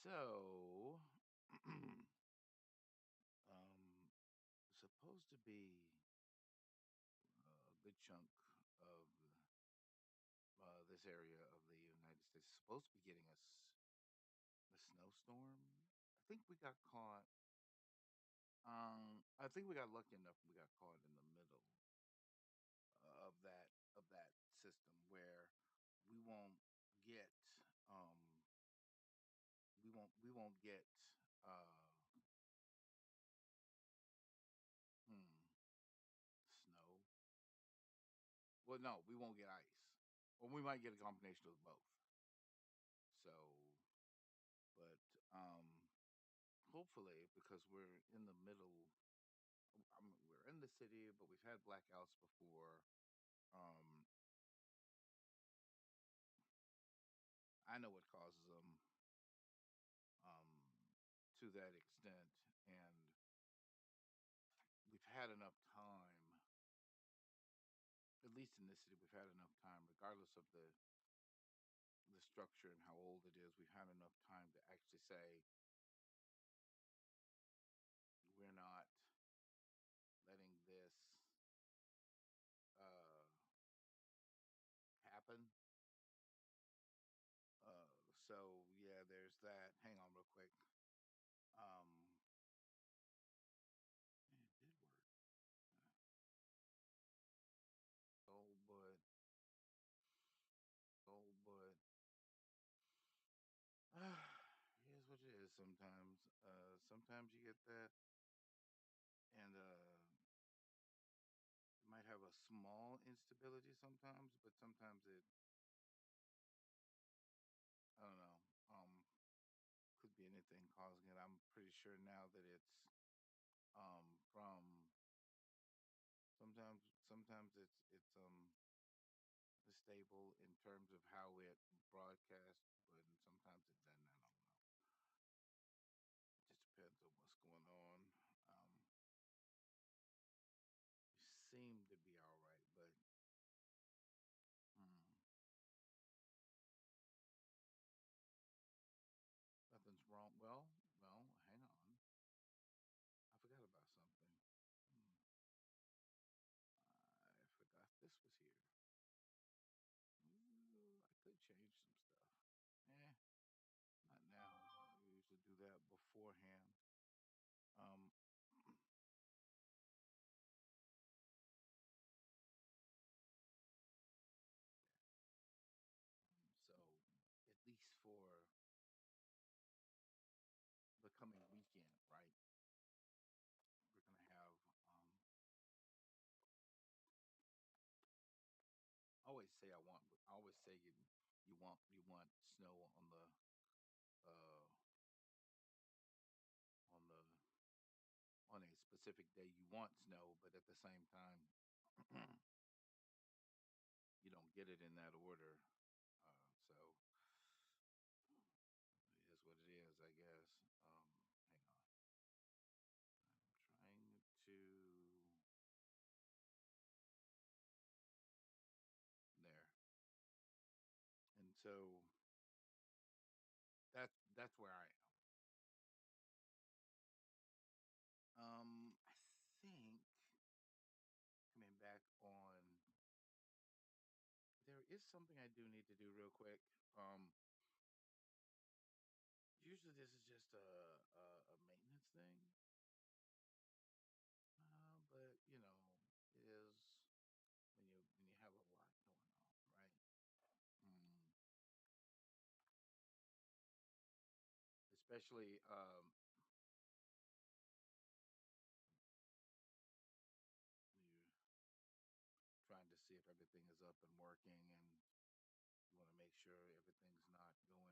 So, supposed to be a good chunk of this area of the United States is supposed to be getting a snowstorm. I think we got caught. I think we got lucky enough. We got caught in the middle of that system where we won't get um we won't get uh hmm, snow. Well, no, we won't get ice. Well, we might get a combination of both. So, but hopefully, because we're in the middle, we're in the city, but we've had blackouts before. Um, I know what causes them to that extent, and we've had enough time. At least in this city, we've had enough time, regardless of the structure and how old it is. We've had enough time to actually say we're not letting this uh, happen. So yeah, there's that. Hang on, real quick. Um, Man, it did work. Oh, but oh, but here's what it is. Sometimes you get that, and it might have a small instability sometimes, but sometimes I don't know. Could be anything causing it. I'm pretty sure now that it's from sometimes it's stable in terms of how it broadcasts, but sometimes it doesn't. I don't know. It just depends on what's going on. Um, you seem to be all right, but hmm, nothing's wrong. Well, hang on. I forgot about something. Hmm, I forgot this was here. Ooh, I could change some stuff. Eh, not now. We usually do that beforehand. Um, so at least for the coming weekend, right? We're gonna have. I always say I want. I always say you want snow uh on the on a specific day. You want snow, but at the same time, you don't get it in that order. So it is what it is, I guess. Hang on. I'm trying to there, and so that's where I am. I think coming back on, there is something I do need to do real quick. Um, Usually this is just a maintenance thing, but it is when you have a lot going on, right? Mm, especially when you're trying to see if everything is up and working, and you want to make sure uh, everything's not going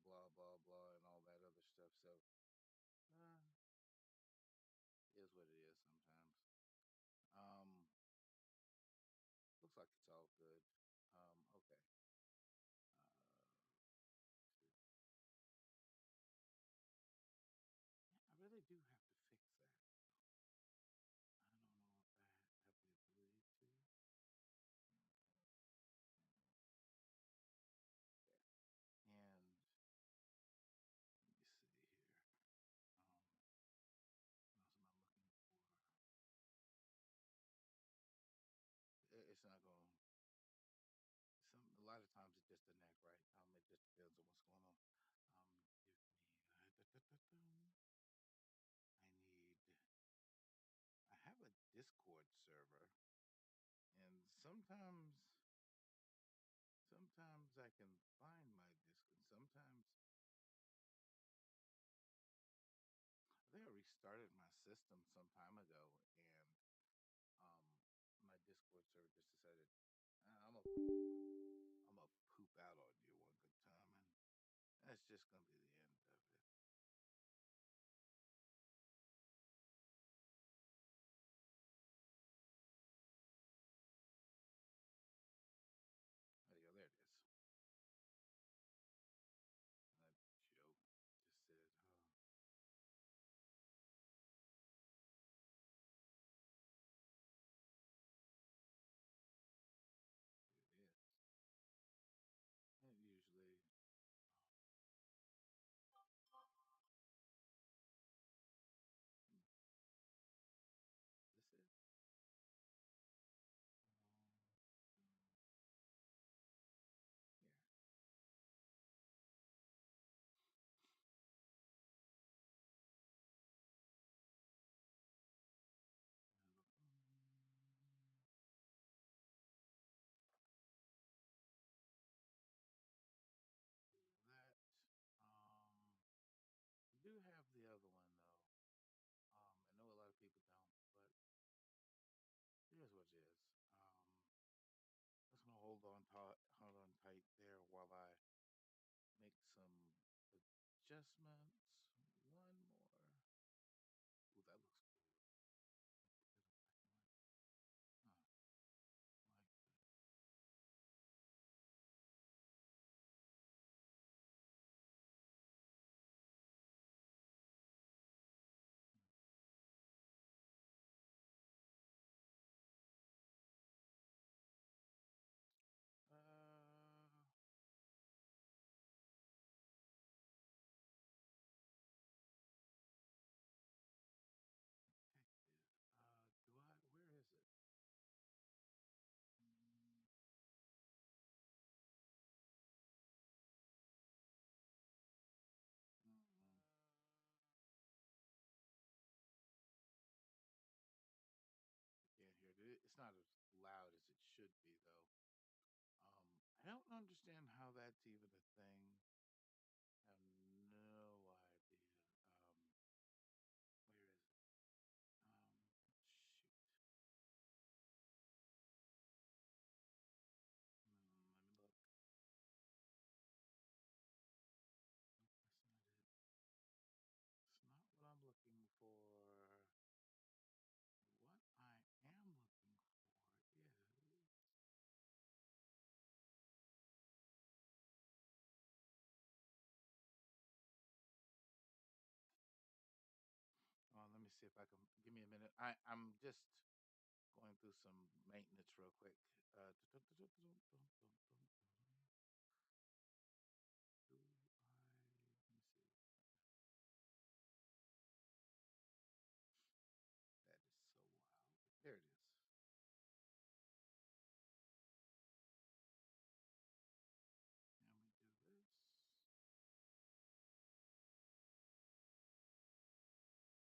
blah blah blah and all that other stuff. So uh, it is what it is sometimes. Um, Looks like it's all good. Okay. I really do have to fix that. I don't know if I have the ability to. right. It just depends on what's going on. Give me. I need. I have a Discord server, and sometimes I can find my Discord. Sometimes I think I restarted my system some time ago, and um, my Discord server just decided I'm gonna poop out on you one good time, and that's just gonna be the end of it. There you go. There it is. That joke just said, "Oh, there it is." And usually, mm, this is. Um, Here. Do that. I do have the other one though. I know a lot of people don't, but here's what it is. Just gonna hold on tight there while I make some adjustments. One more. Ooh, that looks cool. Get a black and white. Huh, like that. Uh, heck is. Do I? Where is it? Mm, mm, I can't hear it. It's not as loud as it should be though. I don't understand how that's even a thing. I have no idea. Where is it? Shoot. Let me look. Nope, that's not it. It's not what I'm looking for. What I am looking for is. Oh, let me see if I can. Give me a minute. I'm just going through some maintenance real quick. Do I? Let me see. That is so wild. There it is. And we do this.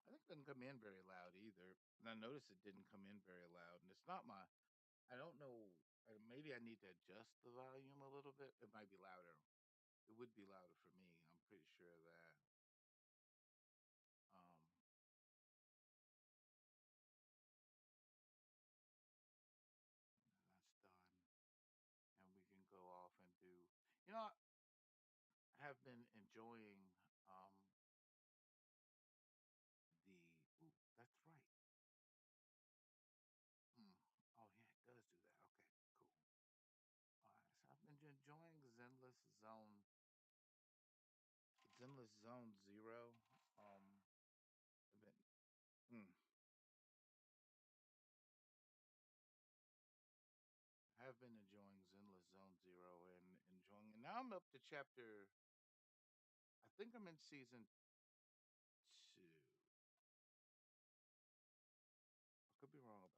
I think it doesn't come in very loud either. And I noticed it didn't come in very loud. And it's not my, I don't know, maybe I need to adjust the volume a little bit. It might be louder. It would be louder for me. I'm pretty sure of that. Um, that's done. And we can go off and do, you know, I have been enjoying ooh, that's right. Mm. Oh, yeah, it does do that. Okay, cool. All right, so I've been enjoying Zenless Zone Zero. I've been, mm, have been enjoying Zenless Zone Zero and enjoying it. Now I'm up to chapter. I think I'm in season two. I could be wrong about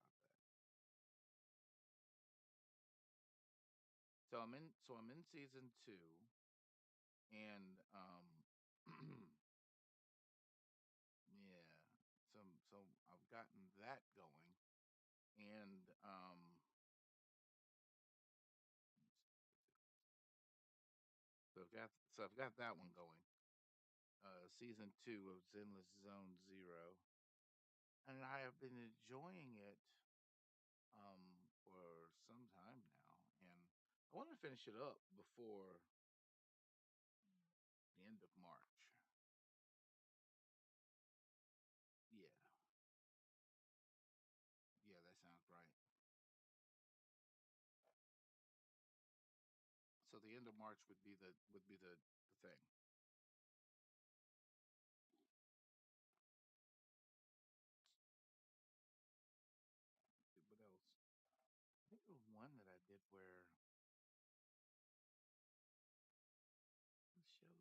that. I'm in season 2, and yeah, so I've gotten that going, and so I've got that one going. Season 2 of Zenless Zone Zero, and I have been enjoying it for some time now, and I want to finish it up before the end of March. Yeah, yeah, that sounds right. So the end of March would be the thing. What else? I think there was one that I did where it showed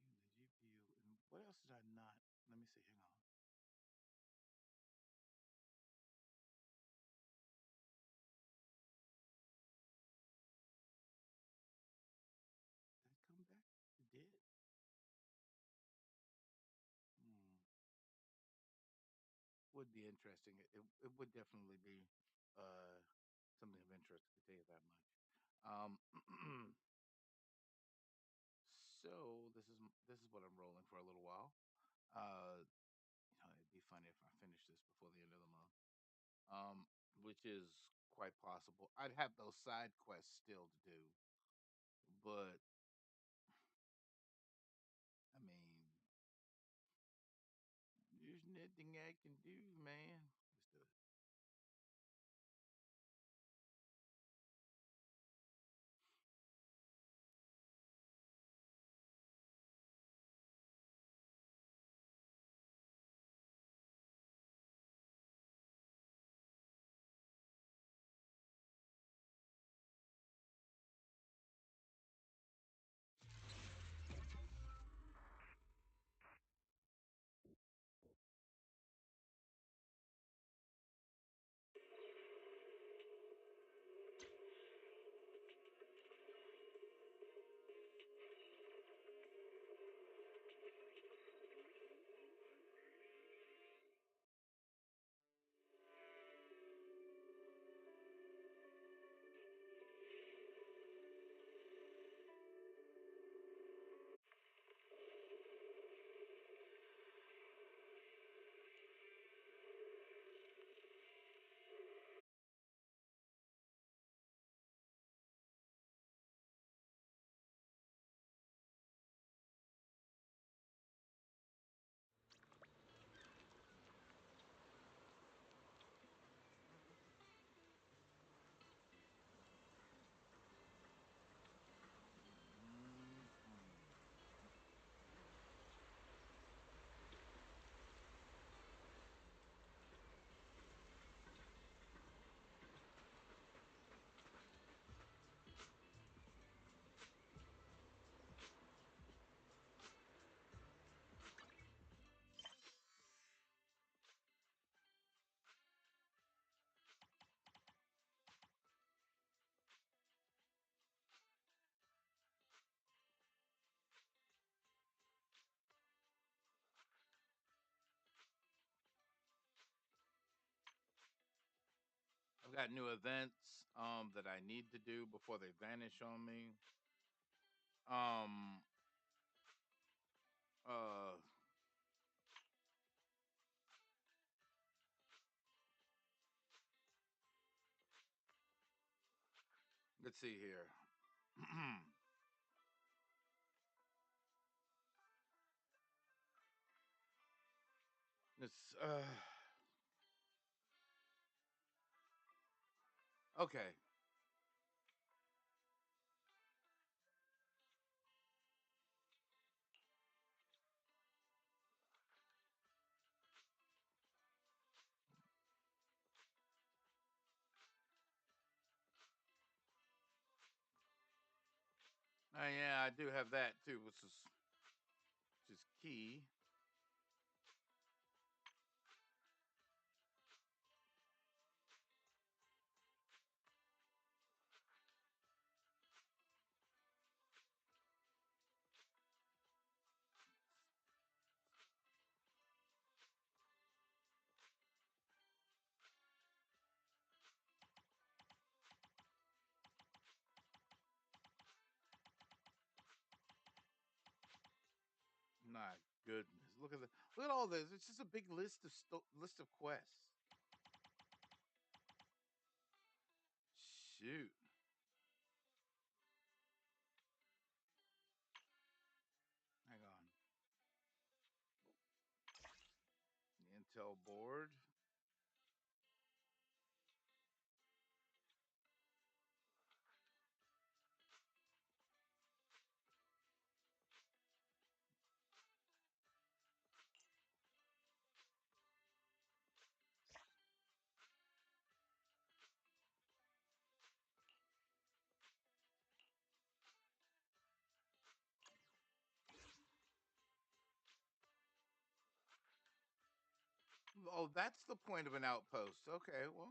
the GPU, and what else did I not? Let me see. Hang on. Did it come back? It did. Hmm. Would be interesting. It would definitely be uh something of interest. I could tell you that much. Um. So this is what I'm rolling for a little while. Uh, it'd be funny if I finish this before the end of the month. Um, which is quite possible. I'd have those side quests still to do, but I mean, there's nothing I can do, man. Just do it. I've got new events that I need to do before they vanish on me. Um uh let's see here. it's okay. Yeah, I do have that too, which is key. Look at look at all this. It's just a big list of list of quests. Shoot. Hang on. Intel board. Oh, that's the point of an outpost. Okay, well,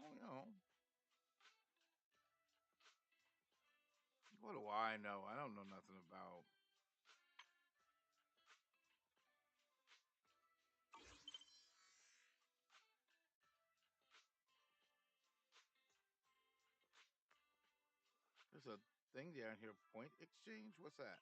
what do I know? I don't know nothing about. There's a thing down here. Point exchange. What's that?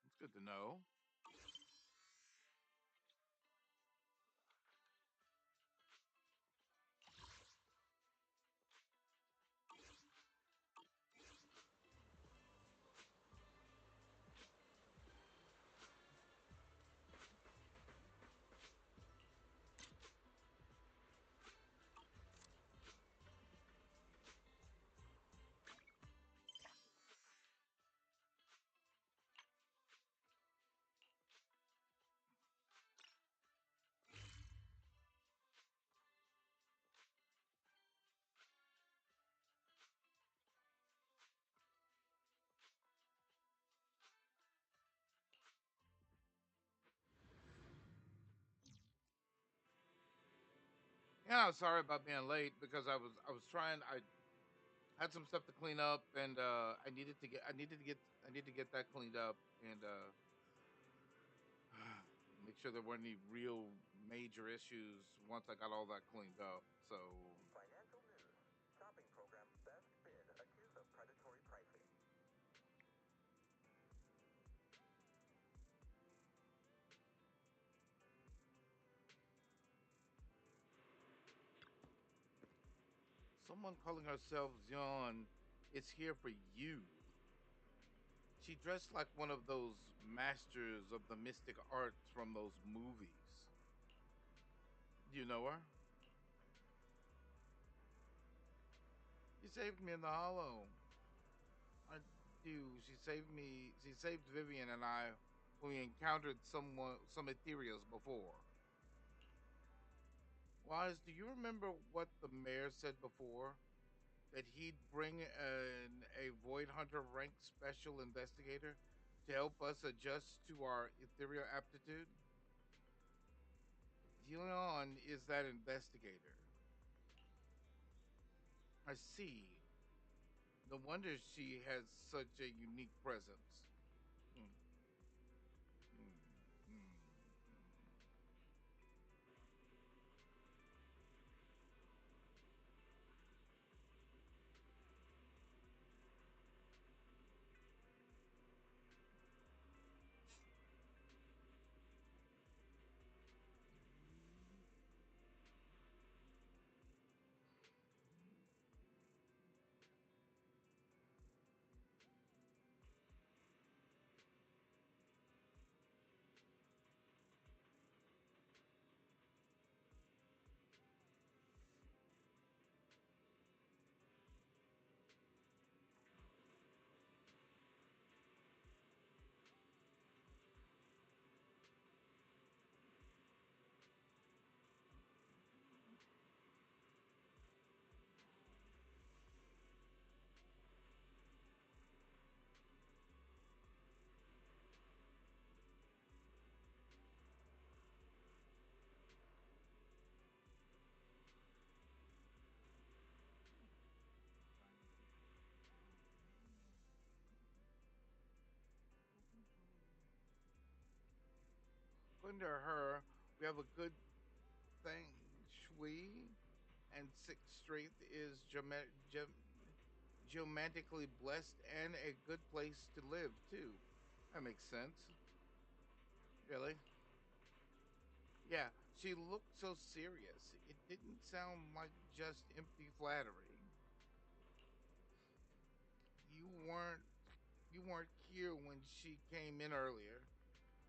It's good to know. Yeah, sorry about being late because I was trying. I had some stuff to clean up, and I need to get that cleaned up, and make sure there weren't any real major issues once I got all that cleaned up. So Financial news. Shopping program Best Bid accused of predatory pricing. someone calling herself Zion is here for you. She dressed like one of those masters of the mystic arts from those movies. Do you know her? She saved me in the hollow. I do. She saved me. She saved Vivian and I when we encountered some ethereals before. Wise, do you remember what the mayor said before? That he'd bring a Void Hunter ranked special investigator to help us adjust to our ethereal aptitude? Leon is that investigator. I see. No wonder she has such a unique presence. Hmm, hmm, hmm, According to her, you have a good feng shui, and sixth strength is geometrically blessed and a good place to live too. That makes sense. Really? Yeah, she looked so serious. It didn't sound like just empty flattery. You weren't you weren't here when she came in earlier.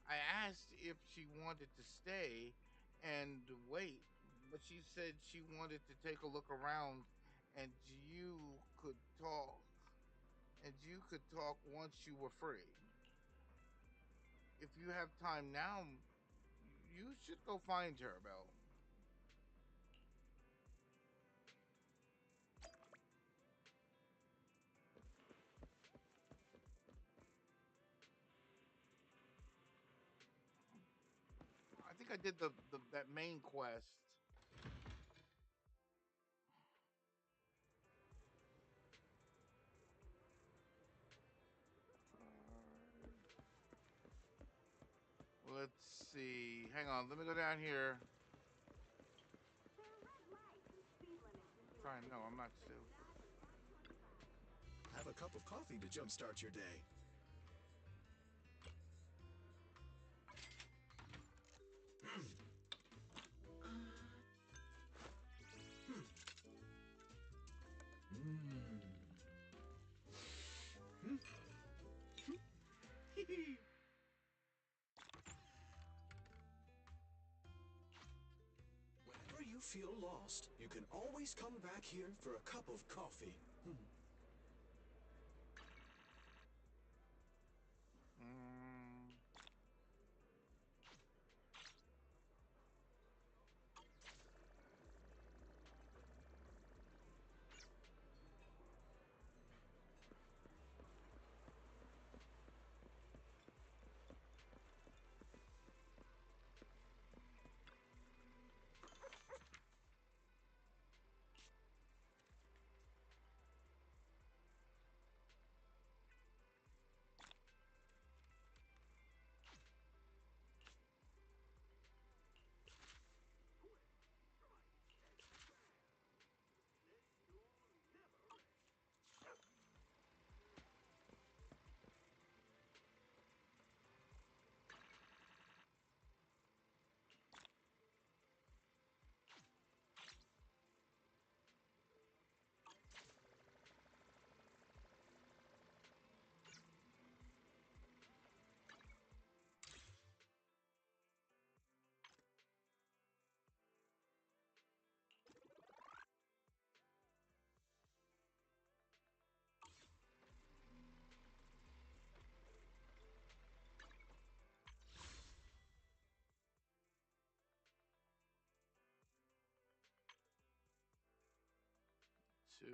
I asked if she wanted to stay and wait, but she said she wanted to take a look around and you could talk once you were free. If you have time now, you should go find her, Belle. I think I did the that main quest. Let's see. Hang on. Let me go down here. Trying. No, I'm not still. Have a cup of coffee to jumpstart your day. Whenever you feel lost, you can always come back here for a cup of coffee. Mm, 2.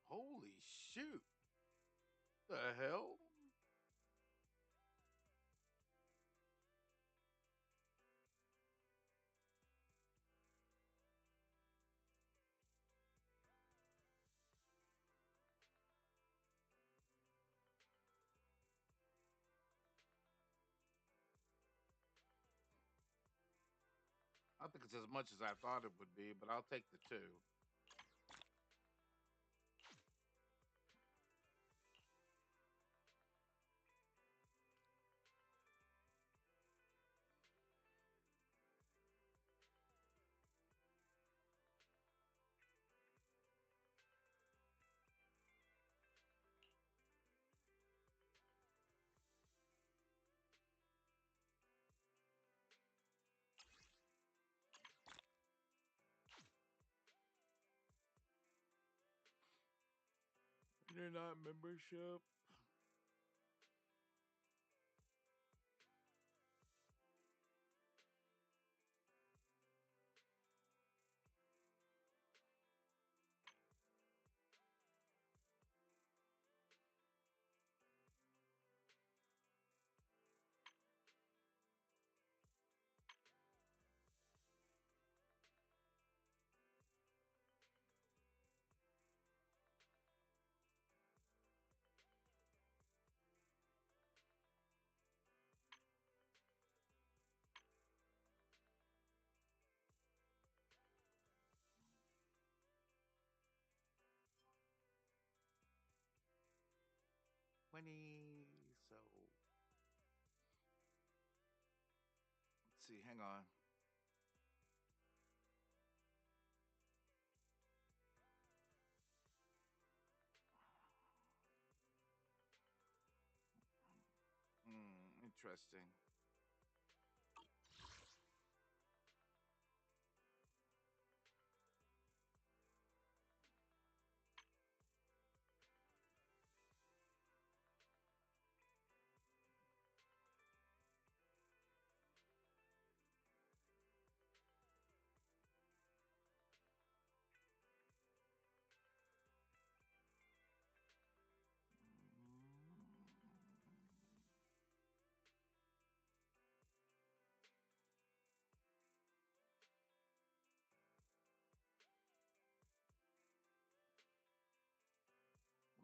Holy shoot! The hell? I think it's as much as I thought it would be, but I'll take the 2. Internet membership. 20. So let's see. Hang on. Interesting.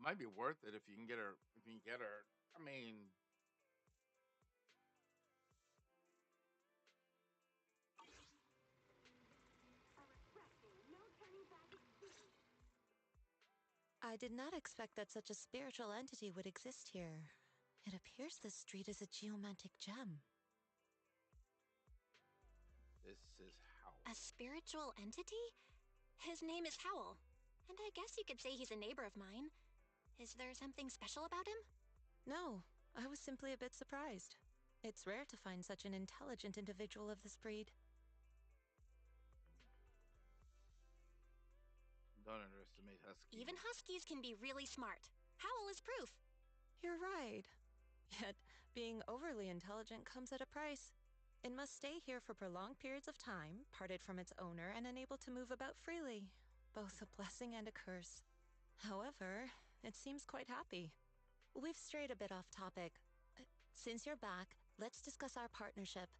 Might be worth it if you can get her. If you can get her. I mean, I did not expect that such a spiritual entity would exist here. It appears this street is a geomantic gem. this is how. A spiritual entity? His name is Howl. And I guess you could say he's a neighbor of mine. Is there something special about him? No, I was simply a bit surprised. It's rare to find such an intelligent individual of this breed. Don't underestimate huskies. Even huskies can be really smart. Howl is proof. You're right. Yet, being overly intelligent comes at a price. It must stay here for prolonged periods of time, parted from its owner and unable to move about freely. Both a blessing and a curse. However, it seems quite happy. We've strayed a bit off topic. Since you're back, let's discuss our partnership.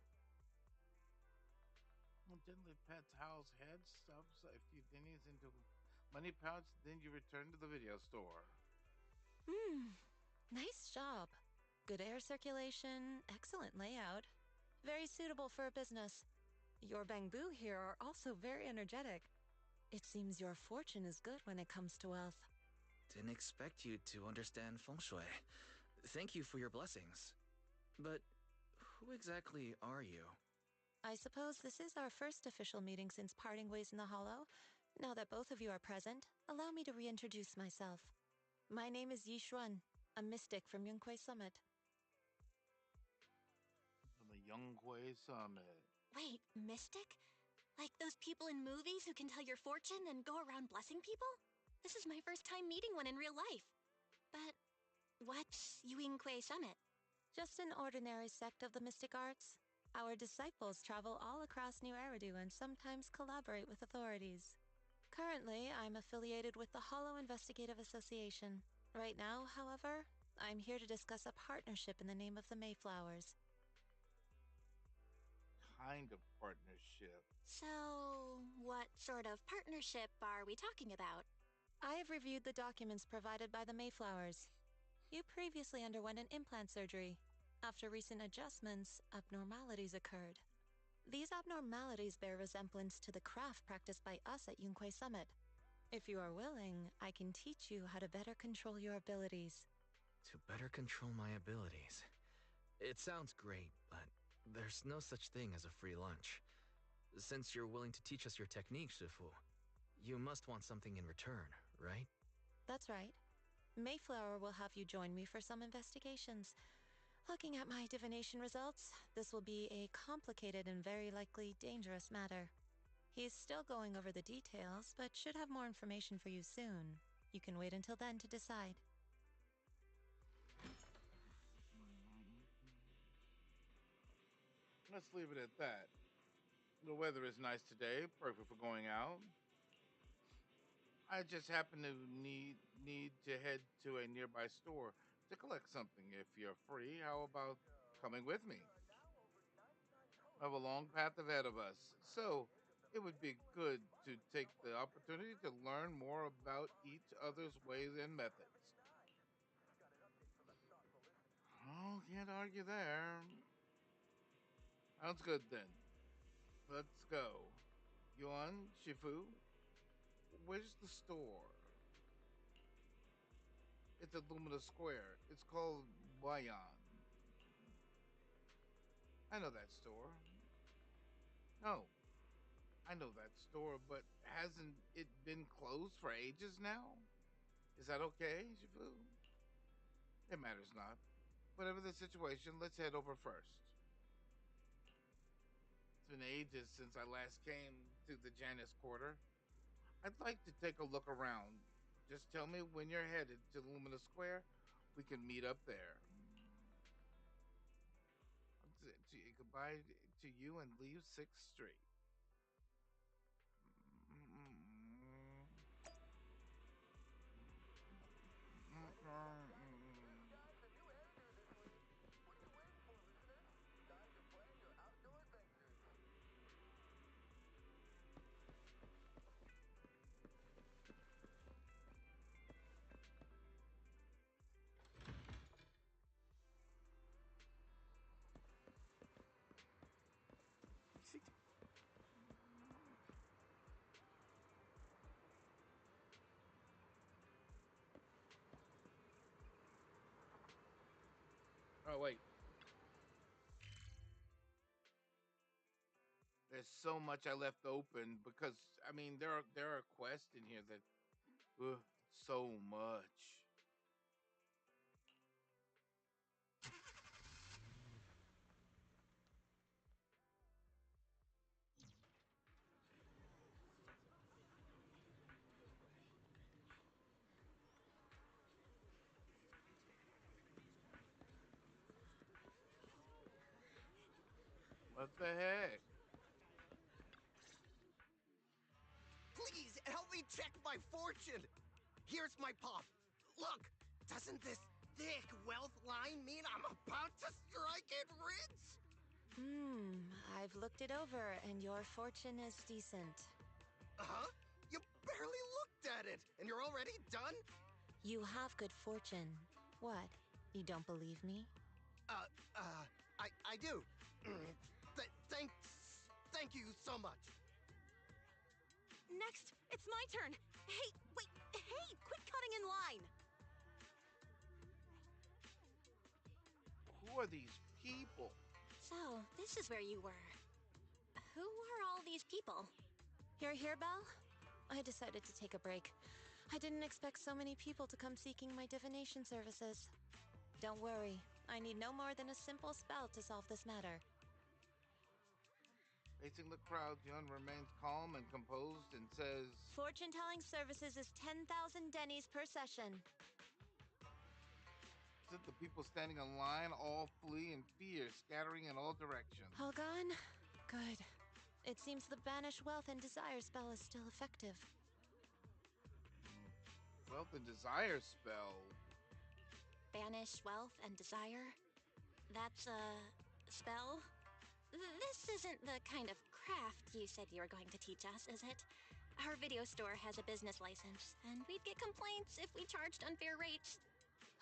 Gently pets Howl's head, stuffs a few pennies into money pouch, then you return to the video store. Nice job. Good air circulation, excellent layout. Very suitable for a business. Your bamboo here are also very energetic. It seems your fortune is good when it comes to wealth. Didn't expect you to understand feng shui. Thank you for your blessings. But who exactly are you? I suppose this is our first official meeting since parting ways in the Hollow. Now that both of you are present, allow me to reintroduce myself. My name is Yi Xuan, a mystic from Yunquei Summit. From the Youngquay Summit. Wait, mystic? Like those people in movies who can tell your fortune and go around blessing people? This is my first time meeting one in real life. But what's Yuingquei Summit? Just an ordinary sect of the mystic arts. Our disciples travel all across New Eridu and sometimes collaborate with authorities. Currently, I'm affiliated with the Hollow Investigative Association. Right now, however, I'm here to discuss a partnership in the name of the Mayflowers. Kind of partnership. So, what sort of partnership are we talking about? I have reviewed the documents provided by the Mayflowers. You previously underwent an implant surgery. After recent adjustments, abnormalities occurred. These abnormalities bear resemblance to the craft practiced by us at Yunquei Summit. If you are willing, I can teach you how to better control your abilities. To better control my abilities. It sounds great, but there's no such thing as a free lunch. Since you're willing to teach us your technique, Shifu, you must want something in return, right? That's right. Mayflower will have you join me for some investigations. Looking at my divination results, this will be a complicated and very likely dangerous matter. He's still going over the details, but should have more information for you soon. You can wait until then to decide. Let's leave it at that. The weather is nice today, perfect for going out. I just happen to need to head to a nearby store to collect something. If you're free, how about coming with me? We have a long path ahead of us, so it would be good to take the opportunity to learn more about each other's ways and methods. Oh, can't argue there. Sounds good then. Let's go. Yuan, Shifu, where's the store? It's at Lumina Square. It's called Bayan. I know that store. No, I know that store, but hasn't it been closed for ages now? Is that okay, Shifu? It matters not. Whatever the situation, let's head over first. It's been ages since I last came to the Janus Quarter. I'd like to take a look around. Just tell me when you're headed to Lumina Square. We can meet up there. Goodbye to you and leave 6th Street. Oh wait, there's so much I left open because I mean there are quests in here that so much. What the heck? Please help me check my fortune. Here's my pop. Look, doesn't this thick wealth line mean I'm about to strike it rich? I've looked it over, and your fortune is decent. Huh? You barely looked at it, and you're already done? You have good fortune. What? You don't believe me? I do. Thank you so much. Next, it's my turn. Hey, wait, hey, quit cutting in line. Who are these people? So, this is where you were. Who are all these people? You're here, Belle? I decided to take a break. I didn't expect so many people to come seeking my divination services. Don't worry, I need no more than a simple spell to solve this matter. Facing the crowd, Yun remains calm and composed and says, Fortune-telling services is 10,000 dennies per session. "Said the people standing in line all flee in fear, scattering in all directions." All gone? Good. It seems the banish wealth and desire spell is still effective. Wealth and desire spell. Banish wealth and desire? That's a spell? This isn't the kind of craft you said you were going to teach us, is it? Our video store has a business license, and we'd get complaints if we charged unfair rates.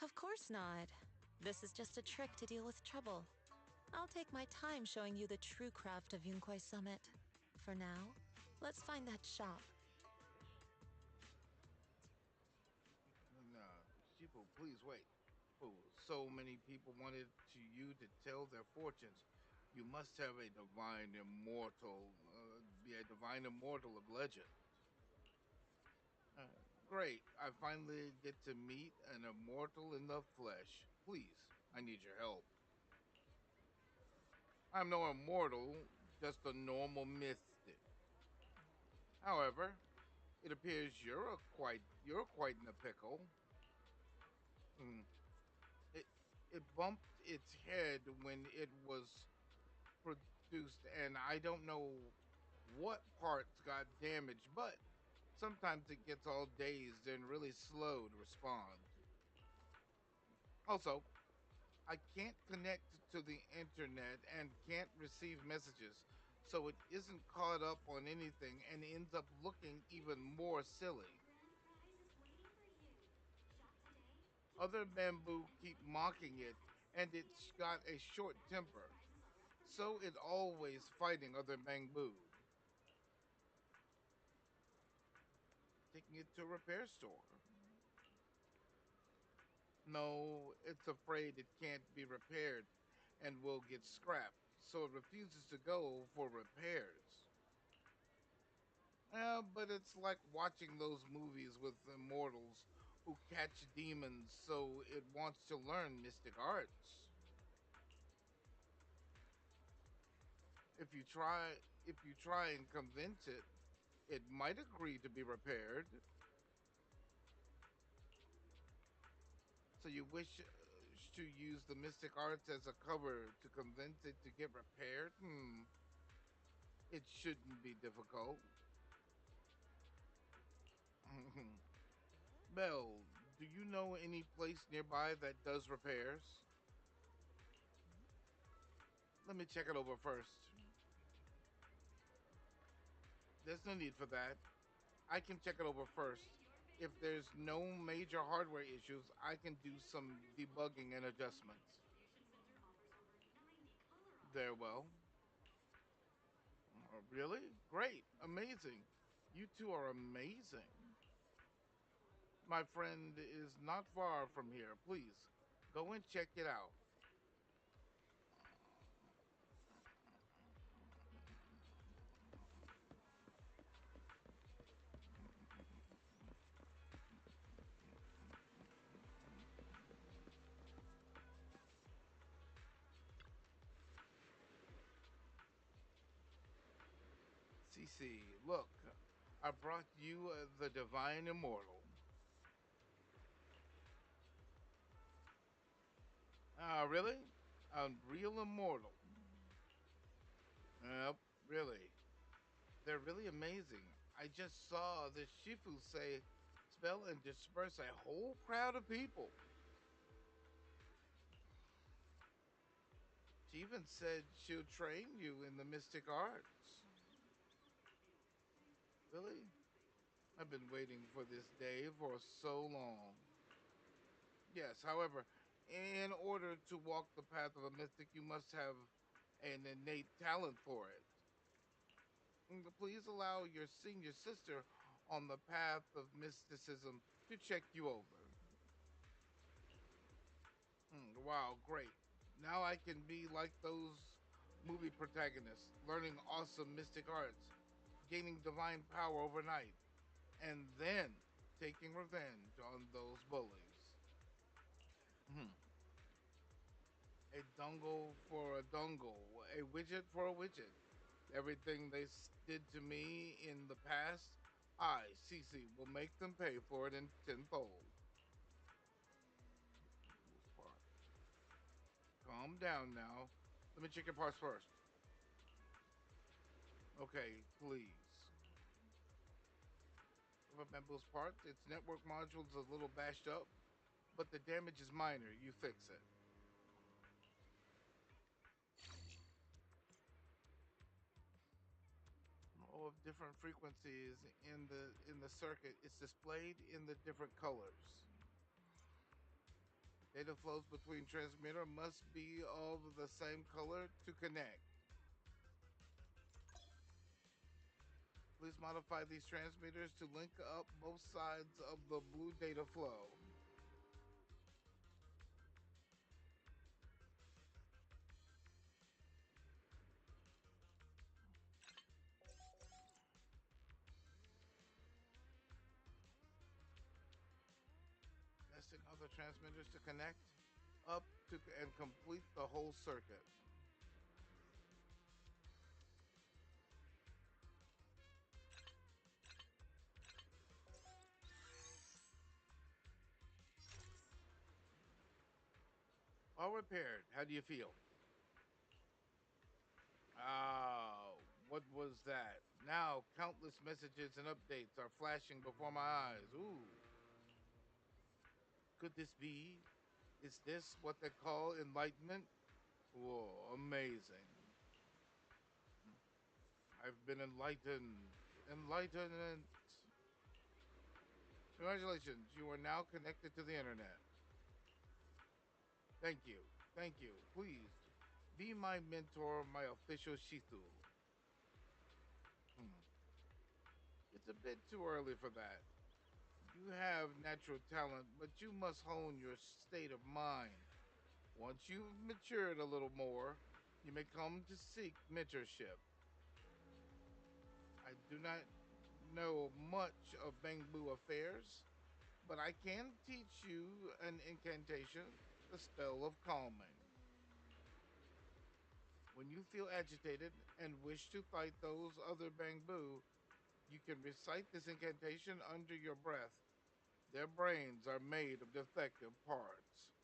Of course not. This is just a trick to deal with trouble. I'll take my time showing you the true craft of Yunkwai Summit. For now, let's find that shop. No, people, please wait. Oh, so many people wanted you to tell their fortunes. You must have a divine immortal, be a divine immortal of legend. Uh, Great, I finally get to meet an immortal in the flesh. Please, I need your help. I'm no immortal, just a normal mystic. However, it appears you're quite in a pickle. Hmm. It it bumped its head when it was produced, and I don't know what parts got damaged, but sometimes it gets all dazed and really slow to respond. Also, I can't connect to the internet and can't receive messages, so it isn't caught up on anything and ends up looking even more silly. Other bamboo keep mocking it, and it's got a short temper, so it always fighting other bamboo, taking it to a repair store. No, it's afraid it can't be repaired and will get scrapped, so it refuses to go for repairs. But it's like watching those movies with immortals who catch demons, so it wants to learn mystic arts. If you try and convince it, it might agree to be repaired. So you wish to use the mystic arts as a cover to convince it to get repaired? It shouldn't be difficult. Belle, do you know any place nearby that does repairs? Let me check it over first. There's no need for that. I can check it over first. If there's no major hardware issues, I can do some debugging and adjustments. Very well. Really? Great. Amazing. You two are amazing. My friend is not far from here. Please go and check it out. Cece, look, I brought you the Divine Immortal. Ah, really? A real immortal. Yep, really. They're really amazing. I just saw the Shifu say spell and disperse a whole crowd of people. She even said she'll train you in the mystic arts. Really? I've been waiting for this day for so long. Yes, however, in order to walk the path of a mystic, you must have an innate talent for it. Please allow your senior sister on the path of mysticism to check you over. Wow, great. Now I can be like those movie protagonists, learning awesome mystic arts, gaining divine power overnight, and then taking revenge on those bullies. Hmm. A dongle for a dongle, a widget for a widget. Everything they did to me in the past, I, Cece, will make them pay for it in tenfold. Calm down now. Let me check your parts first. Okay, please. Of Bamboo's part, its network module's a little bashed up, but the damage is minor. You fix it. All of different frequencies in the circuit. It's displayed in the different colors. Data flows between transmitter must be of the same color to connect. Please modify these transmitters to link up both sides of the blue data flow. Testing other transmitters to connect up to and complete the whole circuit. All repaired. How do you feel? Ah, what was that? Now countless messages and updates are flashing before my eyes. Ooh, could this be? Is this what they call enlightenment? Whoa, amazing. I've been enlightened. Enlightenment. Congratulations, you are now connected to the internet. Thank you. Thank you. Please be my mentor, my official Shitu. Hmm. It's a bit too early for that. You have natural talent, but you must hone your state of mind. Once you've matured a little more, you may come to seek mentorship. I do not know much of Bangbu affairs, but I can teach you an incantation, the spell of calming. When you feel agitated and wish to fight those other Bangbu, you can recite this incantation under your breath. Their brains are made of defective parts.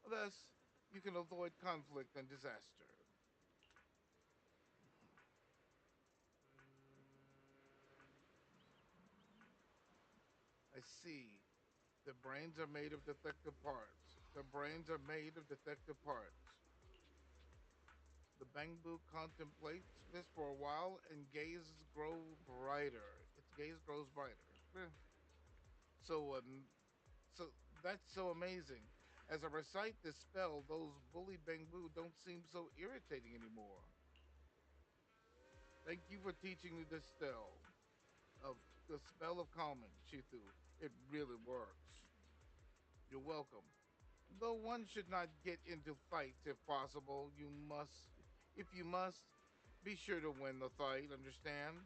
Thus, you can avoid conflict and disaster. I see. The brains are made of defective parts. The brains are made of defective parts. The Bangbu contemplates this for a while and gaze grow brighter. Its gaze grows brighter. Eh. So, so that's so amazing. As I recite this spell, those bully Bangbu don't seem so irritating anymore. Thank you for teaching me this spell of the spell of calming, Shifu. It really works. You're welcome. Though one should not get into fights if possible, if you must, be sure to win the fight, understand?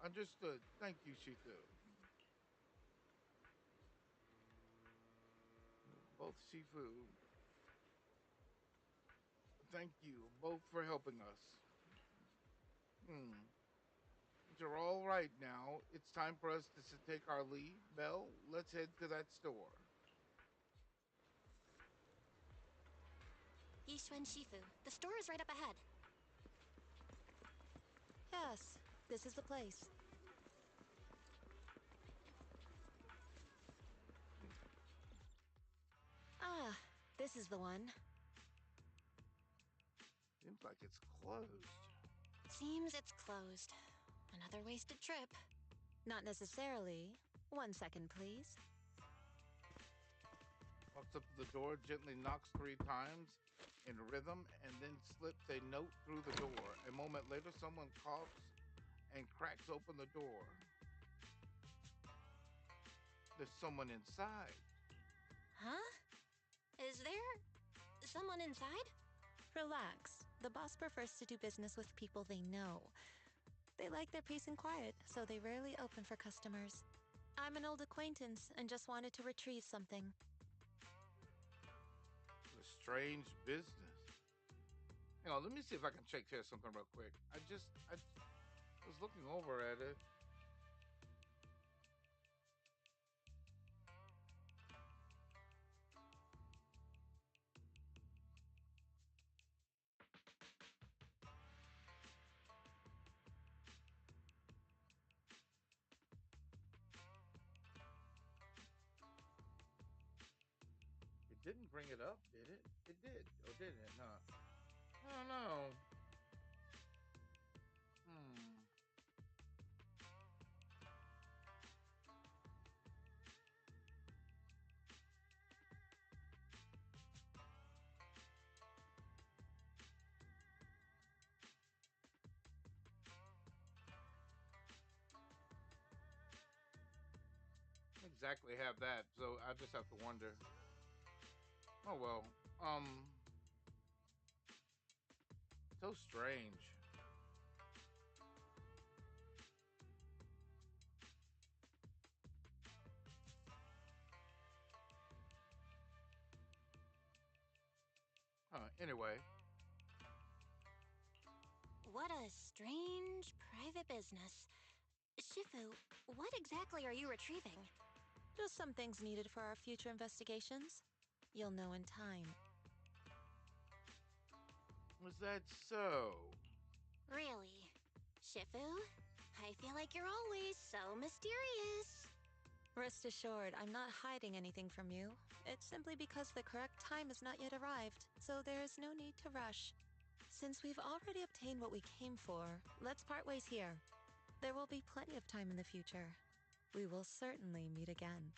Understood. Thank you, Shifu. Both Shifu. Thank you both for helping us. Hmm. You're all right now. It's time for us to take our leave. Belle, let's head to that store. Yishun Shifu. The store is right up ahead. Yes, this is the place. Ah, this is the one. Seems like it's closed. Seems it's closed. Another wasted trip. Not necessarily. 1 second, please. Walks up to the door, gently knocks 3 times in rhythm, and then slips a note through the door. A moment later, someone coughs and cracks open the door. There's someone inside. Huh? Is there someone inside? Relax. The boss prefers to do business with people they know. They like their peace and quiet, so they rarely open for customers. I'm an old acquaintance and just wanted to retrieve something. A strange business. Hang on, let me see if I can check here something real quick. I was looking over at it. It didn't bring it up, did it? It did, or didn't it? Huh? I don't know. Hmm. Exactly have that, so I just have to wonder. Oh well. Um. So strange. Anyway, What a strange private business. Shifu, what exactly are you retrieving? Just some things needed for our future investigations. You'll know in time. was that so? Really? Shifu? I feel like you're always so mysterious. Rest assured, I'm not hiding anything from you. It's simply because the correct time has not yet arrived, so there's no need to rush. Since we've already obtained what we came for, let's part ways here. There will be plenty of time in the future. We will certainly meet again.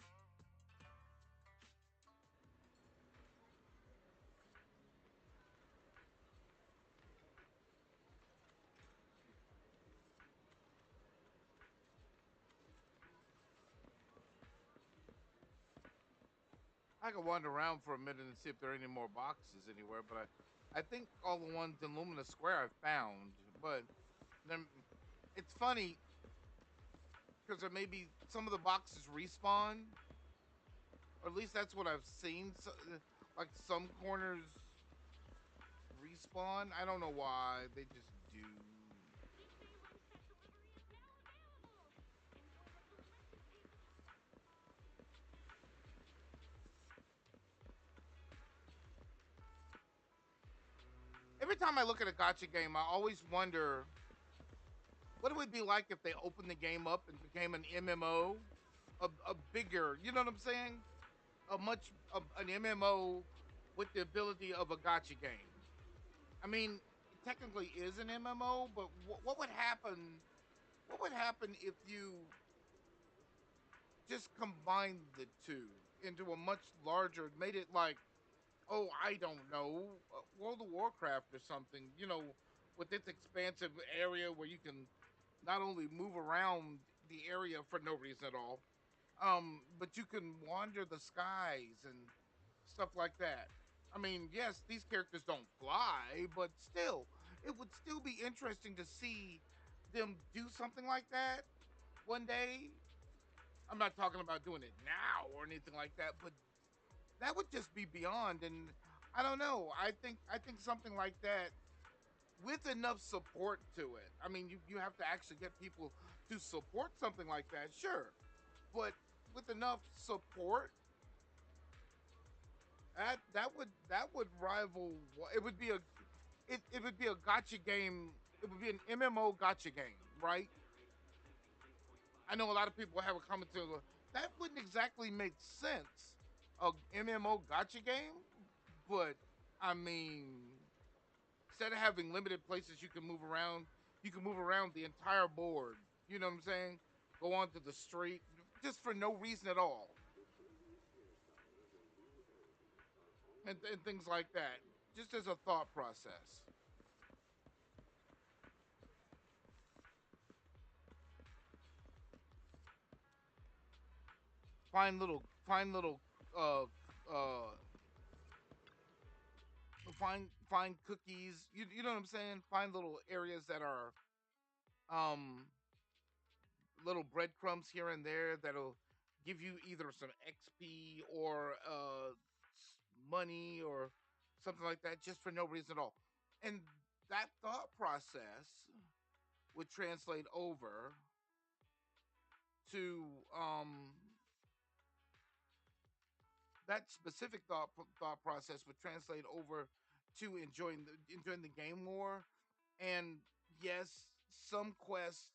I could wander around for a minute and see if there are any more boxes anywhere, but I think all the ones in Lumina Square I found. But then it's funny because there may be some of the boxes respawn, or at least that's what I've seen. So, like some corners respawn. I don't know why they just do. Every time I look at a gotcha game, I always wonder what it would be like if they opened the game up and became an MMO, a bigger. You know what I'm saying? An MMO with the ability of a gotcha game. I mean, it technically is an MMO, but what would happen? What would happen if you just combined the two into a much larger, made it like, oh, I don't know, World of Warcraft or something, you know, with its expansive area where you can not only move around the area for no reason at all, but you can wander the skies and stuff like that. I mean, yes, these characters don't fly, but still, it would still be interesting to see them do something like that one day. I'm not talking about doing it now or anything like that, but that would just be beyond. And I don't know. I think something like that with enough support to it. I mean, you have to actually get people to support something like that, sure, but with enough support, that would rival. It would be it would be a gotcha game. It would be an MMO gotcha game, right? I know a lot of people have a comment to that wouldn't exactly make sense. A MMO gotcha game, but I mean, instead of having limited places you can move around, you can move around the entire board. You know what I'm saying? Go onto the street just for no reason at all, and things like that. Just as a thought process. Find little uh uh find cookies. You know what I'm saying? Find little areas that are um little breadcrumbs here and there that'll give you either some XP or money or something like that just for no reason at all. And that thought process would translate over to that specific thought process would translate over to enjoying the game more. And yes, some quests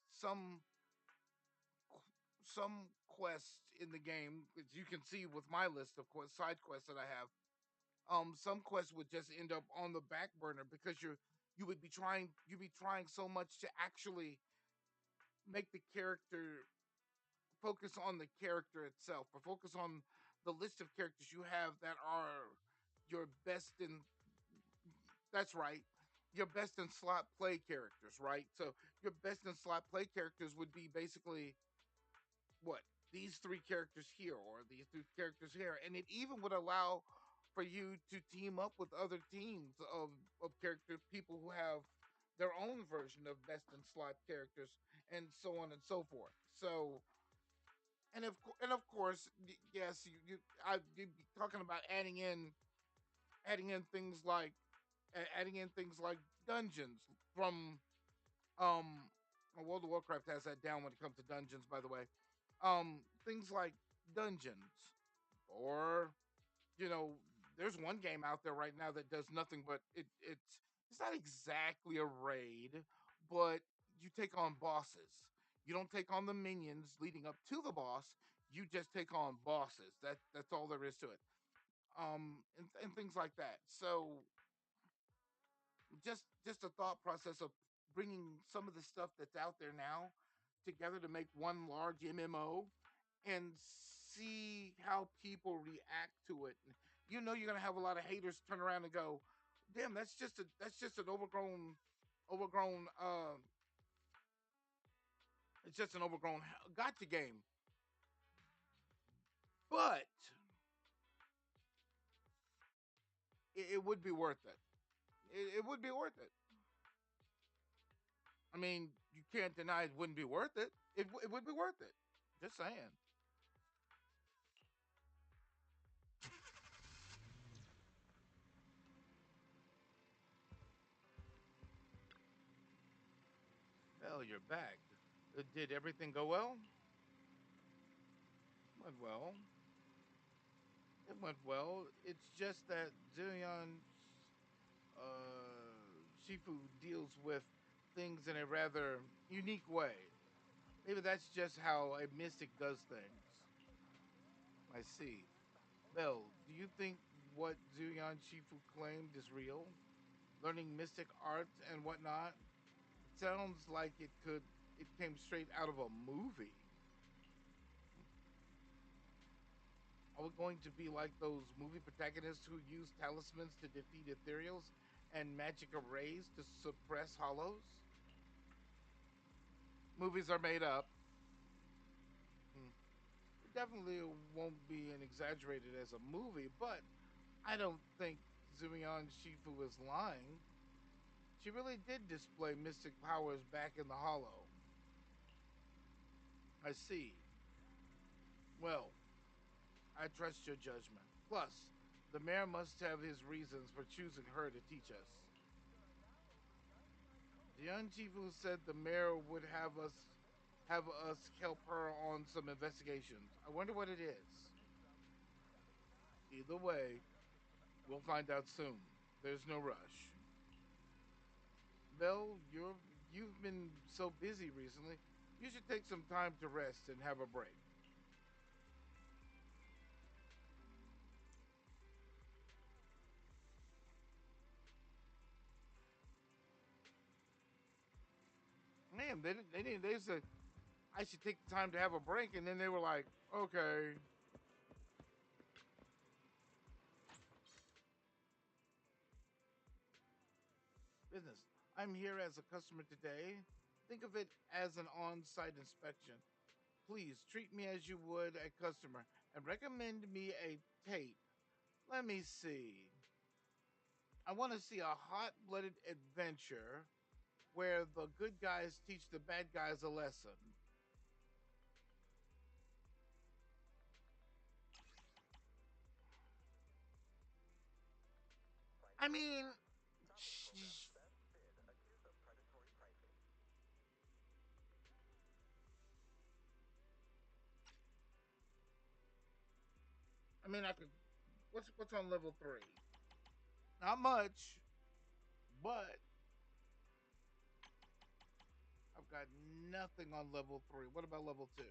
in the game, as you can see with my list of side quests that I have, some quests would just end up on the back burner because you'd be trying so much to actually make the character focus on the character itself, or focus on the list of characters you have that are your best in. That's right, your best in slot play characters, right? So your best in slot play characters would be basically what, these three characters here or these three characters here, and it even would allow for you to team up with other teams of character people who have their own version of best in slot characters, and so on and so forth. So, and of course, yes, you'd be talking about adding in things like adding in things like dungeons from um World of Warcraft has that down when it comes to dungeons, by the way. Things like dungeons, or you know, there's one game out there right now that does nothing but it's not exactly a raid, but you take on bosses. You don't take on the minions leading up to the boss. You just take on bosses. That's all there is to it. And things like that. So just a thought process of bringing some of the stuff that's out there now together to make one large MMO and see how people react to it. You know, you're gonna have a lot of haters turn around and go, "Damn, that's just an overgrown it's just an overgrown gotcha game." But it would be worth it. It would be worth it. I mean, you can't deny it wouldn't be worth it. It would be worth it. Just saying. Well, you're back. Did everything go well? Went well. It went well. It's just that Zillion Shifu deals with things in a rather unique way. Maybe that's just how a mystic does things. I see. Bell, do you think what Zillion Shifu claimed is real? Learning mystic art and whatnot? It sounds like it came straight out of a movie. Are we going to be like those movie protagonists who use talismans to defeat ethereals and magic arrays to suppress hollows? Movies are made up. Hmm. It definitely won't be an exaggerated as a movie, but I don't think Zumion Shifu is lying. She really did display mystic powers back in the hollow. I see. Well, I trust your judgment. Plus, the mayor must have his reasons for choosing her to teach us. The young Chifu said the mayor would have us help her on some investigations. I wonder what it is. Either way, we'll find out soon. There's no rush. Belle, you've been so busy recently. You should take some time to rest and have a break. Man, they didn't they said I should take the time to have a break, and then they were like, okay, business. I'm here as a customer today. Think of it as an on-site inspection. Please treat me as you would a customer and recommend me a tape. Let me see. I want to see a hot-blooded adventure where the good guys teach the bad guys a lesson. I mean, Shopping program best bid accused of predatory pricing. I could. What's on level 3? Not much, but I've got nothing on level 3. What about level 2?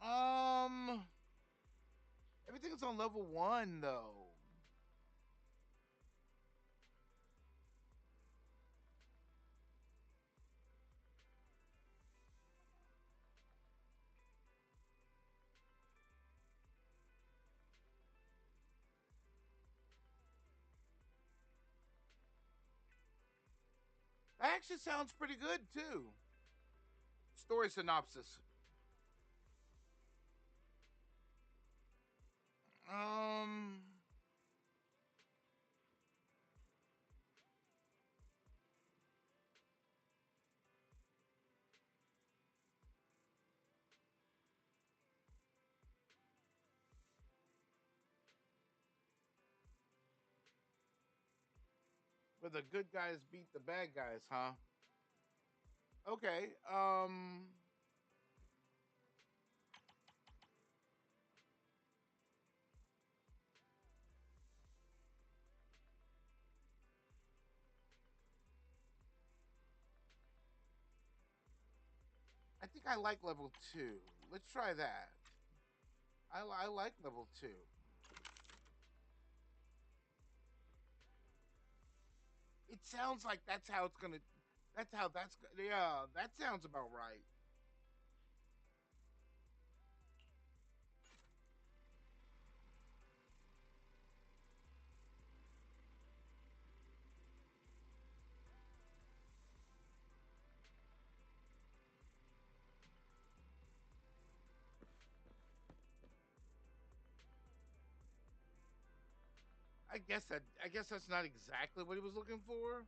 Um, everything's on level 1 though. That actually sounds pretty good too. Story synopsis. Um, where the good guys beat the bad guys, huh? Okay. I think I like level 2. Let's try that. I like level 2. It sounds like that's how it's gonna. That's how that's. Yeah, that sounds about right. I guess that's not exactly what he was looking for,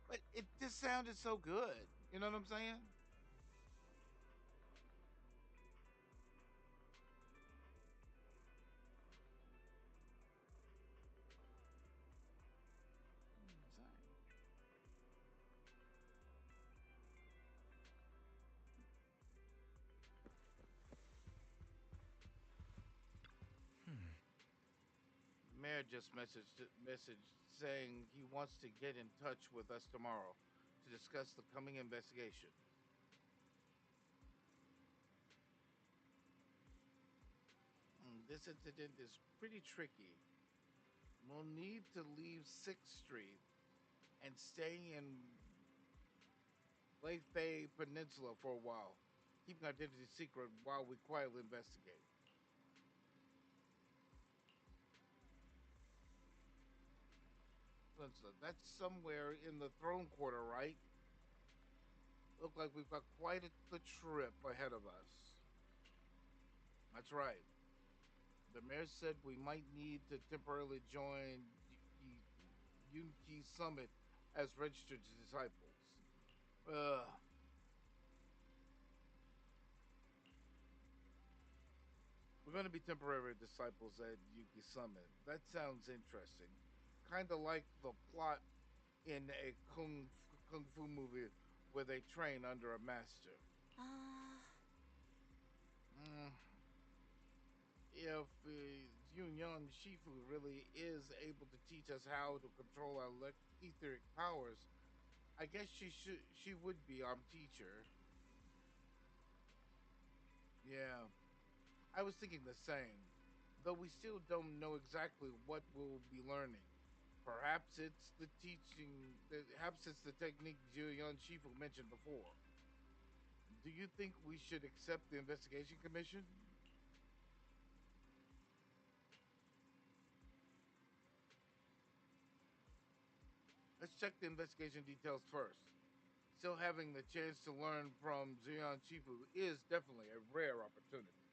but it just sounded so good. You know what I'm saying? Insane. Mayor just messaged saying he wants to get in touch with us tomorrow to discuss the coming investigation. This incident is pretty tricky. We'll need to leave 6th Street and stay in Lefay Peninsula for a while, keeping our identity secret while we quietly investigate. Peninsula, that's somewhere in the Throne Quarter, right? Look like we've got quite the trip ahead of us. That's right. The mayor said we might need to temporarily join Unity Summit as registered disciples. Ugh. We're going to be temporary disciples at Yuki Summit. That sounds interesting. Kind of like the plot in a kung fu movie where they train under a master. Mm, if Yunyan Shifu really is able to teach us how to control our etheric powers, I guess she would be our teacher. Yeah, I was thinking the same. Though we still don't know exactly what we'll be learning. Perhaps it's the teaching. Perhaps it's the technique Jillian Shifu mentioned before. Do you think we should accept the investigation commission? Let's check the investigation details first. Still having the chance to learn from Jillian Shifu is definitely a rare opportunity.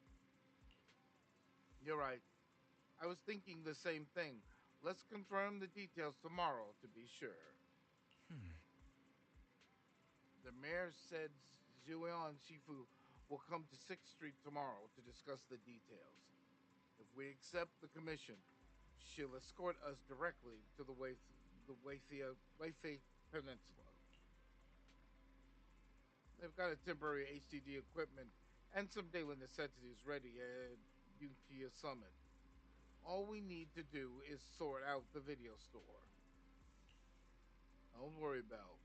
You're right. I was thinking the same thing. Let's confirm the details tomorrow to be sure. The mayor said Julian Shifu will come to 6th Street tomorrow to discuss the details. If we accept the commission, she'll escort us directly to Wayfei Peninsula. They've got a temporary HDD equipment and some daily necessities ready at Ukiah Summit. All we need to do is sort out the video store. Don't worry, Belle.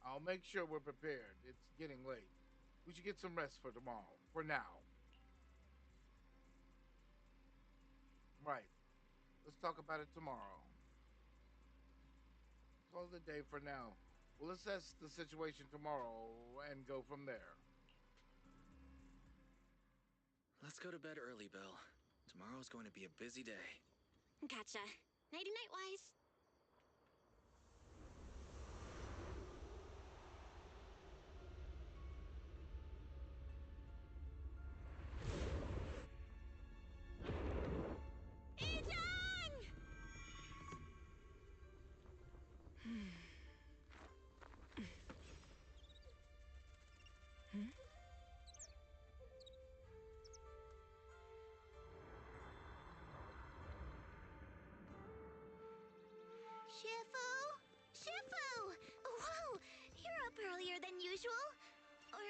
I'll make sure we're prepared. It's getting late. We should get some rest for tomorrow. For now. Right. Let's talk about it tomorrow. Call it a day for now. We'll assess the situation tomorrow and go from there. Let's go to bed early, Bill. Tomorrow's going to be a busy day. Gotcha. Nighty-night, Wise. Ijang! Shifu? Shifu! Whoa! You're up earlier than usual. Or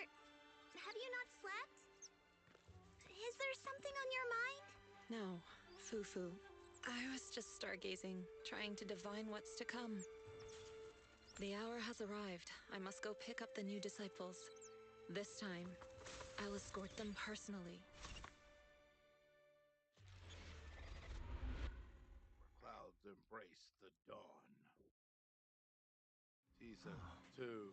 have you not slept? Is there something on your mind? No, Fufu. I was just stargazing, trying to divine what's to come. The hour has arrived. I must go pick up the new disciples. This time, I'll escort them personally. Clouds embrace the dawn. Season 2.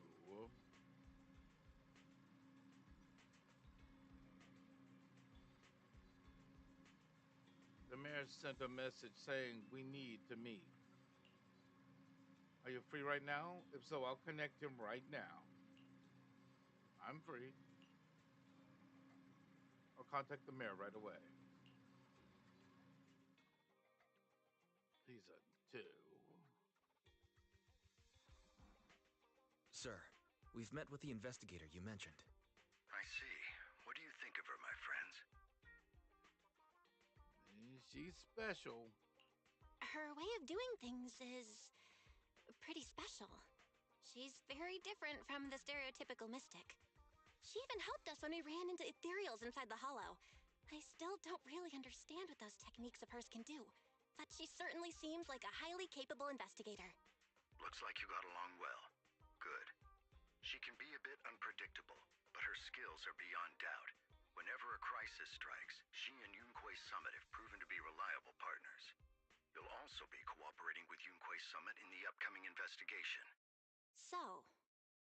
The mayor sent a message saying we need to meet. Are you free right now? If so, I'll connect him right now. I'm free. I'll contact the mayor right away. Season too. Sir, we've met with the investigator you mentioned. I see. What do you think of her, my friends? She's special. Her way of doing things is pretty special. She's very different from the stereotypical mystic. She even helped us when we ran into ethereals inside the hollow. I still don't really understand what those techniques of hers can do, but she certainly seems like a highly capable investigator. Looks like you got along well. Good. She can be a bit unpredictable, but her skills are beyond doubt. Whenever a crisis strikes, she and Yunquei Summit have proven to be reliable partners. You'll also be cooperating with Yunquei Summit in the upcoming investigation. So,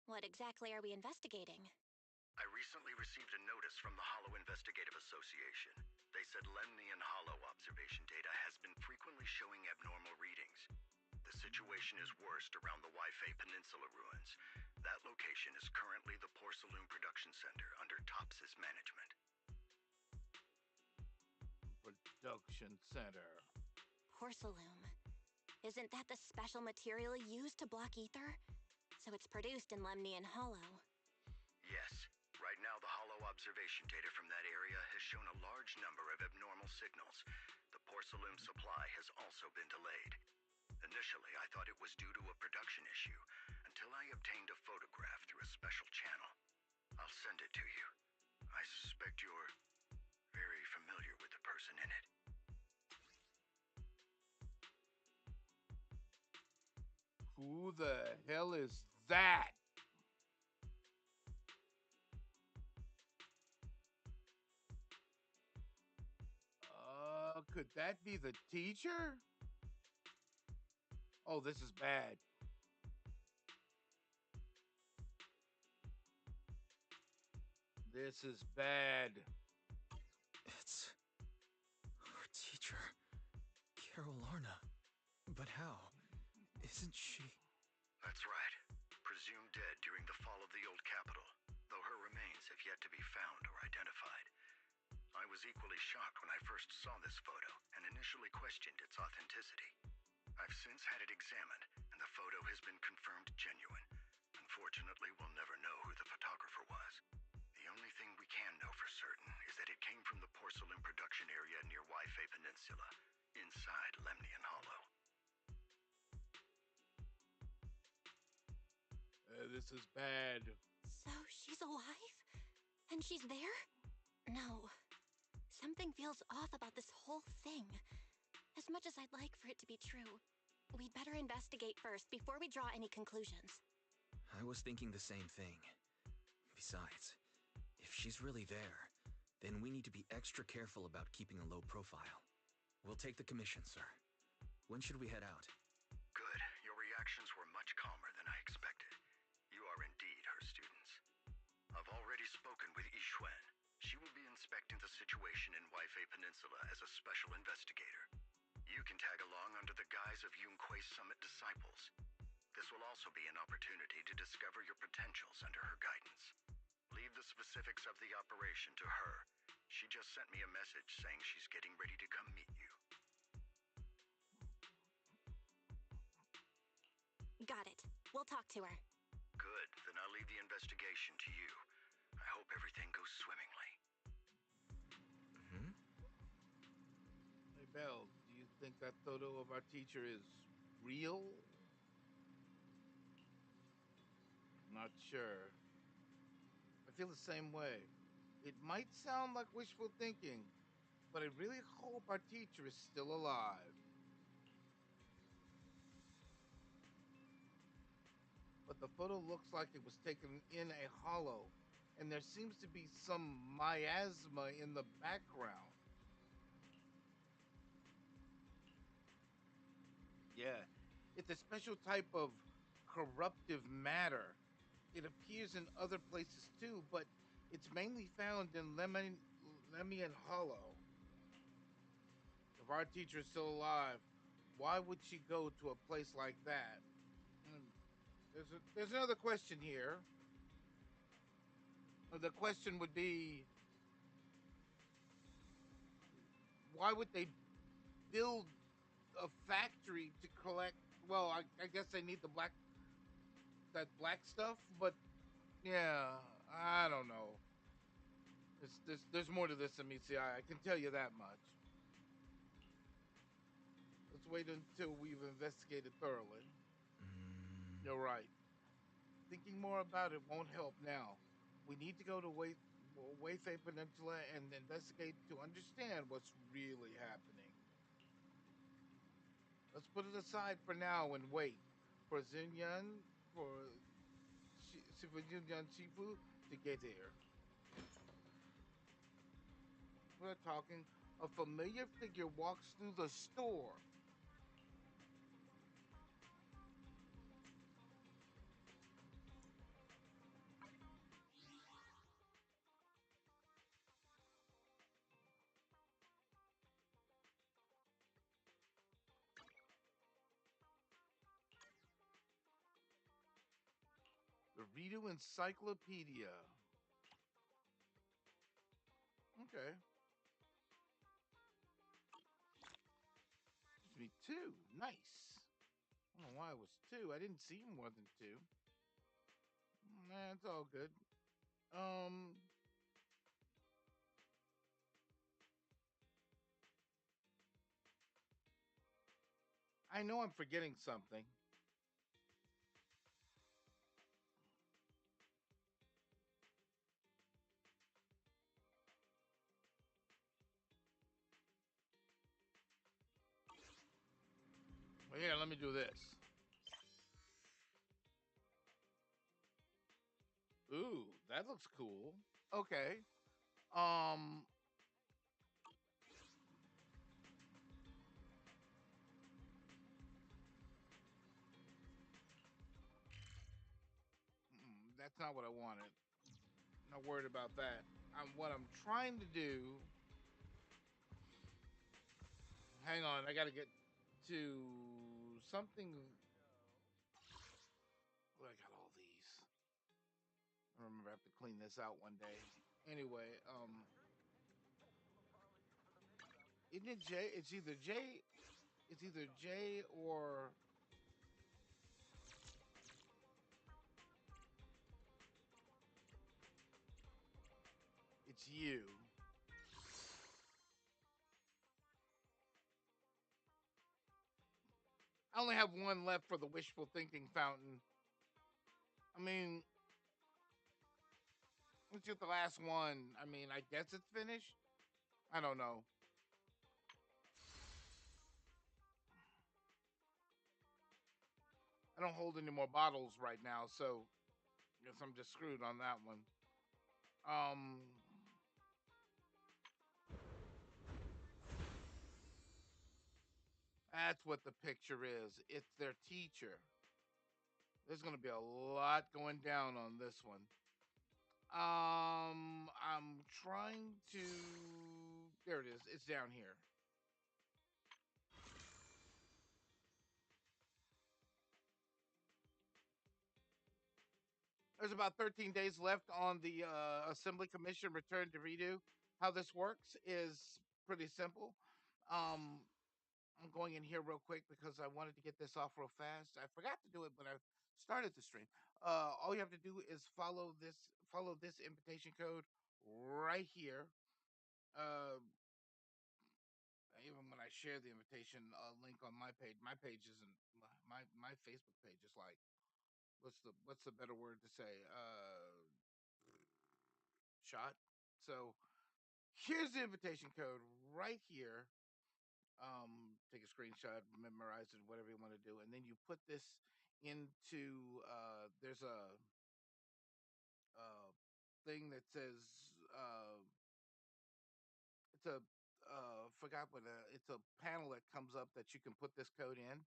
what exactly are we investigating? I recently received a notice from the Hollow Investigative Association. They said Lemnian Hollow observation data has been frequently showing abnormal readings. The situation is worst around the Waifei Peninsula ruins. That location is currently the Porcelain Production Center under Topsys management. Production center. Porcelain. Isn't that the special material used to block ether? So it's produced in Lemnian Hollow. Yes. Right now, the Hollow observation data from that area has shown a large number of abnormal signals. The porcelain supply has also been delayed. Initially, I thought it was due to a production issue, until I obtained a photograph through a special channel. I'll send it to you. I suspect you're very familiar with the person in it. Who the hell is that? Could that be the teacher? Oh, this is bad. This is bad. It's our teacher, Carol Lorna. But how? Isn't she... That's right. Presumed dead during the fall of the old capital, though her remains have yet to be found or identified. I was equally shocked when I first saw this photo and initially questioned its authenticity. I've since had it examined, and the photo has been confirmed genuine. Unfortunately, we'll never know who the photographer was. The only thing we can know for certain is that it came from the porcelain production area near Waifei Peninsula, inside Lemnian Hollow. This is bad. So she's alive? And she's there? No. Something feels off about this whole thing. As much as I'd like for it to be true, we'd better investigate first before we draw any conclusions. I was thinking the same thing. Besides, if she's really there, then we need to be extra careful about keeping a low profile. We'll take the commission, sir. When should we head out? Good. Your reactions were much calmer than I expected. You are indeed her students. I've already spoken with Yixuan. She will be inspecting the situation in Waifei Peninsula as a special investigator. You can tag along under the guise of Yunquei Summit disciples. This will also be an opportunity to discover your potentials under her guidance. Leave the specifics of the operation to her. She just sent me a message saying she's getting ready to come meet you. Got it. We'll talk to her. Good. Then I'll leave the investigation to you. I hope everything goes swimmingly. Hey, Belle, do you think that photo of our teacher is real? Not sure. I feel the same way. It might sound like wishful thinking, but I really hope our teacher is still alive. But the photo looks like it was taken in a hollow, and there seems to be some miasma in the background. Yeah, it's a special type of corruptive matter. It appears in other places too, but it's mainly found in Lemian Hollow. If our teacher is still alive, why would she go to a place like that? Hmm, there's another question here. The question would be, why would they build a factory to collect. Well, I guess they need that black stuff, but yeah, I don't know. There's more to this than meets the eye. I can tell you that much. Let's wait until we've investigated thoroughly. You're right. Thinking more about it won't help now. We need to go to Wayfei Peninsula and investigate to understand what's really happening. Let's put it aside for now and wait for Zinyan for Zinyan Shifu to get here. We're talking. A familiar figure walks through the store. The Rito Encyclopedia. Okay. Gives me two. Nice. I don't know why it was two. I didn't see more than two. Nah, it's all good. Um, I know I'm forgetting something. Well, here, let me do this. Ooh, that looks cool. Okay. Um, that's not what I wanted. Not worried about that. What I'm trying to do. Hang on, I got to get to something. Oh, I got all these. I remember I have to clean this out one day. Anyway, isn't it J? It's either J. It's either J or it's you. I only have one left for the wishful thinking fountain. I mean, it's just the last one. I mean, I guess it's finished. I don't know. I don't hold any more bottles right now, so I guess I'm just screwed on that one. Um, that's what the picture is. It's their teacher. There's gonna be a lot going down on this one. I'm trying to. There it is. It's down here. There's about 13 days left on the Assembly Commission return to redo. How this works is pretty simple. Um, I'm going in here real quick because I wanted to get this off real fast. I forgot to do it, but I started the stream. All you have to do is follow this invitation code right here. Uh, Even when I share the invitation link on my page isn't my Facebook page is like what's the better word to say? Shot. So here's the invitation code right here. Take a screenshot, memorize it, whatever you want to do, and then you put this into there's a thing that says it's a forgot what it's a panel that comes up that you can put this code in,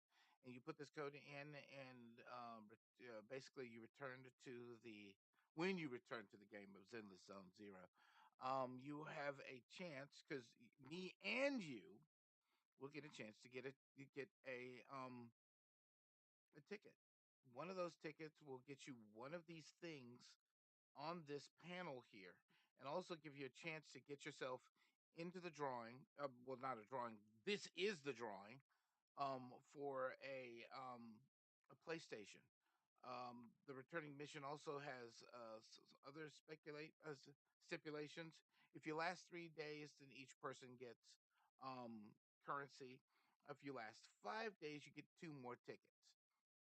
and you put this code in, and basically you return to the when you return to the game of Zenless Zone Zero, you have a chance because me and you will get a chance to get a ticket. One of those tickets will get you one of these things on this panel here, and also give you a chance to get yourself into the drawing. Well, not a drawing. This is the drawing. for a PlayStation. The returning mission also has other stipulations. If you last 3 days, then each person gets currency. If you last 5 days, you get 2 more tickets.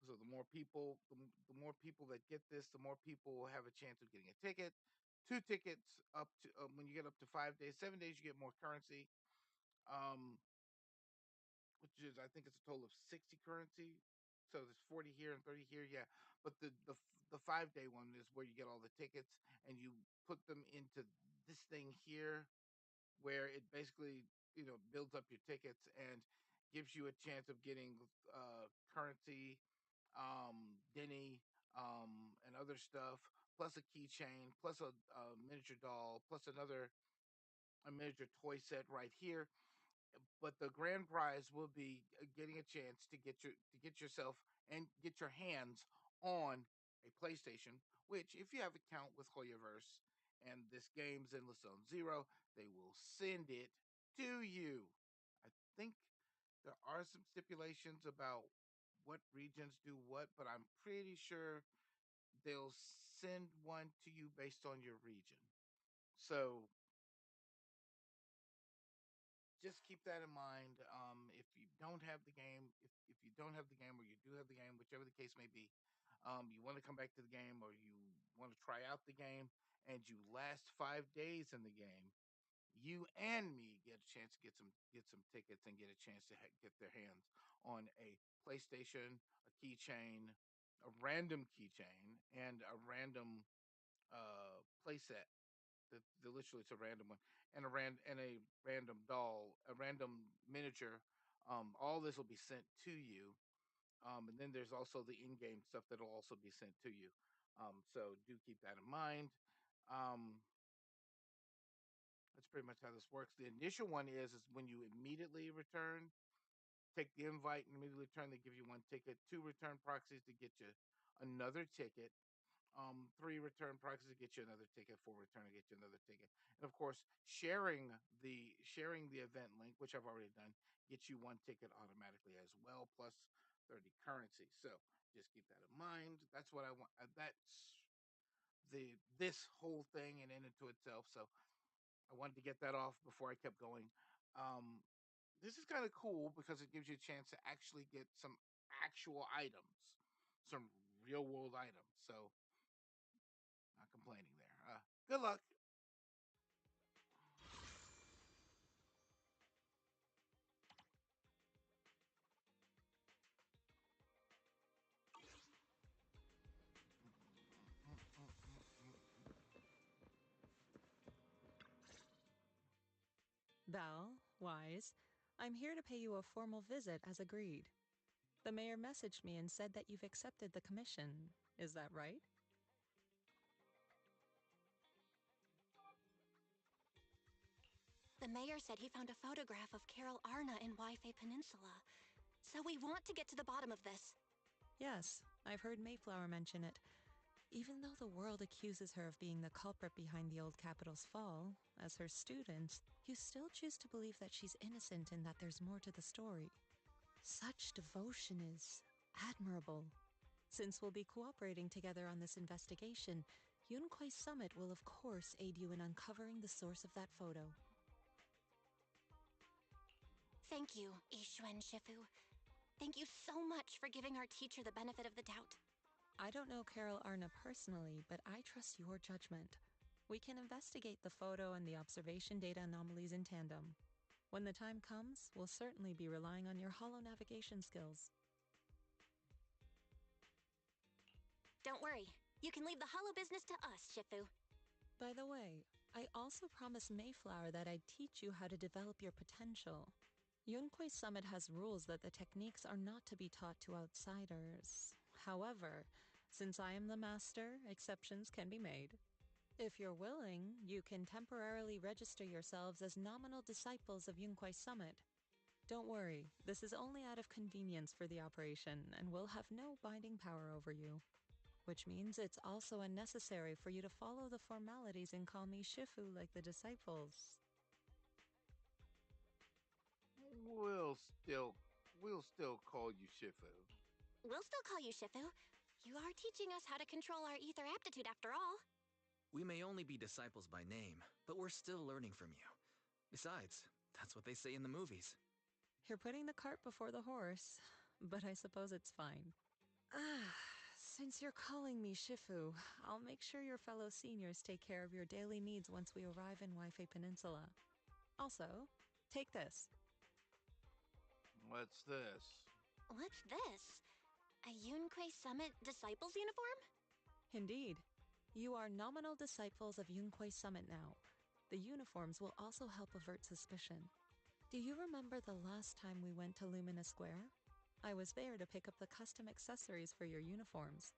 So the more people that get this, the more people will have a chance of getting a ticket. 2 tickets up to when you get up to 5 days, 7 days, you get more currency. Um, which is I think it's a total of 60 currency. So there's 40 here and 30 here, yeah. But the 5 day one is where you get all the tickets and you put them into this thing here, where it basically builds up your tickets and gives you a chance of getting currency, Denny, and other stuff, plus a keychain, plus a miniature doll, plus a miniature toy set right here. But the grand prize will be getting a chance to get yourself and get your hands on a PlayStation, which if you have an account with Hoyaverse and this game Zenless Zone Zero, they will send it to you. I think there are some stipulations about what regions do what, but I'm pretty sure they'll send one to you based on your region. So just keep that in mind. If you don't have the game, if you don't have the game, or you do have the game, whichever the case may be, you want to come back to the game, or you want to try out the game, and you last 5 days in the game, you and me get a chance to get some tickets and get a chance to get their hands on a PlayStation, a keychain, a random keychain, and a random playset the literally it's a random one and a random doll, a random miniature. All this will be sent to you. And then there's also the in-game stuff that'll also be sent to you. So do keep that in mind. Um, that's pretty much how this works. The initial one is when you immediately return, take the invite and immediately return. They give you 1 ticket, 2 return proxies to get you another ticket, 3 return proxies to get you another ticket, 4 return to get you another ticket, and of course sharing the event link, which I've already done, gets you 1 ticket automatically as well, plus 30 currency. So just keep that in mind. That's what I want. That's this whole thing and into itself. So I wanted to get that off before I kept going. Um, this is kind of cool because it gives you a chance to actually get some actual items, some real world items. So not complaining there. Good luck. Val, Wise, I'm here to pay you a formal visit as agreed. The mayor messaged me and said that you've accepted the commission. Is that right? The mayor said he found a photograph of Carol Arna in Wi-Fi Peninsula. So we want to get to the bottom of this. Yes, I've heard Mayflower mention it. Even though the world accuses her of being the culprit behind the old capital's fall, as her student, you still choose to believe that she's innocent and that there's more to the story. Such devotion is admirable. Since we'll be cooperating together on this investigation, Yunquai Summit will of course aid you in uncovering the source of that photo. Thank you, Ishuen Shifu. Thank you so much for giving our teacher the benefit of the doubt. I don't know Carol Arna personally, but I trust your judgment. We can investigate the photo and the observation data anomalies in tandem. When the time comes, we'll certainly be relying on your holo navigation skills. Don't worry. You can leave the holo business to us, Shifu. By the way, I also promised Mayflower that I'd teach you how to develop your potential. Yunquai Summit has rules that the techniques are not to be taught to outsiders. However, since I am the master, exceptions can be made. If you're willing, you can temporarily register yourselves as nominal disciples of Yunquai Summit. Don't worry, this is only out of convenience for the operation and will have no binding power over you. Which means it's also unnecessary for you to follow the formalities and call me Shifu like the disciples. We'll still we'll still call you Shifu. We'll still call you Shifu. You are teaching us how to control our ether aptitude after all. We may only be disciples by name, but we're still learning from you. Besides, that's what they say in the movies. You're putting the cart before the horse, but I suppose it's fine. Since you're calling me Shifu, I'll make sure your fellow seniors take care of your daily needs once we arrive in Waifei Peninsula. Also, take this. What's this? What's this? A Yunquei Summit Disciples uniform? Indeed. You are nominal disciples of Yunquei Summit now. The uniforms will also help avert suspicion. Do you remember the last time we went to Lumina Square? I was there to pick up the custom accessories for your uniforms.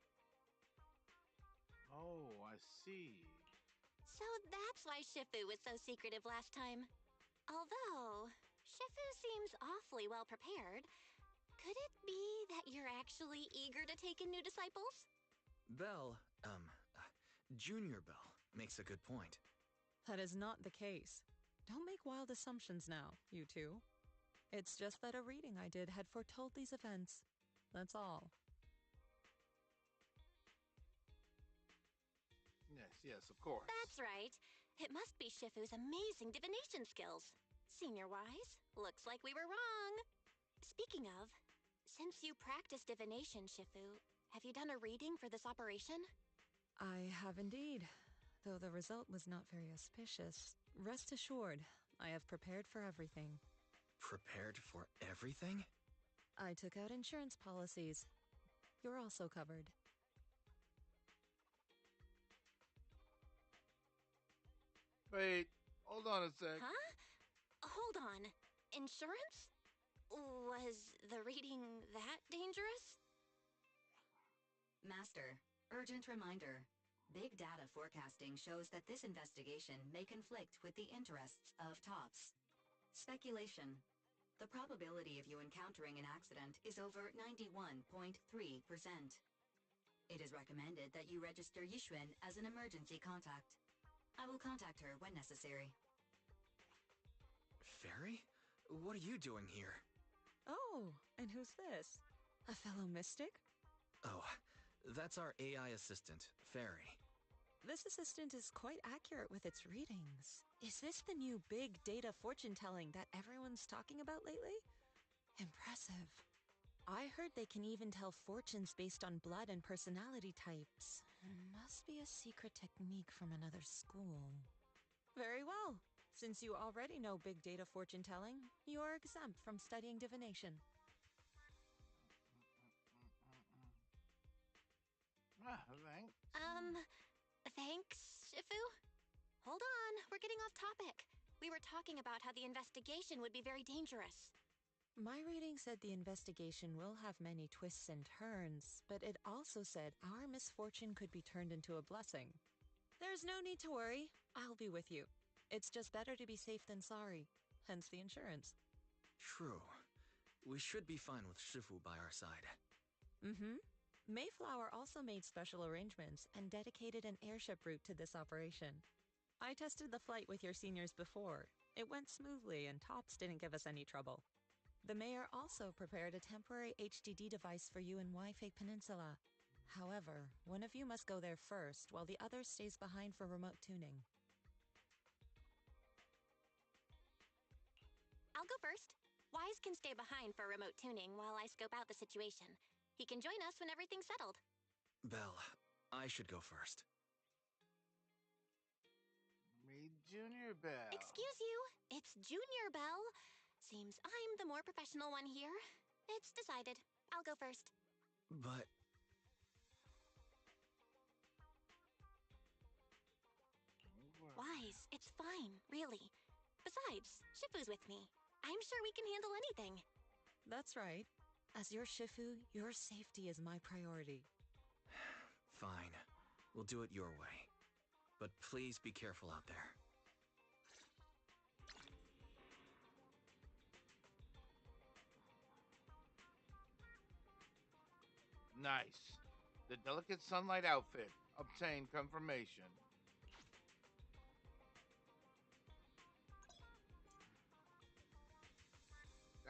Oh, I see. So that's why Shifu was so secretive last time. Although, Shifu seems awfully well prepared. Could it be that you're actually eager to take in new disciples? Belle, Junior Belle, makes a good point. That is not the case. Don't make wild assumptions now, you two. It's just that a reading I did had foretold these events. That's all. Yes, of course. That's right. It must be Shifu's amazing divination skills. Senior-wise, looks like we were wrong. Speaking of, since you practice divination, Shifu, have you done a reading for this operation? I have indeed, though the result was not very auspicious. Rest assured, I have prepared for everything. Prepared for everything? I took out insurance policies. You're also covered. Wait, hold on a sec. Huh? Hold on. Insurance? Was the reading that dangerous? Master, urgent reminder. Big data forecasting shows that this investigation may conflict with the interests of TOPS. Speculation. The probability of you encountering an accident is over 91.3%. It is recommended that you register Yixuan as an emergency contact. I will contact her when necessary. Fairy? What are you doing here? Oh, and who's this? A fellow mystic? Oh, that's our AI assistant, Fairy. This assistant is quite accurate with its readings. Is this the new big data fortune-telling that everyone's talking about lately? Impressive. I heard they can even tell fortunes based on blood and personality types. Must be a secret technique from another school. Very well. Since you already know big data fortune-telling, you are exempt from studying divination. Thanks. Thanks, Shifu? Hold on, we're getting off topic. We were talking about how the investigation would be very dangerous. My reading said the investigation will have many twists and turns, but it also said our misfortune could be turned into a blessing. There's no need to worry. I'll be with you. It's just better to be safe than sorry, hence the insurance. True. We should be fine with Shifu by our side. Mm-hmm. Mayflower also made special arrangements and dedicated an airship route to this operation. I tested the flight with your seniors before. It went smoothly and TOPS didn't give us any trouble. The mayor also prepared a temporary HDD device for you in Waifei Peninsula. However, one of you must go there first, while the other stays behind for remote tuning. I'll go first. Wise can stay behind for remote tuning while I scope out the situation. He can join us when everything's settled. Belle, I should go first. Me, Junior Belle. Excuse you, it's Junior Belle. Seems I'm the more professional one here. It's decided. I'll go first. But... Wise, it's fine, really. Besides, Shifu's with me. I'm sure we can handle anything. That's right. As your Shifu, your safety is my priority. Fine. We'll do it your way. But please be careful out there. Nice. The delicate sunlight outfit. Obtain confirmation.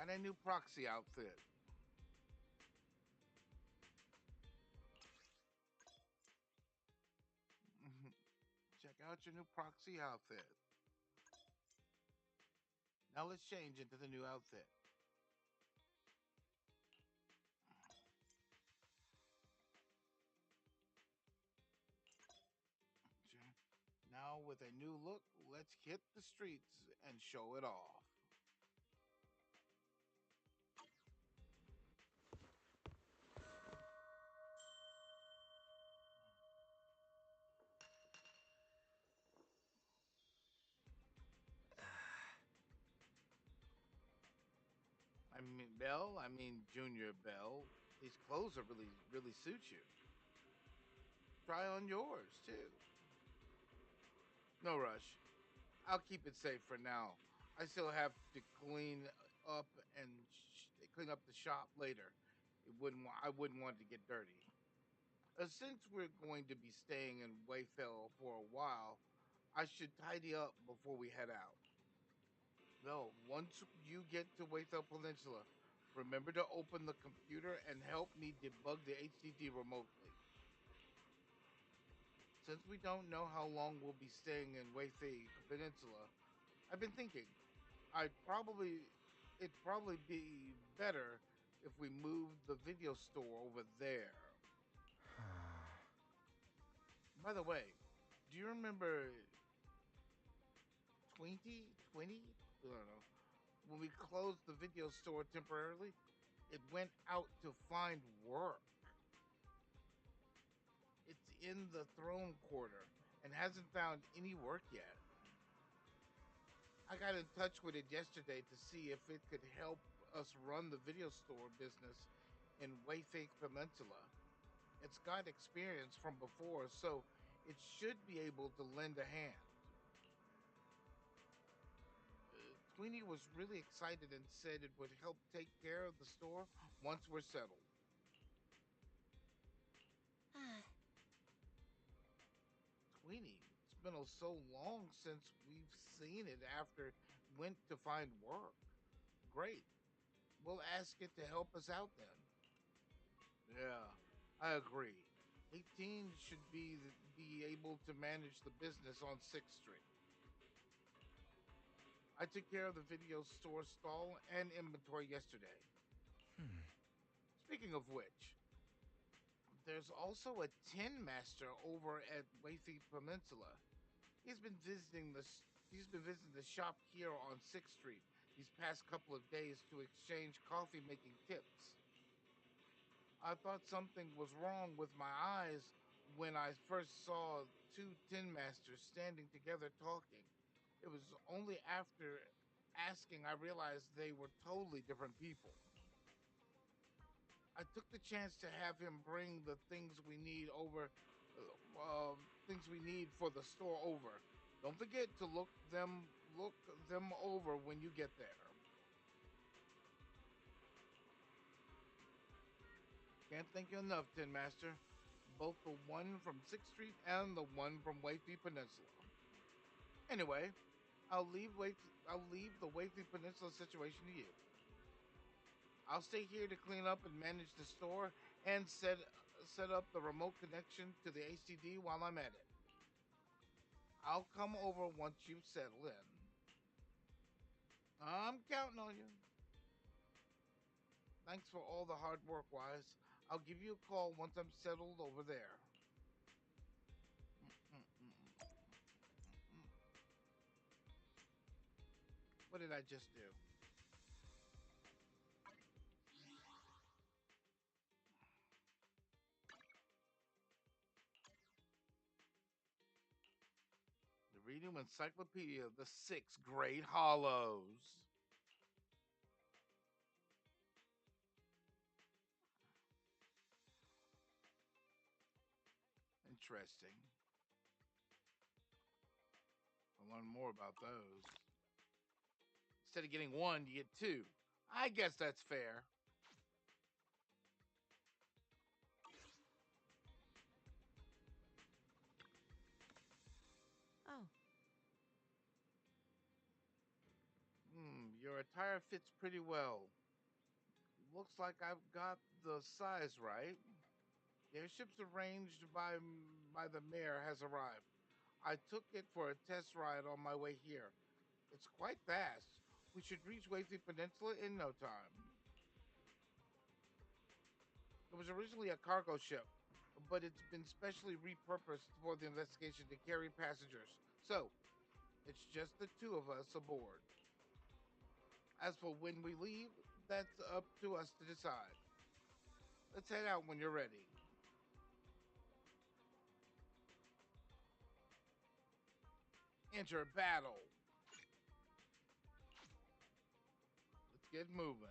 Got a new proxy outfit. Check out your new proxy outfit. Now let's change into the new outfit. Now with a new look, let's hit the streets and show it off. I mean Junior Bell. These clothes are really suit you. Try on yours too. No rush. I'll keep it safe for now. I still have to up clean up the shop later. I wouldn't want it to get dirty. Since we're going to be staying in Wayfell for a while, I should tidy up before we head out. No, once you get to Wayfell Peninsula, remember to open the computer and help me debug the HDD remotely. Since we don't know how long we'll be staying in Wayfell Peninsula, I've been thinking it'd probably be better if we moved the video store over there. By the way, do you remember 2020? I don't know. When we closed the video store temporarily, it went out to find work. It's in the throne quarter and hasn't found any work yet. I got in touch with it yesterday to see if it could help us run the video store business in Wayfake Peninsula. It's got experience from before, so it should be able to lend a hand. Tweenie was really excited and said it would help take care of the store once we're settled. Tweenie, it's been so long since we've seen it after it went to find work. Great. We'll ask it to help us out then. Yeah, I agree. 18 should be able to manage the business on 6th Street. I took care of the video store stall and inventory yesterday. Speaking of which, there's also a tin master over at Wayfee Peninsula. He's been visiting the he's been visiting the shop here on 6th Street these past couple of days to exchange coffee making tips. I thought something was wrong with my eyes when I first saw two tin masters standing together talking. It was only after asking I realized they were totally different people. I took the chance to have him bring the things we need things we need for the store over. Don't forget to look them over when you get there. Can't thank you enough, Tin Master. Both the one from 6th Street and the one from Wayfee Peninsula. Anyway, I'll leave the Wayfee Peninsula situation to you. I'll stay here to clean up and manage the store and set up the remote connection to the HDD while I'm at it. I'll come over once you've settled in. I'm counting on you. Thanks for all the hard work, Wise. I'll give you a call once I'm settled over there. What did I just do? The Reading Encyclopedia of the Six Great Hollows. Interesting. I'll learn more about those. Instead of getting one, you get two. I guess that's fair. Oh. Your attire fits pretty well. Looks like I've got the size right. The airship's arranged by the mayor has arrived. I took it for a test ride on my way here. It's quite fast. We should reach Wasey Peninsula in no time. It was originally a cargo ship, but it's been specially repurposed for the investigation to carry passengers. So, it's just the two of us aboard. As for when we leave, that's up to us to decide. Let's head out when you're ready. Enter battle. Let's get moving.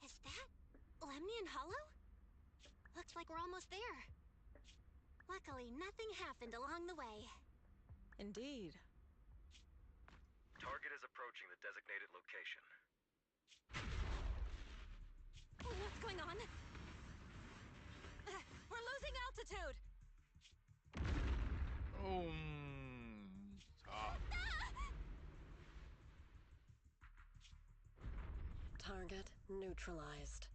Is that Lemnian Hollow? Looks like we're almost there. Luckily, nothing happened along the way. Indeed. Target is approaching the designated location. What's going on? We're losing altitude! Top. Target neutralized.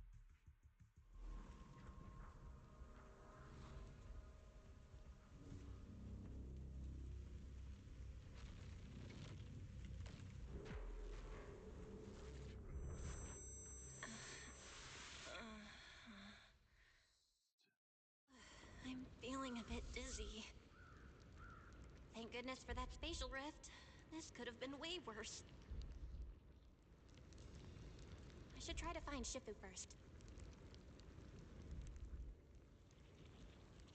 I'm feeling a bit dizzy. Thank goodness for that spatial rift. This could have been way worse. I should try to find Shifu first.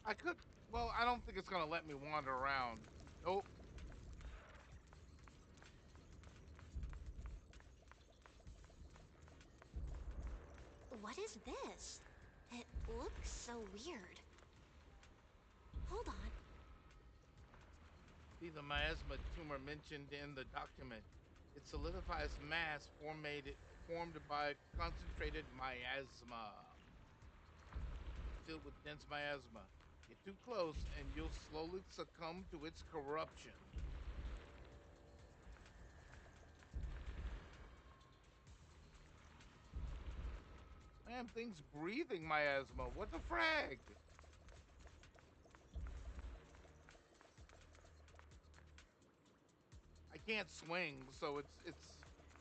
I could. Well, I don't think it's gonna let me wander around. Nope. What is this? It looks so weird. Hold on. See the miasma tumor mentioned in the document. It solidifies mass formed by concentrated miasma. Filled with dense miasma. Get too close and you'll slowly succumb to its corruption. Damn thing's breathing miasma. What the frag? I can't swing, so it's it's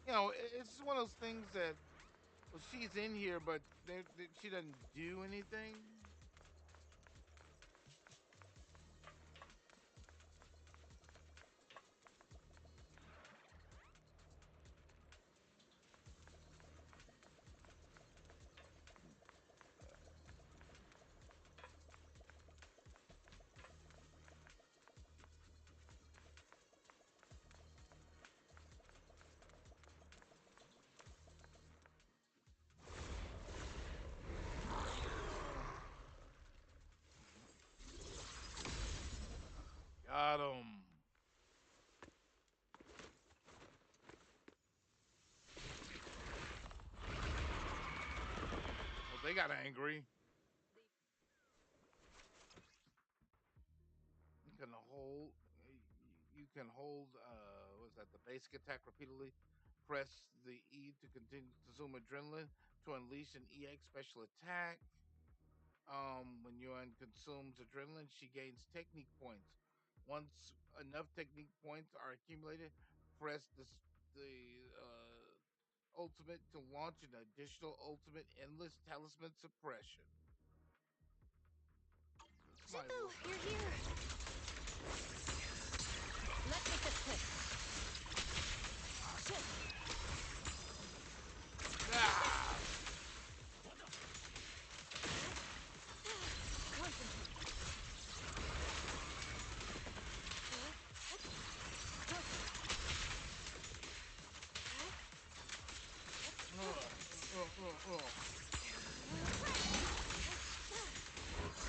just one of those things that well, she's in here, but she doesn't do anything. Got him. Well, they got angry. You can hold. You can hold. What's that? The basic attack repeatedly. Press the E to continue to consume adrenaline to unleash an EX special attack. When Yuan consumes adrenaline, she gains technique points. Once enough technique points are accumulated, press the ultimate to launch an additional ultimate endless talisman suppression. This might Shifu, work. you're here. Let's make this quick. Shit! Ah! Concentrate.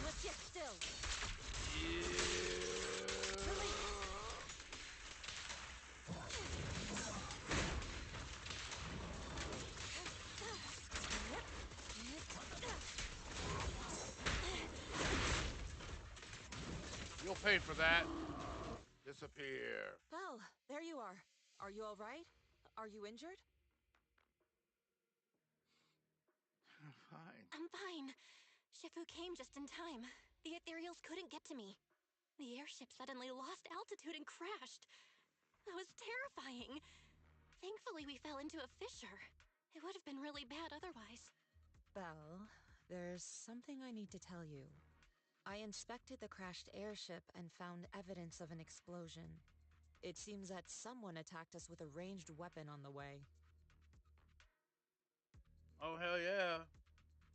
Let's get still. Yeah. pay for that. Disappear. Belle, there you are. Are you all right? Are you injured? I'm fine. I'm fine. Shifu came just in time. The ethereals couldn't get to me. The airship suddenly lost altitude and crashed. That was terrifying. Thankfully, we fell into a fissure. It would have been really bad otherwise. Belle, there's something I need to tell you. I inspected the crashed airship and found evidence of an explosion. It seems that someone attacked us with a ranged weapon on the way. Oh hell yeah!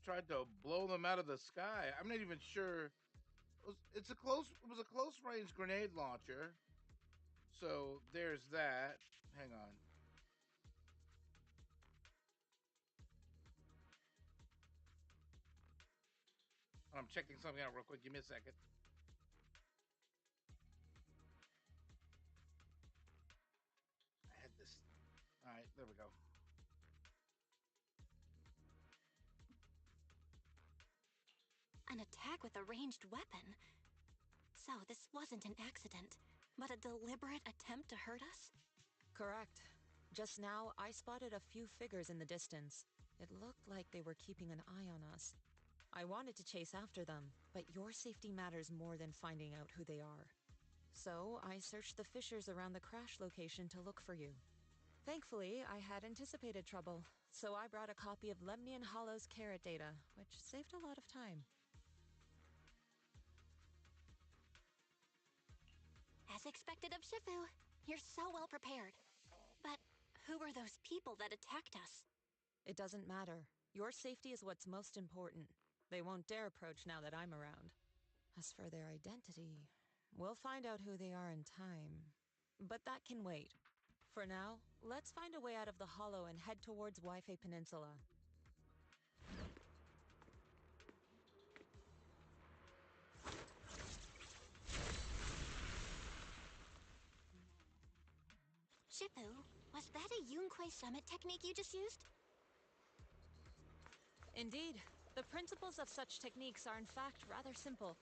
Tried to blow them out of the sky. I'm not even sure. It was a close range grenade launcher. So there's that. Hang on. I'm checking something out real quick. Give me a second. I had this. All right, there we go. An attack with a ranged weapon? So this wasn't an accident, but a deliberate attempt to hurt us? Correct. Just now, I spotted a few figures in the distance. It looked like they were keeping an eye on us. I wanted to chase after them, but your safety matters more than finding out who they are. So I searched the fissures around the crash location to look for you. Thankfully, I had anticipated trouble, so I brought a copy of Lemnian Hollow's carrot data, which saved a lot of time. As expected of Shifu, you're so well prepared. But who were those people that attacked us? It doesn't matter. Your safety is what's most important. They won't dare approach now that I'm around. As for their identity, we'll find out who they are in time. But that can wait. For now, let's find a way out of the hollow and head towards Wi-Fi Peninsula. Shifu, was that a Yunquei Summit technique you just used? Indeed. The principles of such techniques are in fact rather simple.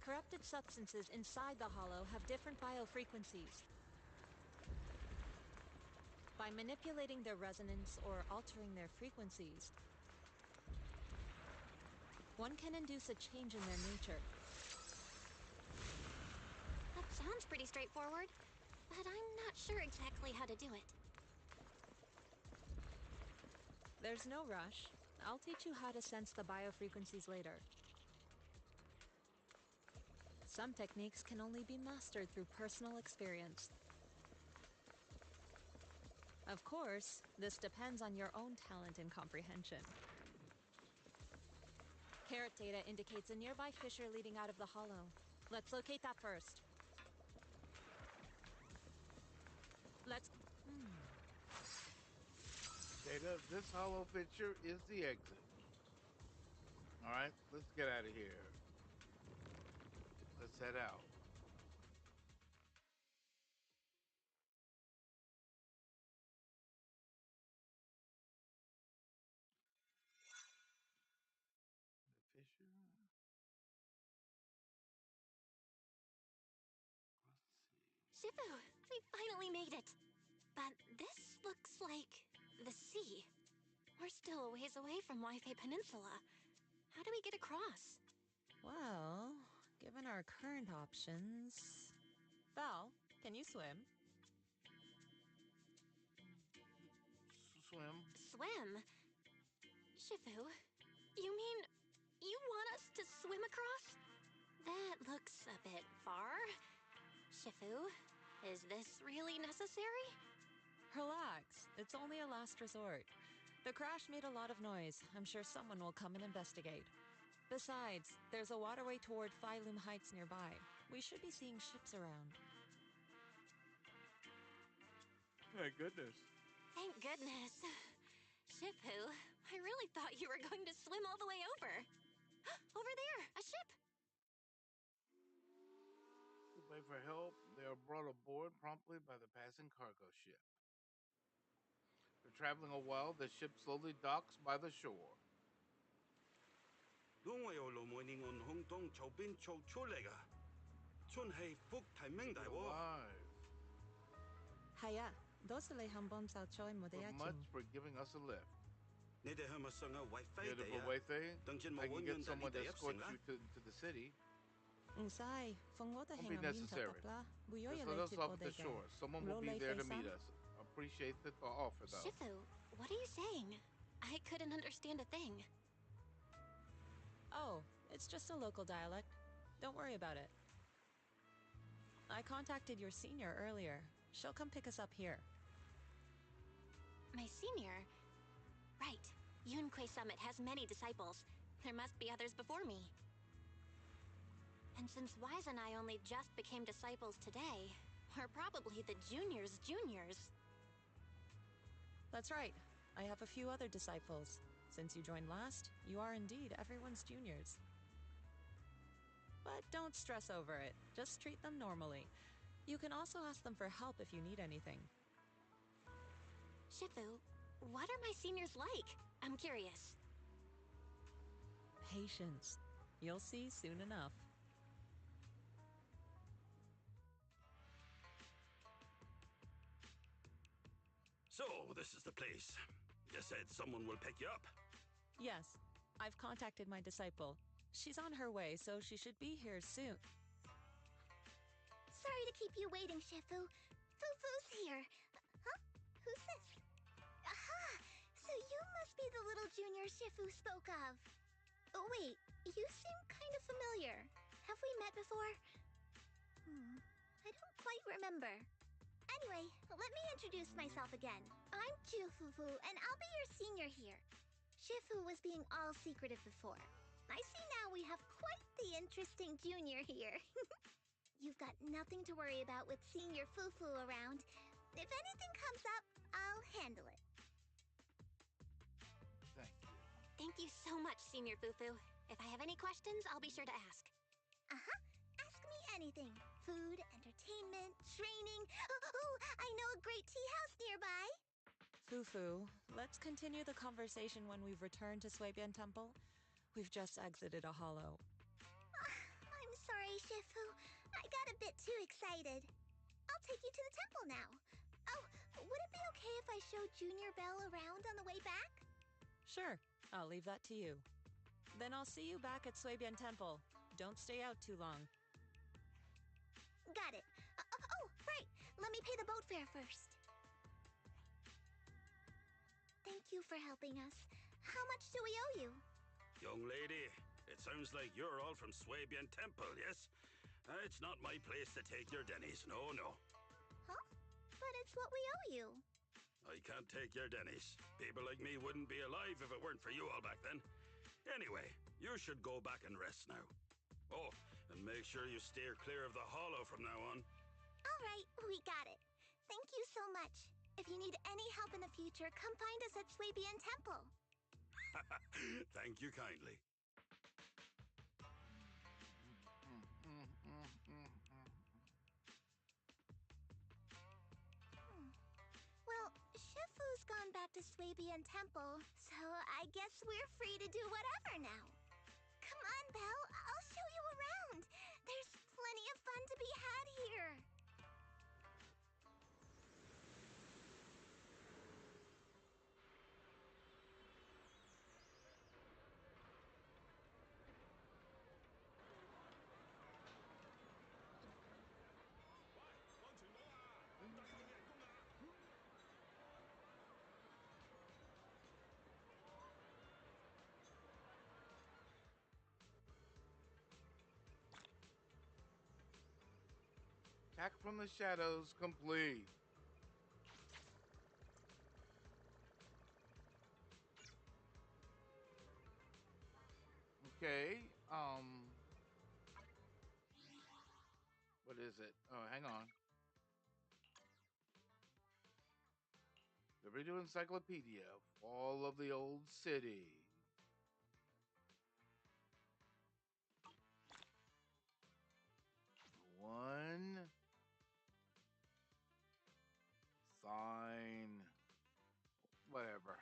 Corrupted substances inside the hollow have different biofrequencies. By manipulating their resonance or altering their frequencies, one can induce a change in their nature. That sounds pretty straightforward, but I'm not sure exactly how to do it. There's no rush. I'll teach you how to sense the biofrequencies later. Some techniques can only be mastered through personal experience. Of course, this depends on your own talent and comprehension. Carrot data indicates a nearby fissure leading out of the hollow. Let's locate that first. Let's... Data, this hollow picture is the exit. All right, let's get out of here. Let's head out. The fissure. Let's see. Shifu, we finally made it! But this looks like the sea. We're still a ways away from Wi-Fi Peninsula. How do we get across? Well, given our current options... Val, can you swim? Swim. Swim? Shifu, you mean you want us to swim across? That looks a bit far. Shifu, is this really necessary? Relax, it's only a last resort. The crash made a lot of noise. I'm sure someone will come and investigate. Besides, there's a waterway toward Phylum Heights nearby. We should be seeing ships around. Thank goodness. Thank goodness. Shifu, I really thought you were going to swim all the way over. Over there, a ship! To wait for help, they are brought aboard promptly by the passing cargo ship. After traveling a while, the ship slowly docks by the shore. 都我有路每年按空洞籌邊做出嚟噶，真係福提明大喎。係啊，多謝你肯幫手再冇得一 much 錢。 for giving us a lift. 你哋係咪想要位飛 Hear the 地啊？ Baway thing? 等陣 I 冇 can 揾 get 人帶你 someone to 哋入 escort 城啦。 you to the city. 唔使，放我哋 Won't 喺 be 岸邊就得 necessary. 啦，會有 Just 人 let 嚟 us 接 off 我 at the 哋嘅。 shore. Someone 唔 will 攞 be 你 there 飛 to 衫。 meet us. Appreciate the offer, though. Shifu, what are you saying? I couldn't understand a thing. Oh, it's just a local dialect. Don't worry about it. I contacted your senior earlier. She'll come pick us up here. My senior? Right. Yunquei Summit has many disciples. There must be others before me. And since Wise and I only just became disciples today, we're probably the juniors' juniors. That's right. I have a few other disciples. Since you joined last, you are indeed everyone's juniors. But don't stress over it. Just treat them normally. You can also ask them for help if you need anything. Shifu, what are my seniors like? I'm curious. Patience. You'll see soon enough. So, this is the place. You said someone will pick you up. Yes, I've contacted my disciple. She's on her way, so she should be here soon. Sorry to keep you waiting, Shifu. Fufu's here. Huh? Who's this? Aha! So you must be the little junior Shifu spoke of. Oh, wait, you seem kind of familiar. Have we met before? I don't quite remember. Anyway, let me introduce myself again. I'm Fufu, and I'll be your senior here. Shifu was being all secretive before. I see now we have quite the interesting junior here. You've got nothing to worry about with Senior Fufu around. If anything comes up, I'll handle it. Thank you. Thank you so much, Senior Fufu. If I have any questions, I'll be sure to ask. Uh-huh. Ask me anything. Food, entertainment, training. Oh, I know a great tea house nearby. Fufu, let's continue the conversation when we've returned to Suibian Temple. We've just exited a hollow. I'm sorry, Shifu. I got a bit too excited. I'll take you to the temple now. Oh, would it be okay if I showed Junior Belle around on the way back? Sure, I'll leave that to you. Then I'll see you back at Suibian Temple. Don't stay out too long. Got it. Oh, right. Let me pay the boat fare first. Thank you for helping us. How much do we owe you? Young lady, it sounds like you're all from Swabian Temple, yes? It's not my place to take your dennies, no, no. Huh? But it's what we owe you. I can't take your dennies. People like me wouldn't be alive if it weren't for you all back then. Anyway, you should go back and rest now. Oh, and make sure you steer clear of the hollow from now on. All right, we got it. Thank you so much. If you need any help in the future, come find us at Swabian Temple. Thank you kindly. Well, Shifu's gone back to Swabian Temple, so I guess we're free to do whatever now. Come on, Belle, I'll show you around. There's plenty of fun to be had here. Attack from the shadows complete. Okay, what is it? Oh, hang on. The Radio Encyclopedia, Fall of the Old City. One. Sign. Whatever.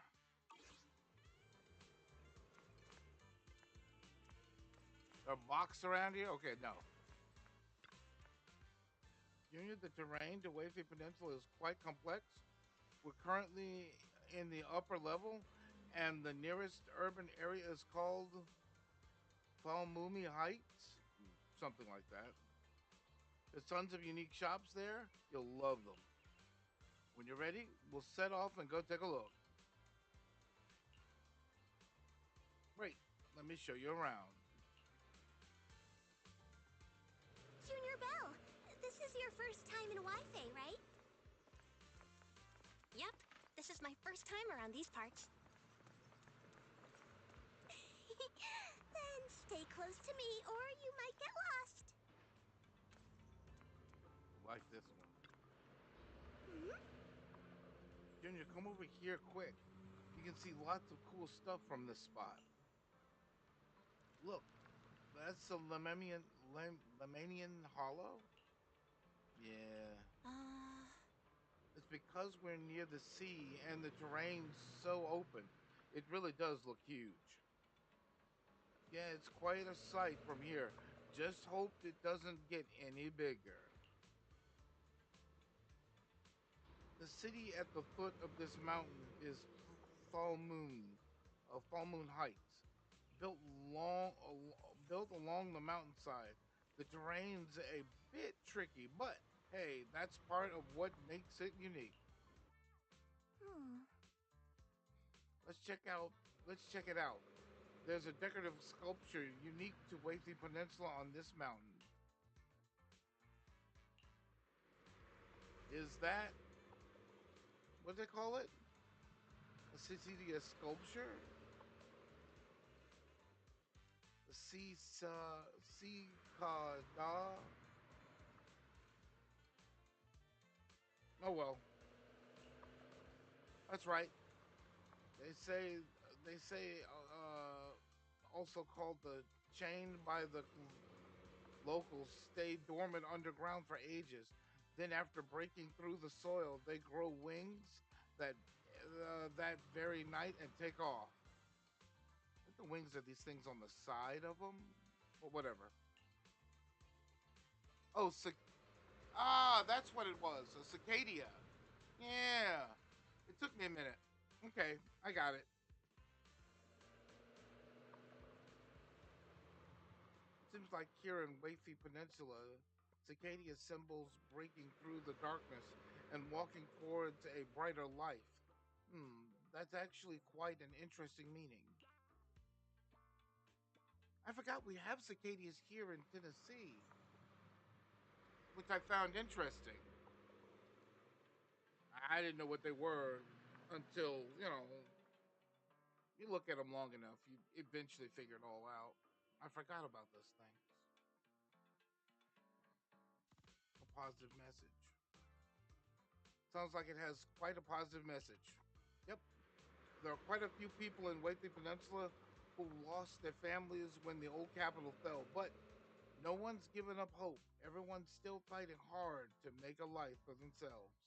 There are blocks around here? Okay, no. Junior, the terrain to Wavy Peninsula is quite complex. We're currently in the upper level, and the nearest urban area is called Falmumi Heights, something like that. There's tons of unique shops there. You'll love them. When you're ready, we'll set off and go take a look. Great. Let me show you around. Junior Bell, this is your first time in Wi-Fi, right? Yep, this is my first time around these parts. Then stay close to me or you might get lost. Like this one. Hmm? Junior, come over here quick. You can see lots of cool stuff from this spot. Look, that's the Lemanian Hollow? Yeah. It's because we're near the sea and the terrain's so open. It really does look huge. Yeah, it's quite a sight from here. Just hope it doesn't get any bigger. The city at the foot of this mountain is Full Moon, Full Moon Heights, built along the mountainside. The terrain's a bit tricky, but hey, that's part of what makes it unique. Hmm. Let's check out. Let's check it out. There's a decorative sculpture unique to Wavy Peninsula on this mountain. Is that what they call it? A Cecilia sculpture? The Cicada. Oh well, that's right. They say they say also called the chained by the locals stay dormant underground for ages. Then after breaking through the soil, they grow wings that that very night and take off. I think the wings are these things on the side of them, but whatever. Oh, that's what it was. A cicadia. Yeah. It took me a minute. Okay, I got it. Seems like here in Wavy Peninsula, cicadia symbols breaking through the darkness and walking towards a brighter life. That's actually quite an interesting meaning. I forgot we have cicadas here in Tennessee, which I found interesting. I didn't know what they were until, you look at them long enough, you eventually figure it all out. I forgot about those things. A positive message. Sounds like it has quite a positive message. Yep. There are quite a few people in Wavy Peninsula who lost their families when the old capital fell, but no one's given up hope. Everyone's still fighting hard to make a life for themselves.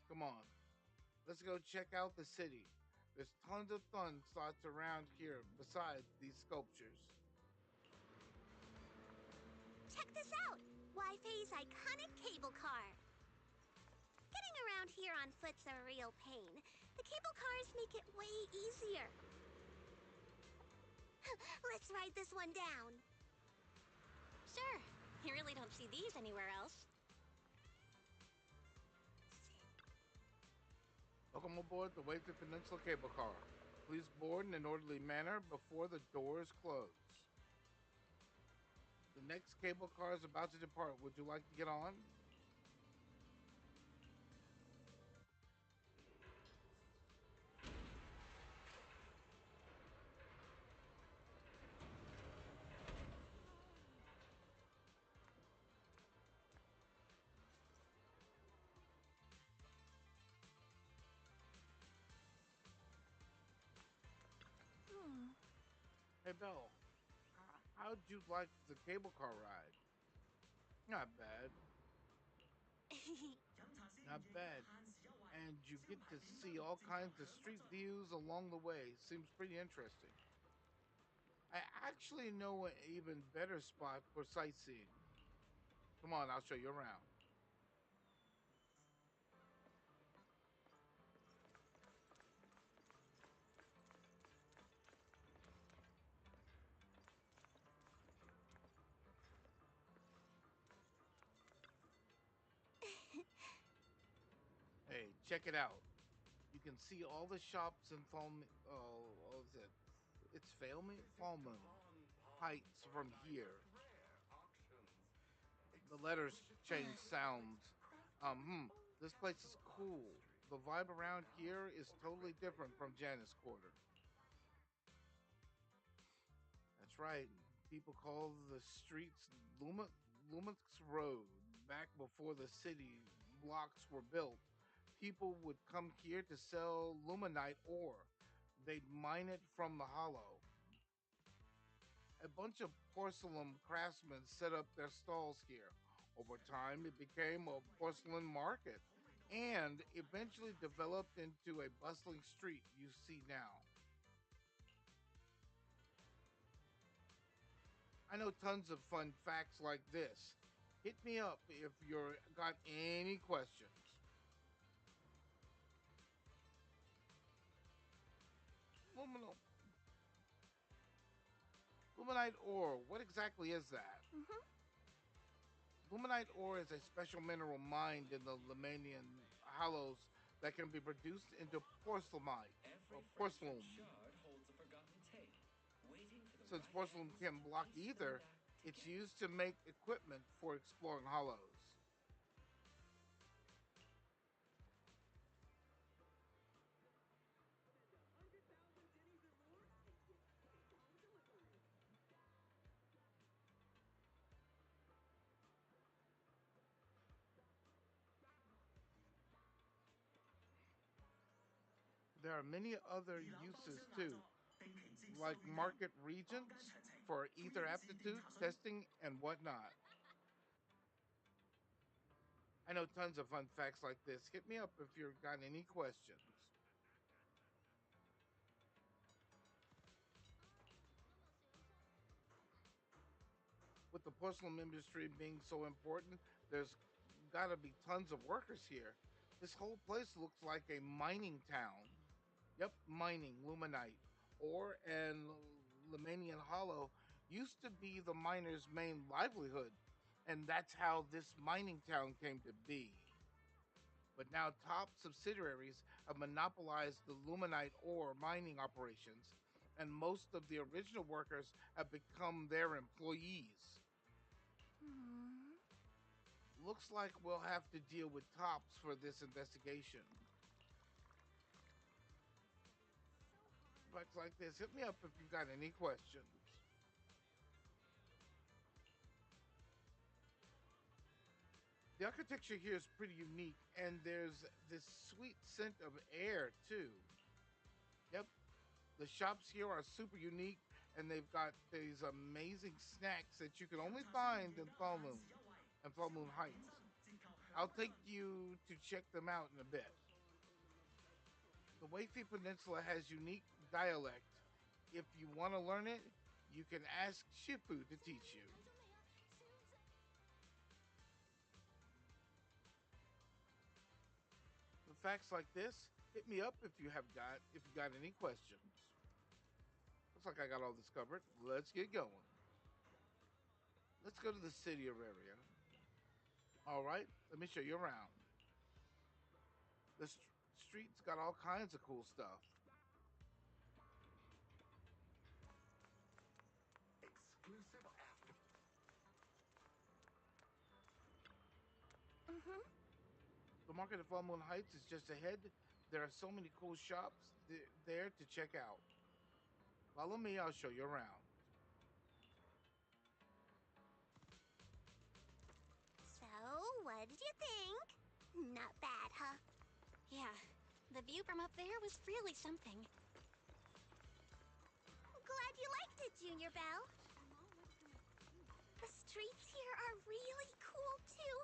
Come on, let's go check out the city. There's tons of fun spots around here besides these sculptures. Check this out! Wi-Fi's iconic cable car. Getting around here on foot's a real pain. The cable cars make it way easier. Let's ride this one down. Sure, you really don't see these anywhere else. Welcome aboard the Wavy Peninsula cable car. Please board in an orderly manner before the doors close. The next cable car is about to depart. Would you like to get on? Hey, Belle, how'd you like the cable car ride? Not bad. Not bad. And you get to see all kinds of street views along the way. Seems pretty interesting. I actually know an even better spot for sightseeing. Come on, I'll show you around. Hey, check it out. You can see all the shops in what was it? It's Fall Moon Heights from here. The letters change sounds. This place is cool. The vibe around here is totally different from Janus Quarter. That's right. People call the streets Lumix Road. Back before the city blocks were built, people would come here to sell luminite ore. They'd mine it from the hollow. A bunch of porcelain craftsmen set up their stalls here. Over time, it became a porcelain market and eventually developed into a bustling street you see now. I know tons of fun facts like this. Hit me up if you're got any questions. Luminal. Luminite ore, what exactly is that? Luminite ore is a special mineral mined in the Lemanian hollows that can be produced into porcelain. Porcelain. Holds a forgotten tape, waiting for the Since right porcelain hands can block to piece them ether, back it's together. used to make equipment for exploring hollows. There are many other uses too, like market regions for ether aptitude testing and whatnot. I know tons of fun facts like this. Hit me up if you've got any questions. With the porcelain industry being so important, there's got to be tons of workers here. This whole place looks like a mining town. Yep, mining, luminite, ore, and Lemanian Hollow used to be the miners' main livelihood, and that's how this mining town came to be. But now top subsidiaries have monopolized the luminite ore mining operations, and most of the original workers have become their employees. Looks like we'll have to deal with Tops for this investigation. Facts like this, hit me up if you've got any questions. The architecture here is pretty unique, and there's this sweet scent of air too. Yep, the shops here are super unique, and they've got these amazing snacks that you can only find in Fall Moon and Fall Moon Heights. I'll take you to check them out in a bit. The Wayfi Peninsula has unique dialect. If you want to learn it, you can ask Shifu to teach you. For facts like this, hit me up if you got any questions. Looks like I got all this covered. Let's get going. Let's go to the city area. All right, let me show you around. The streets got all kinds of cool stuff. Exclusive after. The market of Full Moon Heights is just ahead. There are so many cool shops there to check out. Follow me, I'll show you around. So, what did you think? Not bad, huh? Yeah, the view from up there was really something. Glad you liked it, Junior Belle. The streets here are really cool, too.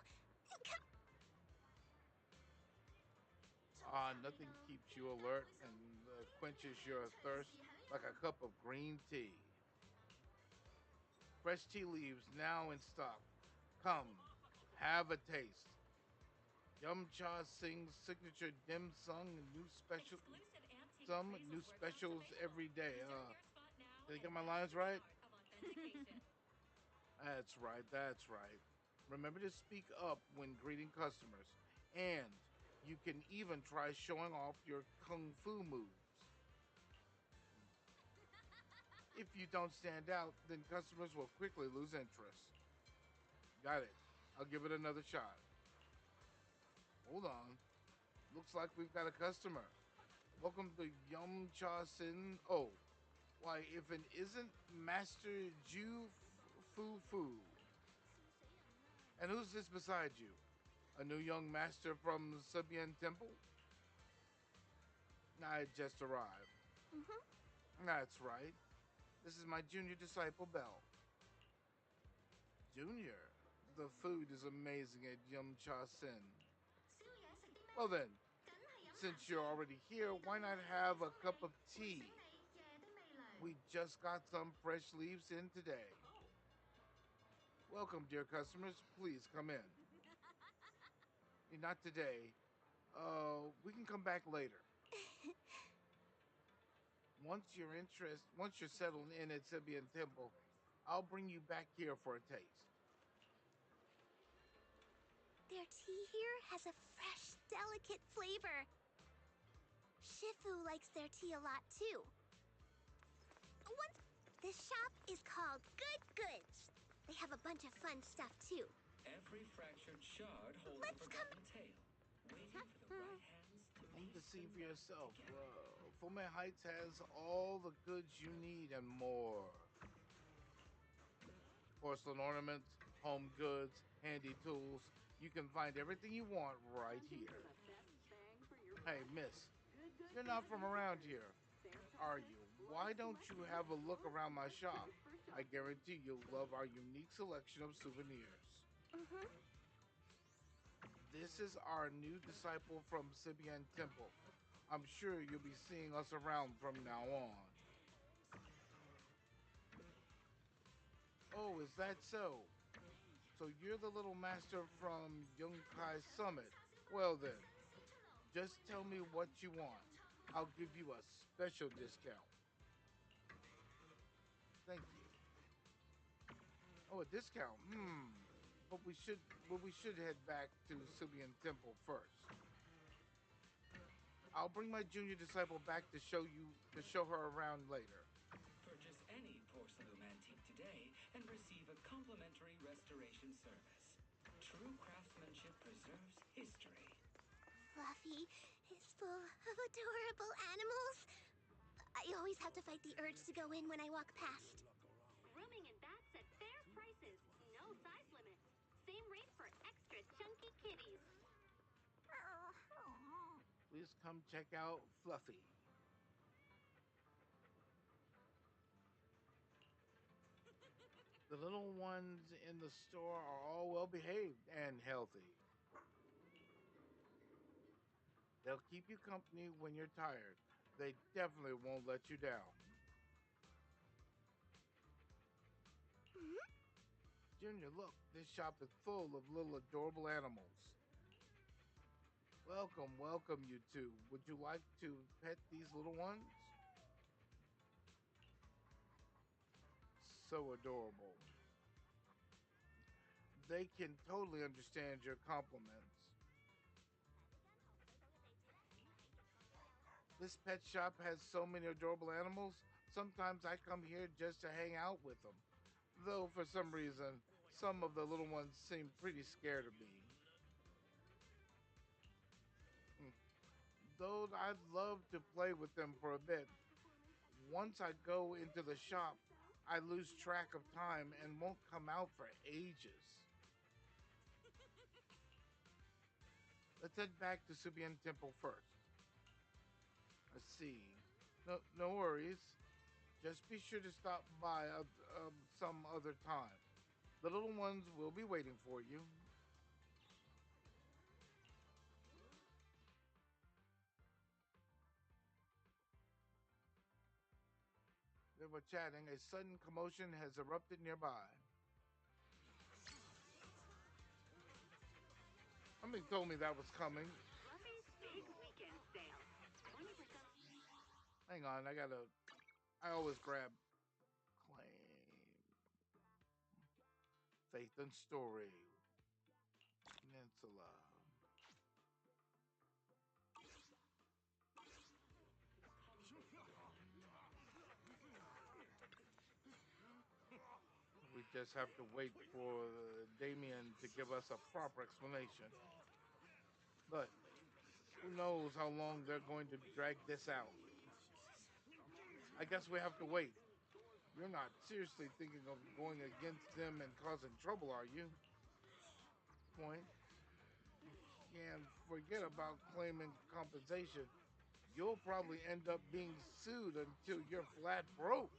Nothing keeps you alert and quenches your thirst like a cup of green tea. Fresh tea leaves now in stock. Come, have a taste. Yum Cha Sing's signature dim sum and new special some new specials every day. Did I get my lines right? That's right, that's right. Remember to speak up when greeting customers. And you can even try showing off your kung fu moves. If you don't stand out, then customers will quickly lose interest. Got it. I'll give it another shot. Hold on. Looks like we've got a customer. Welcome to Yum Cha Sin. Oh, why, if it isn't Master Ju Fu Fu. And who's this beside you? A new young master from the Sibian Temple? I just arrived. That's right. This is my junior disciple, Bell. Junior? The food is amazing at Yum Cha Sin. Well then, since you're already here, why not have a cup of tea? We just got some fresh leaves in today. Welcome, dear customers. Please come in. Not today. We can come back later. Once you're settled in at Sibian Temple, I'll bring you back here for a taste. Their tea here has a fresh, delicate flavor. Shifu likes their tea a lot too. This shop is called Good Goods. They have a bunch of fun stuff too. Every fractured shard holds a forgotten tale, waiting for the right hands to Need to piece see them for back yourself. together. Fume Heights has all the goods you need and more. Porcelain ornaments, home goods, handy tools. You can find everything you want right here. Hey, miss, you're not from around here, are you? Why don't you have a look around my shop? I guarantee you'll love our unique selection of souvenirs. This is our new disciple from Sibian Temple. I'm sure you'll be seeing us around from now on. Oh, is that so? So you're the little master from Yunkai Summit. Well then, just tell me what you want. I'll give you a special discount. Thank you. Oh, a discount? But we should head back to Sibian Temple first. I'll bring my junior disciple back to show her around later. Purchase any porcelain antique today and receive a complimentary restoration service. True craftsmanship preserves history. Fluffy is full of adorable animals. I always have to fight the urge to go in when I walk past. Grooming and baths at fair prices. No size limit. Same rate for extra chunky kitties. Please come check out Fluffy. The little ones in the store are all well behaved and healthy. They'll keep you company when you're tired. They definitely won't let you down. Junior, look, this shop is full of little adorable animals. Welcome, welcome, you two. Would you like to pet these little ones? So adorable. They can totally understand your compliments. This pet shop has so many adorable animals, sometimes I come here just to hang out with them. Though for some reason, some of the little ones seem pretty scared of me. Hmm. Though I'd love to play with them for a bit. Once I go into the shop, I lose track of time and won't come out for ages. Let's head back to Subian Temple first. Let's see. No worries. Just be sure to stop by some other time. The little ones will be waiting for you. They're were chatting, a sudden commotion has erupted nearby. Somebody told me that was coming. Fluffy's big weekend sale. 20%. Hang on, I always grab claim. Faith and Story. Peninsula. We just have to wait for Damien to give us a proper explanation. But who knows how long they're going to drag this out. I guess we have to wait. You're not seriously thinking of going against them and causing trouble, are you? Point. You can't forget about claiming compensation. You'll probably end up being sued until you're flat broke.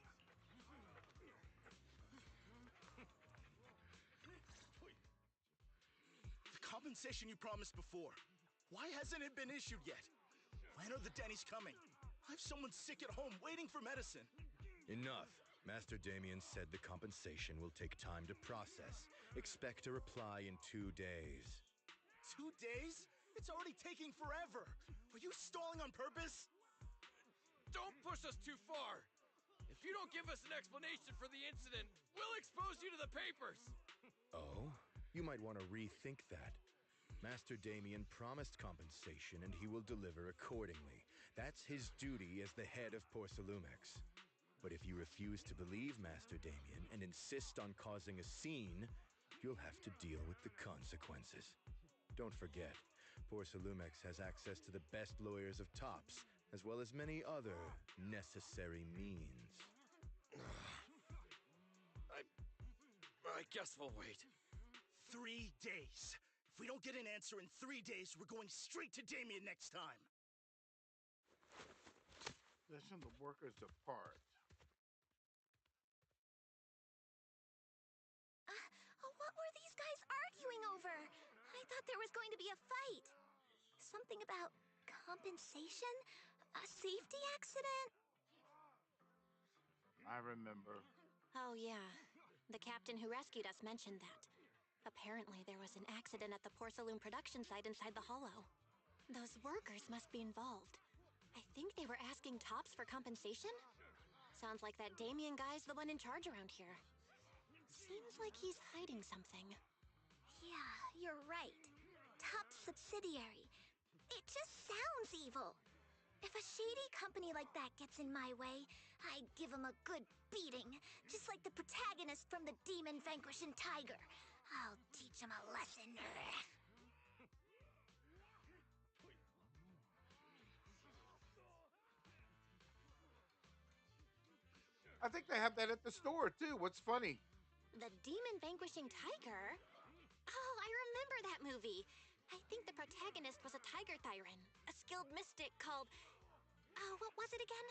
The compensation you promised before. Why hasn't it been issued yet? When are the Denny's coming? I have someone sick at home waiting for medicine. Enough. Master Damien said the compensation will take time to process. Expect a reply in 2 days. 2 days? It's already taking forever. Are you stalling on purpose? Don't push us too far. If you don't give us an explanation for the incident, we'll expose you to the papers. Oh? You might want to rethink that. Master Damien promised compensation and he will deliver accordingly. That's his duty as the head of Porcelumex. But if you refuse to believe Master Damien and insist on causing a scene, you'll have to deal with the consequences. Don't forget, Porcelumex has access to the best lawyers of Tops, as well as many other necessary means. I guess we'll wait. 3 days. If we don't get an answer in 3 days, we're going straight to Damien next time. Possession the workers depart. What were these guys arguing over? I thought there was going to be a fight. Something about compensation? A safety accident? I remember. Oh, yeah. The captain who rescued us mentioned that. Apparently, there was an accident at the porcelain production site inside the hollow. Those workers must be involved. I think they were asking Tops for compensation? Sounds like that Damien guy's the one in charge around here. Seems like he's hiding something. Yeah, you're right. Top subsidiary. It just sounds evil. If a shady company like that gets in my way, I'd give him a good beating, just like the protagonist from the Demon Vanquishing Tiger. I'll teach him a lesson. I think they have that at the store too. What's funny? The Demon Vanquishing Tiger? Oh, I remember that movie. I think the protagonist was a tiger thyran, a skilled mystic called... Oh, what was it again?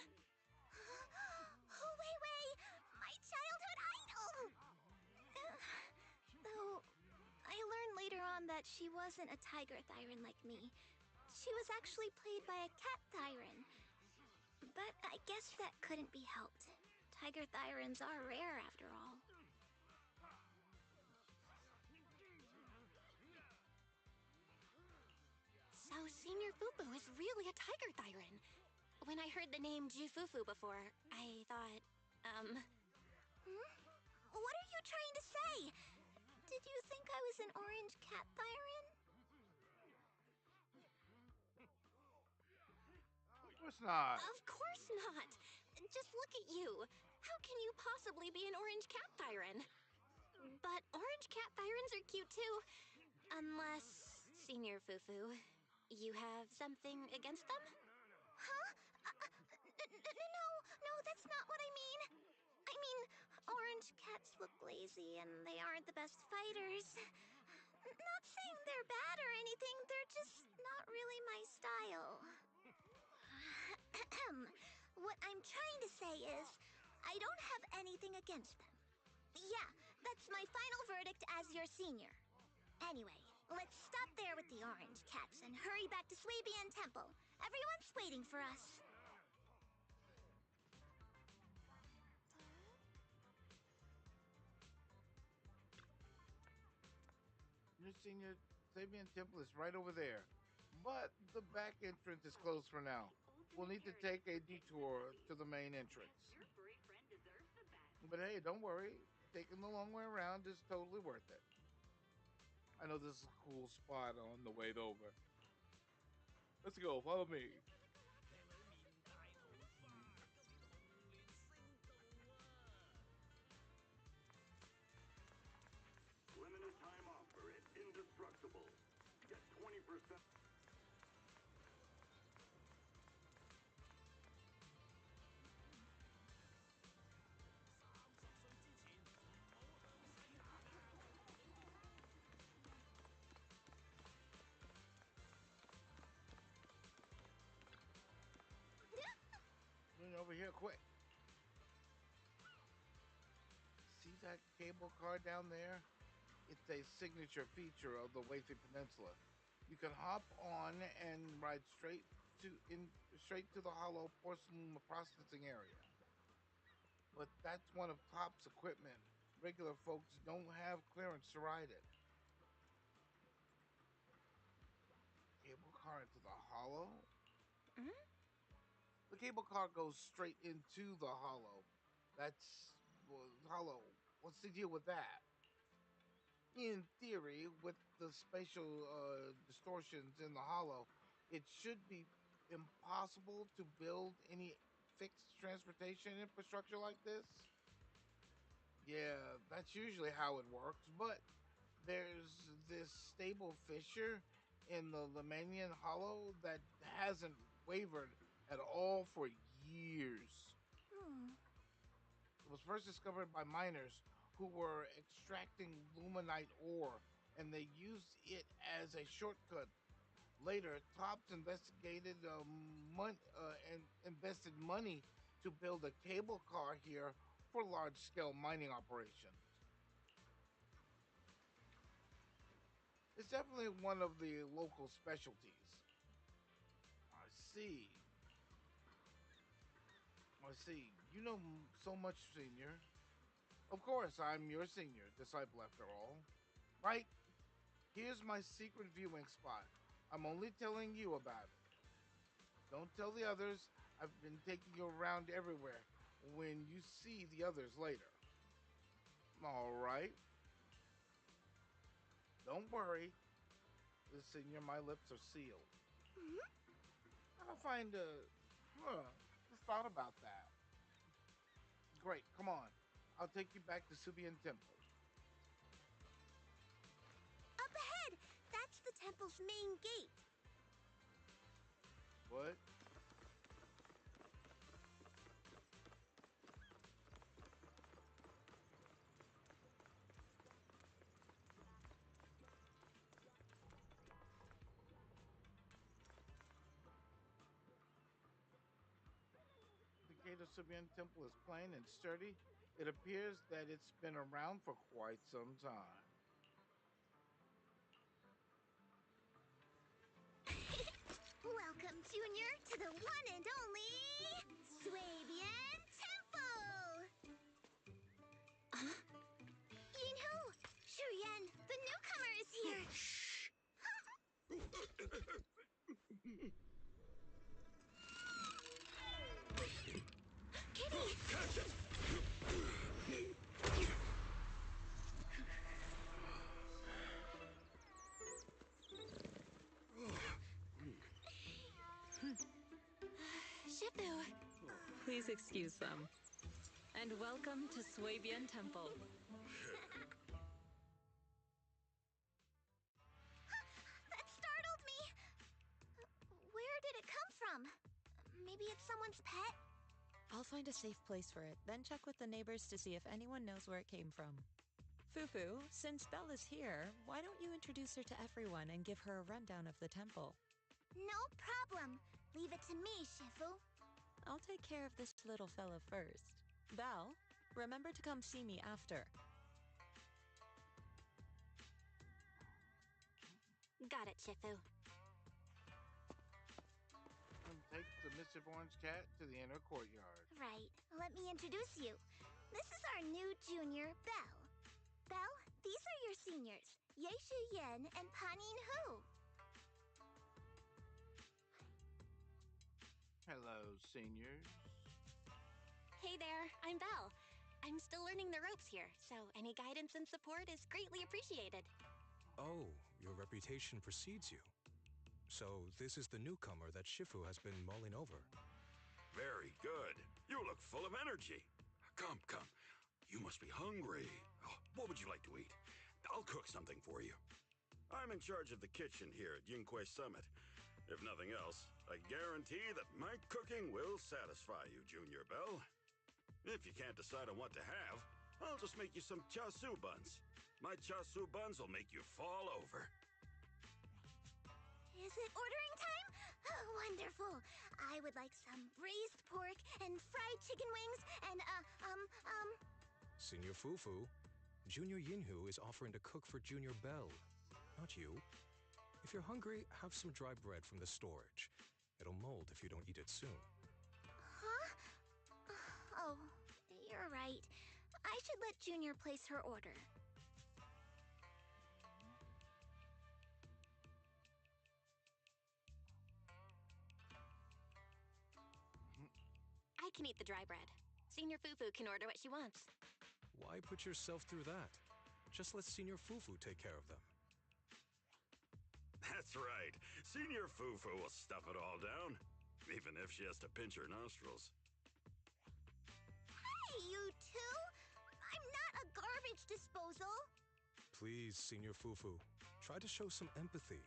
Oh, wait! My childhood idol! Though, I learned later on that she wasn't a tiger thyran like me. She was actually played by a cat thyran. But I guess that couldn't be helped. Tiger thyrans are rare after all. So Senior Fufu is really a tiger thyran. When I heard the name Jufufu before, I thought, What are you trying to say? Did you think I was an orange cat thyran? Of course not. Of course not. Just look at you. How can you possibly be an orange cat thyran? But orange cat thyrans are cute too. Unless, Senior Fufu, you have something against them? Huh? No, that's not what I mean. I mean, orange cats look lazy and they aren't the best fighters. Not saying they're bad or anything, they're just not really my style. What I'm trying to say is, I don't have anything against them. Yeah, that's my final verdict as your senior. Anyway, let's stop there with the orange cats and hurry back to Swabian Temple. Everyone's waiting for us. Your senior Sabian temple is right over there. But the back entrance is closed for now. We'll need to take a detour to the main entrance. Your furry friend deserves the best. But hey, don't worry. Taking the long way around is totally worth it. I know this is a cool spot on the way over. Let's go. Follow me. Limited time offer at Indestructible. Get 20%. Over here, quick. See that cable car down there? It's a signature feature of the Waythy Peninsula. You can hop on and ride straight to the hollow porcelain processing area. But that's one of Top's equipment. Regular folks don't have clearance to ride it. Cable car into the hollow? Hmm? The cable car goes straight into the hollow. That's hollow. What's the deal with that? In theory, with the spatial distortions in the hollow, it should be impossible to build any fixed transportation infrastructure like this. Yeah, that's usually how it works, but there's this stable fissure in the Lemanian hollow that hasn't wavered at all for years. Hmm. It was first discovered by miners who were extracting luminite ore, and they used it as a shortcut. Later, Tops invested money to build a cable car here for large-scale mining operations. It's definitely one of the local specialties. I see. I see. You know so much, Senior. Of course, I'm your senior, disciple after all. Right? Here's my secret viewing spot. I'm only telling you about it. Don't tell the others. I've been taking you around everywhere when you see the others later. All right? Don't worry. Senior, my lips are sealed. Hmm? I find just thought about that. Great, come on. I'll take you back to Subian Temple. Up ahead! That's the temple's main gate. What? The gate of Subian Temple is plain and sturdy. It appears that it's been around for quite some time. Welcome, Junior, to the one and only Swabian Temple! Yinhu! Shuyan, the newcomer is here! Shh! Kitty! Catch it! Shifu! Please excuse them. And welcome to Swabian Temple. That startled me! Where did it come from? Maybe it's someone's pet? I'll find a safe place for it, then check with the neighbors to see if anyone knows where it came from. Fufu, since Belle is here, why don't you introduce her to everyone and give her a rundown of the temple? No problem. Leave it to me, Shifu. I'll take care of this little fella first. Belle, remember to come see me after. Got it, Shifu. And take the Mischief Orange Cat to the inner courtyard. Right. Let me introduce you. This is our new junior, Belle. Belle, These are your seniors, Yeishu Yen and Panin Hu. Hello, seniors. Hey there, I'm Belle. I'm still learning the ropes here, so any guidance and support is greatly appreciated. Oh, your reputation precedes you. So this is the newcomer that Shifu has been mulling over. Very good. You look full of energy. Come, come. You must be hungry. Oh, what would you like to eat? I'll cook something for you. I'm in charge of the kitchen here at Yinghui Summit. If nothing else, I guarantee that my cooking will satisfy you, Junior Bell. If you can't decide on what to have, I'll just make you some chasu buns. My chasu buns will make you fall over. Is it ordering time? Oh, wonderful. I would like some braised pork and fried chicken wings and, Senior Fufu, Junior Yinhu is offering to cook for Junior Bell, not you. If you're hungry, have some dry bread from the storage. It'll mold if you don't eat it soon. Huh? Oh, you're right. I should let Junior place her order. I can eat the dry bread. Senior Fufu can order what she wants. Why put yourself through that? Just let Senior Fufu take care of them. That's right. Senior Fufu will stuff it all down, even if she has to pinch her nostrils. Hey, you two! I'm not a garbage disposal! Please, Senior Fufu, try to show some empathy.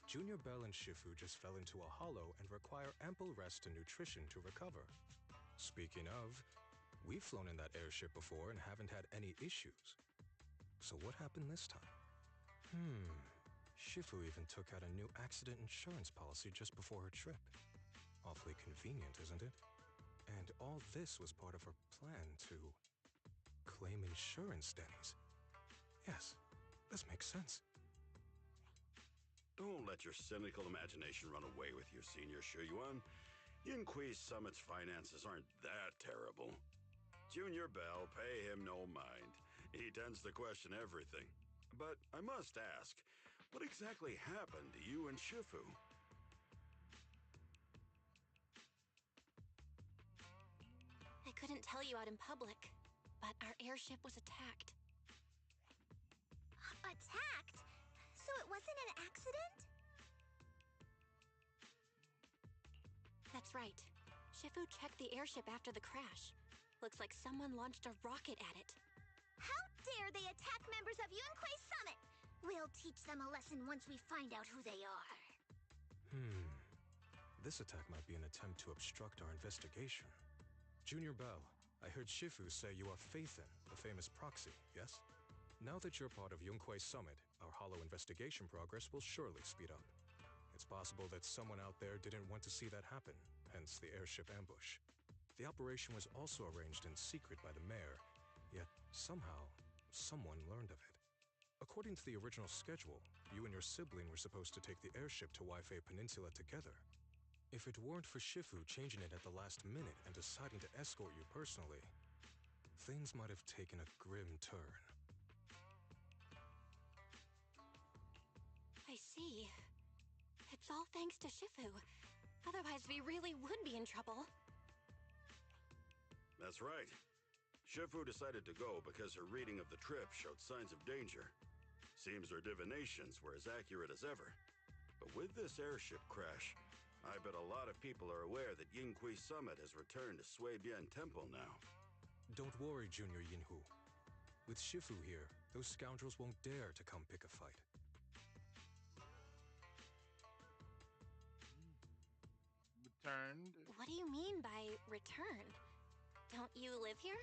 Junior Bell and Shifu just fell into a hollow and require ample rest and nutrition to recover. Speaking of, we've flown in that airship before and haven't had any issues. So what happened this time? Shifu even took out a new accident insurance policy just before her trip. Awfully convenient, isn't it? And all this was part of her plan to claim insurance, Denny's. Yes, this makes sense. Don't let your cynical imagination run away with you, Senior Shuyuan. Yinghui Summit's finances aren't that terrible. Junior Bell, pay him no mind. He tends to question everything. But I must ask, what exactly happened to you and Shifu? I couldn't tell you out in public, but our airship was attacked. Attacked? So it wasn't an accident? That's right. Shifu checked the airship after the crash. Looks like someone launched a rocket at it. How dare they attack members of Yunquei Summit? We'll teach them a lesson once we find out who they are. This attack might be an attempt to obstruct our investigation. Junior Bell, I heard Shifu say you are Faithin, the famous proxy, yes? Now that you're part of Yunquei Summit, our hollow investigation progress will surely speed up. It's possible that someone out there didn't want to see that happen, hence the airship ambush. The operation was also arranged in secret by the mayor, yet somehow, someone learned of it. According to the original schedule, you and your sibling were supposed to take the airship to Waifei Peninsula together. If it weren't for Shifu changing it at the last minute and deciding to escort you personally, things might have taken a grim turn. I see. It's all thanks to Shifu. Otherwise, we really would be in trouble. That's right. Shifu decided to go because her reading of the trip showed signs of danger. Seems her divinations were as accurate as ever. But with this airship crash, I bet a lot of people are aware that Yinghui Summit has returned to Suibian Temple now. Don't worry, Junior Yinhu. With Shifu here, those scoundrels won't dare to come pick a fight. Returned? What do you mean by returned? Don't you live here?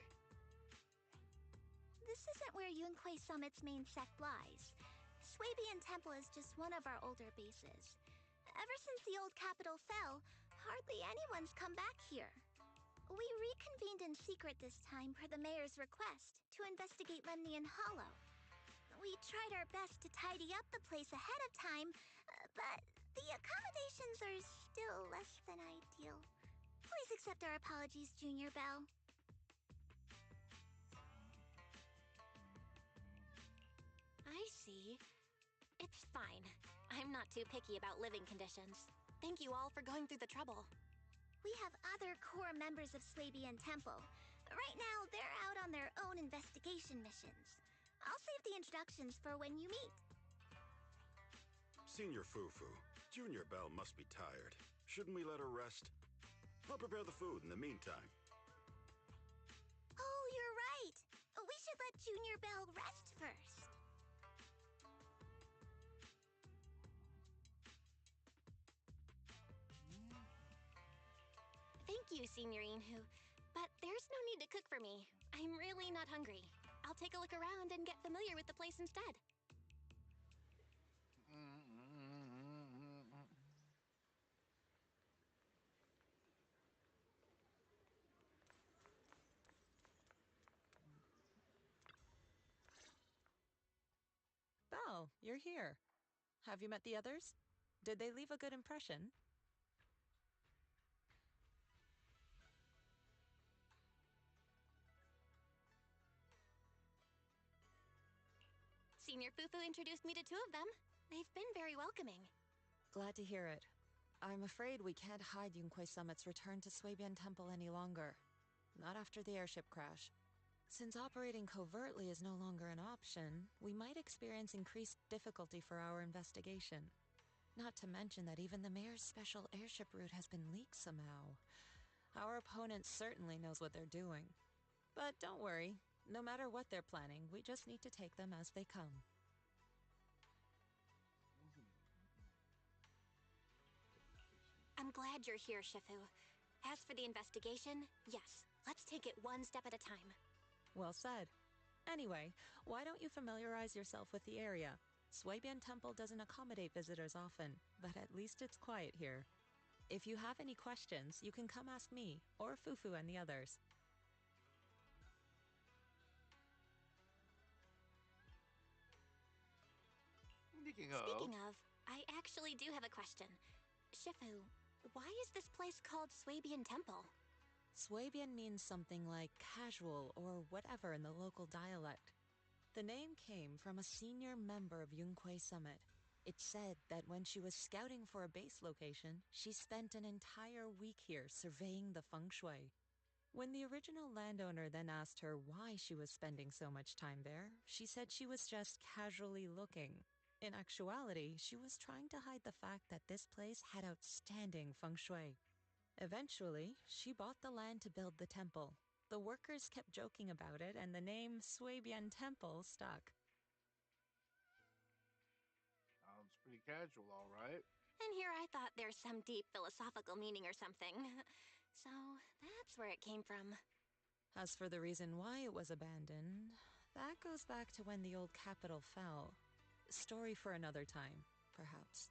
This isn't where Yunquei Summit's main sect lies. Suibian Temple is just one of our older bases. Ever since the old capital fell, hardly anyone's come back here. We reconvened in secret this time per the mayor's request to investigate Lemnian Hollow. We tried our best to tidy up the place ahead of time, but the accommodations are still less than ideal. Please accept our apologies, Junior Bell. see. It's fine. I'm not too picky about living conditions. Thank you all for going through the trouble. We have other core members of Swabian Temple. Right now, they're out on their own investigation missions. I'll save the introductions for when you meet. Senior Fufu, Junior Belle must be tired. Shouldn't we let her rest? I'll prepare the food in the meantime. Oh, you're right. We should let Junior Belle rest first. Thank you, Senior Inhu. But there's no need to cook for me. I'm really not hungry. I'll take a look around and get familiar with the place instead. Belle, you're here. Have you met the others? Did they leave a good impression? Senior Fufu introduced me to two of them. They've been very welcoming. Glad to hear it. I'm afraid we can't hide Yunquei Summit's return to Swabian Temple any longer. Not after the airship crash. Since operating covertly is no longer an option, we might experience increased difficulty for our investigation. Not to mention that even the mayor's special airship route has been leaked somehow. Our opponent certainly knows what they're doing. But don't worry, no matter what they're planning, we just need to take them as they come. I'm glad you're here, Shifu. As for the investigation, yes, let's take it one step at a time. Well said. Anyway, why don't you familiarize yourself with the area? Swabian Temple doesn't accommodate visitors often, but at least it's quiet here. If you have any questions, you can come ask me, or Fufu and the others. Speaking of, I actually do have a question. Shifu, why is this place called Swabian Temple? Swabian means something like casual or whatever in the local dialect. The name came from a senior member of Yunquei Summit. It's said that when she was scouting for a base location, she spent an entire week here surveying the feng shui. When the original landowner then asked her why she was spending so much time there, she said she was just casually looking. In actuality, she was trying to hide the fact that this place had outstanding feng shui. Eventually, she bought the land to build the temple. The workers kept joking about it, and the name Swabian Temple stuck. Sounds pretty casual, all right. And here I thought there's some deep philosophical meaning or something. So that's where it came from. As for the reason why it was abandoned, that goes back to when the old capital fell. Story for another time, perhaps.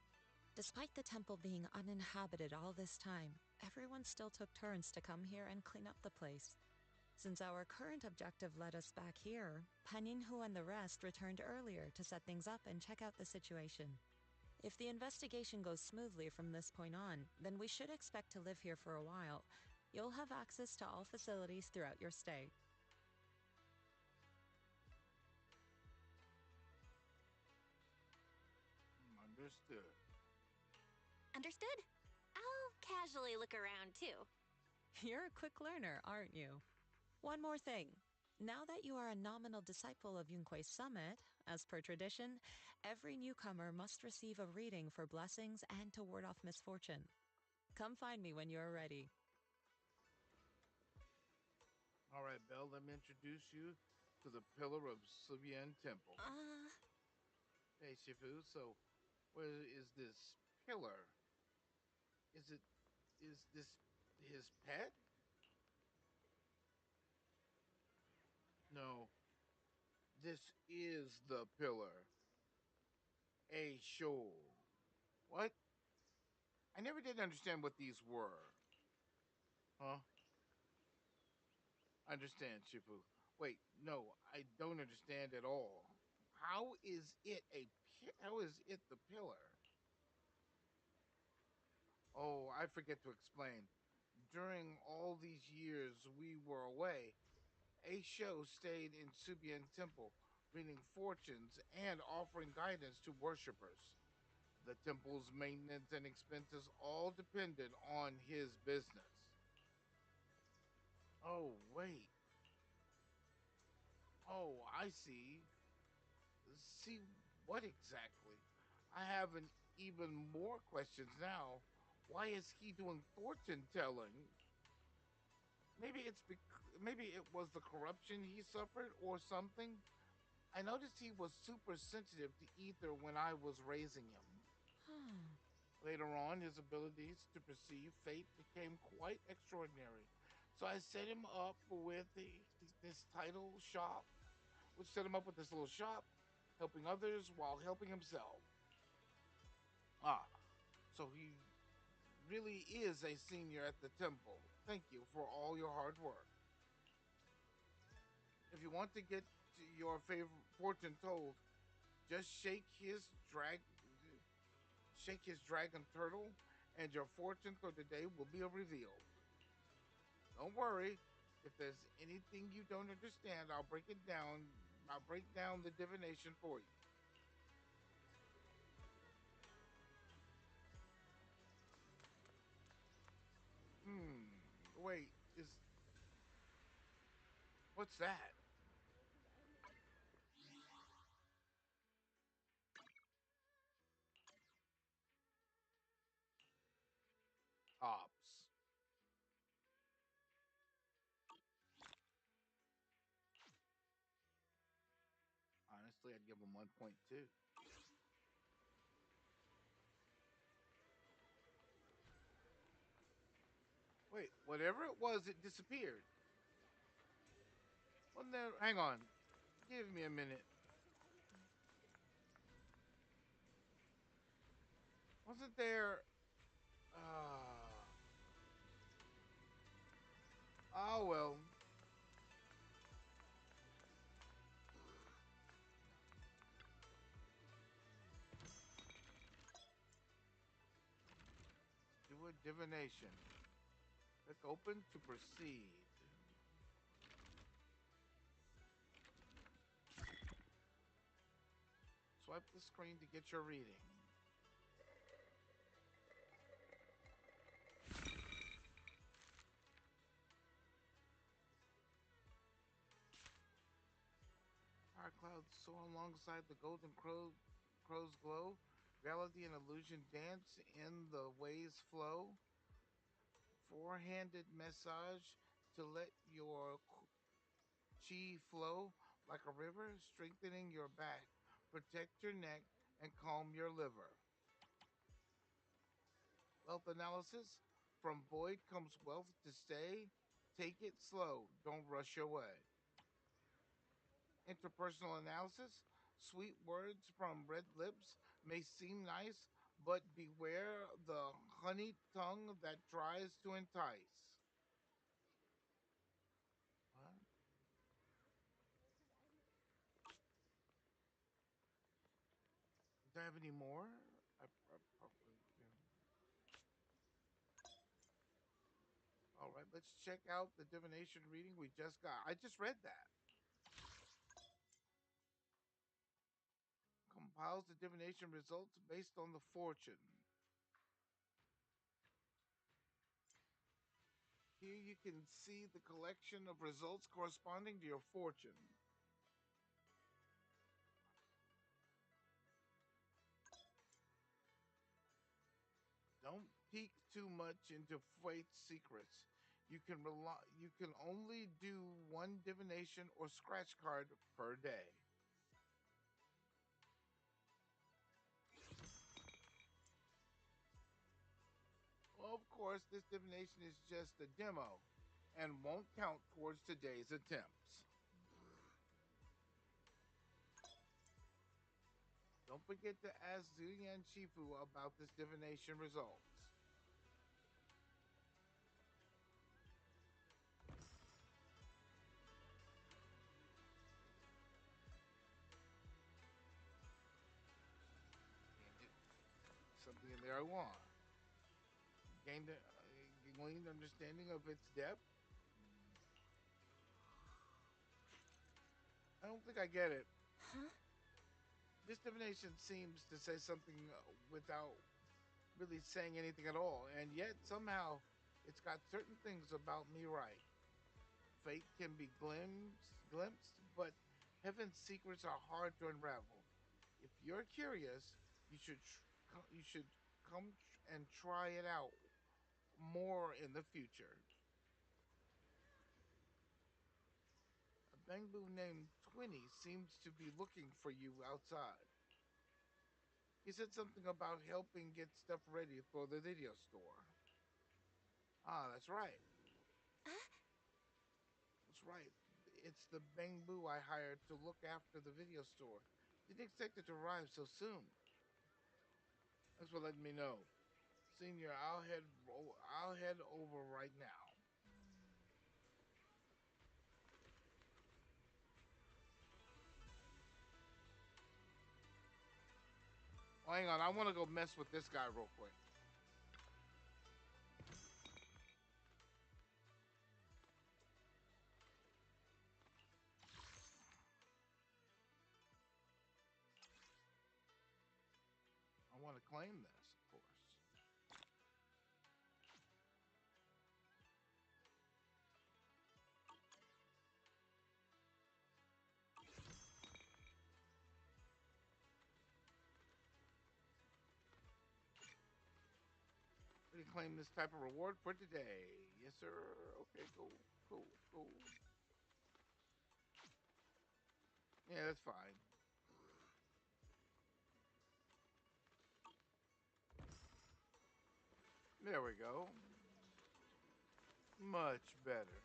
Despite the temple being uninhabited all this time, everyone still took turns to come here and clean up the place. Since our current objective led us back here, Paninhu and the rest returned earlier to set things up and check out the situation. If the investigation goes smoothly from this point on, then we should expect to live here for a while. You'll have access to all facilities throughout your stay. Understood. Understood? I'll casually look around too. You're a quick learner, aren't you? One more thing. Now that you are a nominal disciple of Yunquei Summit, as per tradition, every newcomer must receive a reading for blessings and to ward off misfortune. Come find me when you're ready. All right, Belle, let me introduce you to the pillar of Swabian Temple. Hey, Shifu, so where is this pillar? Is this his pet? No, this is the pillar. A show. What? I never did understand what these were. Huh? Understand, Shifu. Wait, no, I don't understand at all. How is it how is it the pillar? Oh, I forget to explain. During all these years we were away, a show stayed in Subian Temple, reading fortunes, and offering guidance to worshippers. The temple's maintenance and expenses all depended on his business. Oh, wait. Oh, I see. See what exactly? I have an even more questions now. Why is he doing fortune telling? Maybe it was the corruption he suffered or something. I noticed he was super sensitive to ether when I was raising him. Later on, his abilities to perceive fate became quite extraordinary. So I set him up with this title shop, which set him up with this little shop, helping others while helping himself. Ah, so he really is a senior at the temple. Thank you for all your hard work. If you want to get your favorite fortune told, just shake his dragon turtle, and your fortune for the day will be revealed. Don't worry. If there's anything you don't understand, I'll break it down. I'll break down the divination for you. Hmm. Wait, is what's that? Ops. Honestly, I'd give him 1.2. Wait, whatever it was, it disappeared. Well, there. Hang on. Give me a minute. Wasn't there? Uh. Oh well. Do a divination. Click open to proceed. Swipe the screen to get your reading. Fire clouds soar alongside the crow's glow. Reality and illusion dance in the waves flow. Four-handed massage to let your chi flow like a river, strengthening your back, protect your neck, and calm your liver. Wealth analysis. From void comes wealth to stay. Take it slow. Don't rush your way. Interpersonal analysis. Sweet words from red lips may seem nice, but beware the honeyed tongue that tries to entice. What? Do I have any more? I probably do. All right, let's check out the divination reading we just got. I just read that. Compiles the divination results based on the fortune. Here you can see the collection of results corresponding to your fortune. Don't peek too much into fate's secrets. You can only do one divination or scratch card per day. Well, of course, this divination is just a demo and won't count towards today's attempts. Don't forget to ask Zuya and Shifu about this divination results. And something in there I want. Gained understanding of its depth. I don't think I get it. Huh? This divination seems to say something without really saying anything at all, and yet somehow it's got certain things about me right. Fate can be glimpsed, but heaven's secrets are hard to unravel. If you're curious, you should come and try it out more in the future. A bamboo named Twinny seems to be looking for you outside. He said something about helping get stuff ready for the video store. Ah, that's right. That's right. It's the bamboo I hired to look after the video store. Didn't expect it to arrive so soon. Thanks for letting me know. Senior, I'll head over right now. Oh, hang on, I want to go mess with this guy real quick. I want to claim this, of course. We can claim this type of reward for today. Yes, sir. Okay, cool. Yeah, that's fine. There we go. Much better.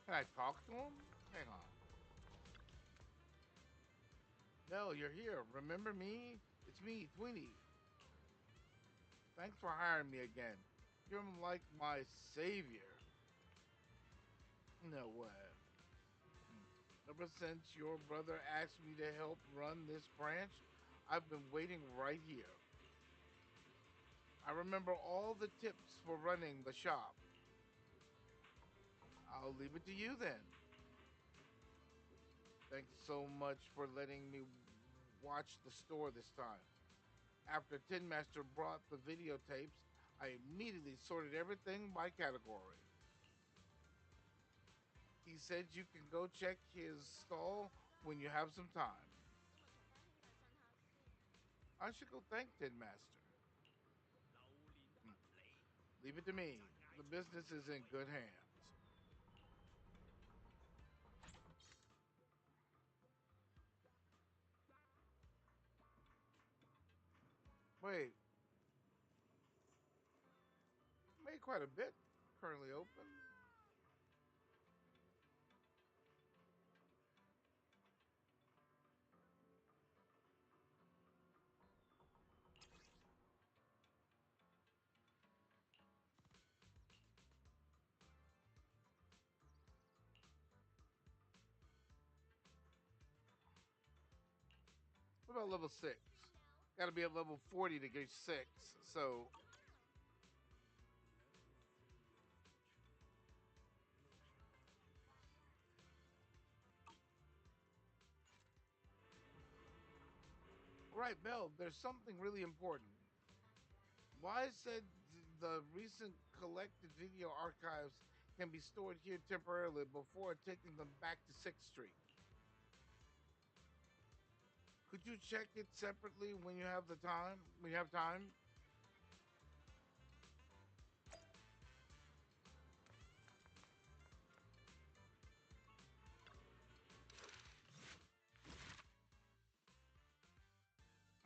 Can I talk to him? Hang on. No, you're here. Remember me? It's me, Tweenie. Thanks for hiring me again. You're like my savior. No way. Ever since your brother asked me to help run this branch, I've been waiting right here. I remember all the tips for running the shop. I'll leave it to you then. Thanks so much for letting me watch the store this time. After Tin Master brought the videotapes, I immediately sorted everything by category. He said you can go check his stall when you have some time. I should go thank Tin Master. Leave it to me. The business is in good hands. Wait, made quite a bit. Currently open. What about level 6? Got to be at level 40 to get 6. So, right, Bell, there's something really important. Why said the recent collected video archives can be stored here temporarily before taking them back to 6th Street. Could you check it separately when you have the time? When you have time?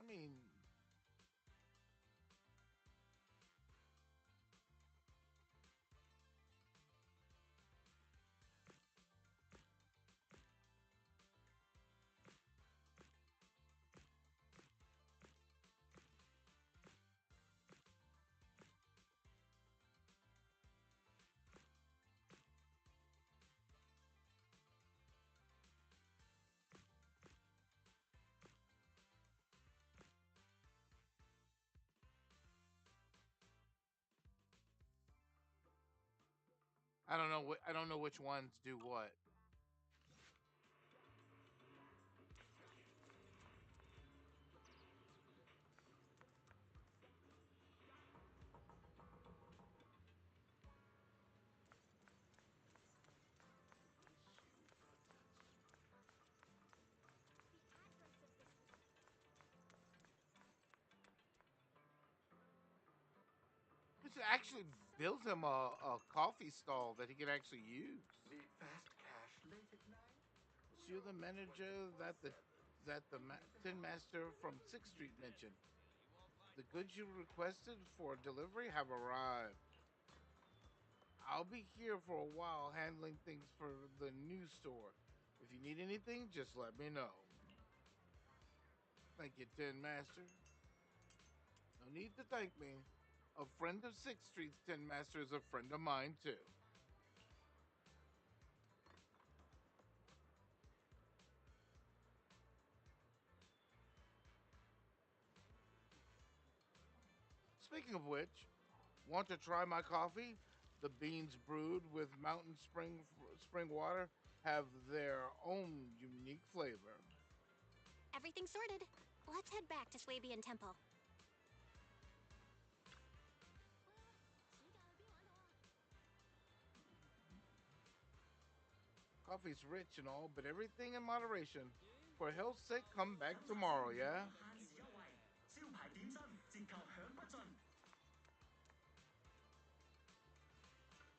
I mean, I don't know I don't know which ones do what. We should actually build him a coffee stall that he can actually use. Need fast cash late at night? Was you the manager that the Tin Master from 6th Street mentioned? The goods you requested for delivery have arrived. I'll be here for a while handling things for the new store. If you need anything, just let me know. Thank you, Tin Master. No need to thank me. A friend of 6th Street's Tin Master is a friend of mine, too. Speaking of which, want to try my coffee? The beans brewed with mountain spring water have their own unique flavor. Everything sorted. Let's head back to Swabian Temple. Coffee's rich and all, but everything in moderation. For health's sake, come back tomorrow, yeah?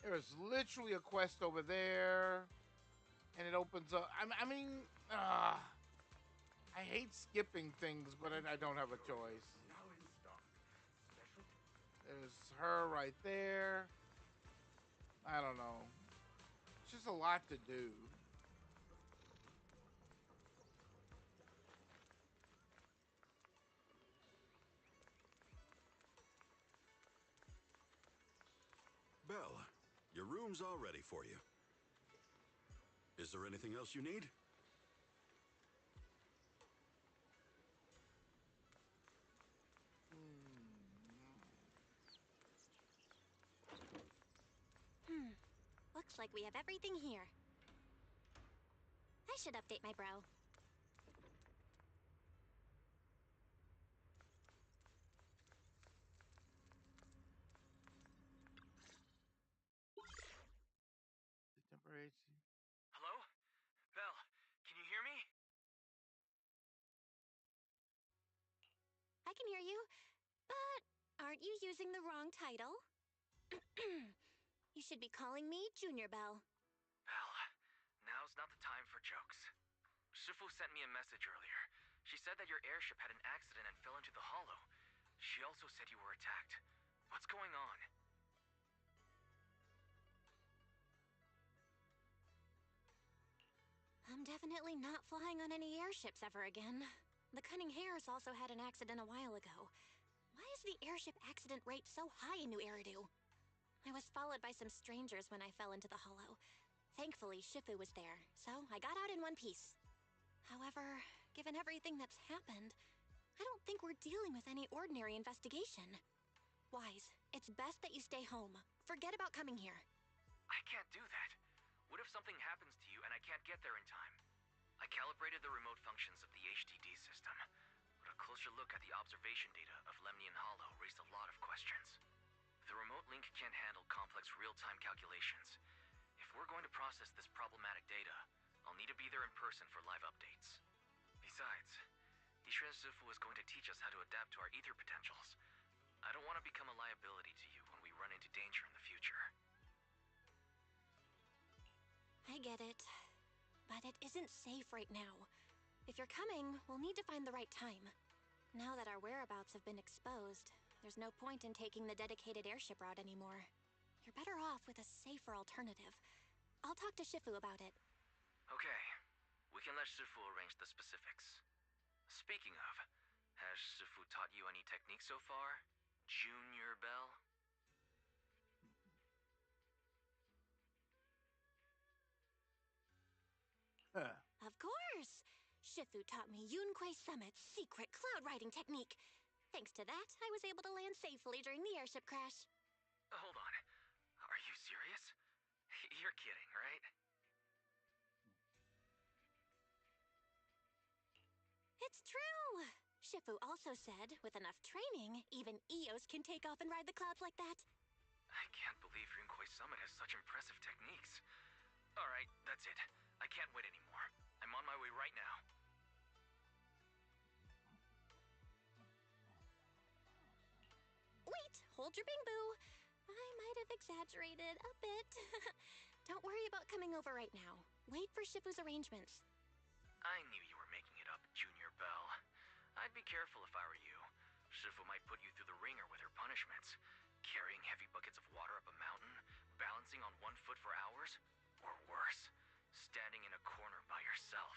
There's literally a quest over there, and it opens up. I mean, I hate skipping things, but I don't have a choice. There's her right there. I don't know. It's just a lot to do. Belle, your room's all ready for you. Is there anything else you need? Looks like we have everything here. I should update my bro. Hello? Belle, can you hear me? I can hear you, but aren't you using the wrong title? You should be calling me Junior Belle. Belle, now's not the time for jokes. Shifu sent me a message earlier. She said that your airship had an accident and fell into the hollow. She also said you were attacked. What's going on? I'm definitely not flying on any airships ever again. The Cunning Hares also had an accident a while ago. Why is the airship accident rate so high in New Eridu? I was followed by some strangers when I fell into the hollow. Thankfully, Shifu was there, so I got out in one piece. However, given everything that's happened, I don't think we're dealing with any ordinary investigation. Wise, it's best that you stay home. Forget about coming here. I can't do that. What if something happens to you and I can't get there in time? I calibrated the remote functions of the HDD system, but a closer look at the observation data of Lemnian Hollow raised a lot of questions. The remote link can't handle complex real-time calculations. If we're going to process this problematic data, I'll need to be there in person for live updates. Besides, Ishren Sifu is going to teach us how to adapt to our ether potentials. I don't want to become a liability to you when we run into danger in the future. I get it, but it isn't safe right now. If you're coming, we'll need to find the right time. Now that our whereabouts have been exposed, there's no point in taking the dedicated airship route anymore. You're better off with a safer alternative. I'll talk to Shifu about it. Okay, we can let Shifu arrange the specifics. Speaking of, has Shifu taught you any techniques so far? Junior Belle? Of course! Shifu taught me Yunquei Summit's secret cloud riding technique. Thanks to that, I was able to land safely during the airship crash. Hold on. Are you serious? You're kidding, right? It's true! Shifu also said, with enough training, even Eos can take off and ride the clouds like that. I can't believe Yunkwei Summit has such impressive techniques. Alright, that's it. I can't wait anymore. I'm on my way right now. Wait, hold your bing boo. I might have exaggerated a bit. Don't worry about coming over right now. Wait for Shifu's arrangements. I knew you were making it up, Junior Bell. I'd be careful if I were you. Shifu might put you through the ringer with her punishments. Carrying heavy buckets of water up a mountain, balancing on one foot for hours, or worse, standing in a corner by yourself.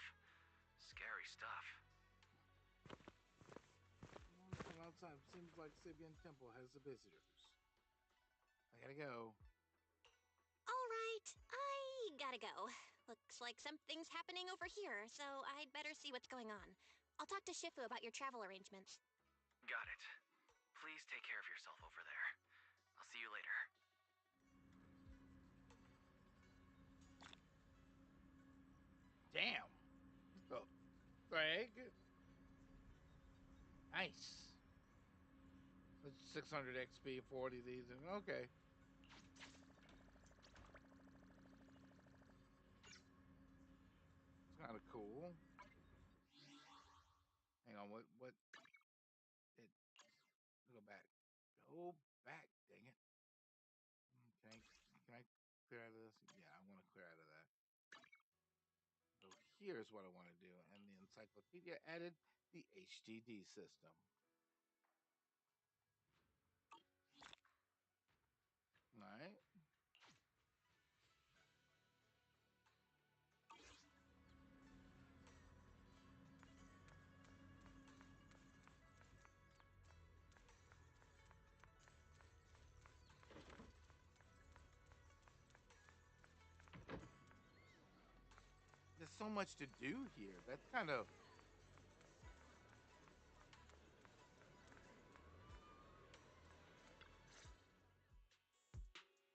Scary stuff. From outside, seems like Sibian Temple has the visitors. I gotta go. All right, I gotta go. Looks like something's happening over here, so I'd better see what's going on. I'll talk to Shifu about your travel arrangements. Got it. Please take care of yourself over there. I'll see you later. Damn. Oh, Greg. Nice. That's 600 XP, 40 of these. Okay. It's kind of cool. Hang on, what it go back. Go back, dang it. Can I clear out of this? Yeah, I want to clear out of that. So here's what I want to do. And the encyclopedia added the HDD system. All right. There's so much to do here. That's kind of...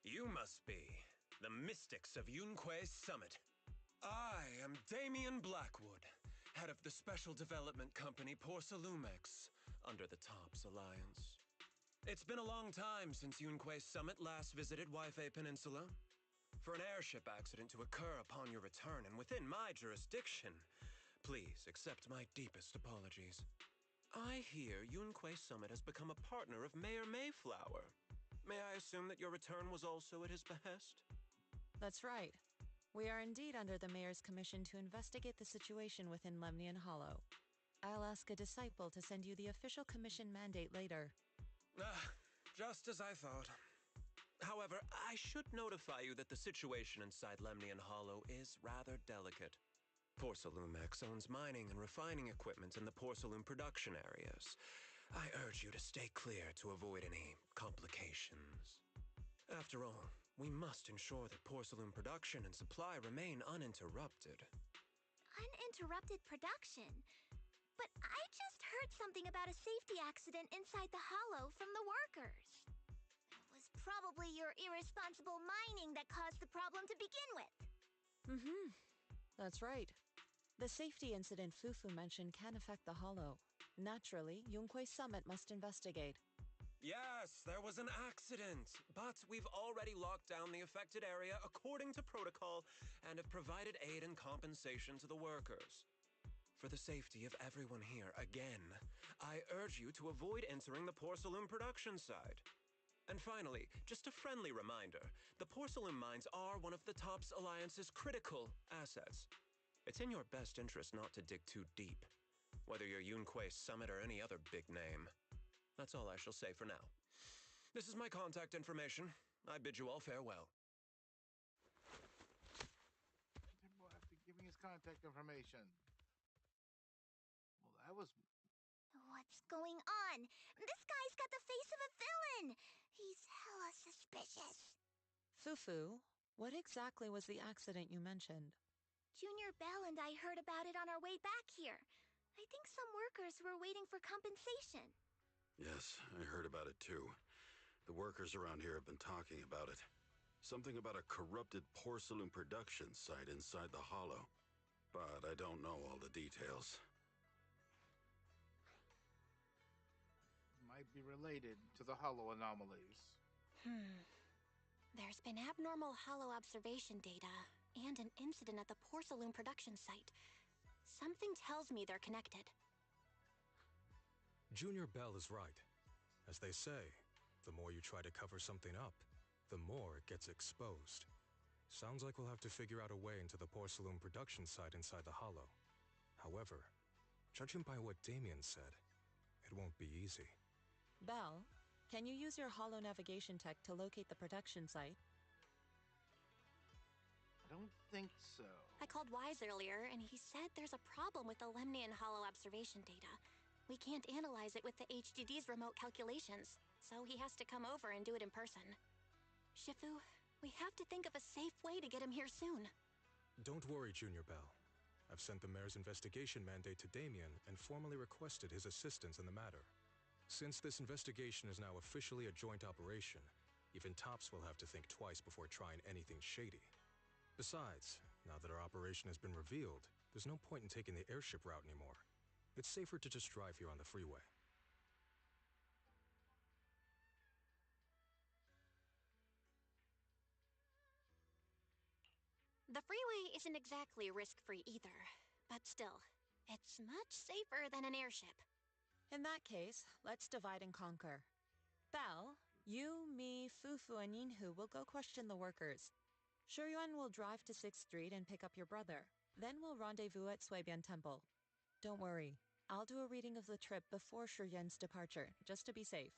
You must be the mystics of Yunkwei Summit. I am Damien Blackwood, head of the special development company Porcelumex, under the TOPS Alliance. It's been a long time since Yunkwei Summit last visited Waifei Peninsula. For an airship accident to occur upon your return and within my jurisdiction, please accept my deepest apologies. I hear Yunkwei Summit has become a partner of Mayor Mayflower. May I assume that your return was also at his behest? That's right. We are indeed under the Mayor's commission to investigate the situation within Lemnian Hollow. I'll ask a disciple to send you the official commission mandate later. Just as I thought. However, I should notify you that the situation inside Lemnian Hollow is rather delicate. Porcelumex owns mining and refining equipment in the porcelain production areas. I urge you to stay clear to avoid any complications. After all, we must ensure that porcelain production and supply remain uninterrupted. Uninterrupted production? But I just heard something about a safety accident inside the hollow from the workers. It was probably your irresponsible mining that caused the problem to begin with. That's right. The safety incident Fufu mentioned can affect the hollow. Naturally, Yunkwei Summit must investigate. Yes, there was an accident, but we've already locked down the affected area according to protocol and have provided aid and compensation to the workers. For the safety of everyone here, again, I urge you to avoid entering the porcelain production side. And finally, just a friendly reminder, the porcelain mines are one of the TOPS Alliance's critical assets. It's in your best interest not to dig too deep, whether you're Yunkwei Summit or any other big name. That's all I shall say for now. This is my contact information. I bid you all farewell. After giving his contact information. Well, that was... What's going on? This guy's got the face of a villain! He's hella suspicious. Fufu, what exactly was the accident you mentioned? Junior Bell and I heard about it on our way back here. I think some workers were waiting for compensation. Yes, I heard about it too. The workers around here have been talking about it. Something about a corrupted porcelain production site inside the Hollow. But I don't know all the details. Might be related to the hollow anomalies. There's been abnormal hollow observation data and an incident at the porcelain production site. Something tells me they're connected. Junior Bell is right. As they say, the more you try to cover something up, the more it gets exposed. Sounds like we'll have to figure out a way into the porcelain production site inside the Hollow. However, judging by what Damien said, it won't be easy. Belle, can you use your hollow navigation tech to locate the production site? I don't think so. I called Wise earlier, and he said there's a problem with the Lemnian hollow observation data. We can't analyze it with the HDD's remote calculations, so he has to come over and do it in person. Shifu, we have to think of a safe way to get him here soon. Don't worry, Junior Bell. I've sent the mayor's investigation mandate to Damien and formally requested his assistance in the matter. Since this investigation is now officially a joint operation, even Tops will have to think twice before trying anything shady. Besides, now that our operation has been revealed, there's no point in taking the airship route anymore. It's safer to just drive here on the freeway. The freeway isn't exactly risk-free either, but still, it's much safer than an airship. In that case, let's divide and conquer. Belle, you, me, Fufu, and Yinhu will go question the workers. Shuyuan will drive to 6th Street and pick up your brother. Then we'll rendezvous at Suibian Temple. Don't worry, I'll do a reading of the trip before Shuyuan's departure, just to be safe.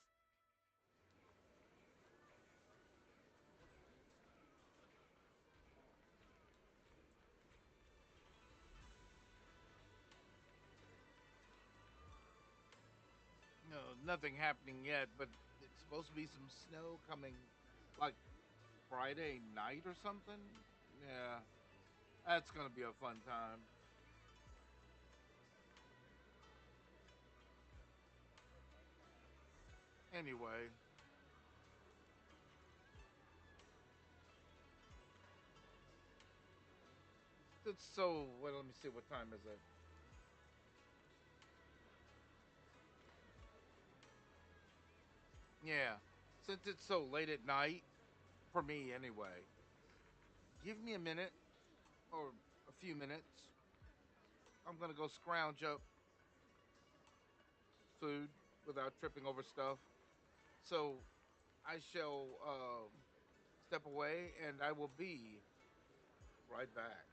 No, nothing happening yet, but it's supposed to be some snow coming, like Friday night or something. Yeah, that's gonna be a fun time. Anyway, it's so. Well, let me see. What time is it? Yeah, since it's so late at night, for me anyway, give me a minute or a few minutes. I'm gonna go scrounge up food without tripping over stuff. So I shall step away and I will be right back.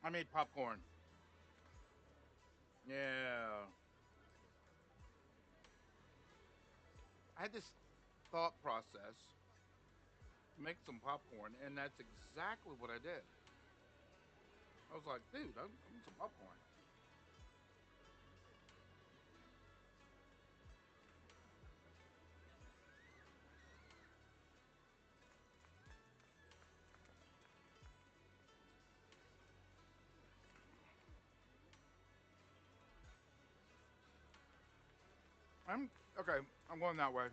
I made popcorn. Yeah. I had this thought process to make some popcorn, and that's exactly what I did. I was like, dude, I need some popcorn. I'm okay. I'm going that way.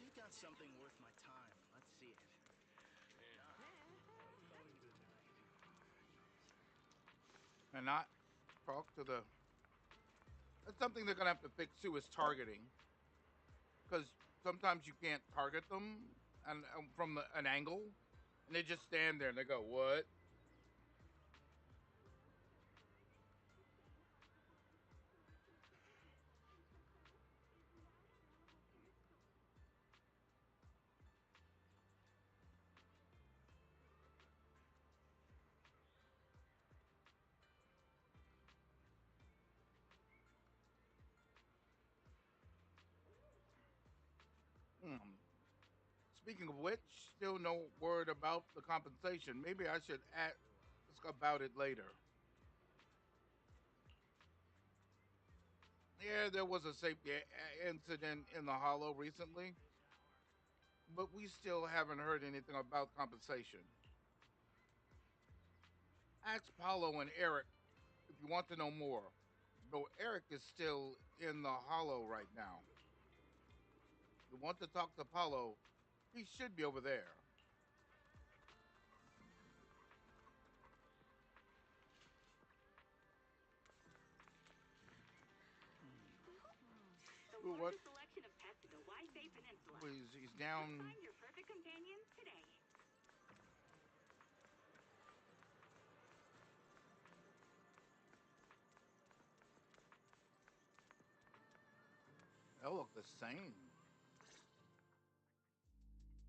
You got something worth my time. Let's see it. And not talk to the. That's something they're gonna have to fix too, is targeting, because sometimes you can't target them and from an angle, and they just stand there and they go, "What?" Speaking of which, still no word about the compensation. Maybe I should ask about it later. Yeah, there was a safety incident in the Hollow recently, but we still haven't heard anything about compensation. Ask Paulo and Eric if you want to know more. Though Eric is still in the Hollow right now. If you want to talk to Paulo, he should be over there. The Ooh, what? largest selection of pets in the Wide Bay Peninsula. He's down. Find your perfect companion today. They look the same.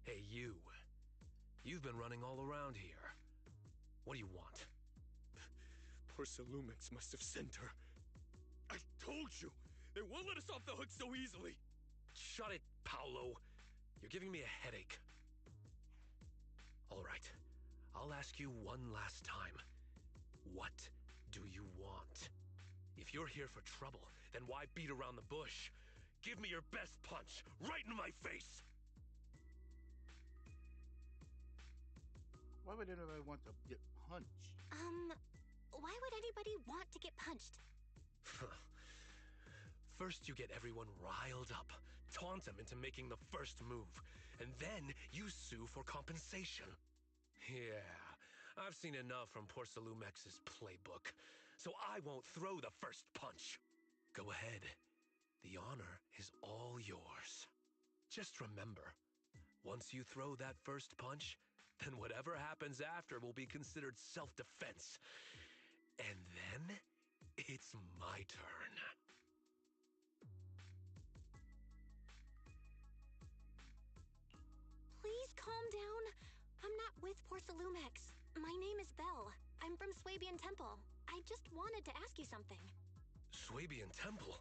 Hey, you. You've been running all around here. What do you want? Porcelumix must have sent her. I told you! They won't let us off the hook so easily! Shut it, Paolo. You're giving me a headache. All right. I'll ask you one last time. What do you want? If you're here for trouble, then why beat around the bush? Give me your best punch, right in my face! Why would anybody want to get punched? Why would anybody want to get punched? First you get everyone riled up, taunt them into making the first move, and then you sue for compensation. Yeah, I've seen enough from Porcelumex's playbook, so I won't throw the first punch. Go ahead. The honor is all yours. Just remember, once you throw that first punch, then whatever happens after will be considered self-defense. And then, it's my turn. Please calm down. I'm not with Porcelumex. My name is Belle. I'm from Swabian Temple. I just wanted to ask you something. Swabian Temple?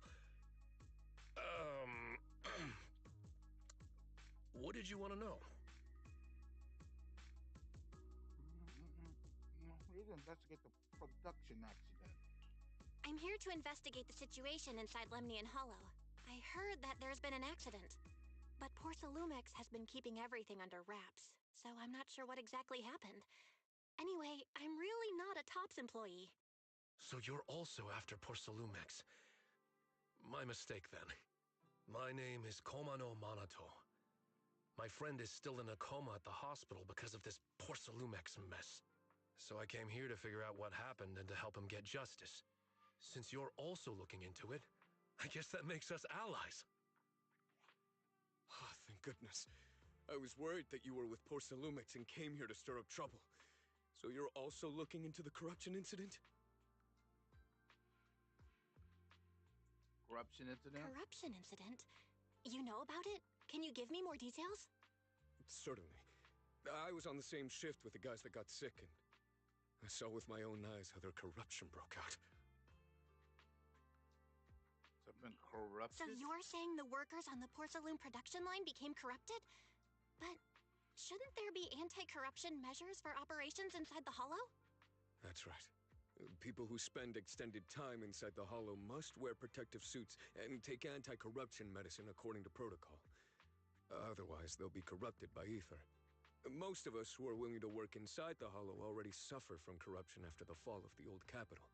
What did you want to know? We need to investigate the production accident. I'm here to investigate the situation inside Lemnian Hollow. I heard that there's been an accident. But Porcelumix has been keeping everything under wraps, so I'm not sure what exactly happened. Anyway, I'm really not a TOPS employee. So you're also after Porcelumix. My mistake then. My name is Komano Manato. My friend is still in a coma at the hospital because of this Porcelumix mess. So I came here to figure out what happened and to help him get justice. Since you're also looking into it, I guess that makes us allies. Oh, thank goodness. I was worried that you were with Porcelumix and came here to stir up trouble. So you're also looking into the corruption incident? Corruption incident? Corruption incident? You know about it? Can you give me more details? Certainly. I was on the same shift with the guys that got sick, and I saw with my own eyes how their corruption broke out. Something corrupted? So you're saying the workers on the porcelain production line became corrupted? But shouldn't there be anti-corruption measures for operations inside the Hollow? That's right. People who spend extended time inside the Hollow must wear protective suits and take anti-corruption medicine according to protocol. Otherwise, they'll be corrupted by ether. Most of us who are willing to work inside the Hollow already suffer from corruption after the fall of the old capital.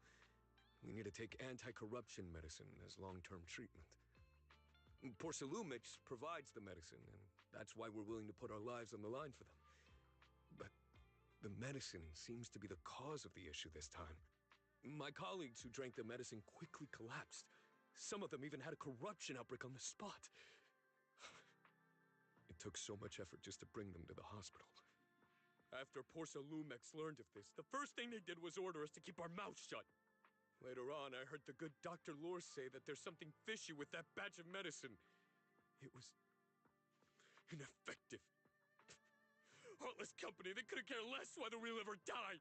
We need to take anti-corruption medicine as long-term treatment. Porcelumix provides the medicine, and that's why we're willing to put our lives on the line for them. But the medicine seems to be the cause of the issue this time. My colleagues who drank the medicine quickly collapsed. Some of them even had a corruption outbreak on the spot. It took so much effort just to bring them to the hospital. After Porcelumix learned of this, the first thing they did was order us to keep our mouths shut. Later on, I heard the good Dr. Lore say that there's something fishy with that batch of medicine. It was ineffective. Heartless company, they couldn't care less whether we live or die.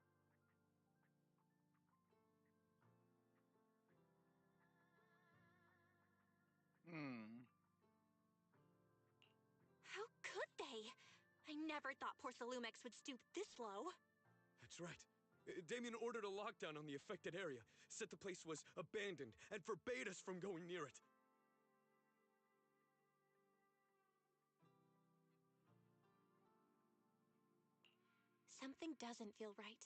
How could they? I never thought Porcelumix would stoop this low. That's right. Damien ordered a lockdown on the affected area, said the place was abandoned, and forbade us from going near it. Something doesn't feel right.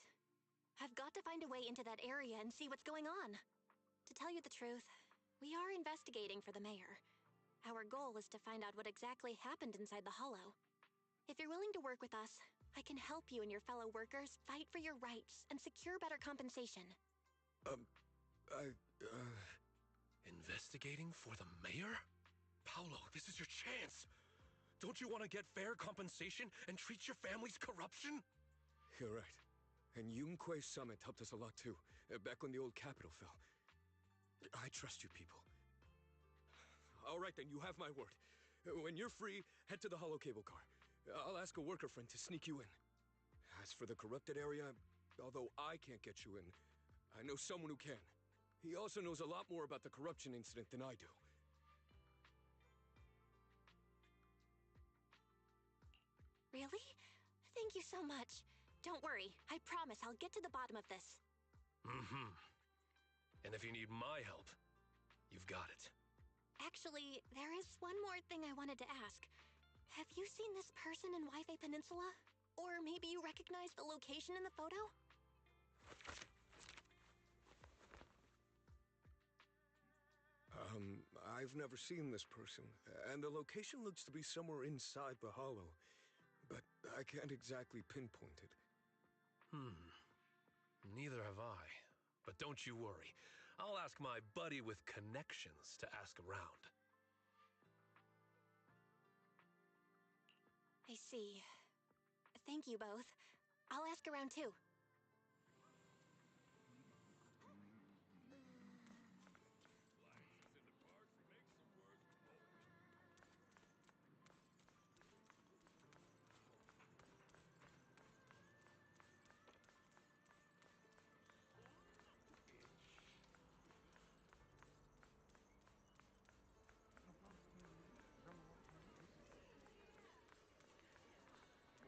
I've got to find a way into that area and see what's going on. To tell you the truth, we are investigating for the mayor. Our goal is to find out what exactly happened inside the Hollow. If you're willing to work with us, I can help you and your fellow workers fight for your rights and secure better compensation. Investigating for the mayor? Paolo, this is your chance. Don't you want to get fair compensation and treat your family's corruption? You're right. And Yunquay Summit helped us a lot too, back when the old capital fell. I trust you people. All right then, you have my word. When you're free, head to the Hollow cable car. I'll ask a worker friend to sneak you in. As for the corrupted area, although I can't get you in, I know someone who can. He also knows a lot more about the corruption incident than I do. Really? Thank you so much. Don't worry, I promise I'll get to the bottom of this. Mm-hmm. And if you need my help, you've got it. Actually, there is one more thing I wanted to ask. Have you seen this person in Wi-Fi Peninsula? Or maybe you recognize the location in the photo? I've never seen this person, and the location looks to be somewhere inside the Hollow, but I can't exactly pinpoint it. Neither have I. But don't you worry. I'll ask my buddy with connections to ask around. I see. Thank you both. I'll ask around too.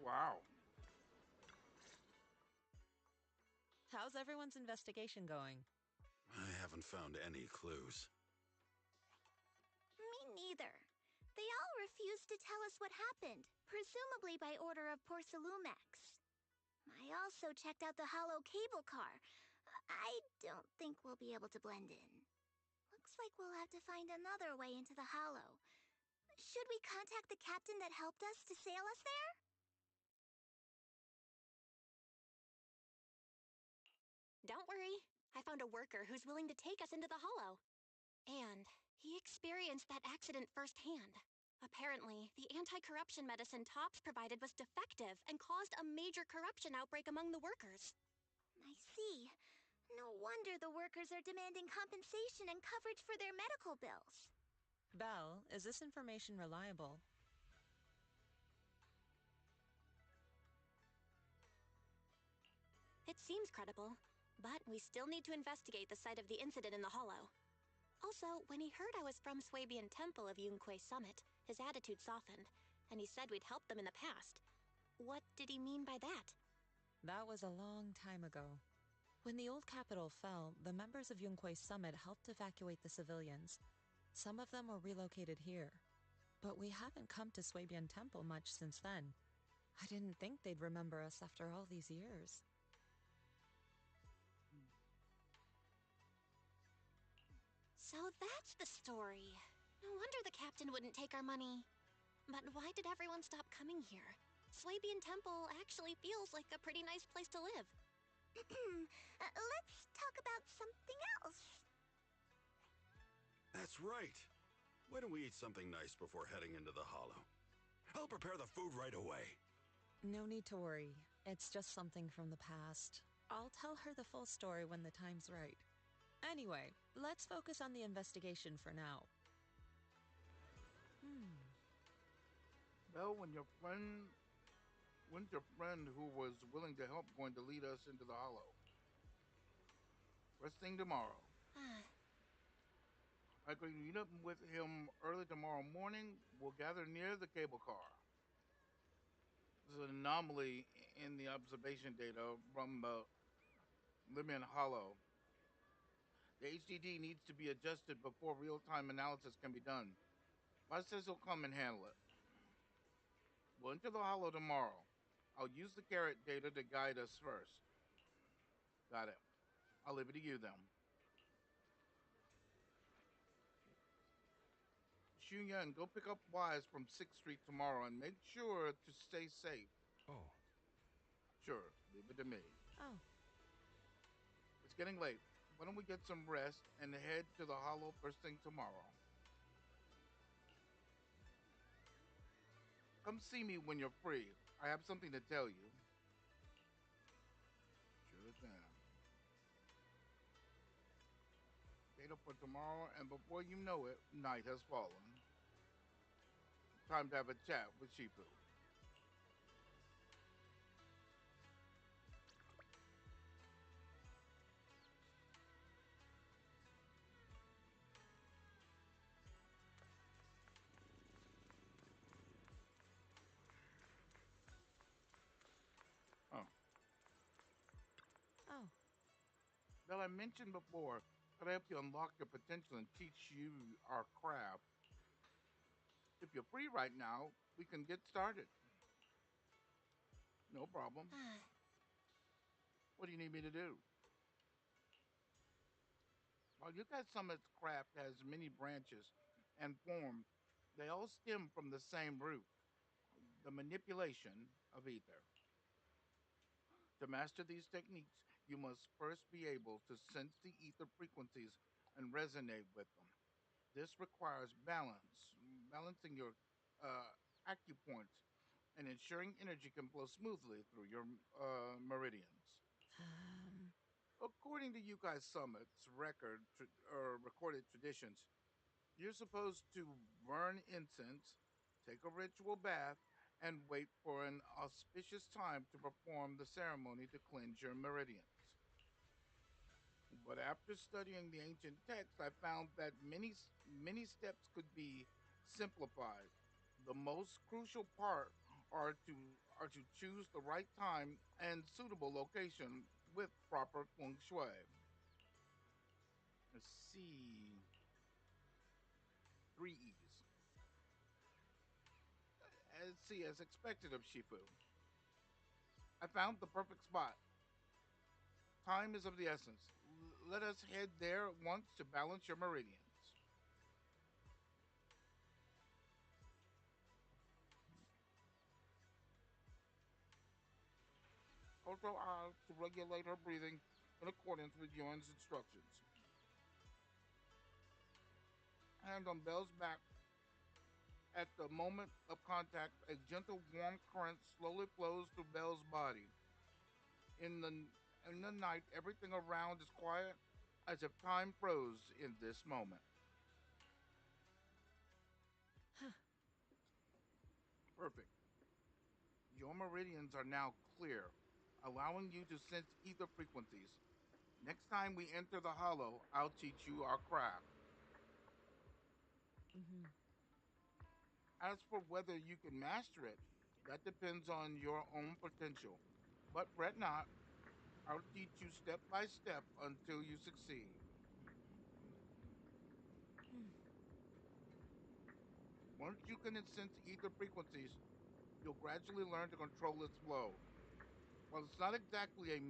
Wow. How's everyone's investigation going? I haven't found any clues. Me neither. They all refused to tell us what happened, presumably by order of Porcelumix. I also checked out the Hollow cable car. I don't think we'll be able to blend in. Looks like we'll have to find another way into the Hollow. Should we contact the captain that helped us to sail us there? Don't worry. I found a worker who's willing to take us into the Hollow. And he experienced that accident firsthand. Apparently, the anti-corruption medicine Tops provided was defective and caused a major corruption outbreak among the workers. I see. No wonder the workers are demanding compensation and coverage for their medical bills. Belle, is this information reliable? It seems credible, but we still need to investigate the site of the incident in the Hollow. Also, when he heard I was from Swabian Temple of Yunquay Summit, his attitude softened, and he said we'd helped them in the past. What did he mean by that? That was a long time ago. When the old capital fell, the members of Yunquay Summit helped evacuate the civilians. Some of them were relocated here. But we haven't come to Swabian Temple much since then. I didn't think they'd remember us after all these years. So that's the story. No wonder the captain wouldn't take our money. But why did everyone stop coming here? Swabian Temple actually feels like a pretty nice place to live. Let's talk about something else. That's right. Why don't we eat something nice before heading into the Hollow? I'll prepare the food right away. No need to worry. It's just something from the past. I'll tell her the full story when the time's right. Anyway, let's focus on the investigation for now. Well, when's your friend who was willing to help going to lead us into the Hollow? First thing tomorrow. I agree to meet up with him early tomorrow morning. We'll gather near the cable car. There's an anomaly in the observation data from Limian Hollow. The HDD needs to be adjusted before real-time analysis can be done. Boss says he'll come and handle it. We'll enter the Hollow tomorrow. I'll use the carrot data to guide us first. Got it. I'll leave it to you then. Xunyun, go pick up Wise from 6th Street tomorrow and make sure to stay safe. Oh. Sure, leave it to me. Oh. It's getting late. Why don't we get some rest and head to the Hollow first thing tomorrow? Come see me when you're free. I have something to tell you. Sure thing. Data for tomorrow, and before you know it, night has fallen. Time to have a chat with Shifu. Oh. Oh. Well, I mentioned before that I help you unlock your potential and teach you our craft. If you're free right now, we can get started. No problem. What do you need me to do? While you guys Summit's craft has many branches and forms, they all stem from the same root, the manipulation of ether. To master these techniques, you must first be able to sense the ether frequencies and resonate with them. This requires balance, balancing your acupoints and ensuring energy can flow smoothly through your meridians. According to you guys Summit's recorded traditions, you're supposed to burn incense, take a ritual bath, and wait for an auspicious time to perform the ceremony to cleanse your meridians. But after studying the ancient text, I found that many steps could be simplified. The most crucial part are to choose the right time and suitable location with proper feng shui. Let's see, 3 E's. As expected of Shifu. I found the perfect spot. Time is of the essence. Let us head there at once to balance your meridians. Also, to regulate her breathing in accordance with Yuan's instructions. Hand on Belle's back At the moment of contact, a gentle warm current slowly flows through Belle's body. In the in the night, everything around is quiet, as if time froze in this moment. Perfect. Your meridians are now clear, allowing you to sense ether frequencies. Next time we enter the hollow, I'll teach you our craft. As for whether you can master it, that depends on your own potential. But fret not, I'll teach you step by step until you succeed. Once you can sense ether frequencies, you'll gradually learn to control its flow. While it's not exactly a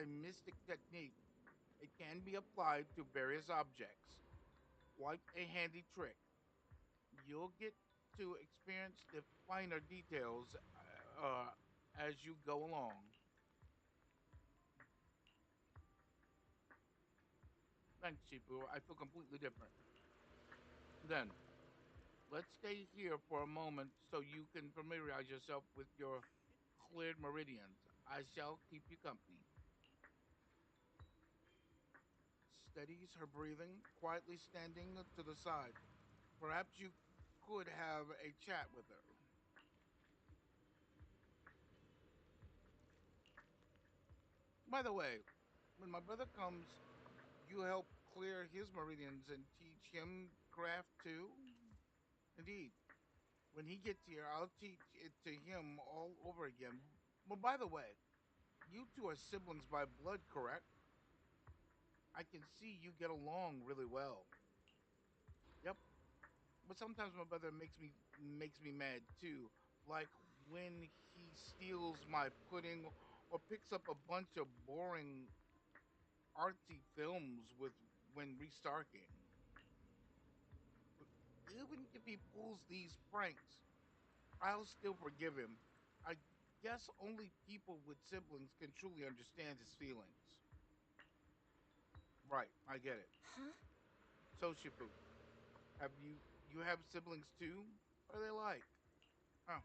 mystic technique, it can be applied to various objects, like a handy trick. You'll get to experience the finer details uh, as you go along. Thanks, Shifu. I feel completely different. Then, let's stay here for a moment so you can familiarize yourself with your cleared meridians. I shall keep you company. Steadies her breathing, quietly standing to the side. Perhaps you could have a chat with her. By the way, when my brother comes, you help clear his meridians and teach him craft too? Indeed. When he gets here, I'll teach it to him all over again. Well, by the way, you two are siblings by blood, correct? I can see you get along really well. Yep. But sometimes my brother makes me mad too. Like when he steals my pudding or picks up a bunch of boring artsy films with when restarking. But even if he pulls these pranks, I'll still forgive him. I guess only people with siblings can truly understand his feelings. Right, I get it. Huh? So Shifu, have you have siblings too? What are they like? Oh,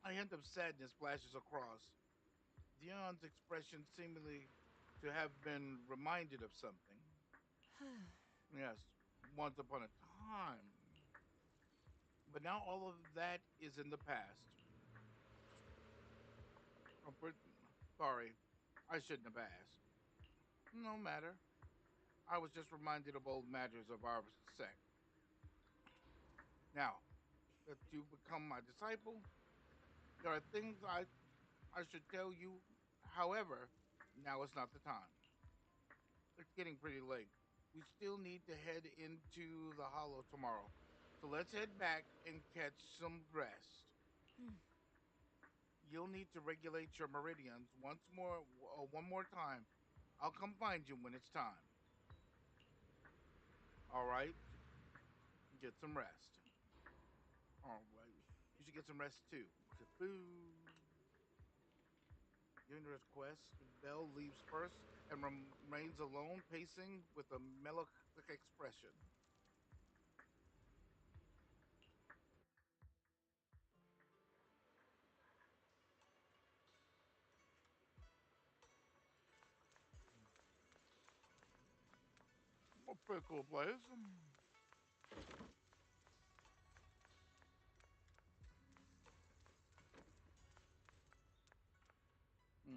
a hint of sadness flashes across. Dion's expression seemingly to have been reminded of something. Yes, once upon a time. But now all of that is in the past. Oh, sorry, I shouldn't have asked. No matter. I was just reminded of old matters of our sect. Now that you've become my disciple, there are things I should tell you. However, now is not the time. It's getting pretty late. We still need to head into the hollow tomorrow. So let's head back and catch some rest. You'll need to regulate your meridians one more time. I'll come find you when it's time. All right? Get some rest. All right. You should get some rest too. Boo. During this quest, Belle leaves first and remains alone, pacing with a melancholic expression. A pretty cool place.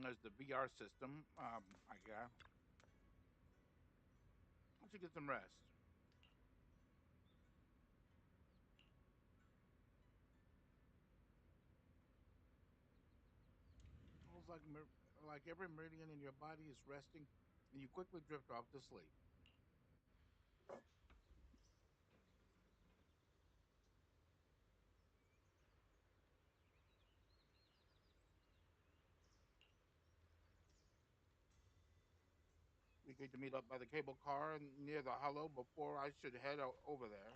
There's the VR system. I guess. I should get some rest. Feels like every meridian in your body is resting, and you quickly drift off to sleep. We need to meet up by the cable car near the hollow before I should head over there.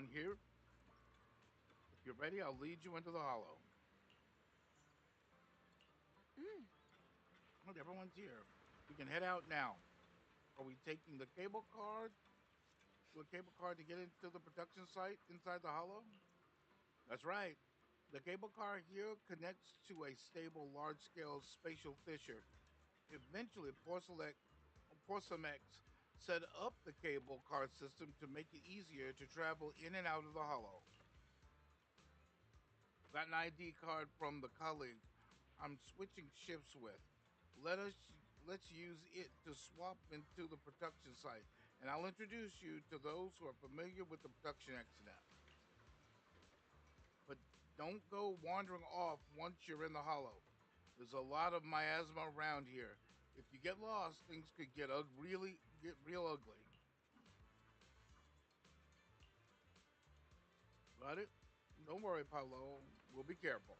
everyone here? If you're ready, I'll lead you into the hollow. Look, everyone's here. We can head out now. Are we taking the cable car? The cable car to get into the production site inside the hollow? That's right. The cable car here connects to a stable, large-scale spatial fissure. Eventually, Porcelamex set up the cable car system to make it easier to travel in and out of the hollow. Got an ID card from the colleague I'm switching shifts with. Let's use it to swap into the production site, and I'll introduce you to those who are familiar with the production accident. But don't go wandering off once you're in the hollow. There's a lot of miasma around here. If you get lost, things could get real ugly. Got it? Don't worry, Paulo. We'll be careful.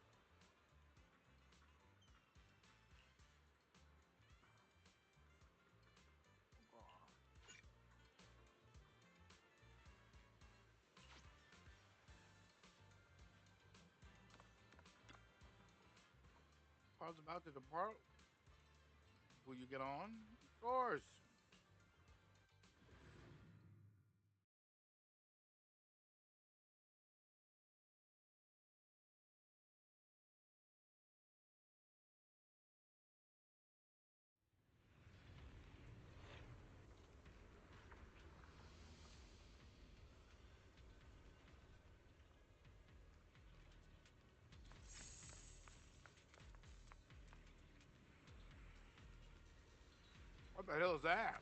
Car's about to depart. Will you get on? Of course. What the hell is that?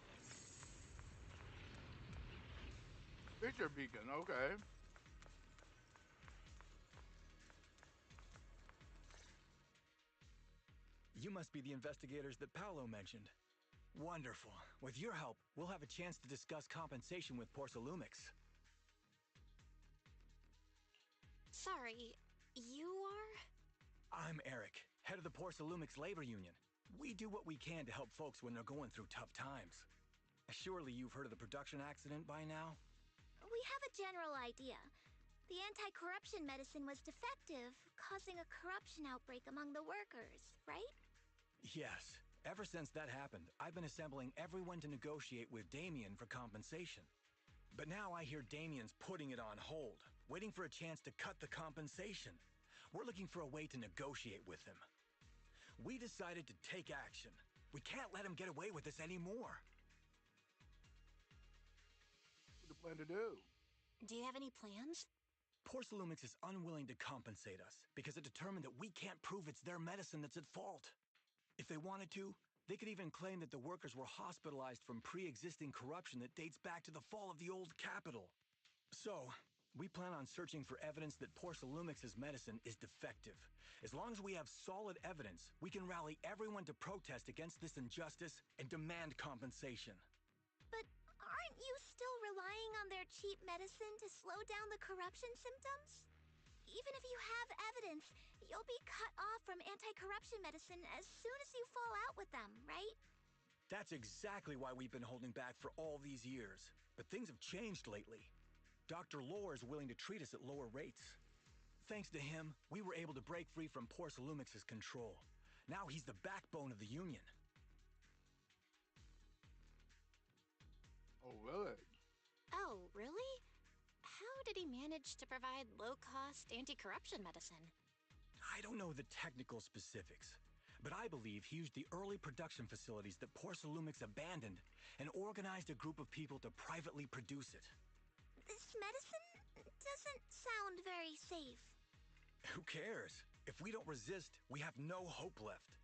Picture beacon, okay. You must be the investigators that Paolo mentioned. Wonderful. With your help, we'll have a chance to discuss compensation with Porcelumix. Sorry, you are? I'm Eric, head of the Porcelumix Labor Union. We do what we can to help folks when they're going through tough times. Surely you've heard of the production accident by now? We have a general idea. The anti-corruption medicine was defective, causing a corruption outbreak among the workers, right? Yes. Ever since that happened, I've been assembling everyone to negotiate with Damien for compensation. But now I hear Damien's putting it on hold, waiting for a chance to cut the compensation. We're looking for a way to negotiate with him. We decided to take action. We can't let him get away with this anymore. What do you plan to do? Do you have any plans? Porcelumix is unwilling to compensate us because it determined that we can't prove it's their medicine that's at fault. If they wanted to, they could even claim that the workers were hospitalized from pre-existing corruption that dates back to the fall of the old capital. So, we plan on searching for evidence that Porcelumix's medicine is defective. As long as we have solid evidence, we can rally everyone to protest against this injustice and demand compensation. But aren't you still relying on their cheap medicine to slow down the corruption symptoms? Even if you have evidence, you'll be cut off from anti-corruption medicine as soon as you fall out with them, right? That's exactly why we've been holding back for all these years. But things have changed lately. Dr. Lore is willing to treat us at lower rates. Thanks to him, we were able to break free from Porcelumix's control. Now he's the backbone of the Union. Oh, really? Oh, really? How did he manage to provide low-cost anti-corruption medicine? I don't know the technical specifics, but I believe he used the early production facilities that Porcelumix abandoned and organized a group of people to privately produce it. This medicine doesn't sound very safe. Who cares? If we don't resist, we have no hope left.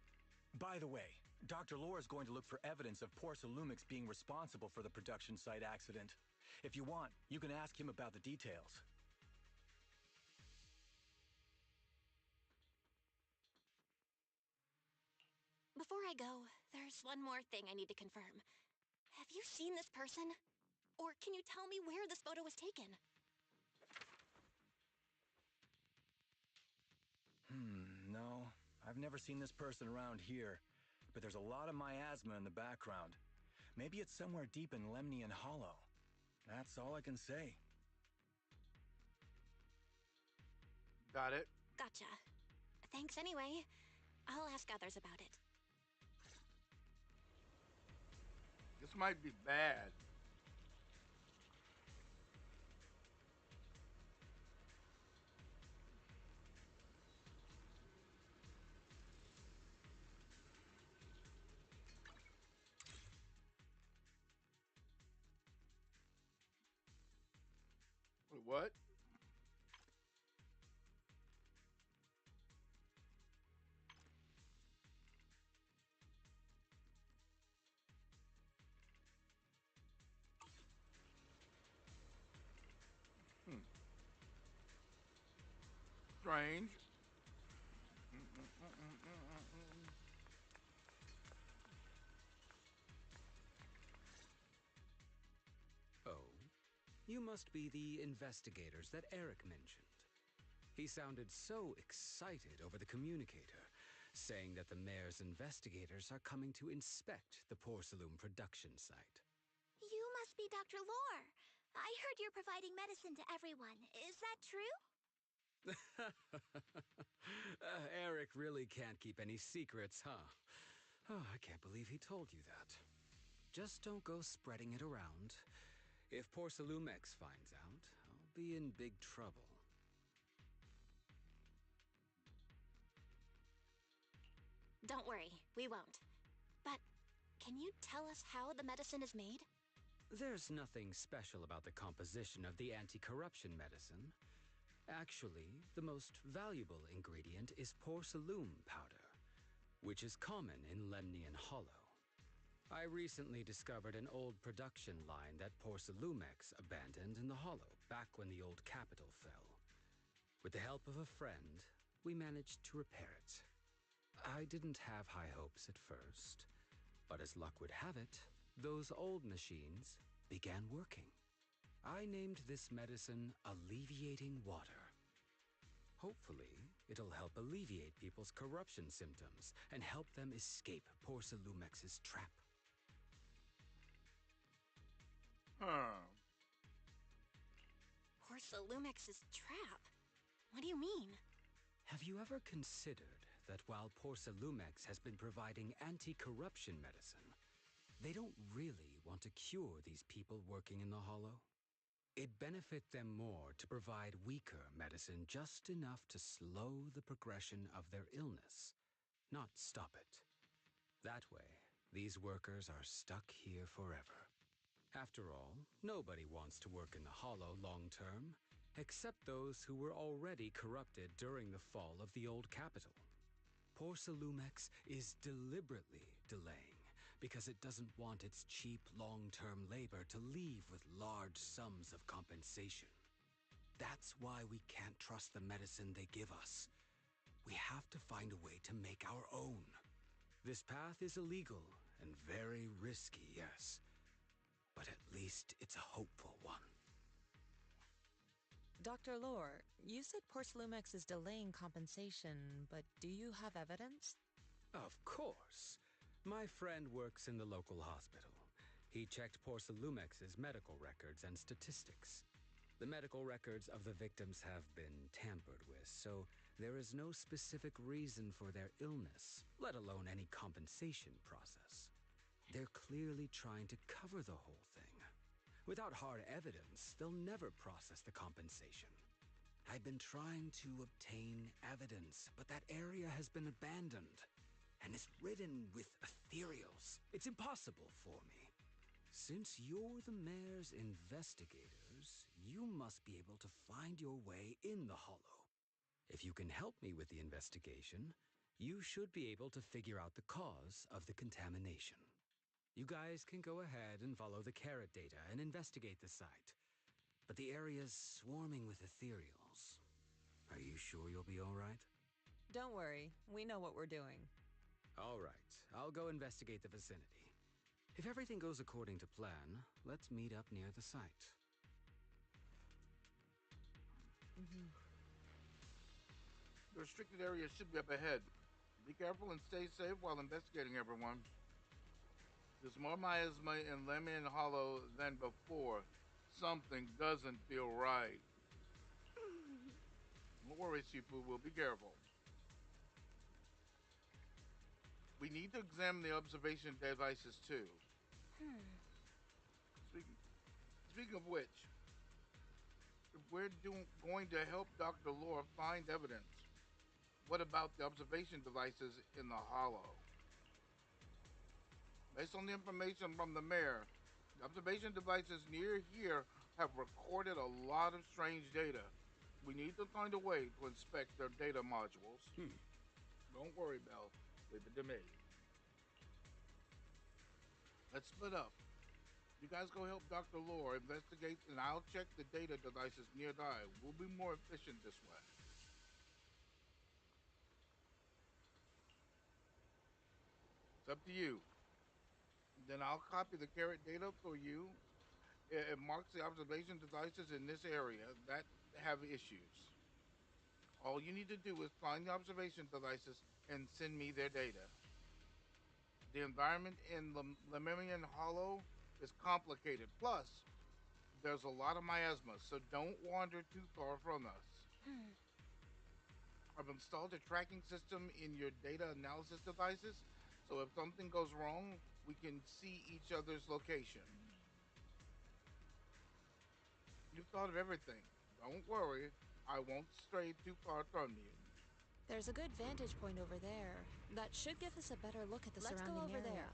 By the way, Dr. Lore is going to look for evidence of Porcelumix being responsible for the production site accident. If you want, you can ask him about the details. Before I go, there's one more thing I need to confirm. Have you seen this person? Or can you tell me where this photo was taken? No. I've never seen this person around here, but there's a lot of miasma in the background. Maybe it's somewhere deep in Lemnian Hollow. That's all I can say. Got it. Gotcha. Thanks anyway. I'll ask others about it. This might be bad. Wait, what? Strange. Oh, you must be the investigators that Eric mentioned. He sounded so excited over the communicator, saying that the mayor's investigators are coming to inspect the Porcelain production site. You must be Dr. Lore. I heard you're providing medicine to everyone. Is that true? Eric really can't keep any secrets, huh? Oh, I can't believe he told you that. Just don't go spreading it around. If Porcelumex finds out, I'll be in big trouble. Don't worry, we won't. But can you tell us how the medicine is made? There's nothing special about the composition of the anti-corruption medicine. Actually, the most valuable ingredient is porcelain powder, which is common in Lemnian Hollow. I recently discovered an old production line that Porcelumex abandoned in the Hollow back when the old capital fell. With the help of a friend, we managed to repair it. I didn't have high hopes at first, but as luck would have it, those old machines began working. I named this medicine Alleviating Water. Hopefully, it'll help alleviate people's corruption symptoms and help them escape Porcelumex's trap. Huh. Porcelumex's trap? What do you mean? Have you ever considered that while Porcelumex has been providing anti-corruption medicine, they don't really want to cure these people working in the Hollow? It'd benefit them more to provide weaker medicine just enough to slow the progression of their illness, not stop it. That way, these workers are stuck here forever. After all, nobody wants to work in the Hollow long term, except those who were already corrupted during the fall of the old capital. Porcelumex is deliberately delaying because it doesn't want its cheap long-term labor to leave with large sums of compensation. That's why we can't trust the medicine they give us. We have to find a way to make our own. This path is illegal and very risky, yes, but at least it's a hopeful one. Dr. Lore, you said Porcelumex is delaying compensation, but do you have evidence? Of course. My friend works in the local hospital. He checked Porcelumex's medical records and statistics. The medical records of the victims have been tampered with, so there is no specific reason for their illness, let alone any compensation process. They're clearly trying to cover the whole thing. Without hard evidence, they'll never process the compensation. I've been trying to obtain evidence, but that area has been abandoned and is ridden with ethereals. It's impossible for me. Since you're the mayor's investigators, you must be able to find your way in the Hollow. If you can help me with the investigation, you should be able to figure out the cause of the contamination. You guys can go ahead and follow the carrot data and investigate the site. But the area's swarming with ethereals. Are you sure you'll be all right? Don't worry, we know what we're doing. All right, I'll go investigate the vicinity. If everything goes according to plan, let's meet up near the site. The restricted area should be up ahead. Be careful and stay safe while investigating, everyone. There's more miasma in Lemon Hollow than before. Something doesn't feel right. Don't worry, Shifu. We'll be careful. We need to examine the observation devices too. Speaking, speaking of which, if we're going to help Dr. Lore find evidence, what about the observation devices in the Hollow? Based on the information from the mayor, the observation devices near here have recorded a lot of strange data. We need to find a way to inspect their data modules. Don't worry, Belle. Leave it to me. Let's split up. You guys go help Dr. Lore investigate, and I'll check the data devices nearby. We'll be more efficient this way. It's up to you. Then I'll copy the carrot data for you. It marks the observation devices in this area that have issues. All you need to do is find the observation devices and send me their data. The environment in the Lemurian Hollow is complicated. Plus, there's a lot of miasma, so don't wander too far from us. I've installed a tracking system in your data analysis devices, so if something goes wrong, we can see each other's location. You've thought of everything. Don't worry, I won't stray too far from you. There's a good vantage point over there. That should give us a better look at the Let's go surrounding over area.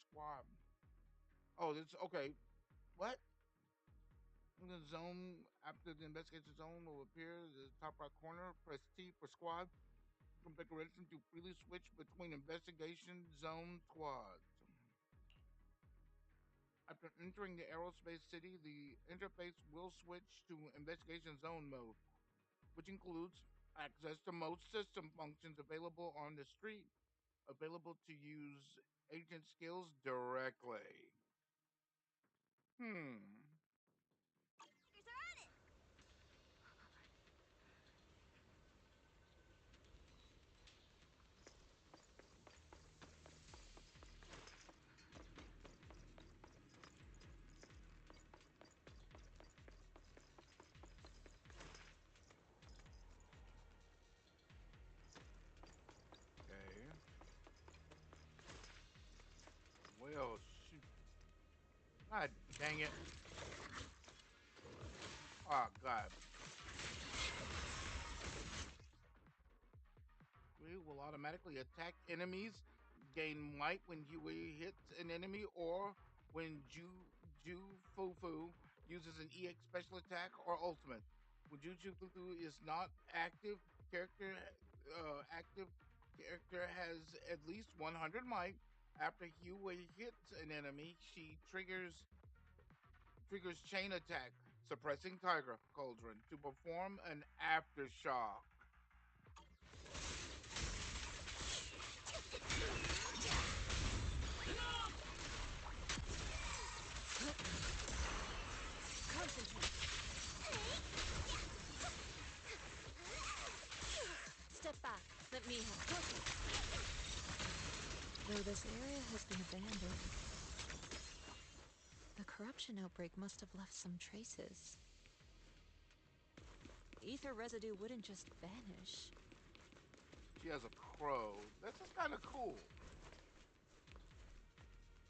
Squad. Oh, this okay. What? The zone after the investigation zone will appear in the top right corner. Press T for squad. Configuration to freely switch between investigation zone squads. After entering the aerospace city, the interface will switch to investigation zone mode, which includes access to most system functions available on the street, available to use agent skills directly. Okay. Well, shoot. God dang it. Oh, God. We will automatically attack enemies, gain might when Huey hits an enemy, or when Ju Fufu uses an EX special attack or ultimate. When Ju Fufu is not character active character has at least 100 might. After Huey hits an enemy, she triggers chain attack, suppressing Tiger Cauldron to perform an aftershock. Concentrate. Step back. Let me help. Though this area has been abandoned, the corruption outbreak must have left some traces. Ether residue wouldn't just vanish. She has a crow. This is kind of cool.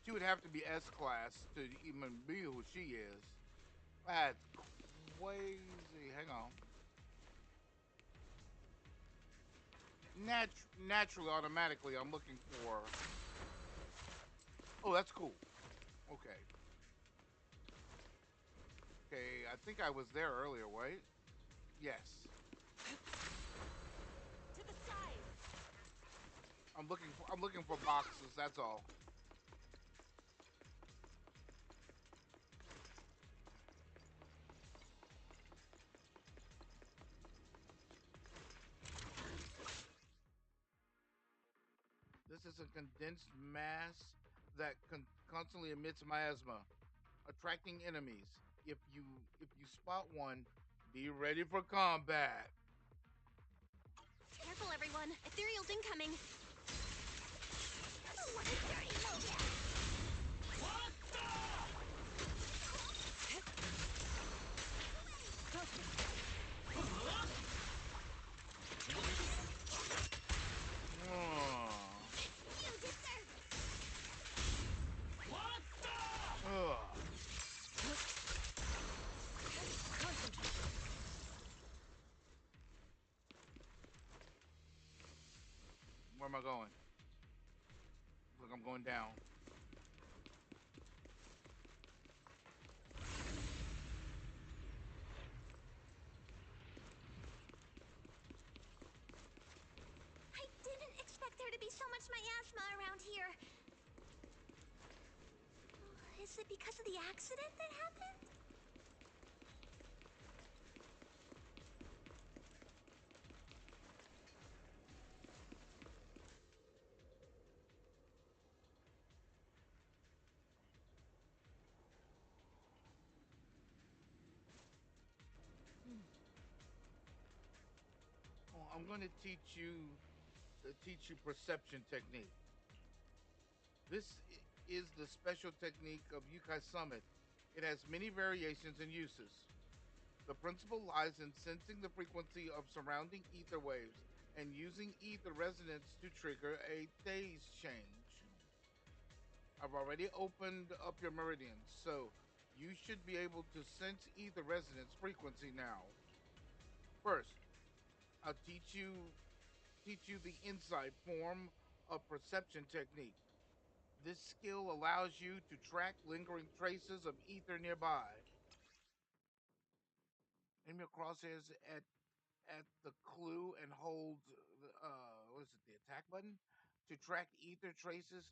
She would have to be S class to even be who she is. That's crazy. Hang on. Naturally, automatically, I'm looking for. Oh, that's cool. Okay. Okay, I think I was there earlier, right? Yes. To the side. I'm looking for boxes. That's all. This is a condensed mass that constantly emits miasma, attracting enemies. if you spot one, be ready for combat. Careful, everyone. Ethereal's incoming. What a dirty lowdown! You deserve it! Where am I going? Look, I'm going down. I didn't expect there to be so much miasma around here. Is it because of the accident that happened? Well, I'm going to teach you perception technique. This is the special technique of Yukai Summit. It has many variations and uses. The principle lies in sensing the frequency of surrounding ether waves and using ether resonance to trigger a phase change. I've already opened up your meridians, so you should be able to sense ether resonance frequency now. First, I'll teach you the insight form of perception technique. This skill allows you to track lingering traces of ether nearby. Aim your crosshairs at the clue and hold what is it, the attack button to track ether traces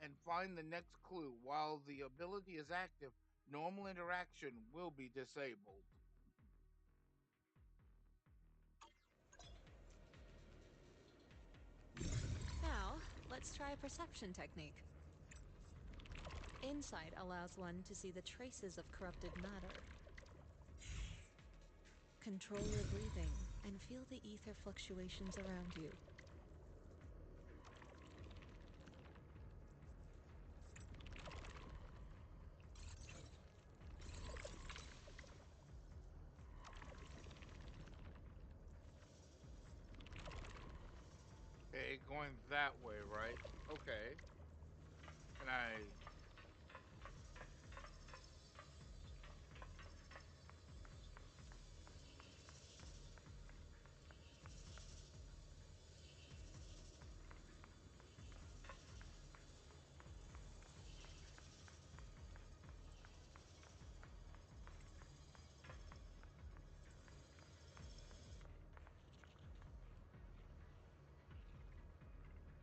and find the next clue. While the ability is active, normal interaction will be disabled. Now, let's try a perception technique. Insight allows one to see the traces of corrupted matter. Control your breathing and feel the ether fluctuations around you. Okay, going that way, right? Okay. Can I...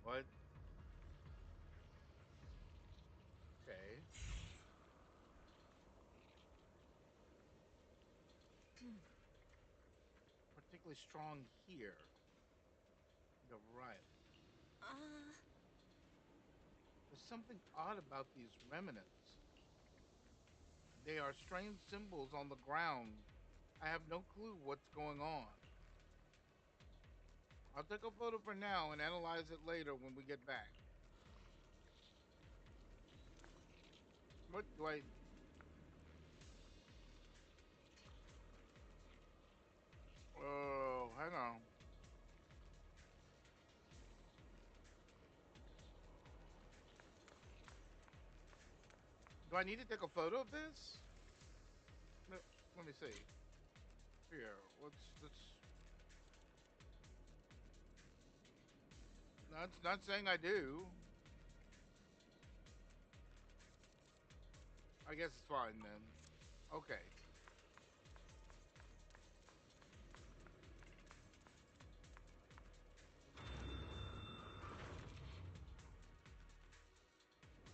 What? Okay. Particularly strong here. The right. There's something odd about these remnants. They are strange symbols on the ground. I have no clue what's going on. I'll take a photo for now and analyze it later when we get back. What do I... Oh, hang on. Do I need to take a photo of this? Let me see. Here, let's... Not saying I do. I guess it's fine then. Okay.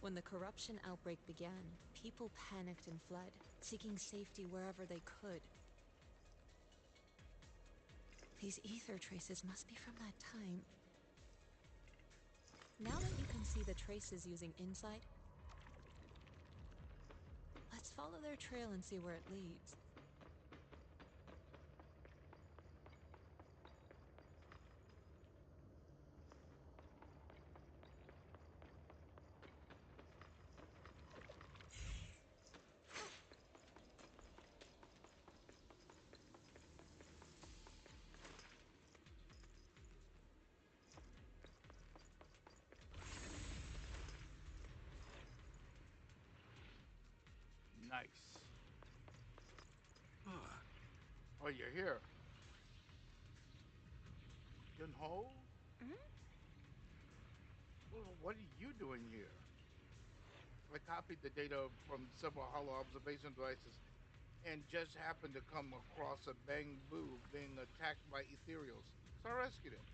When the corruption outbreak began, people panicked and fled, seeking safety wherever they could. These ether traces must be from that time. Now that you can see the traces using insight, let's Just follow their trail and see where it leads. Nice. Oh, you're here. Yunho? Well, what are you doing here? I copied the data from several hollow observation devices and just happened to come across a bamboo being attacked by ethereals, so I rescued it.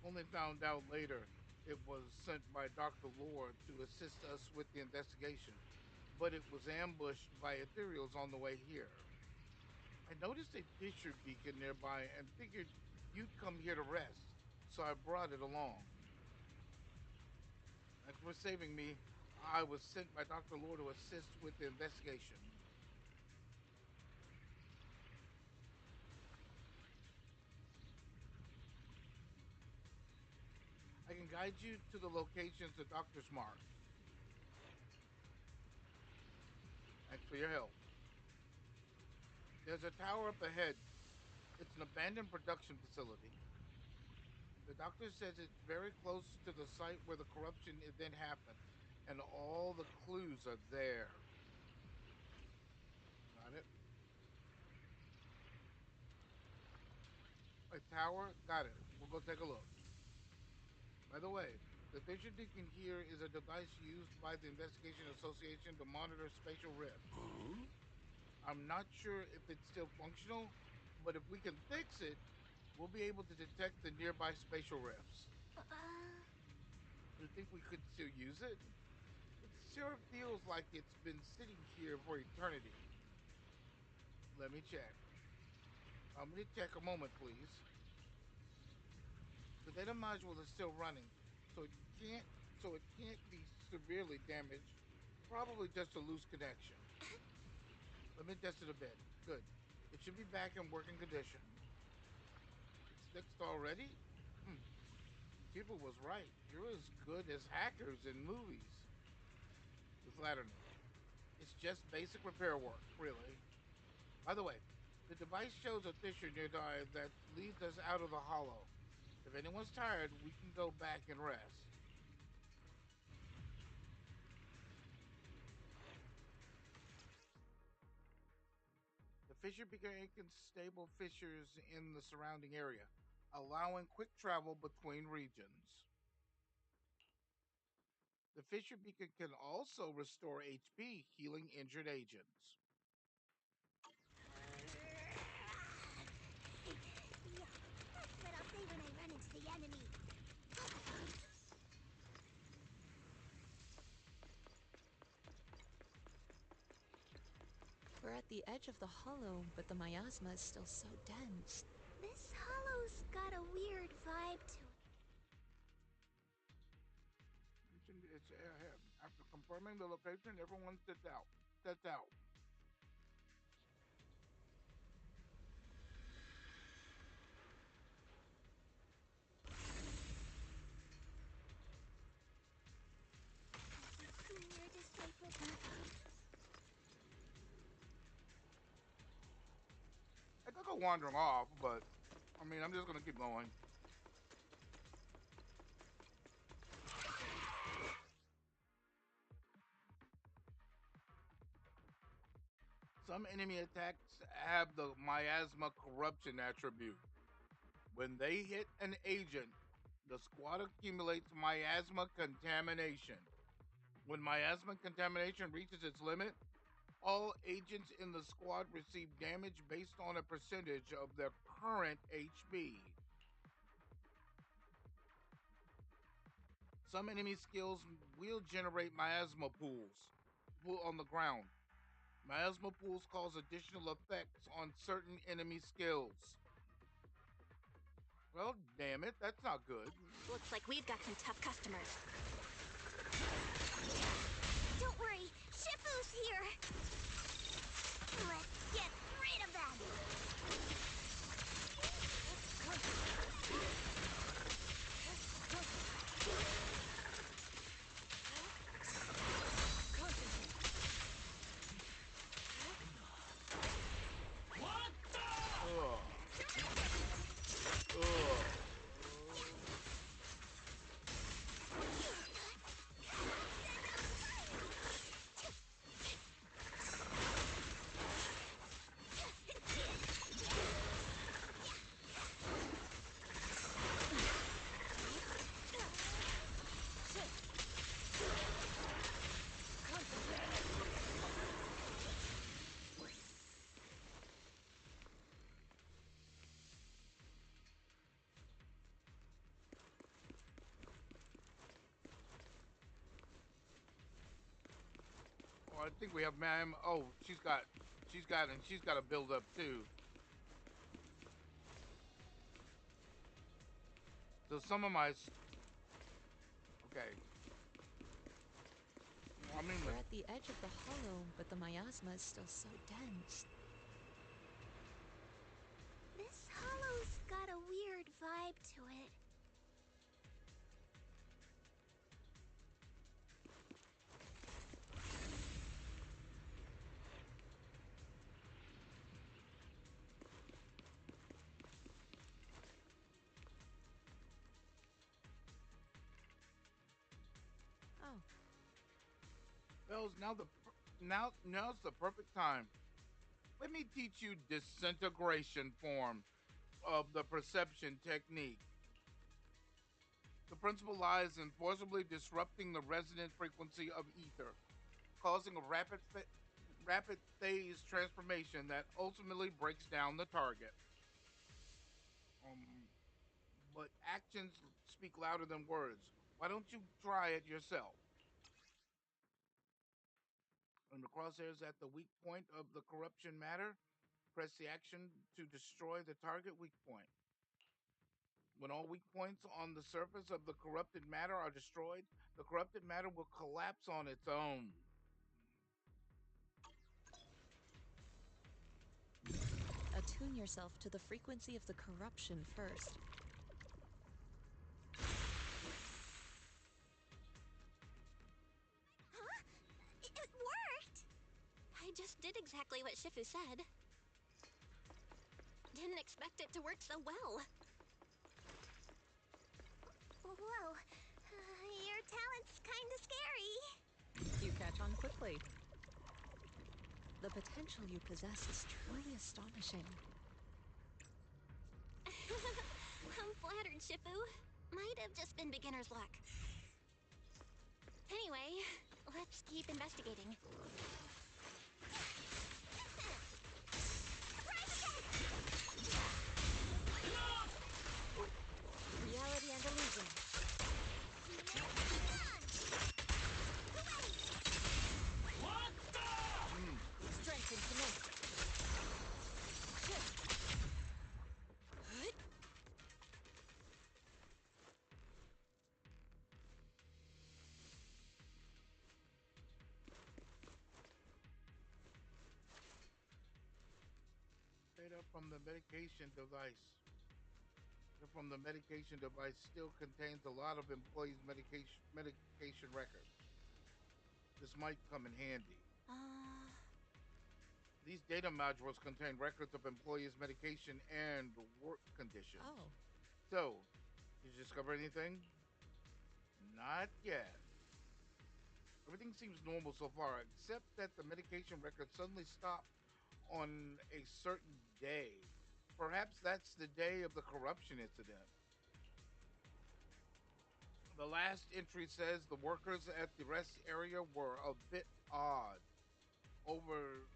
Only found out later it was sent by Dr. Lore to assist us with the investigation, but it was ambushed by ethereals on the way here. I noticed a Fisher beacon nearby and figured you'd come here to rest, so I brought it along. Thanks for saving me. I was sent by Dr. Lore to assist with the investigation. I can guide you to the locations the doctors marked. Thanks for your help. There's a tower up ahead. It's an abandoned production facility. The doctor says it's very close to the site where the corruption event happened, and all the clues are there. Got it? A tower? Got it. We'll go take a look. By the way, the vision beacon here is a device used by the Investigation Association to monitor spatial rifts. I'm not sure if it's still functional, but if we can fix it, we'll be able to detect the nearby spatial rifts. You think we could still use it? It sure feels like it's been sitting here for eternity. Let me check. I'm gonna check a moment, please. The data module is still running, so it can't be severely damaged. Probably just a loose connection. Let me test it a bit. Good. It should be back in working condition. It's fixed already? People was right. You're as good as hackers in movies. You flatter me. It's just basic repair work, really. By the way, the device shows a fissure nearby that leads us out of the hollow. If anyone's tired, we can go back and rest. The fissure began stable fissures in the surrounding area, allowing quick travel between regions. The fissure beacon can also restore HP, healing injured agents. Yeah, that's what I'll say when I run into the enemy. We're at the edge of the hollow, but the miasma is still so dense. This hollow's got a weird vibe to it. It's ahead. After confirming the location, everyone sets out. Sets out. I could go wandering off, but I mean, I'm just gonna keep going. Some enemy attacks have the miasma corruption attribute. When they hit an agent, the squad accumulates miasma contamination. When miasma contamination reaches its limit, all agents in the squad receive damage based on a percentage of their current HP. Some enemy skills will generate miasma pools on the ground. Miasma pools cause additional effects on certain enemy skills. Well, damn it, that's not good. Looks like we've got some tough customers. Don't worry, Shifu's here! Let's get rid of them! What the? Ugh. Oh, I think we have ma'am. Oh, she's got a build up too. So some of my, okay. I mean, we're at the edge of the hollow, but the miasma is still so dense. This hollow's got a weird vibe to it. Oh. Bells, now's the perfect time. Let me teach you disintegration form of the perception technique. The principle lies in forcibly disrupting the resonant frequency of ether, causing a rapid phase transformation that ultimately breaks down the target. But actions speak louder than words. Why don't you try it yourself? When the crosshairs at the weak point of the corruption matter, press the action to destroy the target weak point. When all weak points on the surface of the corrupted matter are destroyed, the corrupted matter will collapse on its own. Attune yourself to the frequency of the corruption first. Huh? It worked! I just did exactly what Shifu said. Didn't expect it to work so well. Whoa, your talent's kinda scary. You catch on quickly. The potential you possess is truly astonishing. I'm flattered, Shifu. Might have just been beginner's luck. Anyway, let's keep investigating. Reality and illusion. What the? Strength and command. Data from the medication device. From the medication device still contains a lot of employees' medication records. This might come in handy. These data modules contain records of employees' medication and work conditions. Oh. So, did you discover anything? Not yet. Everything seems normal so far, except that the medication records suddenly stop on a certain day. Perhaps that's the day of the corruption incident. The last entry says the workers at the rest area were a bit odd over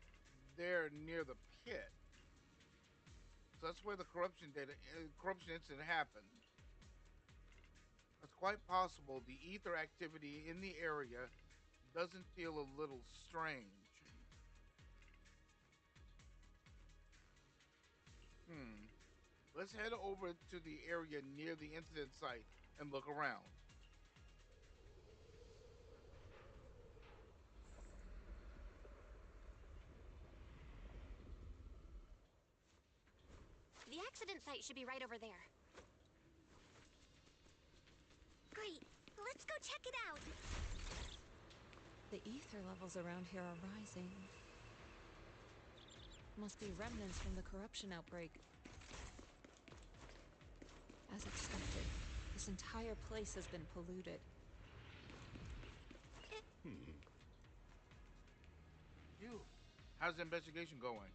there near the pit. So that's where the corruption incident happened. It's quite possible the ether activity in the area doesn't feel a little strange. Let's head over to the area near the incident site and look around. accident site should be right over there. Great. Let's go check it out. The ether levels around here are rising. Must be remnants from the corruption outbreak. As expected, this entire place has been polluted. You, how's the investigation going?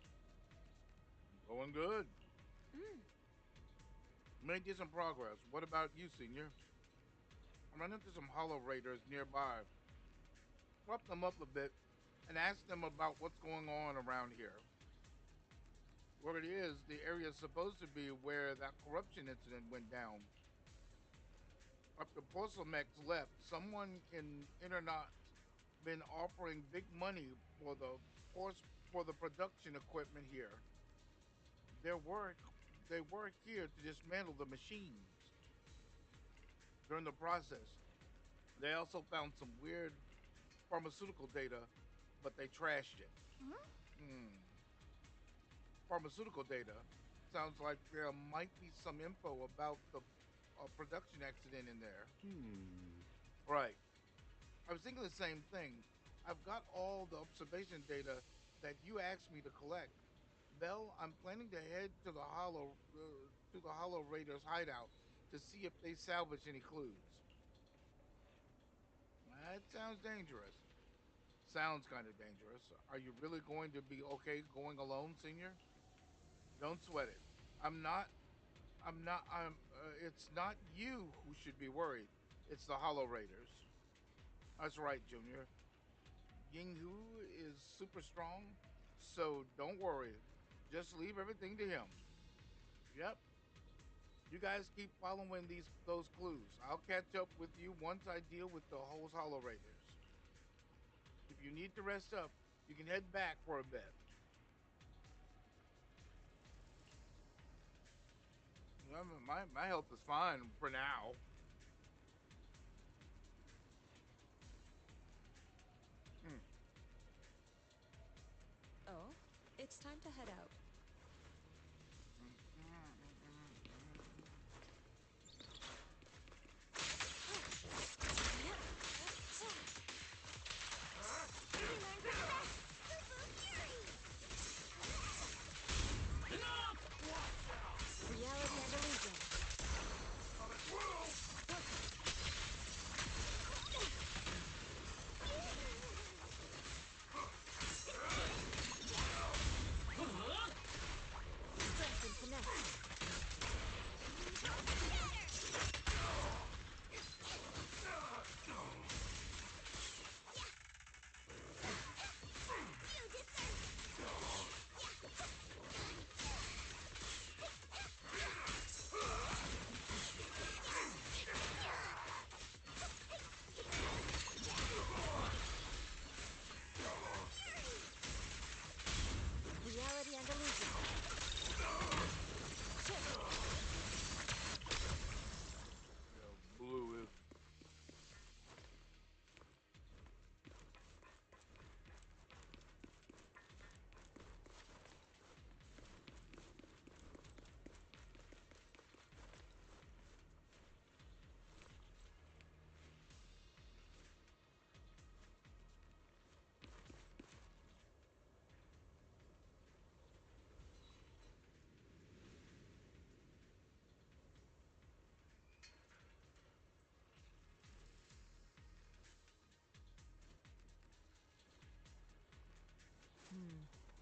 Going good. Made decent progress. What about you, Senior? I ran into some hollow raiders nearby. Swept them up a bit and asked them about what's going on around here. Where it is, the area is supposed to be where that corruption incident went down. After Porcelamex left, someone in Internet been offering big money for the production equipment here. Their work they were here to dismantle the machines. During the process, they also found some weird pharmaceutical data, but they trashed it. Pharmaceutical data. Sounds like there might be some info about the production accident in there. Right. I was thinking the same thing. I've got all the observation data that you asked me to collect. Bell, I'm planning to head to the Hollow Raiders hideout to see if they salvage any clues. That sounds dangerous. Sounds kind of dangerous. Are you really going to be okay going alone, Senior? Don't sweat it. I'm not. It's not you who should be worried. It's the Hollow Raiders. That's right, Junior. Yinghu is super strong, so don't worry. Just leave everything to him. Yep. You guys keep following those clues. I'll catch up with you once I deal with the whole Hollow Raiders. If you need to rest up, you can head back for a bit. My health is fine for now. Oh, it's time to head out. Reality and illusion. Strength and finesse. Reality and illusion. Blue is.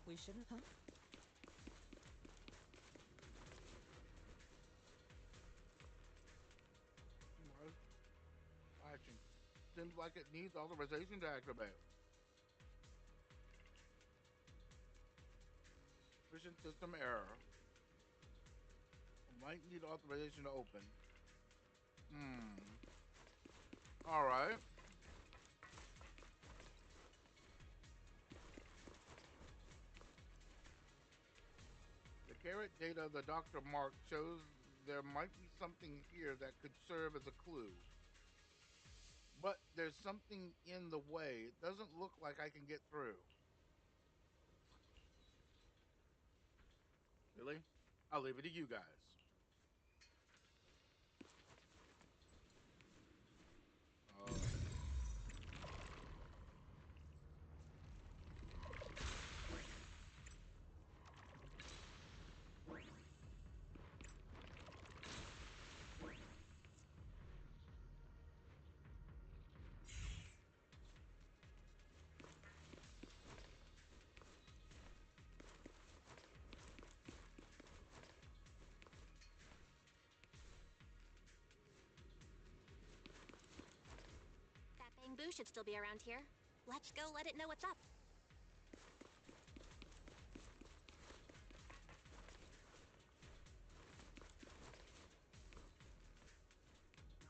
We shouldn't, huh? Action. Seems like it needs authorization to activate. Mission system error. Might need authorization to open. Alright. The carrot data the doctor marked shows there might be something here that could serve as a clue. But there's something in the way. It doesn't look like I can get through. Really? I'll leave it to you guys. That bamboo should still be around here. Let's go let it know what's up.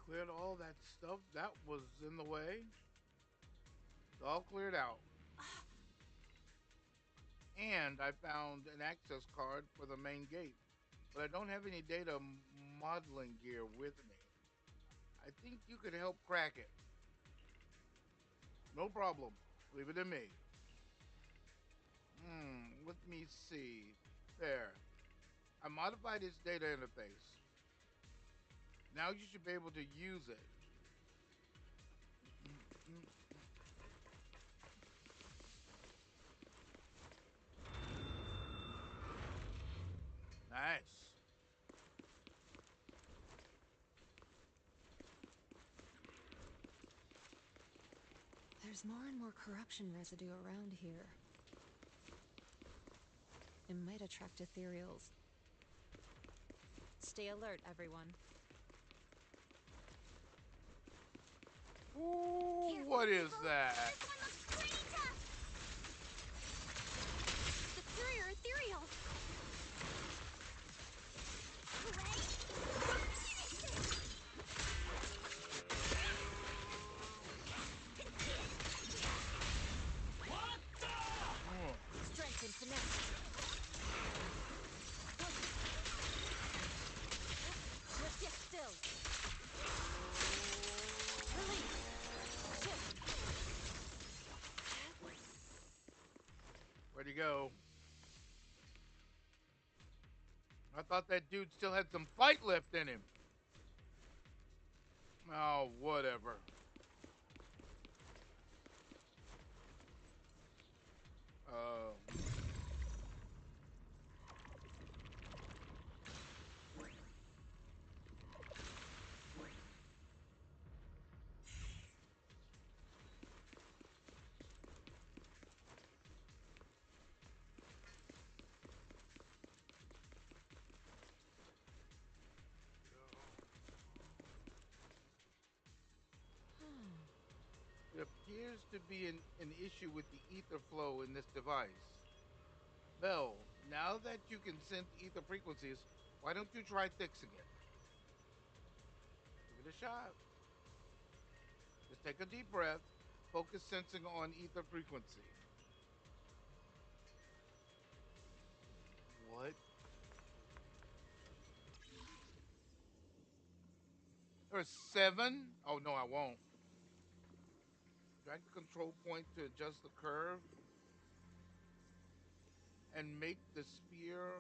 Cleared all that stuff that was in the way. It's all cleared out. And I found an access card for the main gate, but I don't have any data modeling gear with me. I think you could help crack it. No problem. Leave it to me. Let me see. There. I modified its data interface. Now you should be able to use it. Nice. There's more and more corruption residue around here. It might attract ethereals. Stay alert, everyone. Ooh, what is that? This one looks pretty tough! Superior ethereal! Strength and finesse. Just get still. Release. Shift. Where'd he go? I thought that dude still had some fight left in him. Oh, whatever. Uh... There appears to be an issue with the ether flow in this device. Bell, now that you can sense ether frequencies, why don't you try fixing it? Give it a shot. Just take a deep breath. Focus sensing on ether frequency. What? There's 7? Oh, no, I won't. Drag the control point to adjust the curve and make the sphere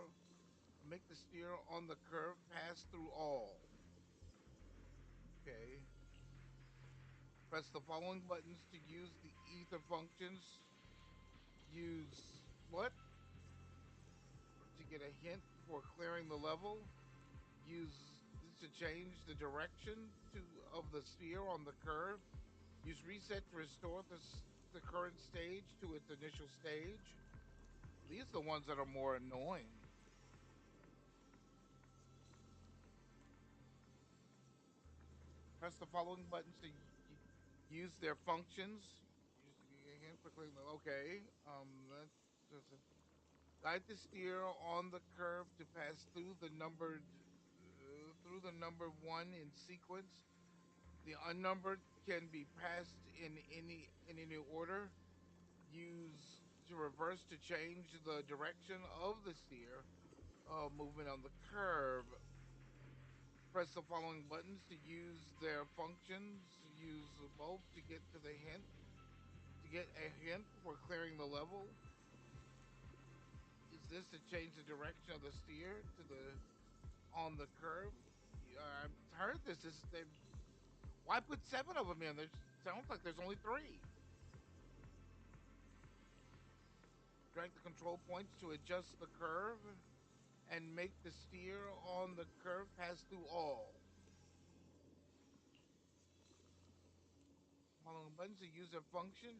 on the curve pass through all. Okay. Press the following buttons to use the ether functions. Use what? To get a hint for clearing the level. Use this to change the direction of the sphere on the curve. Use reset to restore the current stage to its initial stage. These are the ones that are more annoying. Press the following buttons to use their functions. Okay. That doesn't guide the steer on the curve to pass through the numbered number 1 in sequence. The unnumbered can be passed in any order. Use to reverse to change the direction of the steer movement on the curve. Press the following buttons to use their functions. Use both to get a hint for clearing the level. Is this to change the direction of the steer to the on the curve? Yeah, I've heard this. They why put 7 of them in? There sounds like there's only 3. Drag the control points to adjust the curve and make the steer on the curve pass through all. Following buttons to use their function.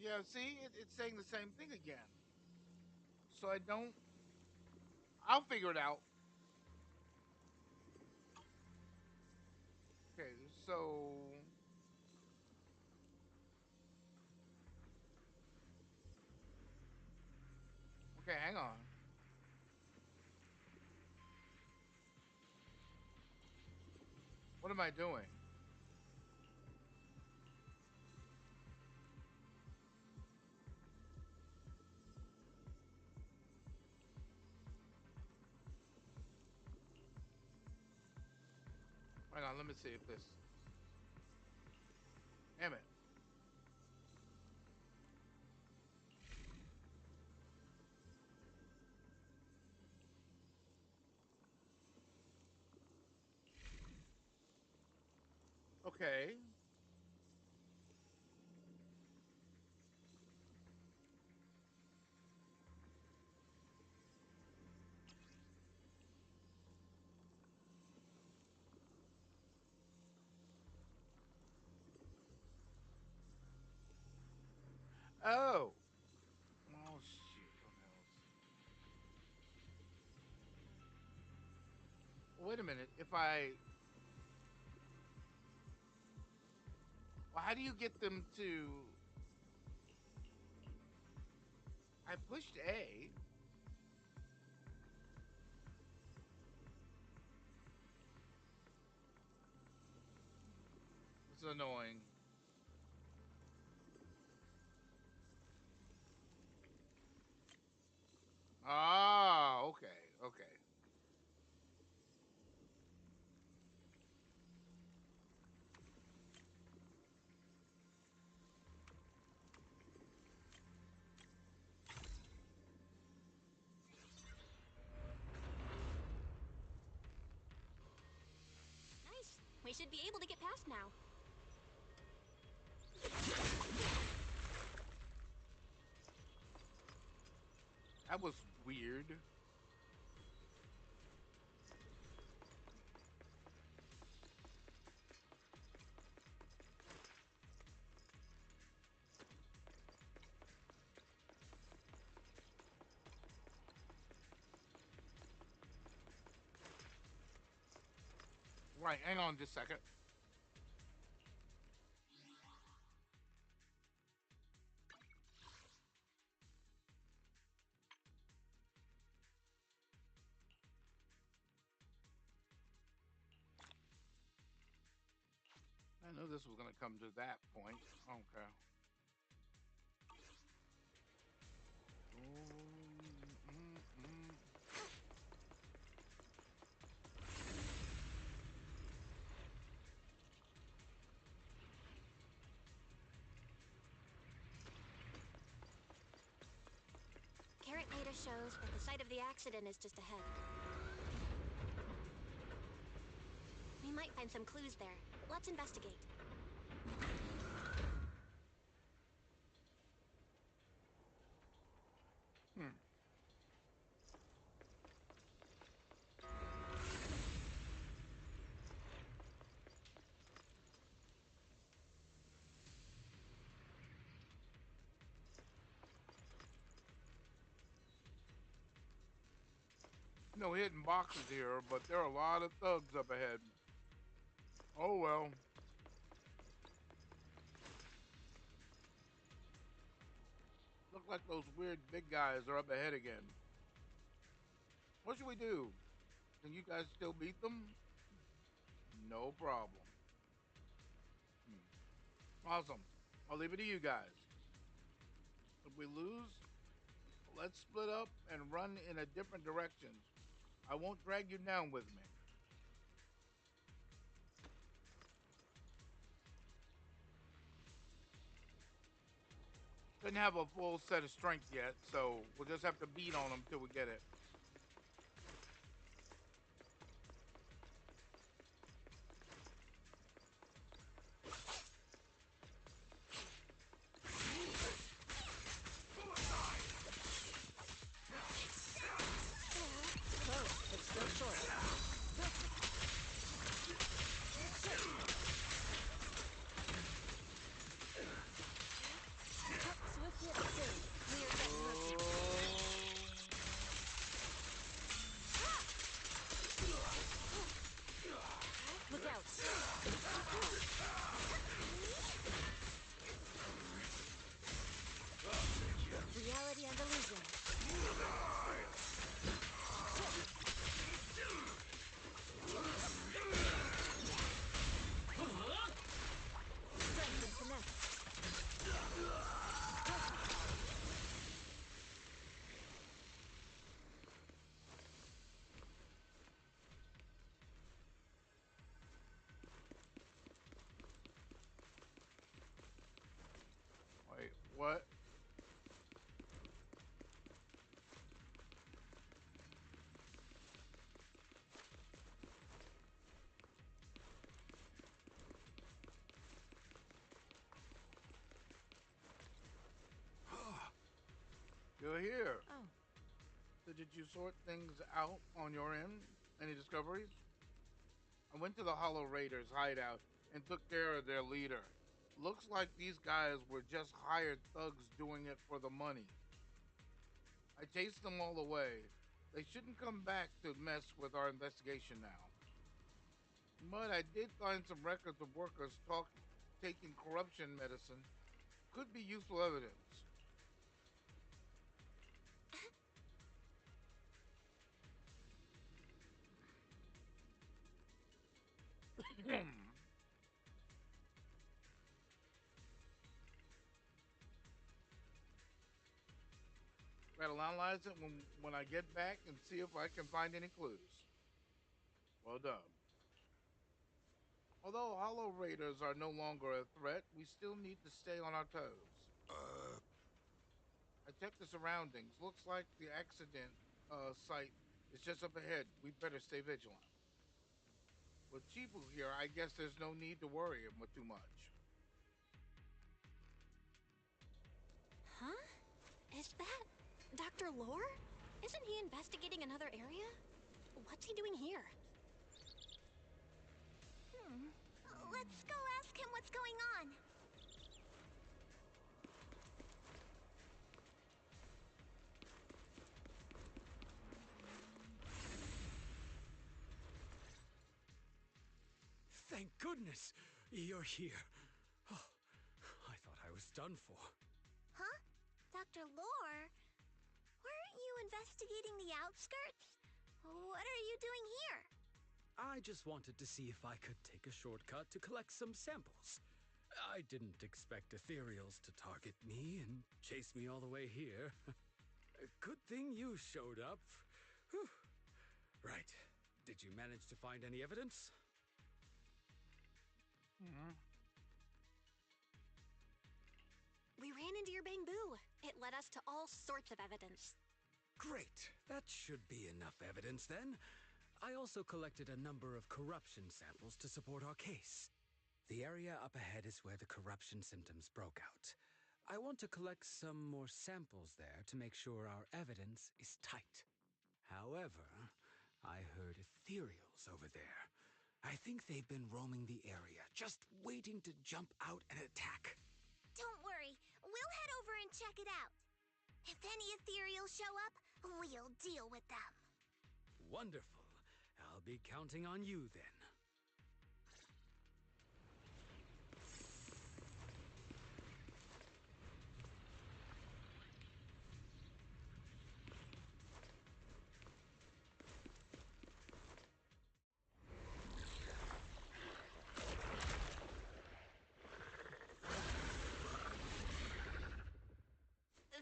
Yeah, see, it's saying the same thing again. So I don't. I'll figure it out. Okay, so okay, hang on. What am I doing? Hang on, let me see if this. Damn it. Okay. Oh. Oh shit. Okay, let's see. Wait a minute. If I, well, how do you get them to? I pushed A. It's annoying. Ah, okay, okay. Nice. We should be able to get past now. That was weird. Right, hang on just a second. I knew this was gonna come to that point. Okay. Carrot data shows that the site of the accident is just ahead. We might find some clues there. Let's investigate. Hmm. No hidden boxes here, but there are a lot of thugs up ahead. Oh well. Look like those weird big guys are up ahead again. What should we do? Can you guys still beat them? No problem. Awesome. I'll leave it to you guys. If we lose, let's split up and run in a different directions. I won't drag you down with me. Doesn't have a full set of strength yet, so we'll just have to beat on him till we get it. Close, but still short. Swift yet still. We are getting lucky. Look out. Reality and illusion. Strength and finesse. Wait, what? You're here. Oh. So did you sort things out on your end? Any discoveries? I went to the Hollow Raiders hideout and took care of their leader. Looks like these guys were just hired thugs doing it for the money. I chased them all away. They shouldn't come back to mess with our investigation now. But I did find some records of workers taking corruption medicine. Could be useful evidence. I'll analyze it when I get back and see if I can find any clues. Well done. Although Hollow Raiders are no longer a threat, we still need to stay on our toes. I checked the surroundings. Looks like the accident site is just up ahead. We'd better stay vigilant. With Chibu here, I guess there's no need to worry too much. Huh? Is that Dr. Lore? Isn't he investigating another area? What's he doing here? Let's go ask him what's going on. Thank goodness you're here. Oh, I thought I was done for. Huh? Dr. Lore? Weren't you investigating the outskirts? What are you doing here? I just wanted to see if I could take a shortcut to collect some samples. I didn't expect ethereals to target me and chase me all the way here. Good thing you showed up. Whew. Right. Did you manage to find any evidence? We ran into your bamboo. It led us to all sorts of evidence. Great. That should be enough evidence then. I also collected a number of corruption samples to support our case. The area up ahead is where the corruption symptoms broke out. I want to collect some more samples there to make sure our evidence is tight. However, I heard ethereals over there. I think they've been roaming the area, just waiting to jump out and attack. Don't worry, we'll head over and check it out. If any ethereals show up, we'll deal with them. Wonderful. I'll be counting on you then.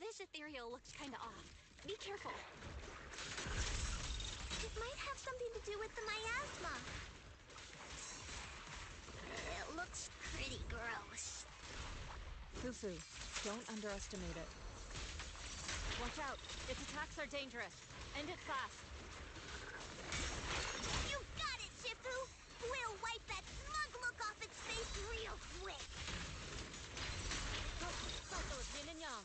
This ethereal looks kinda off. Be careful. It might have something to do with the miasma. It looks pretty gross. Fufu, Don't underestimate it. Watch out. Its attacks are dangerous. End it fast. You got it, Shifu! We'll wipe that smug look off its face real quick! Cycle of yin and yang.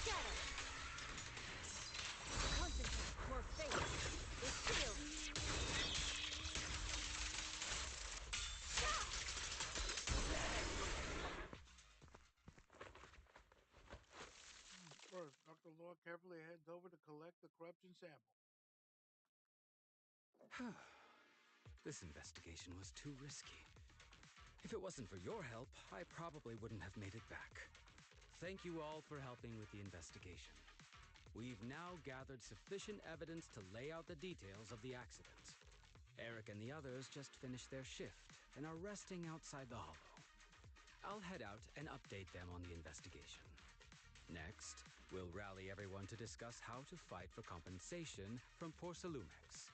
Scatter. Concentrate. More faith. It shields. First, Dr. Law carefully heads over to collect the corruption sample. This investigation was too risky. If it wasn't for your help, I probably wouldn't have made it back. Thank you all for helping with the investigation. We've now gathered sufficient evidence to lay out the details of the accident. Eric and the others just finished their shift and are resting outside the hollow. I'll head out and update them on the investigation. Next, we'll rally everyone to discuss how to fight for compensation from Porcelumex.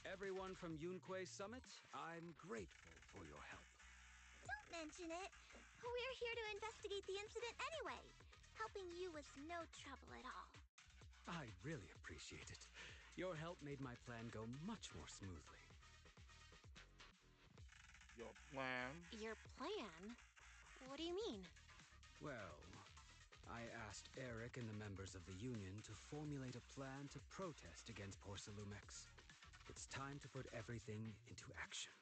Everyone from Yunquay Summit, I'm grateful for your help. Don't mention it. We're here to investigate the incident anyway. Helping you was no trouble at all. I really appreciate it. Your help made my plan go much more smoothly. Your plan? Your plan? What do you mean? Well, I asked Eric and the members of the Union to formulate a plan to protest against Porcelumex. It's time to put everything into action.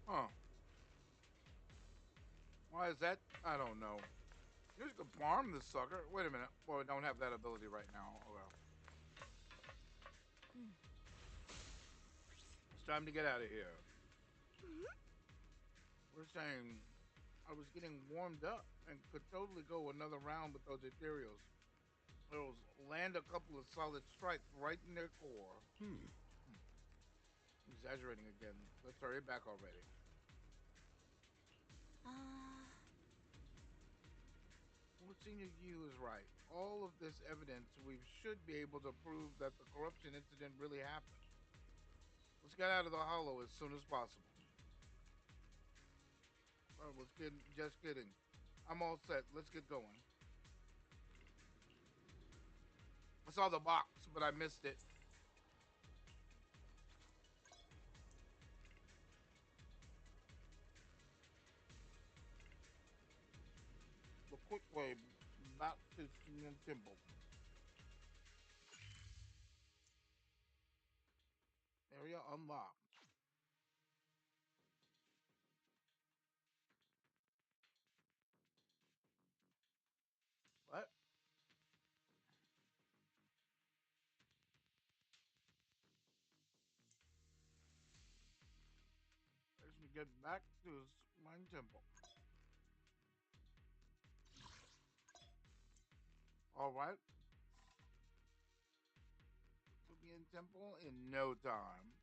Huh. Why is that? I don't know. You could farm this sucker. Wait a minute. Well, we don't have that ability right now. Oh well. It's time to get out of here. We're saying I was getting warmed up and could totally go another round with those ethereals. It'll land a couple of solid strikes right in their core. Exaggerating again. Let's hurry back already. Well, Senior Yu is right. All of this evidence, we should be able to prove that the corruption incident really happened. Let's get out of the hollow as soon as possible. I was kidding. Just kidding. I'm all set. Let's get going. I saw the box, but I missed it. The quick way back to the temple. Area unlocked. What? Let's get back to Mine Temple. All right. We'll be in temple in no time.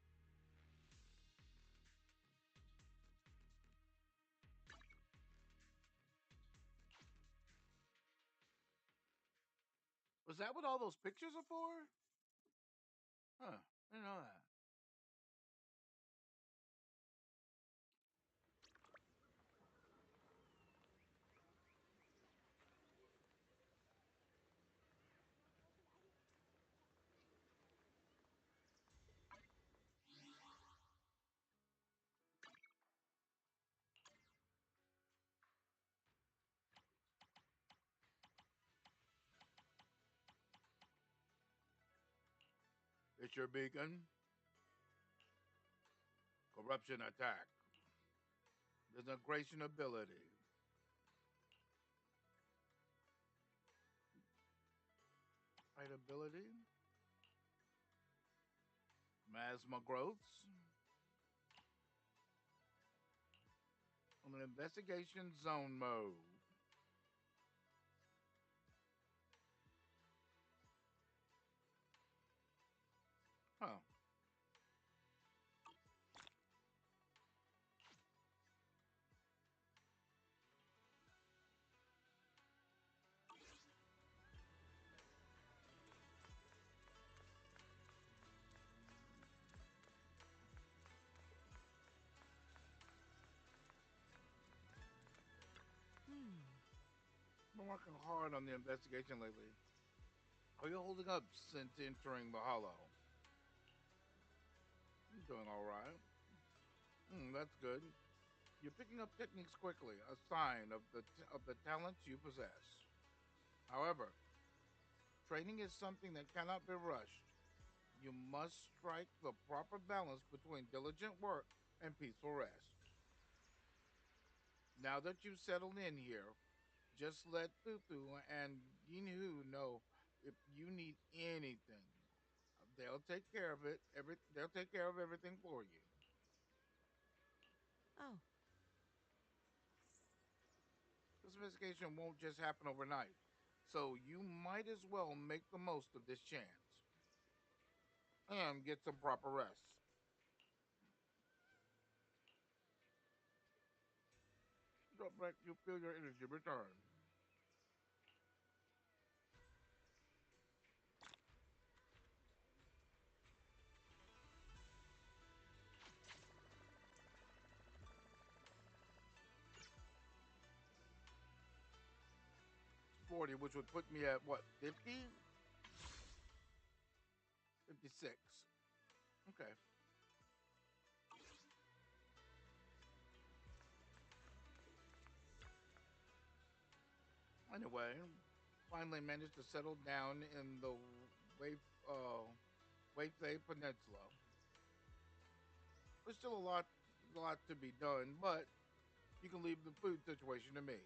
Was that what all those pictures are for? Huh. I didn't know that. It's your beacon. Corruption attack. Disintegration ability. Right ability. Masma growths. On an investigation zone mode. Huh. working hard on the investigation lately. How are you holding up since entering the Hollow? I'm doing all right. That's good. You're picking up techniques quickly, a sign of the talents you possess. However, training is something that cannot be rushed. You must strike the proper balance between diligent work and peaceful rest. Now that you've settled in here, just let Thutu and Yinhu know if you need anything. They'll take care of it. They'll take care of everything for you. Oh. This investigation won't just happen overnight, so you might as well make the most of this chance and get some proper rest. Drop back, you feel your energy return. It's 40, which would put me at what, 50? 56. Okay. Anyway, finally managed to settle down in the Wave, uh, Wave Peninsula. There's still a lot to be done, but you can leave the food situation to me.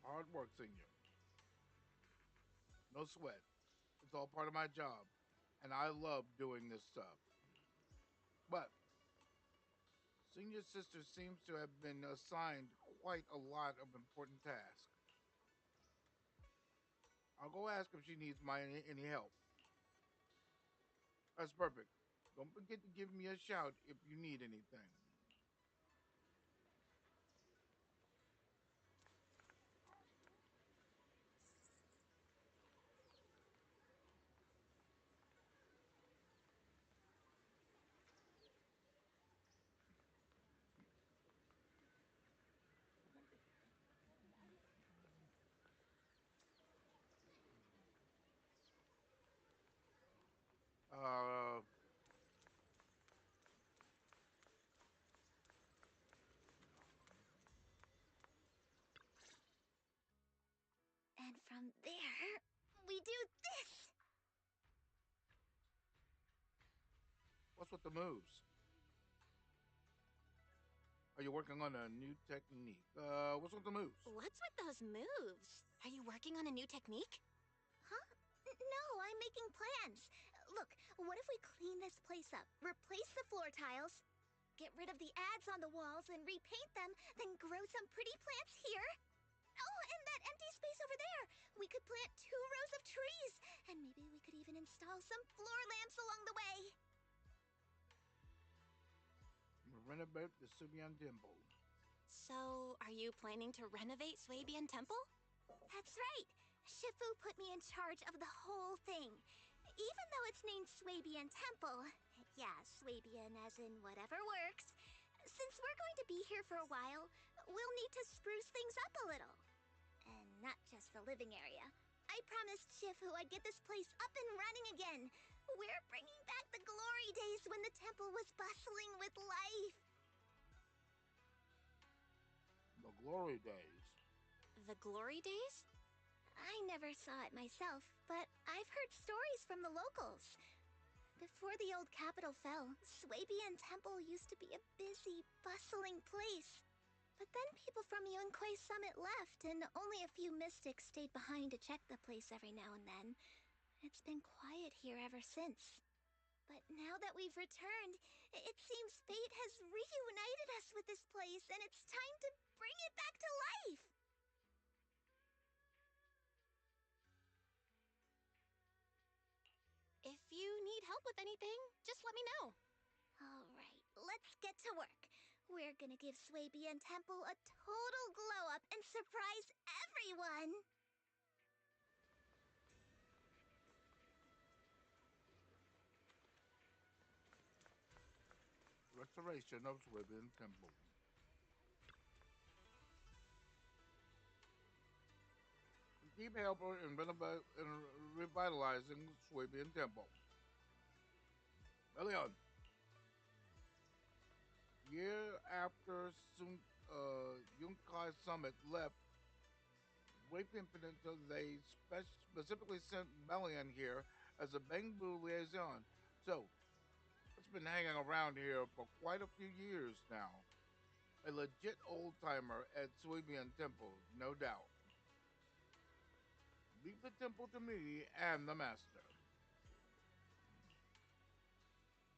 Hard work, senior. No sweat. It's all part of my job, and I love doing this stuff. But senior sister seems to have been assigned quite a lot of important tasks. I'll go ask if she needs any help. That's perfect. Don't forget to give me a shout if you need anything. Uh, And from there, we do this! what's with the moves? Are you working on a new technique? What's with the moves? What's with those moves? Are you working on a new technique? Huh? No, I'm making plans. Look, what if we clean this place up, replace the floor tiles, get rid of the ads on the walls and repaint them, then grow some pretty plants here? Oh, and that empty space over there! We could plant 2 rows of trees, and maybe we could even install some floor lamps along the way. Renovate the Subian Temple. So, are you planning to renovate Swabian Temple? That's right. Shifu put me in charge of the whole thing. Even though it's named Swabian Temple. Yeah, Swabian as in whatever works. Since we're going to be here for a while, we'll need to spruce things up a little. And not just the living area. I promised Shifu I'd get this place up and running again. We're bringing back the glory days when the temple was bustling with life. The glory days. The glory days? I never saw it myself, but I've heard stories from the locals. Before the old capital fell, Swabian Temple used to be a busy, bustling place. But then people from Yunquay Summit left, and only a few mystics stayed behind to check the place every now and then. It's been quiet here ever since. But now that we've returned, it seems fate has reunited us with this place, and it's time to bring it back to life! If you need help with anything, just let me know. Alright, let's get to work. We're gonna give Swabian Temple a total glow-up and surprise everyone! Restoration of Swabian Temple. keep helping in revitalizing Swabian Temple. Leon, year after Yunkai Summit left Waypoint Peninsula, they specifically sent Melian here as a Bangbu liaison. So, it's been hanging around here for quite a few years now. A legit old timer at Swabian Temple, no doubt. Leave the temple to me and the master.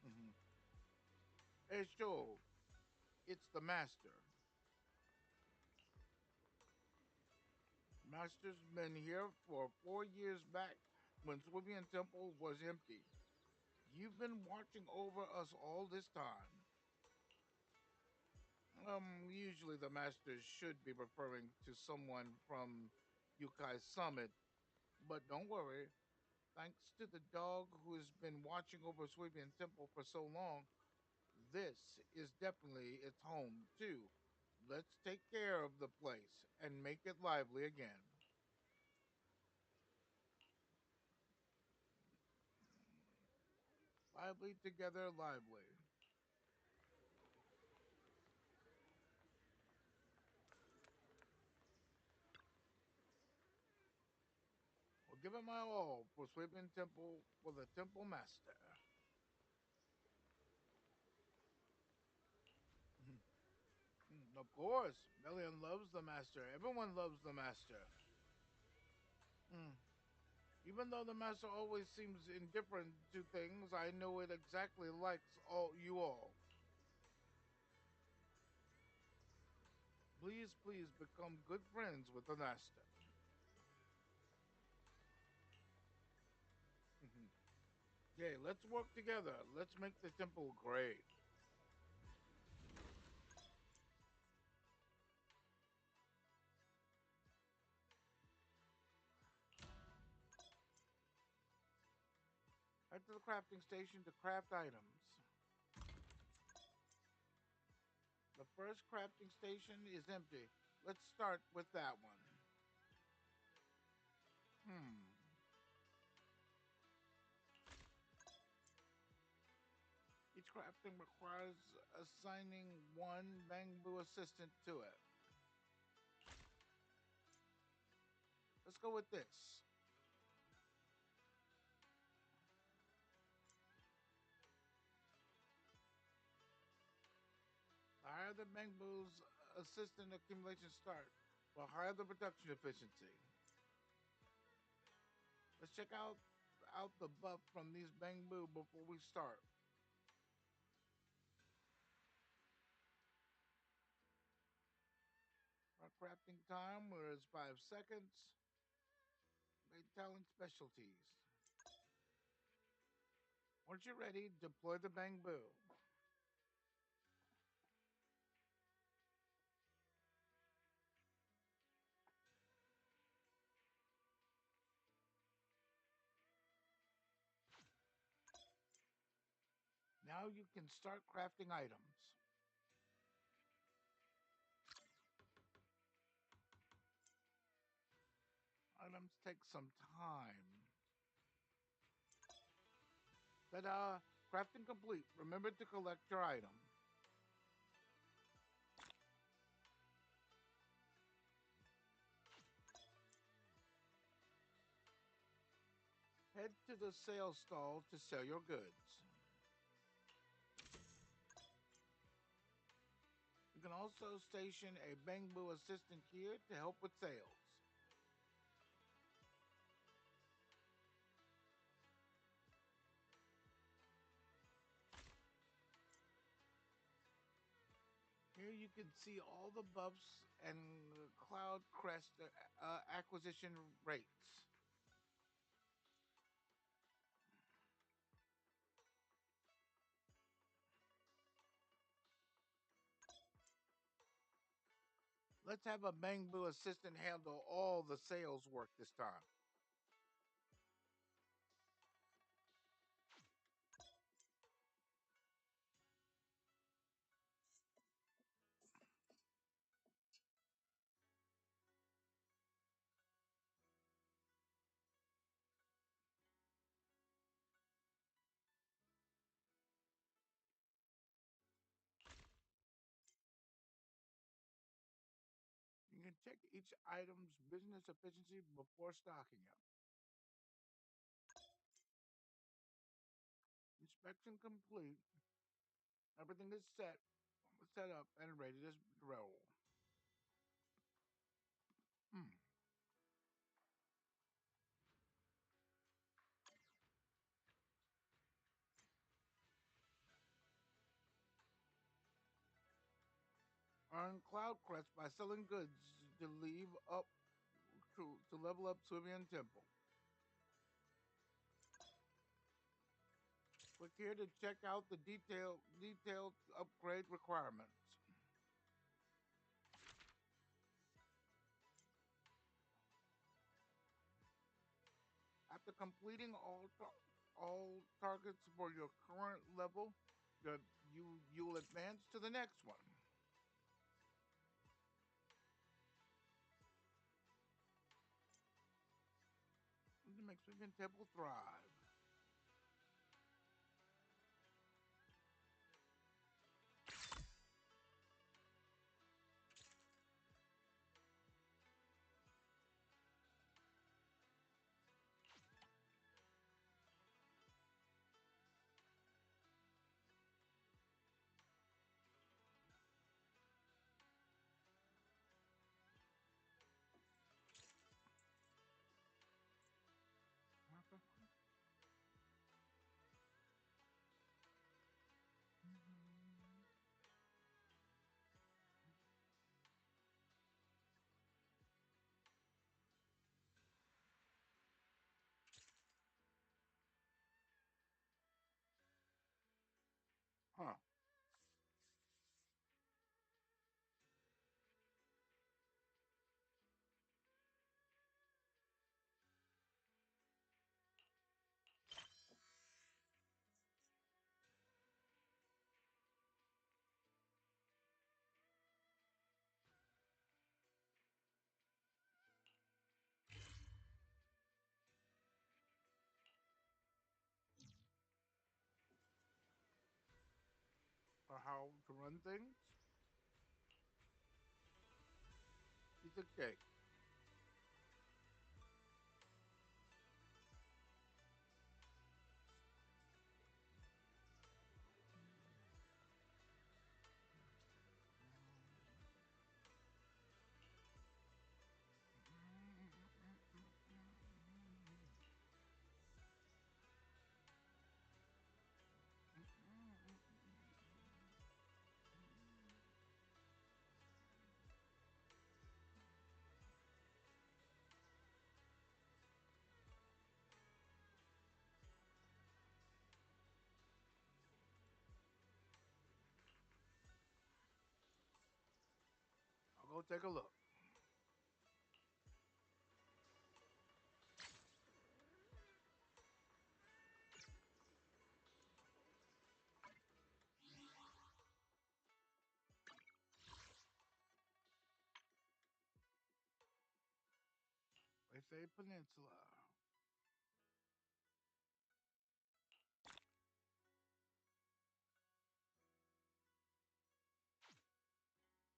Mhm. Hey, sure, it's the master. Master's been here for 4 years back when Swabian Temple was empty. You've been watching over us all this time. Usually the masters should be referring to someone from Yukai's summit, but don't worry. Thanks to the dog who has been watching over Swabian Temple for so long, this is definitely its home, too. Let's take care of the place and make it lively again. Lively together, lively. I'll give it my all for Swabian Temple for the Temple Master. Of course, Melian loves the Master. Everyone loves the Master. Mm. Even though the Master always seems indifferent to things, I know it exactly likes all you all. Please, please become good friends with the Master. Okay, let's work together. Let's make the temple great. Head to the crafting station to craft items. The first crafting station is empty. Let's start with that one. Hmm. Each crafting requires assigning one bamboo assistant to it. Let's go with this. The higher the bamboo's assistant accumulation start, the higher the production efficiency. Let's check out the buff from these bamboo before we start. Our crafting time was 5 seconds. Great talent specialties. Once you're ready, deploy the bamboo. Now you can start crafting items. Items take some time. Ta-da! Crafting complete. Remember to collect your item. Head to the sales stall to sell your goods. You can also station a bamboo assistant here to help with sales. Here you can see all the buffs and cloud crest acquisition rates. Let's have a bamboo assistant handle all the sales work this time. Check each item's business efficiency before stocking it. Inspection complete. Everything is set up and ready to roll. Hmm. Earn Cloud Crest by selling goods to level up Suvian Temple. Click here to check out the detailed upgrade requirements. After completing all targets for your current level, you'll advance to the next one. To make Suvian Temple thrive. Huh. For how to run things? Piece of cake. I'll go take a look. They say Peninsula.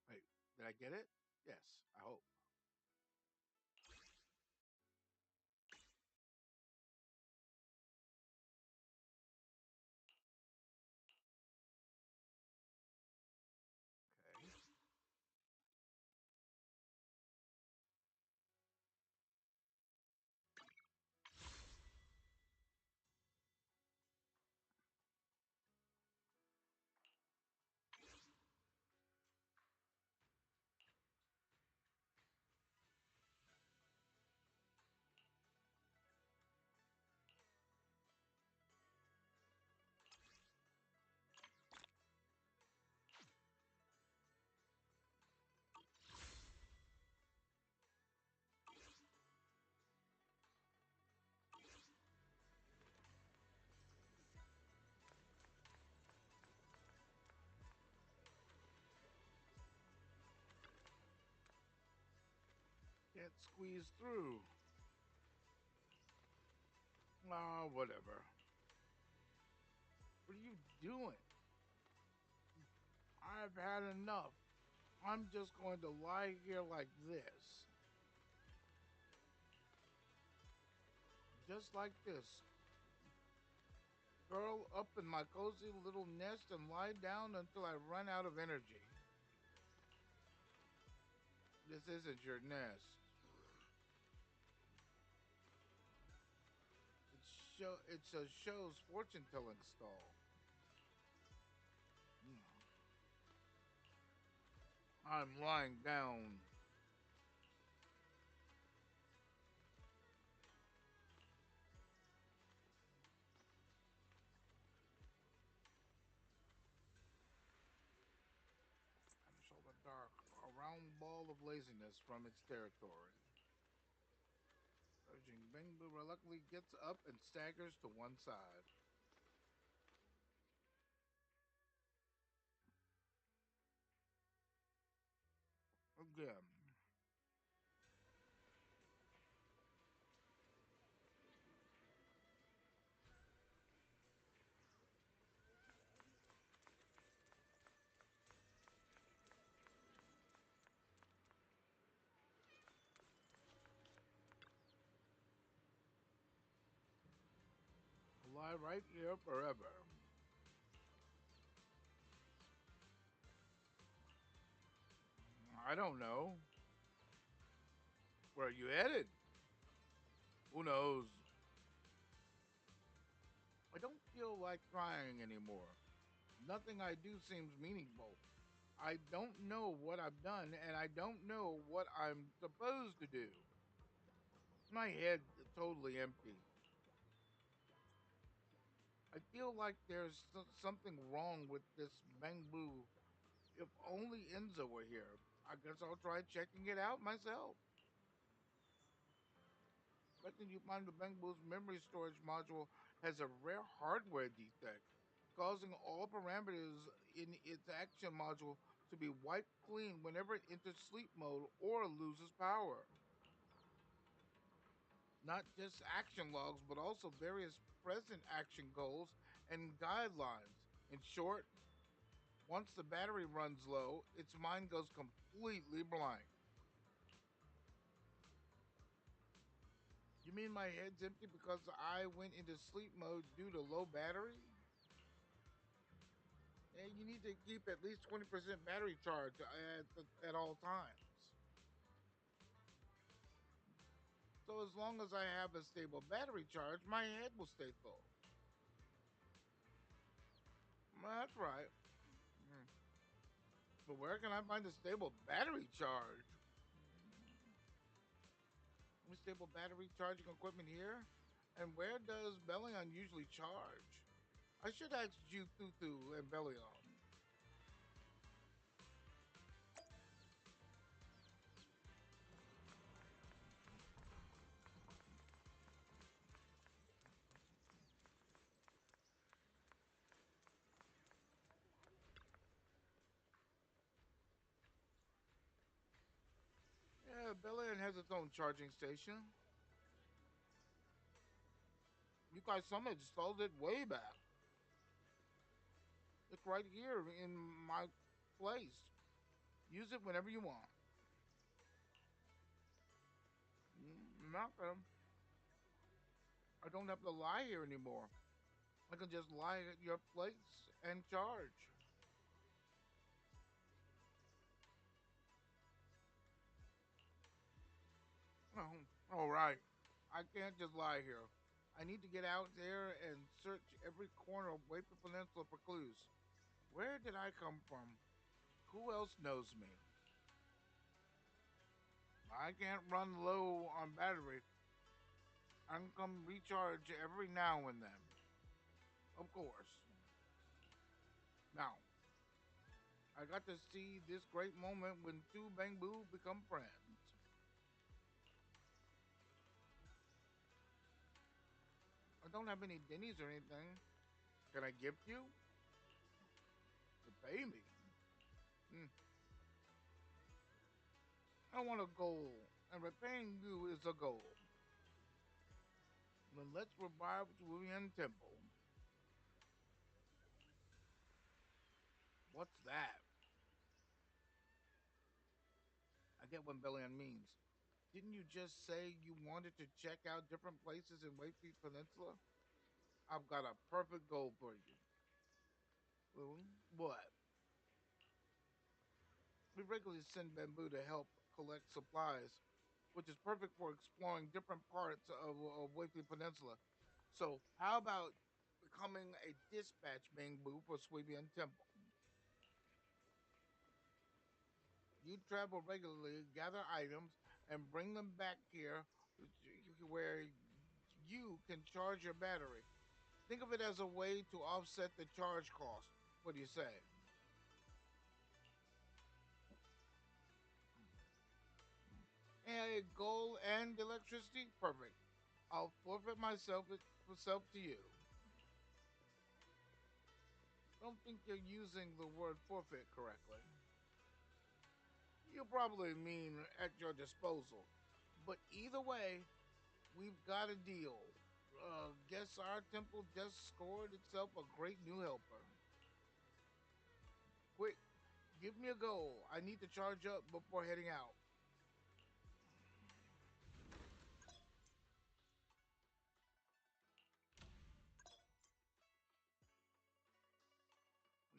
Wait, did I get it? Yes, I hope. Okay. Can't squeeze through. Oh, whatever. What are you doing? I've had enough. I'm just going to lie here like this. Just like this. Curl up in my cozy little nest and lie down until I run out of energy. This isn't your nest. It's a show's fortune telling stall. Hmm. I'm lying down. Banish all the dark, a round ball of laziness from its territory. Urging Bingbu reluctantly gets up and staggers to one side. Again. Lie right here forever. I don't know. Where are you headed? Who knows? I don't feel like trying anymore. Nothing I do seems meaningful. I don't know what I've done, and I don't know what I'm supposed to do. My head is totally empty. I feel like there's something wrong with this Bangbu. If only Enzo were here. I guess I'll try checking it out myself. But then you find the Bangbu's memory storage module has a rare hardware defect, causing all parameters in its action module to be wiped clean whenever it enters sleep mode or loses power. Not just action logs, but also various present action goals and guidelines. In short, once the battery runs low, its mind goes completely blank. You mean my head's empty because I went into sleep mode due to low battery? Yeah, you need to keep at least 20% battery charge at all times. So as long as I have a stable battery charge, my head will stay full. That's right. Mm. But where can I find a stable battery charge? Stable battery charging equipment here? And where does Bellion usually charge? I should ask Jututhu and Bellion. Yeah, Bellion has its own charging station. You guys, some installed it way back. It's right here in my place. Use it whenever you want. Nothing. I don't have to lie here anymore. I can just lie at your place and charge. Oh, all right. I can't just lie here. I need to get out there and search every corner of Wafer Peninsula for clues. Where did I come from? Who else knows me? I can't run low on battery. I can come recharge every now and then. Of course. Now, I got to see this great moment when two Bangbu become friends. I don't have any Denny's or anything. Can I gift you? To pay me? Hmm. I want a goal, and repaying you is a goal. Then let's revive Julian Temple. What's that? get what billion means. Didn't you just say you wanted to check out different places in Wakefleet Peninsula? I've got a perfect goal for you. Well, what? We regularly send Bamboo to help collect supplies, which is perfect for exploring different parts of Wakefleet Peninsula. So, how about becoming a dispatch Bamboo for Swabian Temple? You travel regularly, gather items, and bring them back here where you can charge your battery. Think of it as a way to offset the charge cost. What do you say? And gold and electricity? Perfect. I'll forfeit myself to you. Don't think you're using the word forfeit correctly. You probably mean at your disposal. But either way, we've got a deal. Guess our temple just scored itself a great new helper. Quick, give me a goal. I need to charge up before heading out.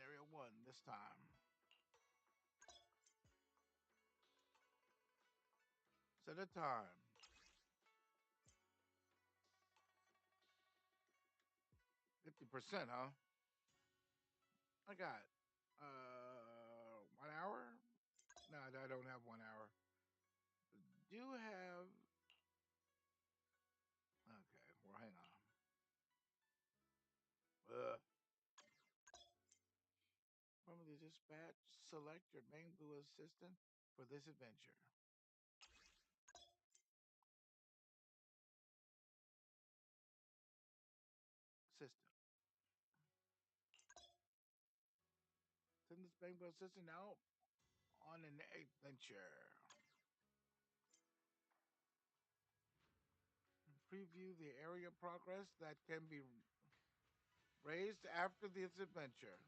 Area 1 this time. Set a time. 50%, huh? I got 1 hour? No, I don't have 1 hour. Do have. Okay, well, hang on. From the dispatch, select your main blue assistant for this adventure. System. Send this Bangbo assistant out on an adventure. Preview the area progress that can be raised after this adventure.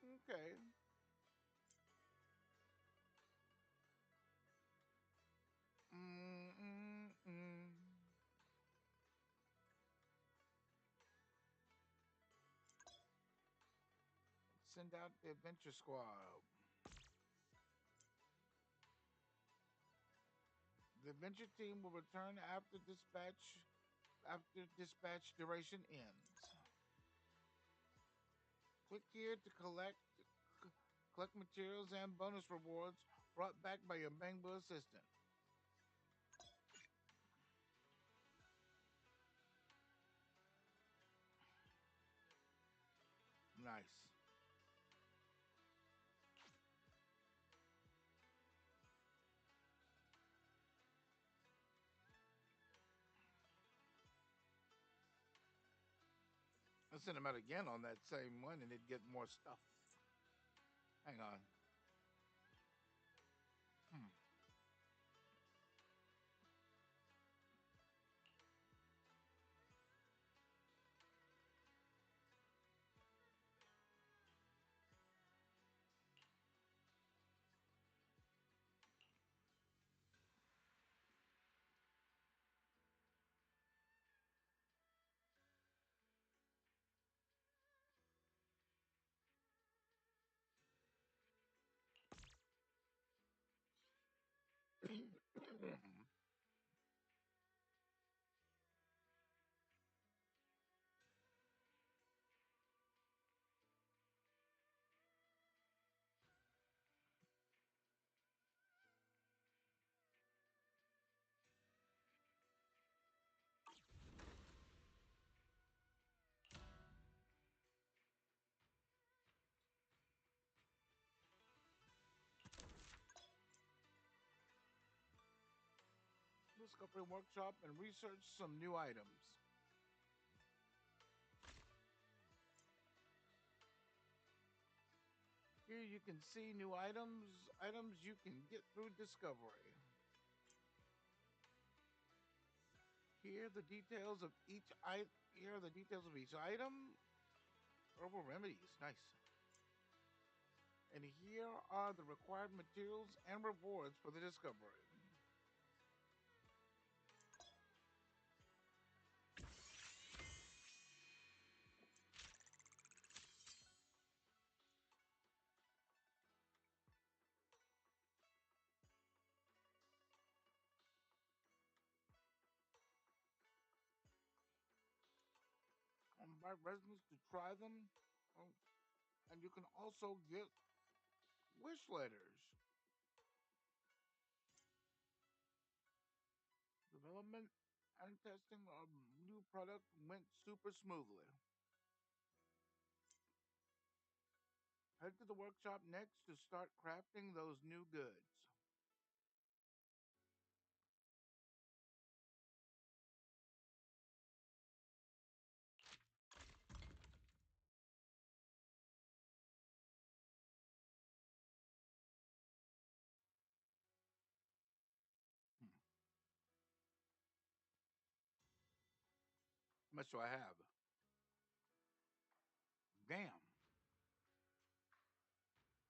Okay. Mm-mm-mm. Send out the adventure squad. The adventure team will return after dispatch duration ends. Click here to collect materials and bonus rewards brought back by your Bangbo assistant. Nice. I sent him out again on that same one and it'd get more stuff. Hang on. Discovery workshop and research some new items. Here you can see new items you can get through discovery. Here are the details of each item. Herbal remedies, nice. And here are the required materials and rewards for the discovery. Invite residents to try them, and you can also get wish letters. Development and testing of new product went super smoothly. Head to the workshop next to start crafting those new goods. How much do I have? Damn.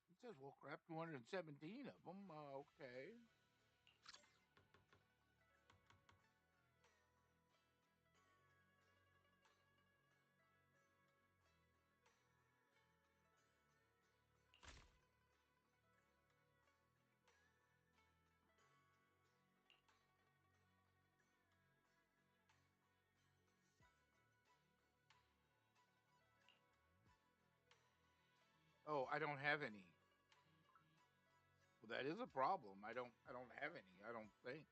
It says we'll craft 217 of them. Okay. Oh, I don't have any. Well, that is a problem. I don't have any. I don't think.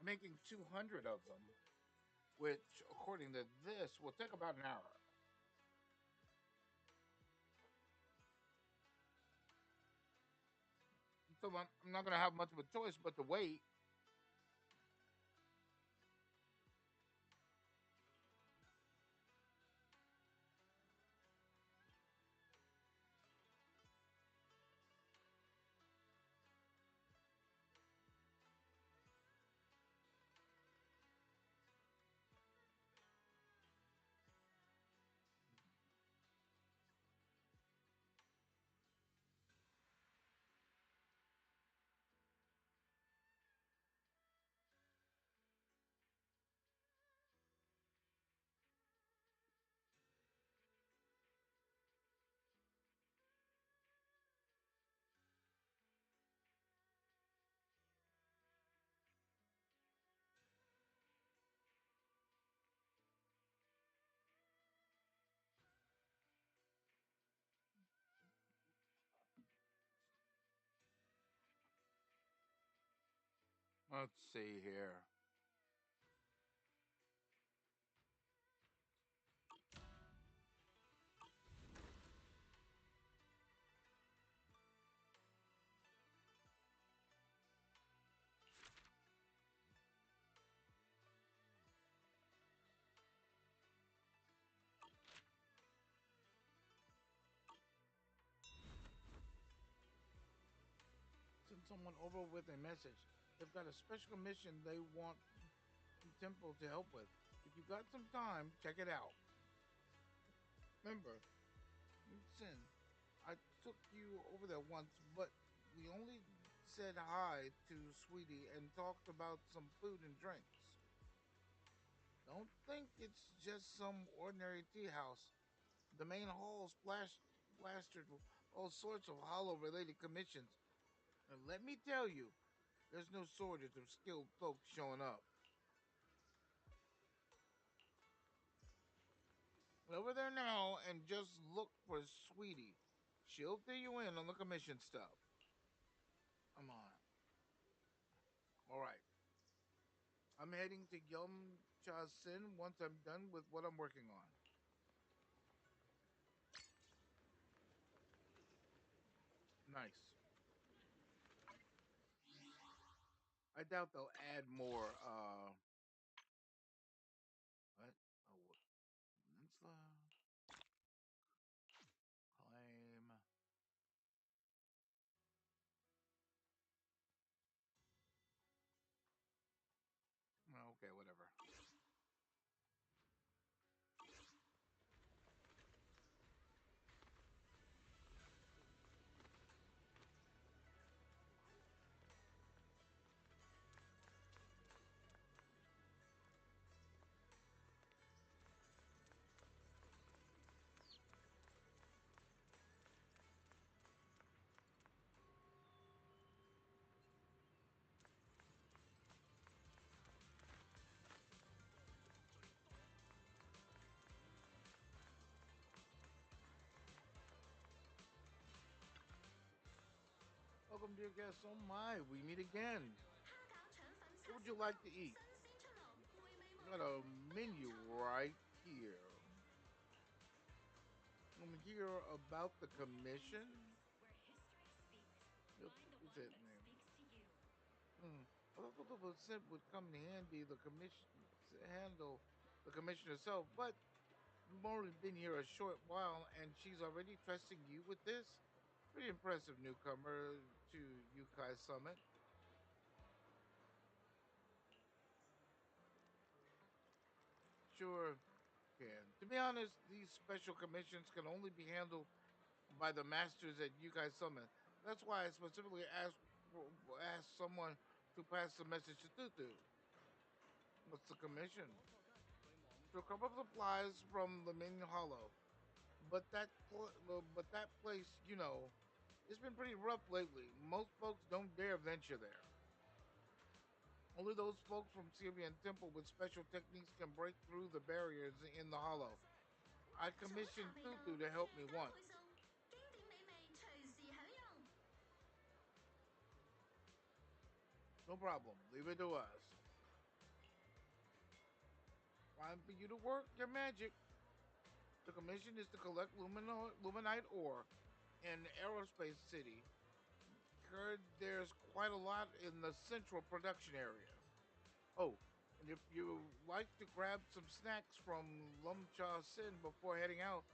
making 200 of them, which, according to this, will take about an hour. So I'm not going to have much of a choice but to wait. Let's see here. Send someone over with a message. They've got a special mission they want the temple to help with. If you got some time, check it out. Remember, Sin, I took you over there once, but we only said hi to Sweetie and talked about some food and drinks. Don't think it's just some ordinary tea house. The main hall's plastered with all sorts of hollow related commissions. And let me tell you, there's no shortage of skilled folks showing up. Over there now and just look for Sweetie. She'll fill you in on the commission stuff. Come on. All right. I'm heading to Yum Cha Sin once I'm done with what I'm working on. Nice. I doubt they'll add more. What? Oh, what? Peninsula claim. Okay, whatever. Welcome, dear guests. Oh my, we meet again. What would you like to eat? Got a menu right here. Let me hear about the commission. Yep, what's that name? I thought the percent would come in handy. The commission to handle the commission herself, but you've only been here a short while, and she's already trusting you with this. Pretty impressive, newcomer to Yukai Summit. Sure can. To be honest, these special commissions can only be handled by the masters at Yukai Summit. That's why I specifically asked someone to pass the message to Tutu. What's the commission? To recover supplies from the main hollow. But that place, it's been pretty rough lately. Most folks don't dare venture there. Only those folks from Syrian Temple with special techniques can break through the barriers in the hollow. I commissioned Tutu to help me once. No problem. Leave it to us. Time for you to work your magic. The commission is to collect luminite ore in Aerospace City. Heard there's quite a lot in the central production area. Oh, and if you like to grab some snacks from Lumcha Sin before heading out,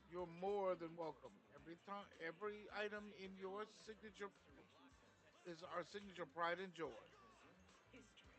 you're more than welcome. Every item in your signature is our signature pride and joy. History.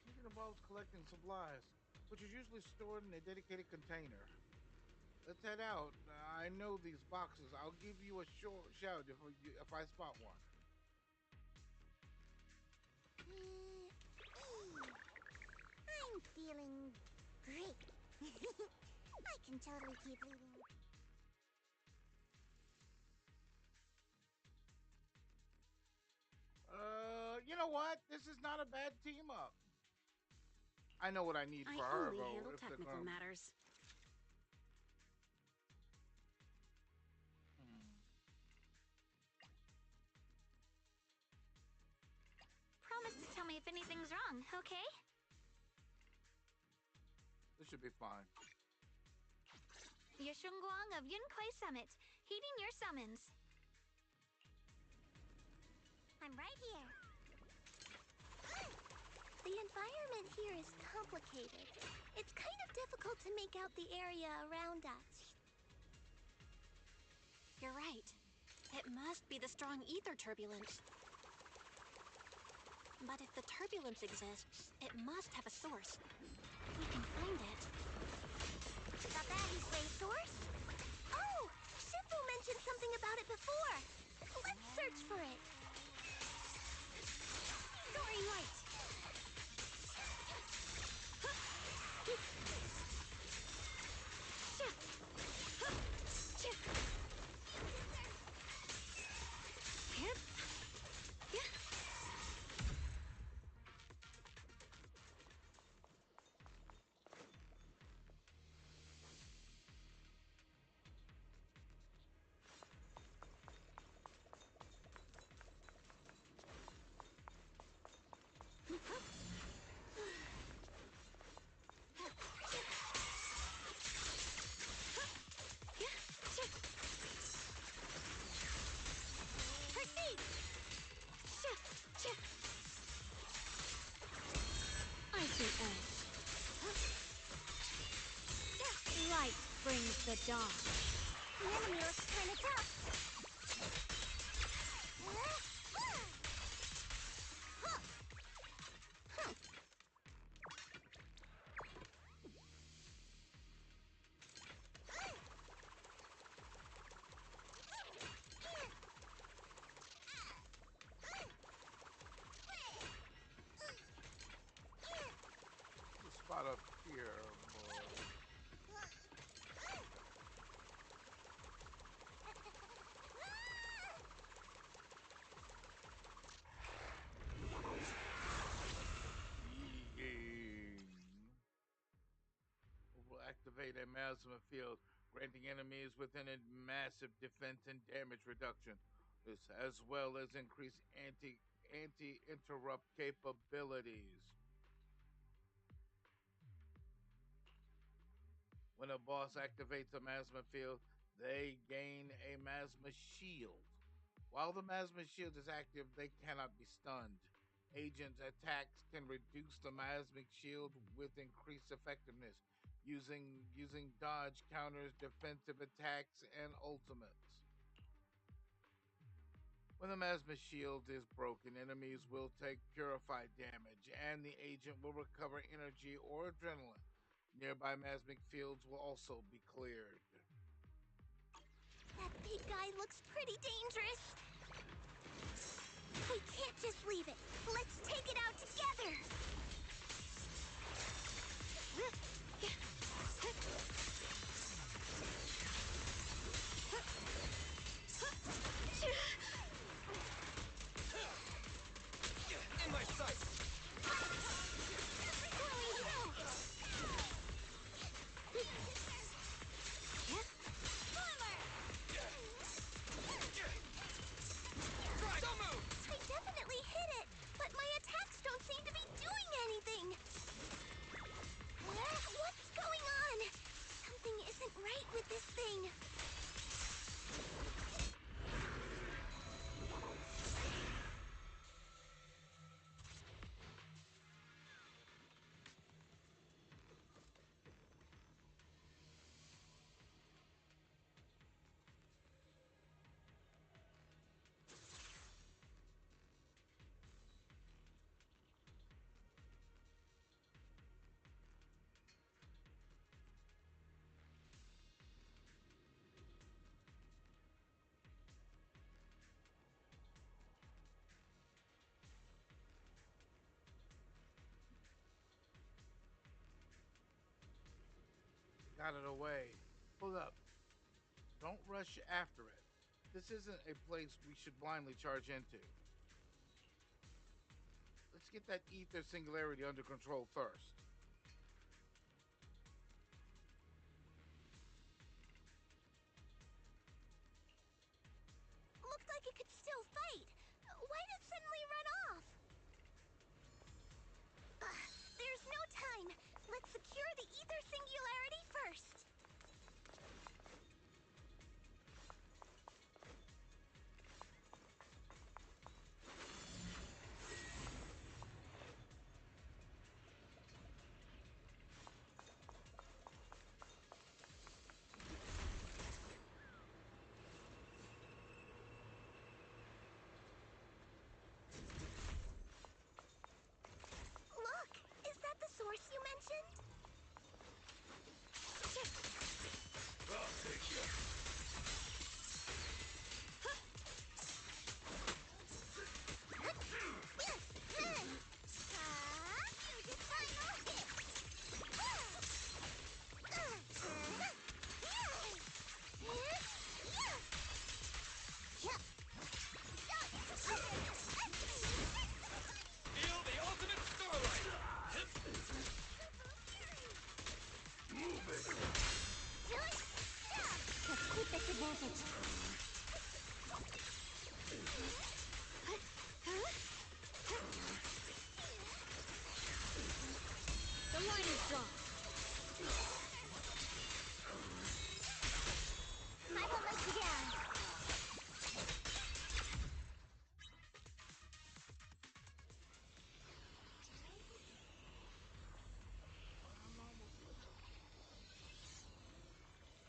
Mission involves collecting supplies, which is usually stored in a dedicated container. Let's head out. I know these boxes. I'll give you a short shout if I spot one. I'm feeling great. I can totally keep leading. You know what? This is not a bad team up. I know what I need I for her, only though. handle If they're technical gonna... matters. Promise to tell me if anything's wrong, okay? This should be fine. Yeshunguang of Yunkwei Summit, heeding your summons. I'm right here. The environment here is complicated. It's kind of difficult to make out the area around us. You're right. It must be the strong ether turbulence. But if the turbulence exists, it must have a source. We can find it. The baddie's way source? Oh! Shifu mentioned something about it before. Let's search for it. Soaring light! Proceed! I see edge. Light brings the dawn. The enemy looks kinda tough. The spot up here, boy. Will activate a Masma field, granting enemies within it massive defense and damage reduction. This as well as increased anti-interrupt capabilities. When a boss activates a Masma field, they gain a Masma shield. While the Masma shield is active, they cannot be stunned. Agent attacks can reduce the Masmic shield with increased effectiveness, using dodge counters, defensive attacks, and ultimates. When the Masma shield is broken, enemies will take purified damage, and the agent will recover energy or adrenaline. Nearby Masmic fields will also be cleared. looks pretty dangerous. We can't just leave it. Let's take it out together. In my sight! Don't move! I definitely hit it, but my attacks don't seem to be doing anything. What's going on? Something isn't right with this thing. Got it away. Hold up. Don't rush after it. This isn't a place we should blindly charge into. Let's get that ether singularity under control first. Looked like it could still fight. Why did it suddenly run off? There's no time. Let's secure the ether singularity first. Look, is that the source you mentioned? I'll take you. Feel the ultimate starlight! Move it! Let's keep this advantage. The line is drawn. I won't let you down.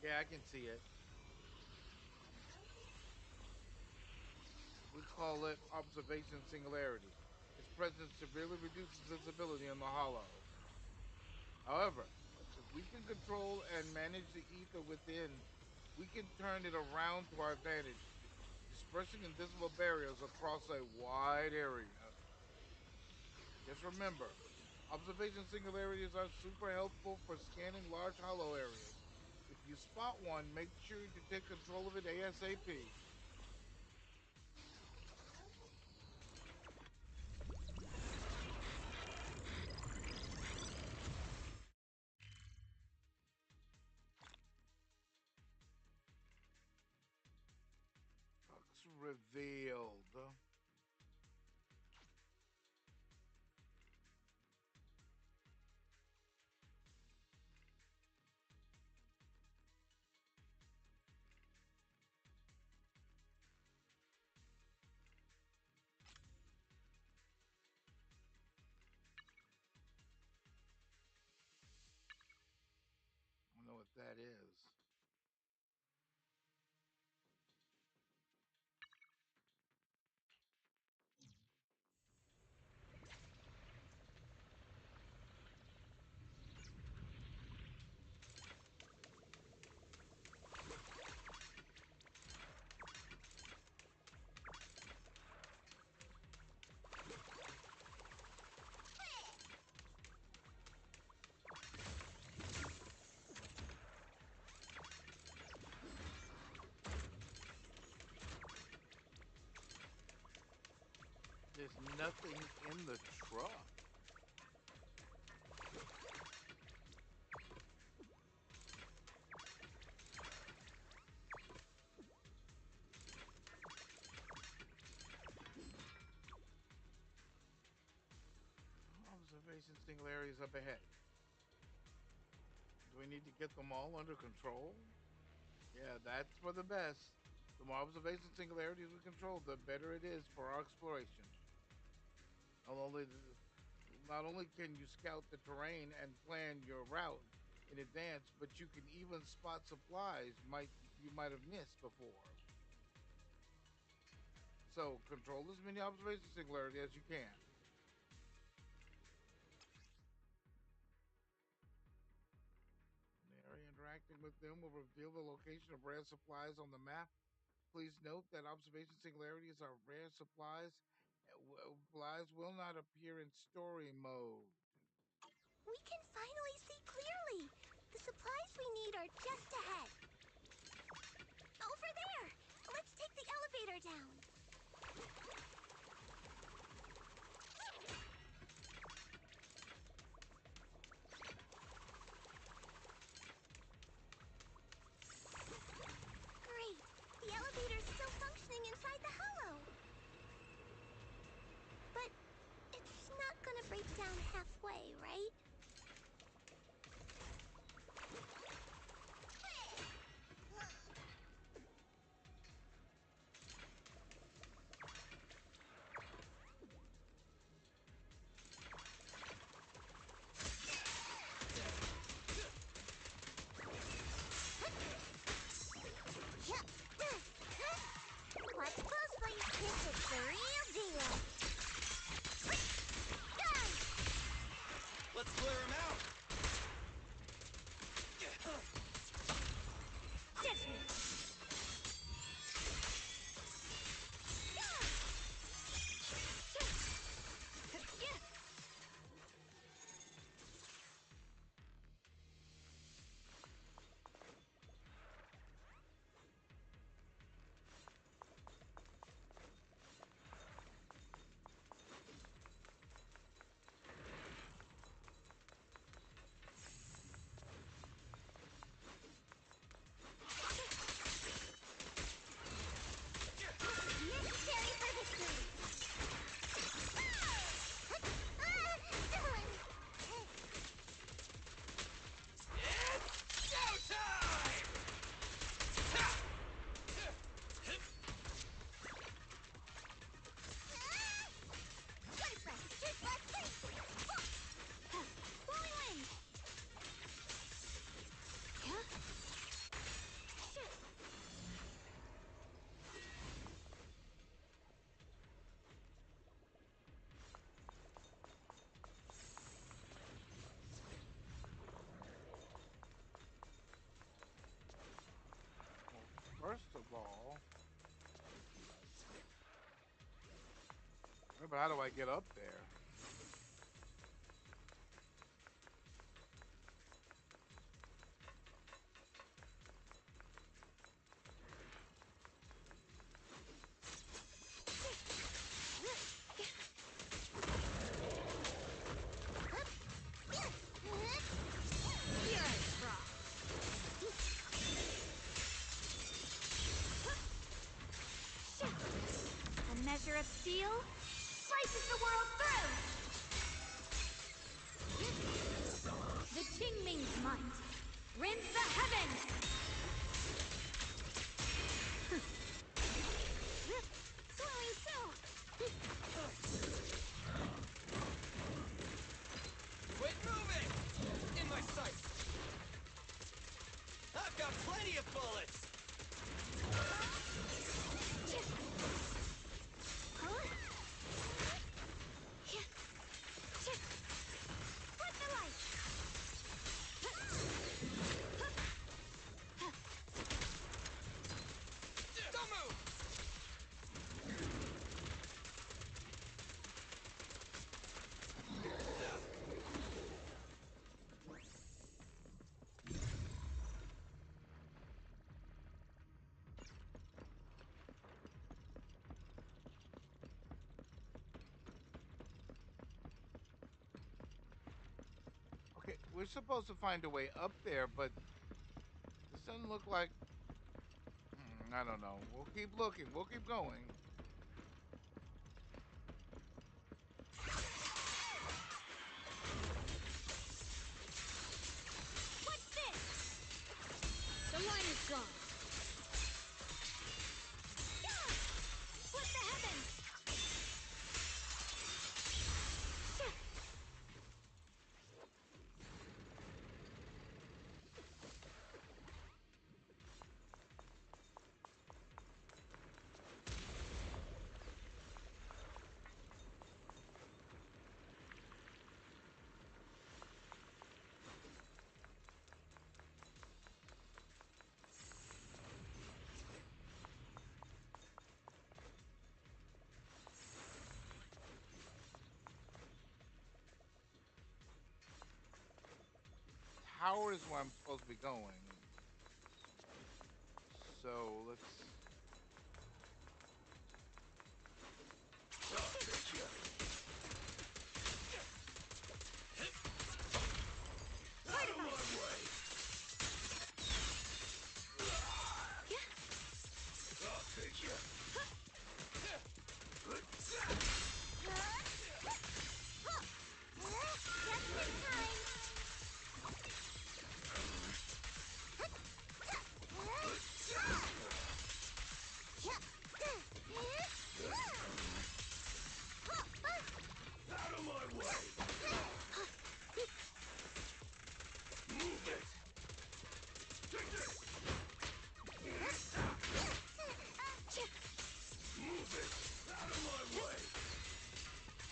Yeah, I can see it. We call it observation singularity. Its presence severely reduces visibility in the hollow. However, if we can control and manage the ether within, we can turn it around to our advantage, dispersing invisible barriers across a wide area. Just remember, observation singularities are super helpful for scanning large hollow areas. If you spot one, make sure to take control of it ASAP. Looks revealed. I don't know what that is. There's nothing in the truck. Observation singularities up ahead. Do we need to get them all under control? Yeah, that's for the best. The more observation singularities we control, the better it is for our exploration. Not only can you scout the terrain and plan your route in advance, but you can even spot supplies you might have missed before. So control as many observation singularities as you can. The area interacting with them will reveal the location of rare supplies on the map. Please note that observation singularities are rare supplies. Supplies will not appear in story mode. We can finally see clearly. The supplies we need are just ahead. Over there! Let's take the elevator down. Great! The elevator's still functioning inside the hollow. But it's not gonna break down halfway, right? Watch closely. This is the real deal. Let's clear him out. Necessary for victory. Showtime! Blowing wind. First of all, but how do I get up there? A measure of steel slices the world through. The Qingming's might rends the heavens. Swelling Quit moving! In my sights! I've got plenty of bullets! Flip the light. we're supposed to find a way up there, but this doesn't look like... I don't know. We'll keep looking. We'll keep going. What's this? The line is drawn. Split the heavens! Tower is where I'm supposed to be going. So let's... Out of my way! I'll take you. Just in time. Out of my way! Move it! Take this! Move it! Out of my way!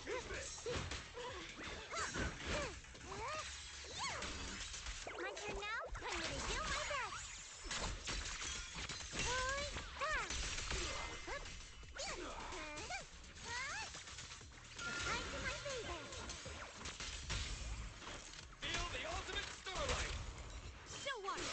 Keep it! My turn now? I'm gonna do my best. The tide's in my favor. Feel the ultimate starlight! Still one.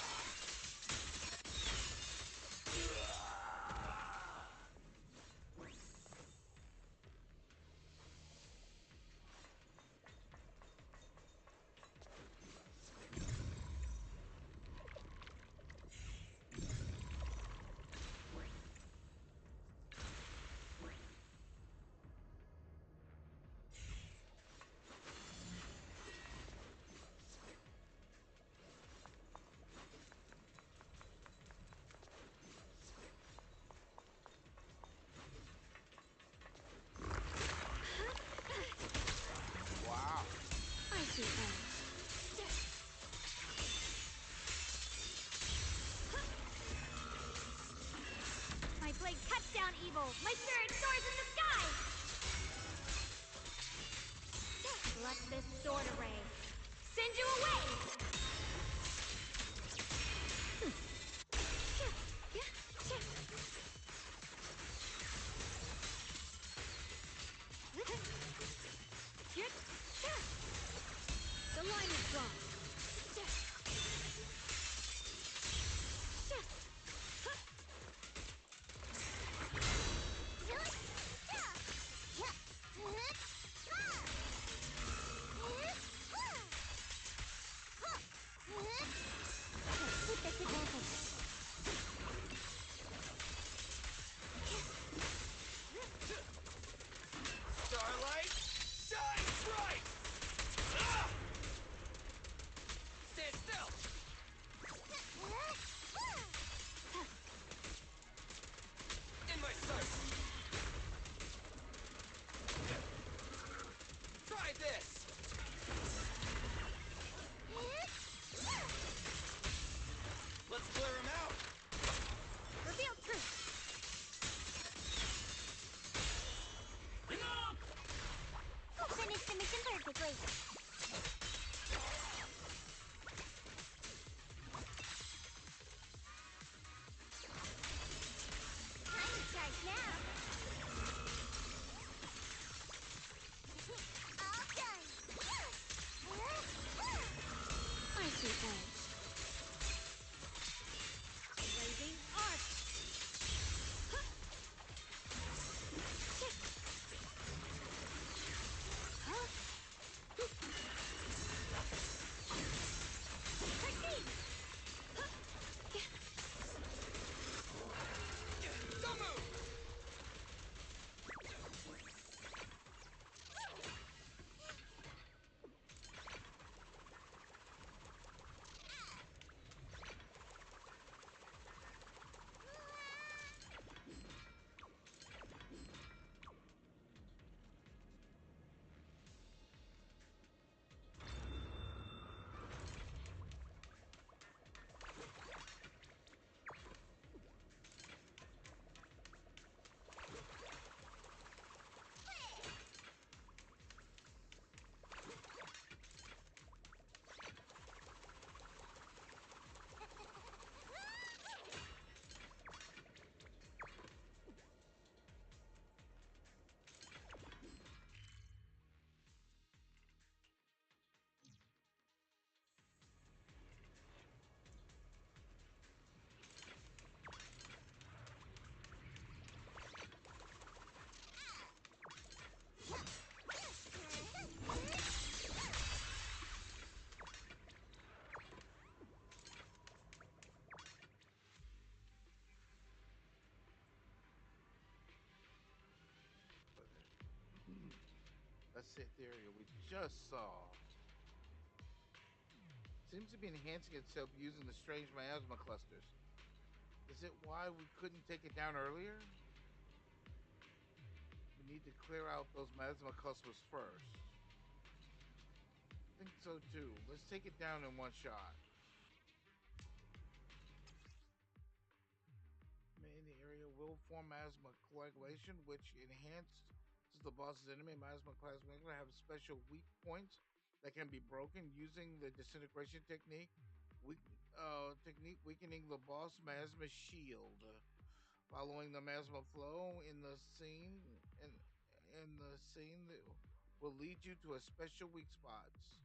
Wow. I see things. My blade cuts down evil! My spirit soars in the sky! Let this sword array send you away! The line is drawn. Let's hit the area we just saw. Seems to be enhancing itself using the strange miasma clusters. Is it why we couldn't take it down earlier? We need to clear out those miasma clusters first. I think so too. Let's take it down in one shot. In the area will form miasma coagulation, which enhances the boss's enemy. Miasma coagulation have special weak points that can be broken using the disintegration technique. Weakening the boss miasma shield. Following the miasma flow in the scene that will lead you to a special weak spots.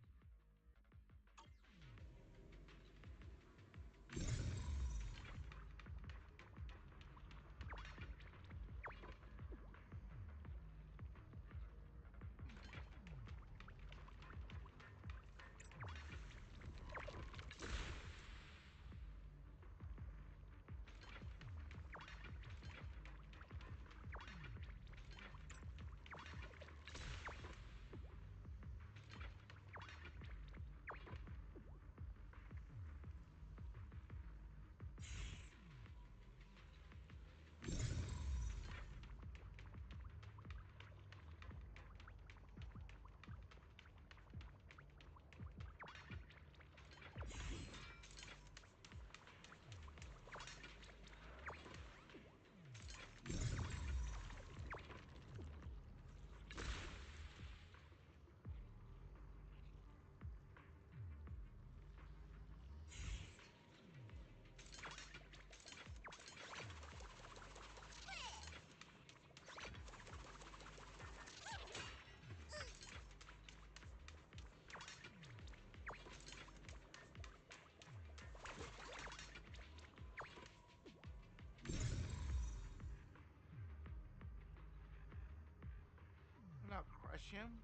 Now crush him.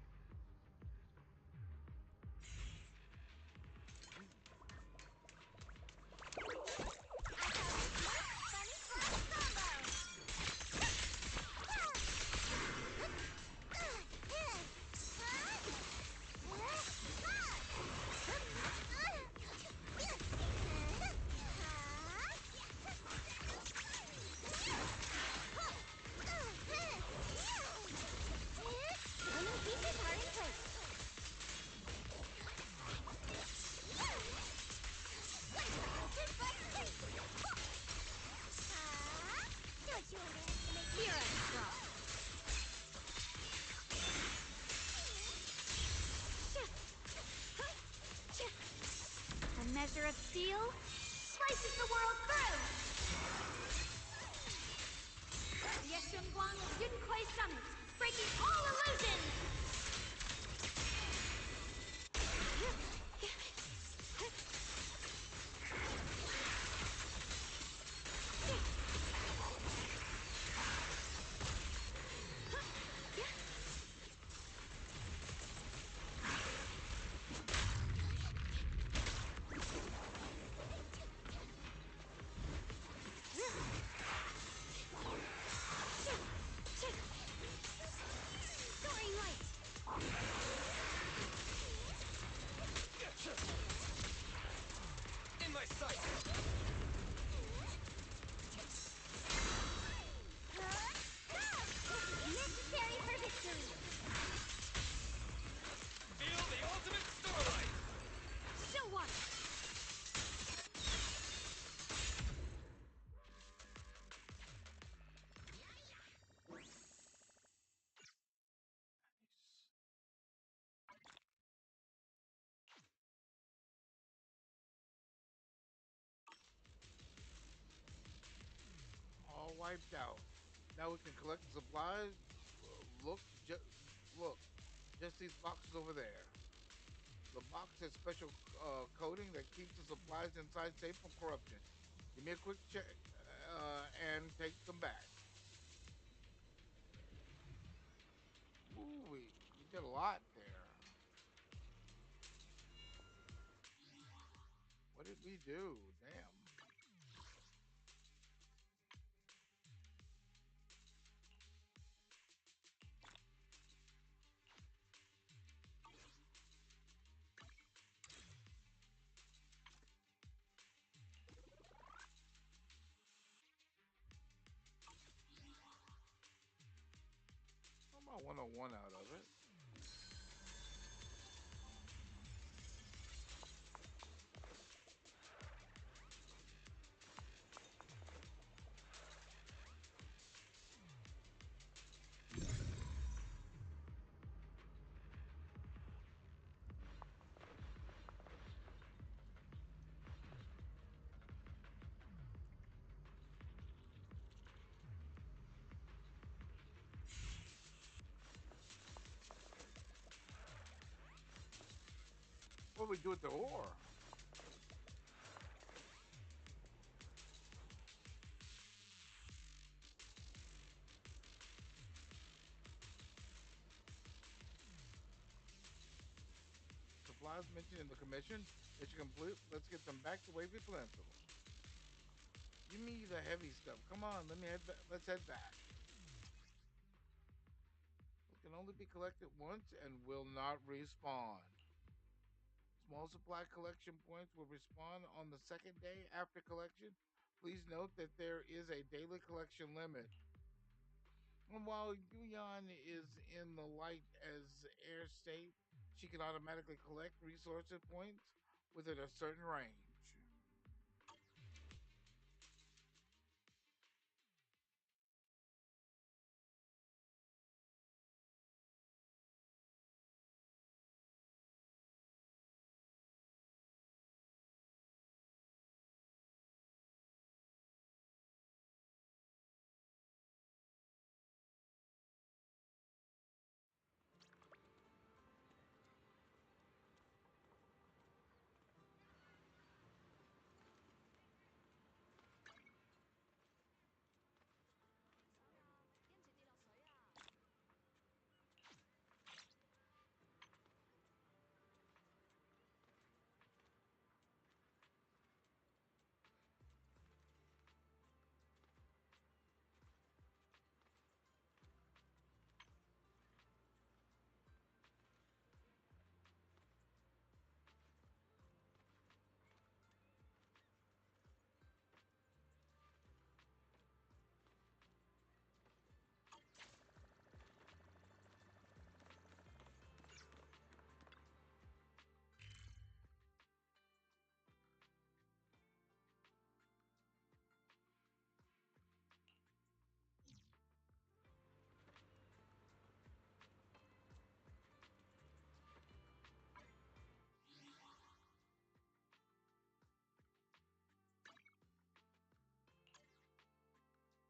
A measure of steel slices the world through! Yeshunguang of Yunkwei Summit, breaking all illusions! Soaring light! In my sight! Necessary for victory! Feel the ultimate starlight! Show one! All wiped out. Now we can collect the supplies. Look, look, just these boxes over there. The box has special coating that keeps the supplies inside safe from corruption. Give me a quick check and take them back. Ooh, we did a lot there. What did we do? Damn. got 101 out of it. What do we do with the ore? Supplies mentioned in the commission. Mission complete. Let's get them back to Wavy Peninsula. Give me the heavy stuff. Come on, let's head back. It can only be collected once and will not respawn. Small supply collection points will respawn on the second day after collection. Please note that there is a daily collection limit. And while Yuyan is in the light as air state, she can automatically collect resource points within a certain range.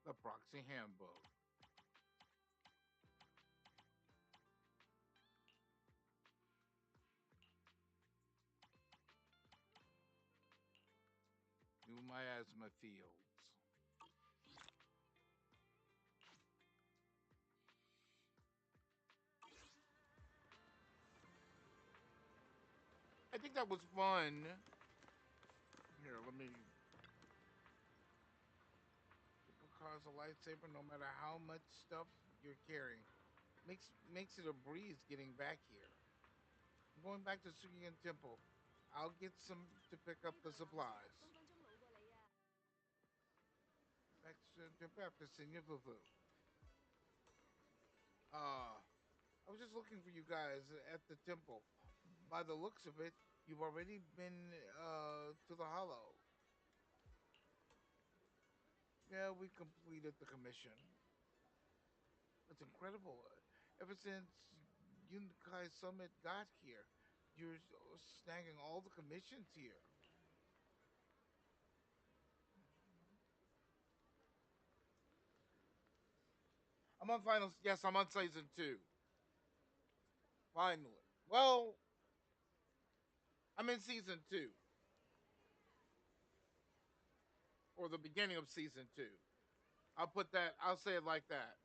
The Proxy Handbook. New miasma fields. I think that was fun. Here, let me. Because a lightsaber, no matter how much stuff you're carrying, makes it a breeze getting back here. I'm going back to Sugiyan Temple. I'll get some to pick up the supplies. Back to Sugiyan Temple after Senior Fufu. I was just looking for you guys at the temple. By the looks of it, you've already been to the Hollow. Yeah, we completed the commission. It's incredible. Ever since Yunkai Summit got here, you're snagging all the commissions here. I'm on finals. Yes, I'm on season 2. Finally. Well, I'm in season 2. Or the beginning of season 2. I'll say it like that.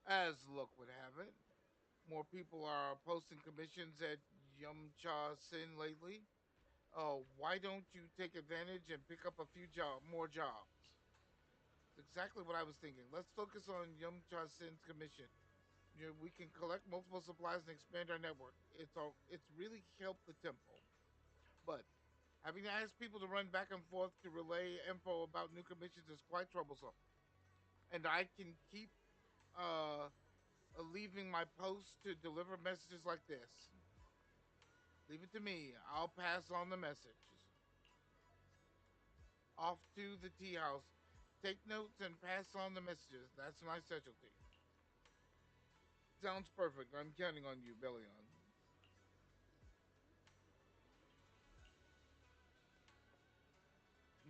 As luck would have it, more people are posting commissions at Yumcha Sin lately. Why don't you take advantage and pick up a few more jobs? It's exactly what I was thinking. Let's focus on Yumcha Sin's commission. We can collect multiple supplies and expand our network. It's really helped the temple. But having to ask people to run back and forth to relay info about new commissions is quite troublesome. And I can keep leaving my post to deliver messages like this. Leave it to me. I'll pass on the messages. Off to the tea house. Take notes and pass on the messages. That's my specialty. Sounds perfect. I'm counting on you, Bellion.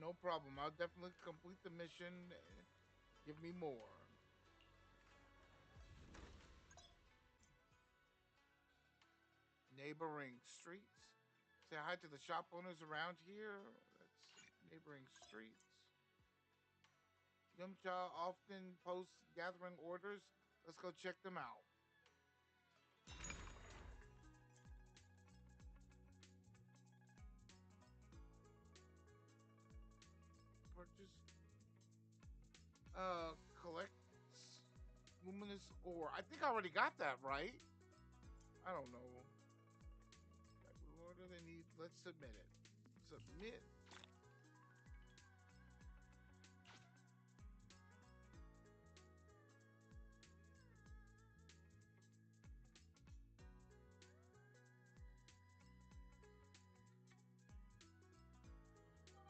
No problem. I'll definitely complete the mission. Give me more. Neighboring streets. Say hi to the shop owners around here. That's neighboring streets. Yumcha often posts gathering orders. Let's go check them out. Purchase. Collects luminous ore. I think I already got that right. I don't know. What do they need? Let's submit it. Submit.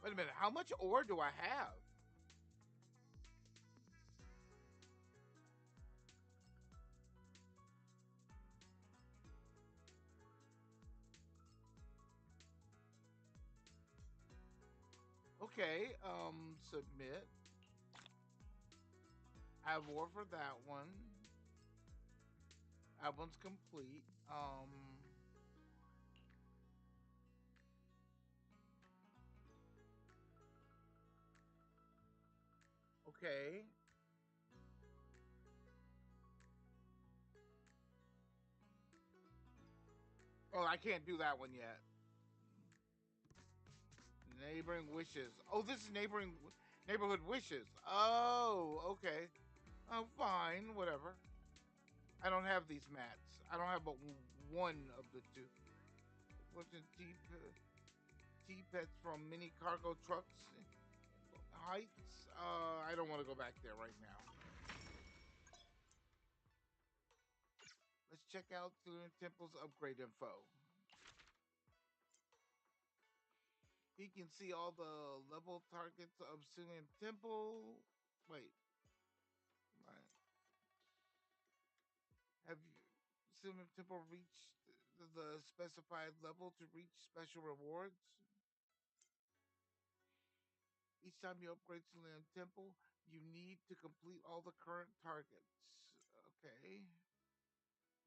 Wait a minute. How much ore do I have? Okay. Submit. I have ore for that one. That one's complete. Okay. Oh, I can't do that one yet. Neighboring wishes. Oh, this is neighborhood wishes. Oh, okay. Oh, fine. Whatever. I don't have these mats. I don't have but one of the two. What's in tea pets from mini cargo trucks? Heights? I don't want to go back there right now. Let's check out the temple's upgrade info. He can see all the level targets of Sunan Temple. Wait. Right. Have you Sunan Temple reached the specified level to reach special rewards? Each time you upgrade Sunan Temple, you need to complete all the current targets. Okay.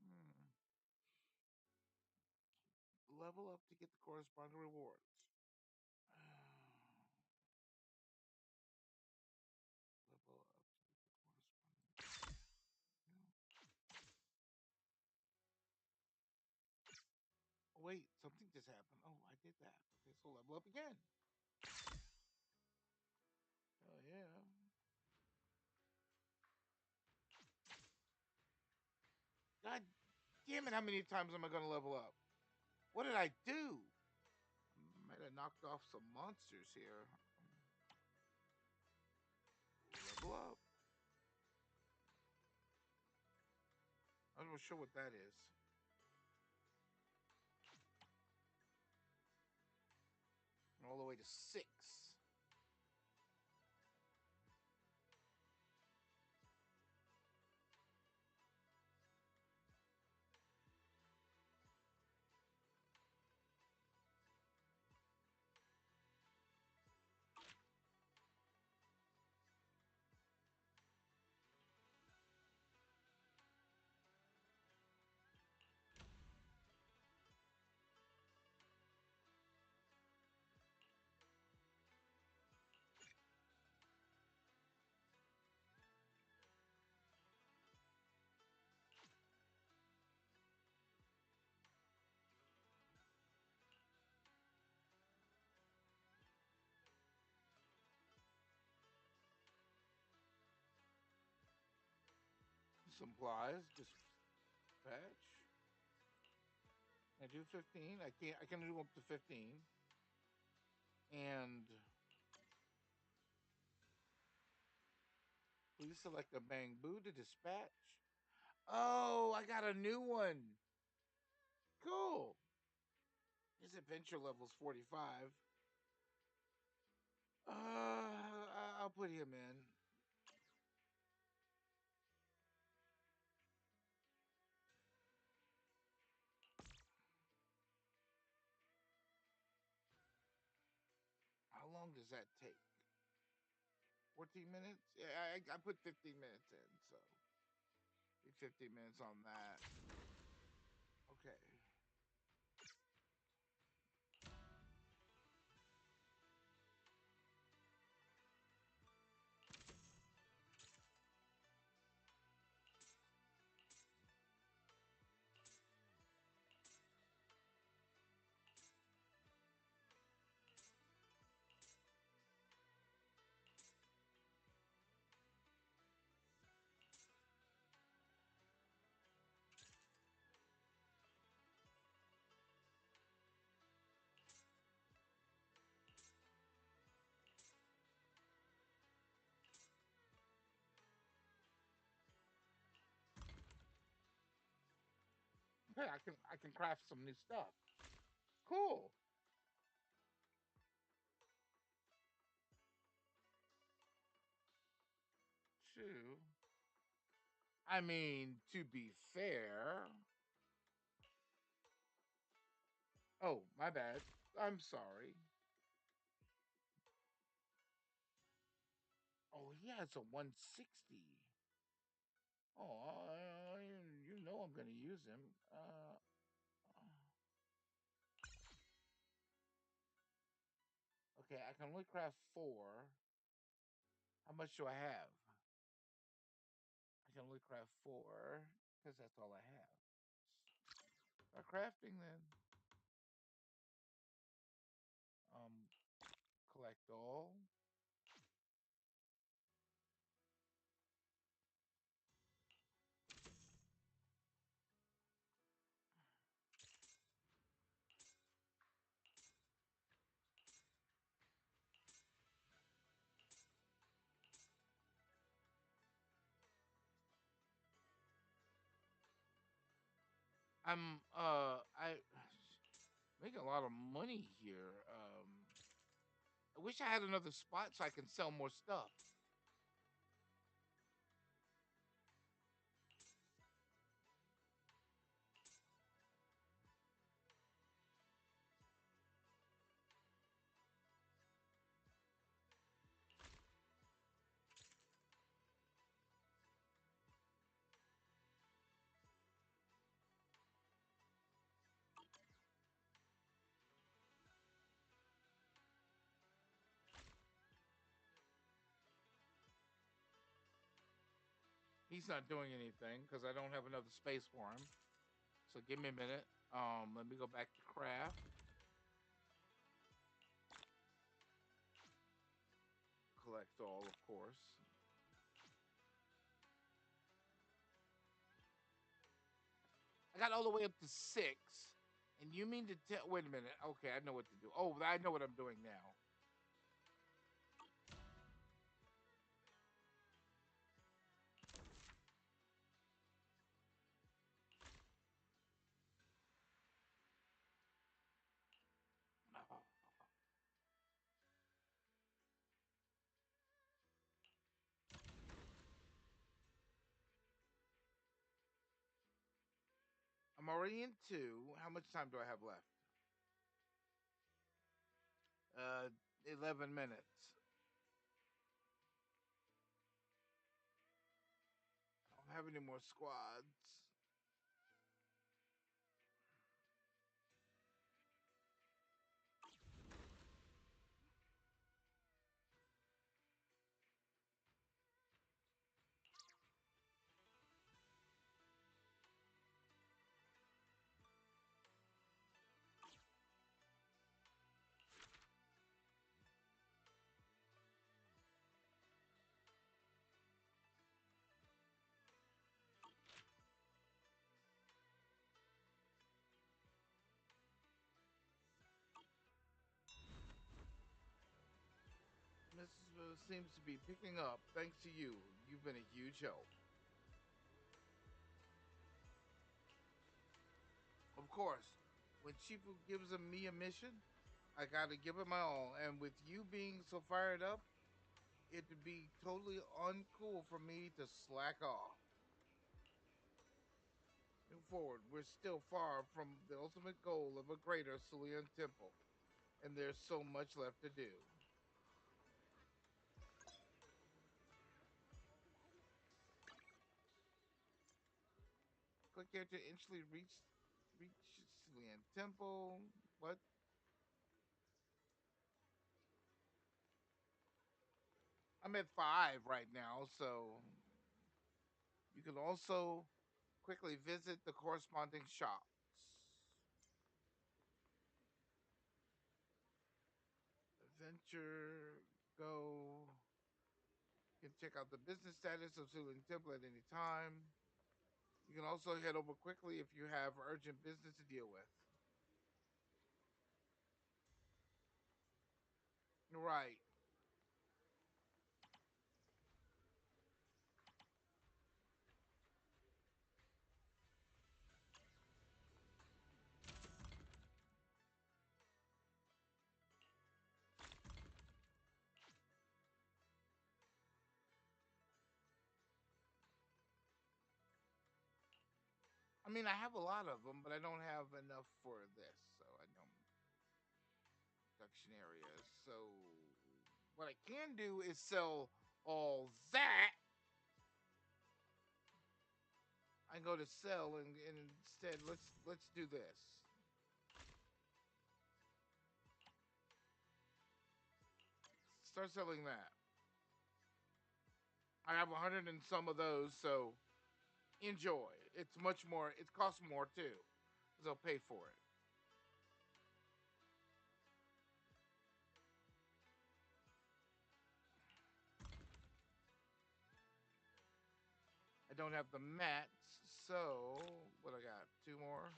Hmm. Level up to get the corresponding rewards. Level up to get the corresponding. Oh, wait, something just happened. Oh, I did that. Okay, so level up again. Oh yeah. God damn it! How many times am I gonna level up? What did I do? Might have knocked off some monsters here. Level up. I'm not sure what that is. All the way to 6. Supplies, dispatch. I do 15. I can't. I can do up to 15. And please select a bamboo to dispatch. Oh, I got a new one. Cool. His adventure level's 45. I'll put him in. How long does that take? 14 minutes? Yeah, I put 15 minutes in, so 15 minutes on that. Okay. Hey, I can craft some new stuff. Cool. True. I mean, to be fair. Oh, my bad. I'm sorry. Oh, yeah, it's a 160. Oh, you know I'm gonna use him. Okay, I can only craft 4. How much do I have? I can only craft 4 because that's all I have. Start crafting then. Um, collect all. I make a lot of money here. I wish I had another spot so I can sell more stuff. He's not doing anything because I don't have another space for him. So give me a minute. Let me go back to craft. Collect all, of course. I got all the way up to 6. And you mean to tell? Wait a minute. Okay, I know what to do. Oh, I know what I'm doing now. I'm already in 2. How much time do I have left? Uh, 11 minutes. I don't have any more squads. This seems to be picking up thanks to you. You've been a huge help. course, when Shifu gives me a mission, I gotta give it my all. And with you being so fired up, it'd be totally uncool for me to slack off. Moving forward, we're still far from the ultimate goal of a greater Cerulean temple, and there's so much left to do. Click here to instantly reach Cerulean temple. What? I'm at 5 right now, so you can also quickly visit the corresponding shops. Adventure, go. You can check out the business status of Cerulean Temple at any time. You can also head over quickly if you have urgent business to deal with. Right. I mean, I have a lot of them, but I don't have enough for this, so I don't. Production areas. So what I can do is sell all that. I can go to sell and instead let's do this. Start selling that. I have 100 and some of those, so enjoy. It's much more. It costs more too, because I'll pay for it. I don't have the mats, so what I got? 2 more.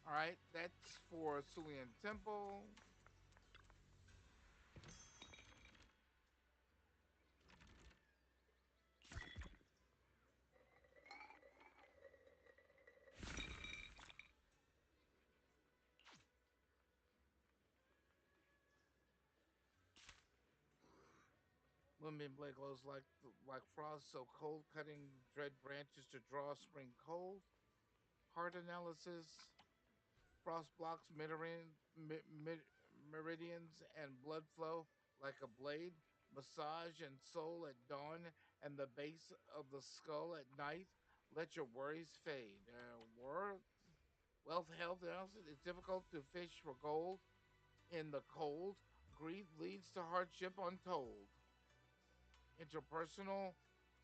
All right, that's for Cerulean Temple. Moonbeam blade glows like frost, so cold, cutting dread branches to draw spring cold. Heart analysis. Frost blocks meridians and blood flow like a blade. Massage and soul at dawn, and the base of the skull at night. Let your worries fade. Wealth, health analysis. It's difficult to fish for gold in the cold. Greed leads to hardship untold. Interpersonal,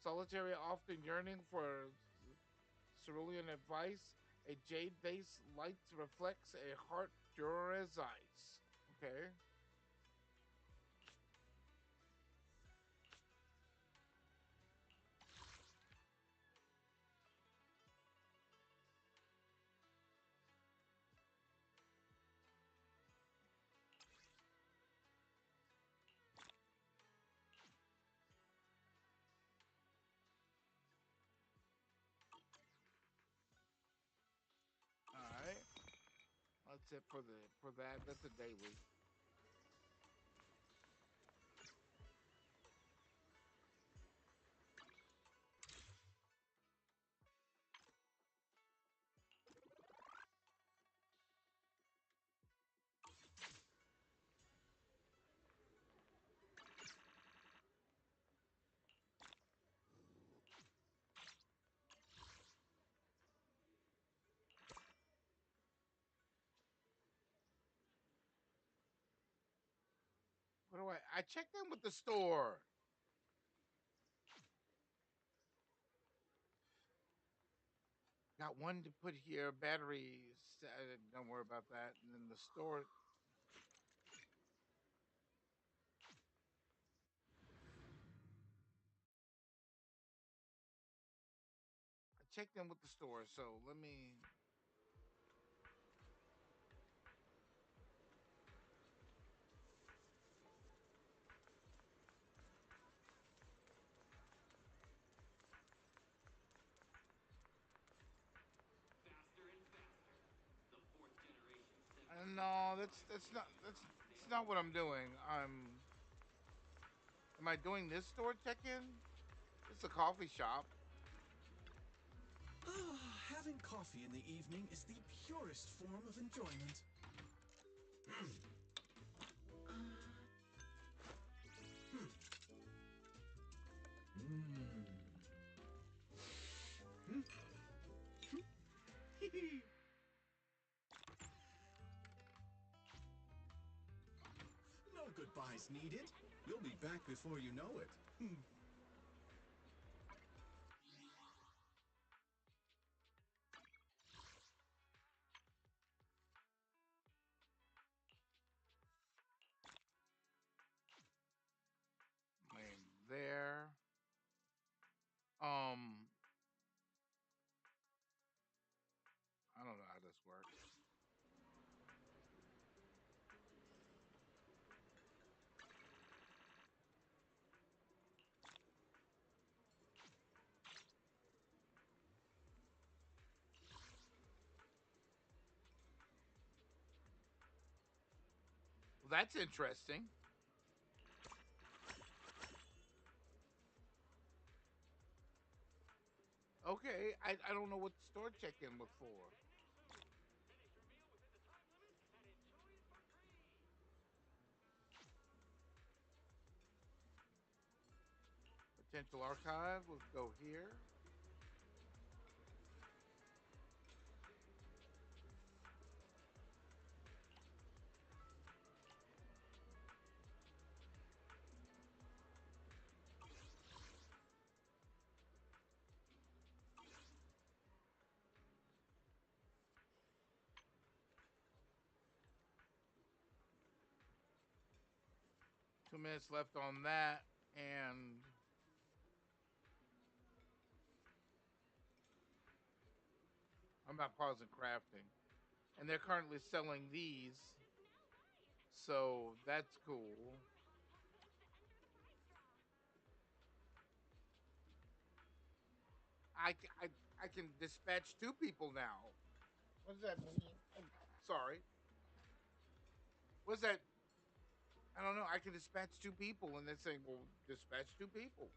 solitary, often yearning for cerulean advice. A jade base light reflects a heart pure as ice. Okay. All right. That's it for that. That's a daily. What do I checked in with the store. Got one to put here, batteries. Don't worry about that. And then the store. checked in with the store, so let me. No, that's not what I'm doing. Am I doing this store check-in? It's a coffee shop. Having coffee in the evening is the purest form of enjoyment. No goodbyes needed. You'll be back before you know it. Lane there. I don't know how this works. Well, that's interesting. Okay, I don't know what the store check-in was for. Potential archive. Let's go here. $2 minutes left on that, and I'm not pausing crafting. And they're currently selling these, so that's cool. I can dispatch 2 people now. What does that mean? I'm sorry. What's that? I don't know. I can dispatch 2 people, and they're saying, "Well, dispatch 2 people."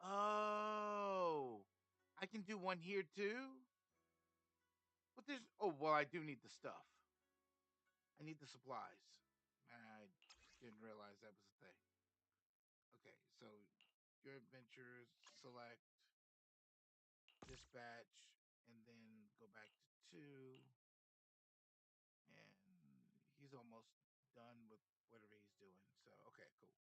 Oh, I can do one here too. But there's well, I do need the stuff. I need the supplies. I didn't realize that was a thing. Okay, so your adventures, select, dispatch, and then go back to 2. And he's almost done with whatever he's doing. So, okay, cool.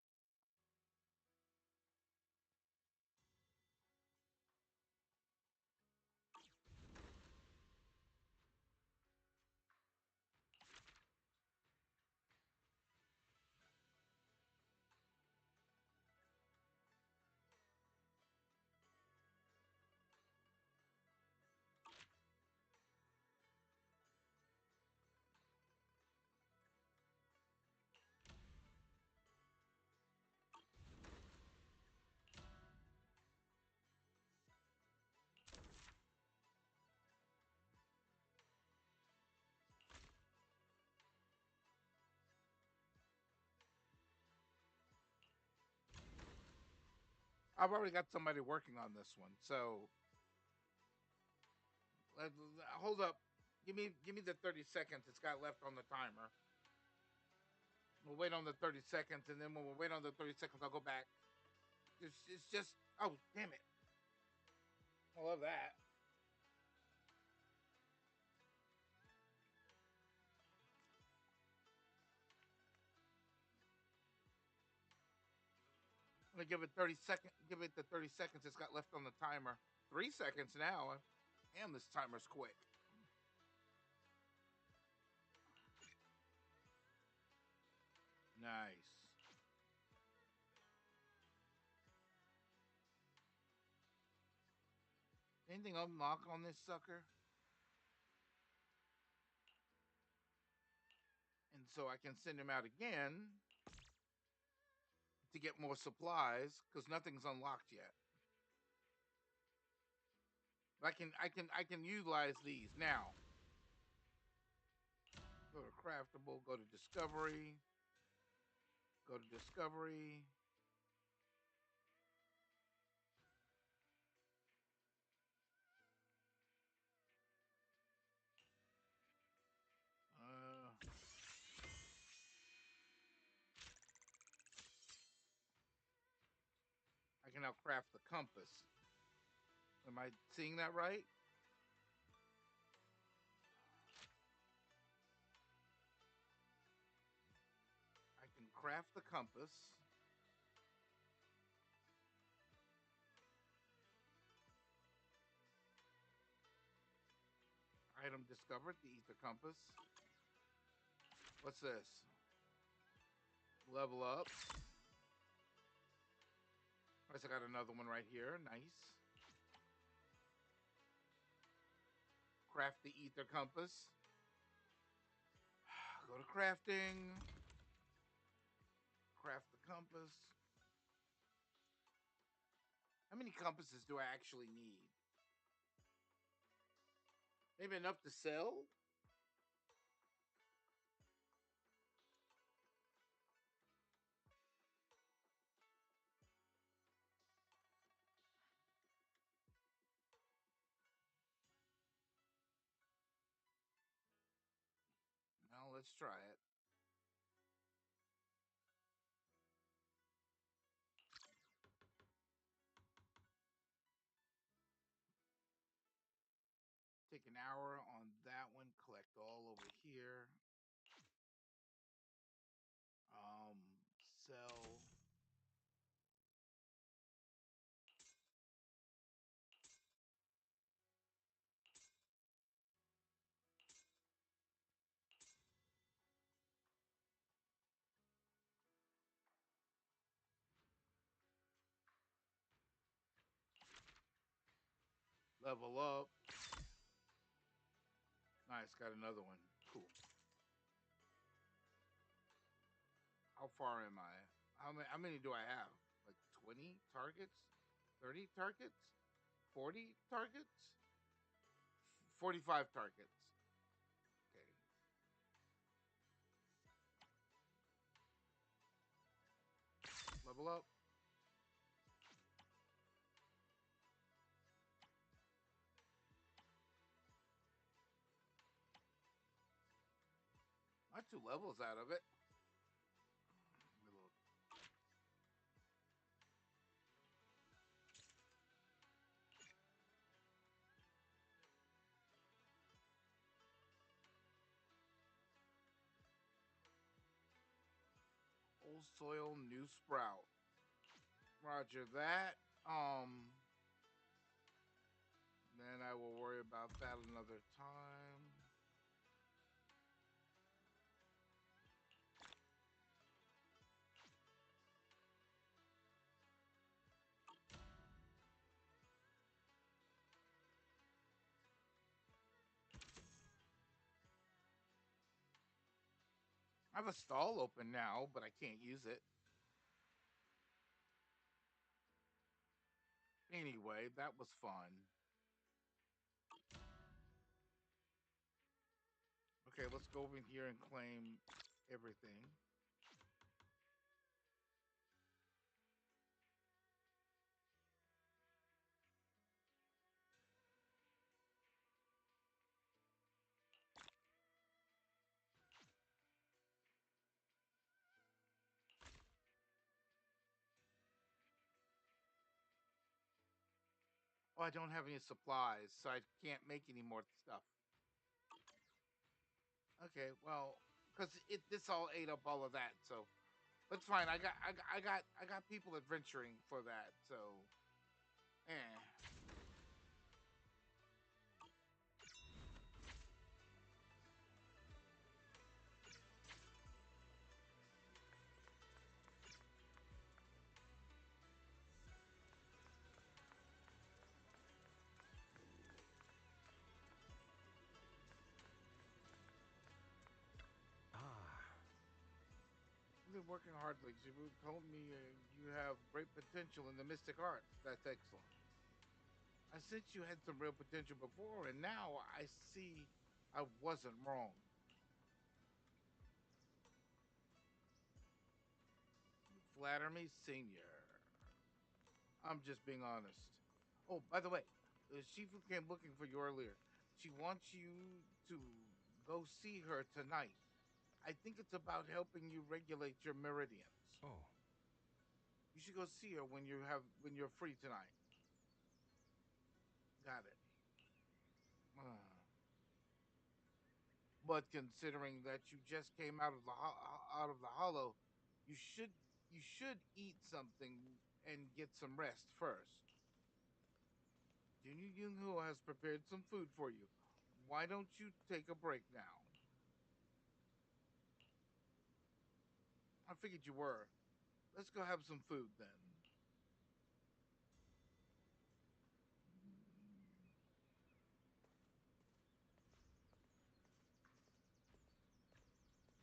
I've already got somebody working on this one. So, hold up. Give me the 30 seconds it's got left on the timer. We'll wait on the 30 seconds, and then when we wait on the 30 seconds, I'll go back. It's just, oh, damn it. I love that. I'm gonna give it 30 seconds. Give it the 30 seconds it's got left on the timer. 3 seconds now. Damn, this timer's quick. Nice. Anything unlock on this sucker? And so I can send him out again to get more supplies because nothing's unlocked yet. I can utilize these now. Go to craftable, go to discovery, go to discovery. I can now craft the compass. Am I seeing that right? I can craft the compass. Item discovered, the ether compass. What's this? Level up. I got another one right here. Nice. Craft the ether compass. Go to crafting. Craft the compass. How many compasses do I actually need? Maybe enough to sell? Now let's try it. Take an hour on that one. Collect all over here. Sell. Level up. Nice, got another one. Cool. How far am I? How many do I have? Like 20 targets? 30 targets? 40 targets? 45 targets. Okay. Level up. Not 2 levels out of it. Old soil, new sprout. Roger that. Then I will worry about that another time. I have a stall open now, but I can't use it. Anyway, that was fun. Okay, let's go over here and claim everything. Oh, I don't have any supplies, so I can't make any more stuff. Okay, well, because this all ate up all of that, so that's fine. I got people adventuring for that, so eh. Ah. You've been working hard, Leaks. You told me you have great potential in the mystic arts. That's excellent. I sensed you had some real potential before, and now I see I wasn't wrong. You flatter me, Senior. I'm just being honest. Oh, by the way, Shifu came looking for you earlier. She wants you to go see her tonight. I think it's about helping you regulate your meridians. Oh. You should go see her when you're free tonight. Got it. But considering that you just came out of out of the hollow, you should you should eat something and get some rest first. Junior Yoonghoo has prepared some food for you. Why don't you take a break now? I figured you were. Let's go have some food then.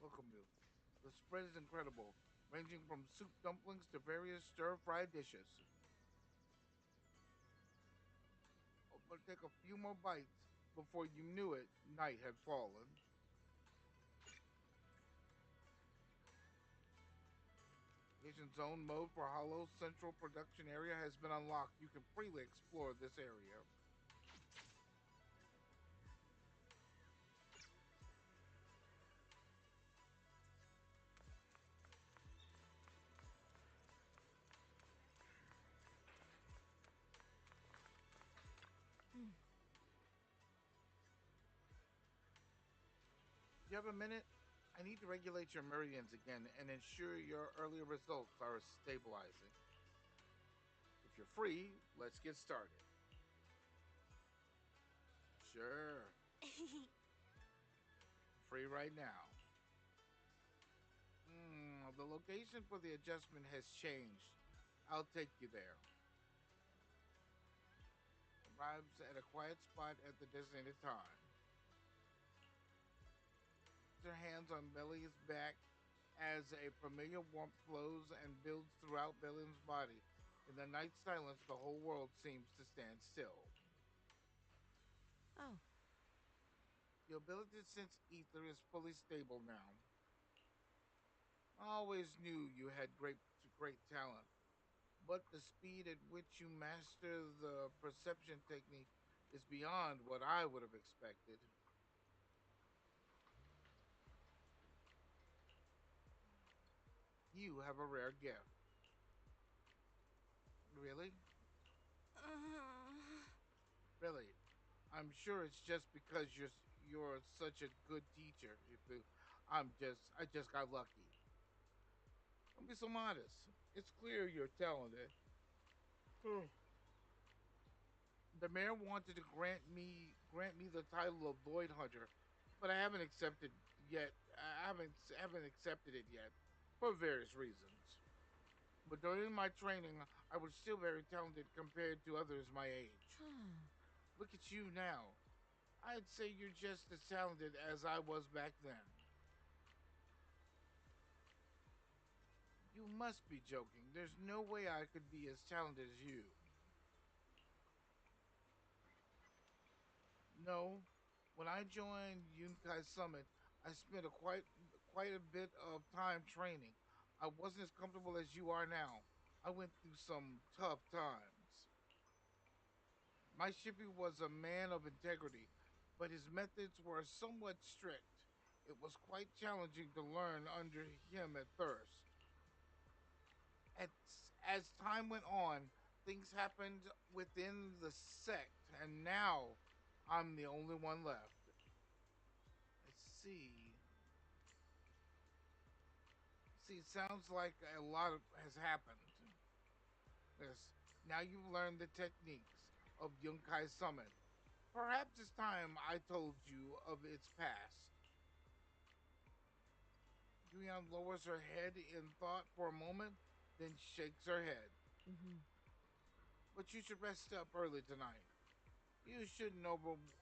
Welcome you. The spread is incredible, ranging from soup dumplings to various stir-fried dishes. Oh, but take a few more bites before you knew it, night had fallen. Agent Zone mode for Hollow's central production area has been unlocked. You can freely explore this area. You have a minute? I need to regulate your meridians again and ensure your earlier results are stabilizing. If you're free, let's get started. Sure. Free right now. The location for the adjustment has changed. I'll take you there. Arrives at a quiet spot at the designated time. Your hands on Belly's back as a familiar warmth flows and builds throughout Belly's body. In the night silence, the whole world seems to stand still. Oh. Your ability to sense ether is fully stable now. I always knew you had great talent, but the speed at which you master the perception technique is beyond what I would have expected. You have a rare gift. Really? Really? I'm sure it's just because you're such a good teacher. I just got lucky. Don't be so modest. It's clear you're talented. The mayor wanted to grant me the title of Void Hunter, but I haven't accepted yet. I haven't accepted it yet for various reasons. But during my training, I was still very talented compared to others my age. Look at you now. I'd say you're just as talented as I was back then. You must be joking. There's no way I could be as talented as you. No, when I joined Yunkai Summit, I spent quite a bit of time training. I wasn't as comfortable as you are now. I went through some tough times. My shippy was a man of integrity, but his methods were somewhat strict. It was quite challenging to learn under him at first. As time went on, things happened within the sect, and now I'm the only one left. Let's see. See, it sounds like a lot has happened. Yes. Now you've learned the techniques of Yunkai Summit. Perhaps it's time I told you of its past. Yuyan lowers her head in thought for a moment, then shakes her head. But you should rest up early tonight. You shouldn't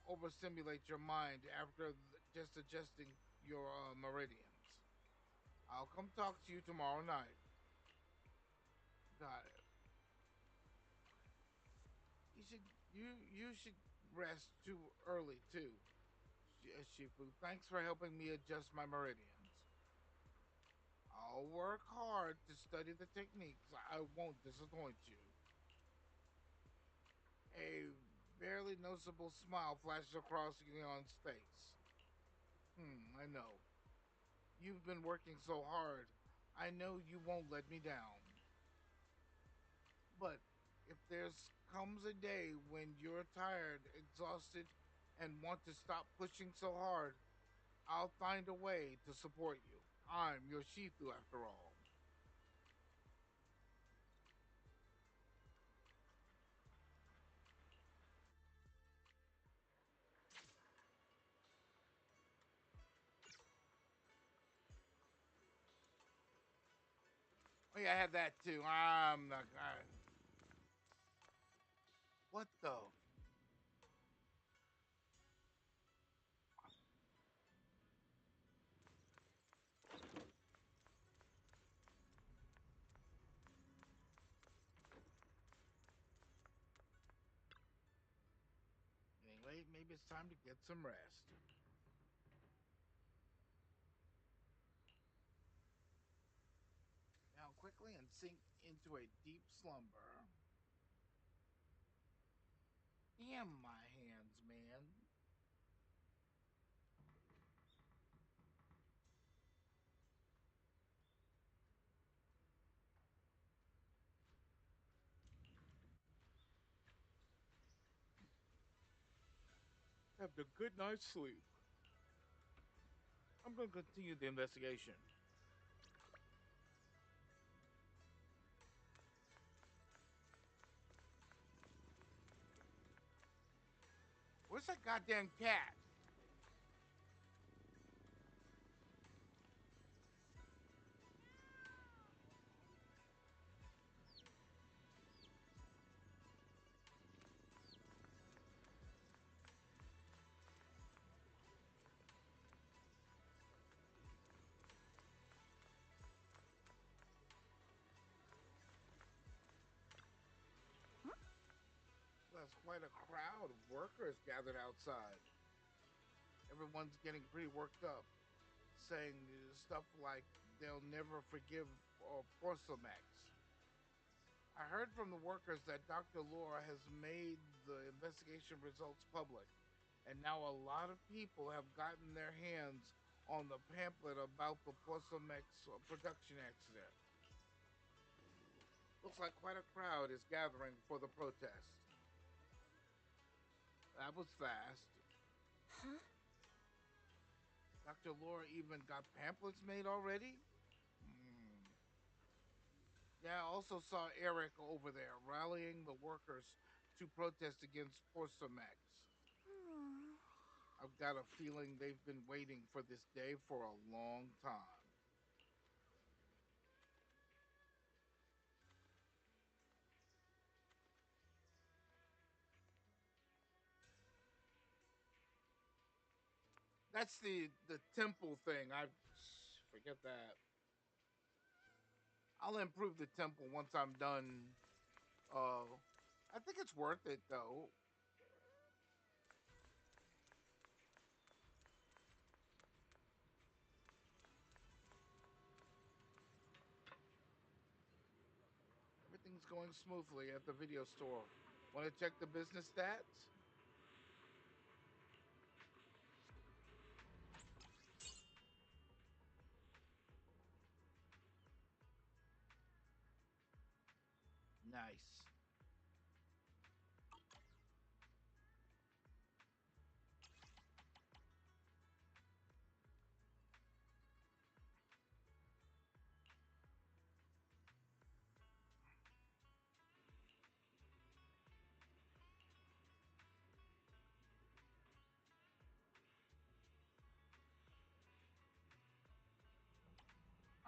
overstimulate your mind after just adjusting your meridians. I'll come talk to you tomorrow night. Got it. You should you should rest too early too, Shifu. Thanks for helping me adjust my meridians. I'll work hard to study the techniques. I won't disappoint you. A barely noticeable smile flashes across Leon's face. I know. You've been working so hard. I know you won't let me down. But if there's comes a day when you're tired, exhausted, and want to stop pushing so hard, I'll find a way to support you. I'm your Shifu after all. Oh yeah, I had that too. I'm not. What the? Anyway, maybe it's time to get some rest. Down quickly and sink into a deep slumber. Damn my hands, man. Have a good night's sleep. I'm going to continue the investigation. Where's that goddamn cat? There's quite a crowd of workers gathered outside. Everyone's getting pretty worked up, saying stuff like they'll never forgive Porcelamex. I heard from the workers that Dr. Laura has made the investigation results public, and now a lot of people have gotten their hands on the pamphlet about the Porcelamex production accident. Looks like quite a crowd is gathering for the protest. That was fast. Huh? Dr. Laura even got pamphlets made already? Yeah, I also saw Eric over there rallying the workers to protest against Porcelamex. I've got a feeling they've been waiting for this day for a long time. That's the temple thing. I forget that. I'll improve the temple once I'm done. I think it's worth it though. Everything's going smoothly at the video store. Want to check the business stats? Nice.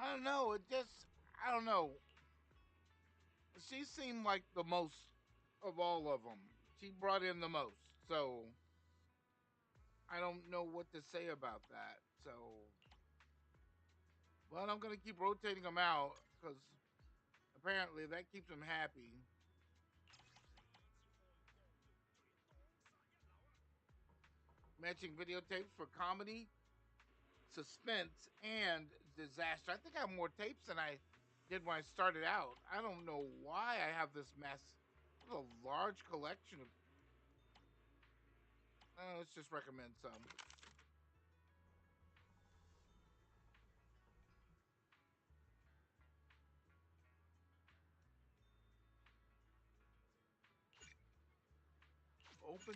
I don't know. I don't know. She seemed like the most of all of them. She brought in the most. So I don't know what to say about that. So, but I'm going to keep rotating them out because apparently that keeps them happy. Matching videotapes for comedy, suspense, and disaster. I think I have more tapes than I did when I started out. I don't know why I have this a large collection of. Let's just recommend some. Open.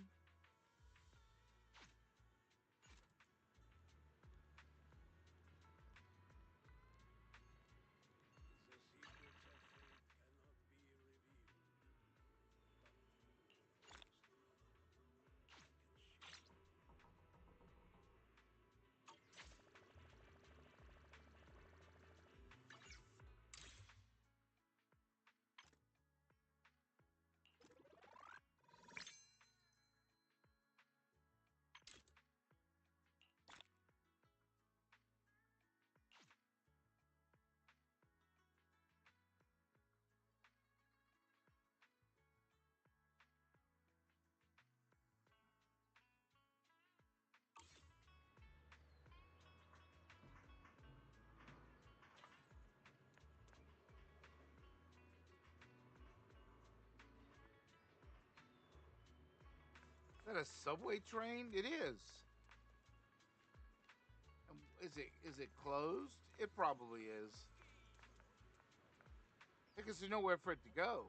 Is that a subway train? It is. Is it closed? It probably is. Because there's nowhere for it to go.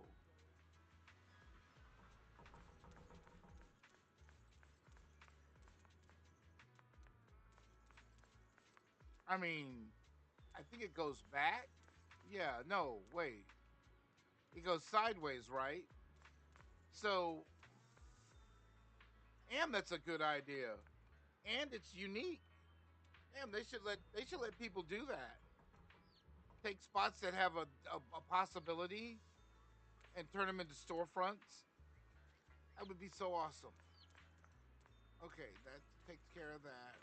I mean, I think it goes back. Yeah, no, wait. It goes sideways, right? So, and that's a good idea. And it's unique. Damn, they should let people do that. Take spots that have a possibility and turn them into storefronts. That would be so awesome. Okay, that takes care of that.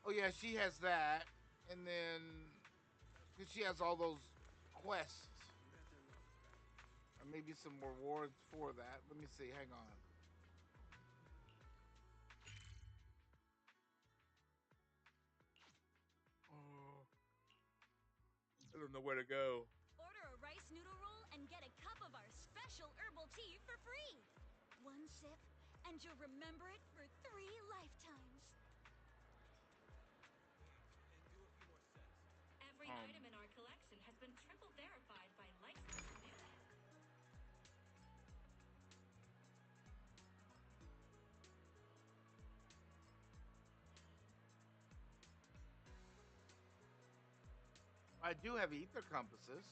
Oh yeah, she has that, and then because she has all those quests, or maybe some rewards for that. Let me see. Hang on. Oh, I don't know where to go. Order a rice noodle roll and get a cup of our special herbal tea for free. One sip, and you'll remember it for 3 lifetimes. Every item in our collection has been triple verified by licensed reviews. I do have ether compasses.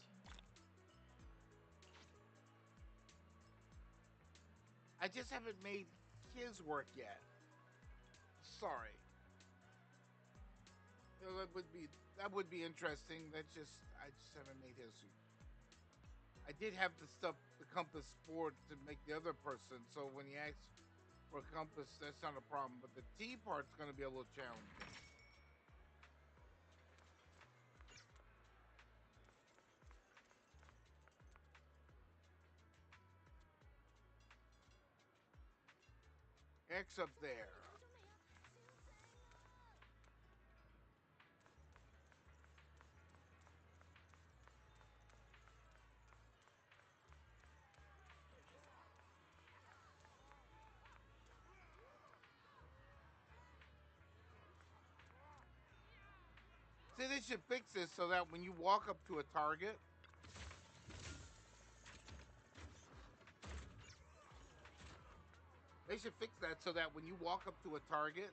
I just haven't made his work yet. Sorry. You know, that would be interesting. I just haven't made his. I did have the compass for to make the other person. So when he asks for a compass, that's not a problem. But the T part's going to be a little challenging. X up there. See, they should fix this so that when you walk up to a target, they should fix that so that when you walk up to a target,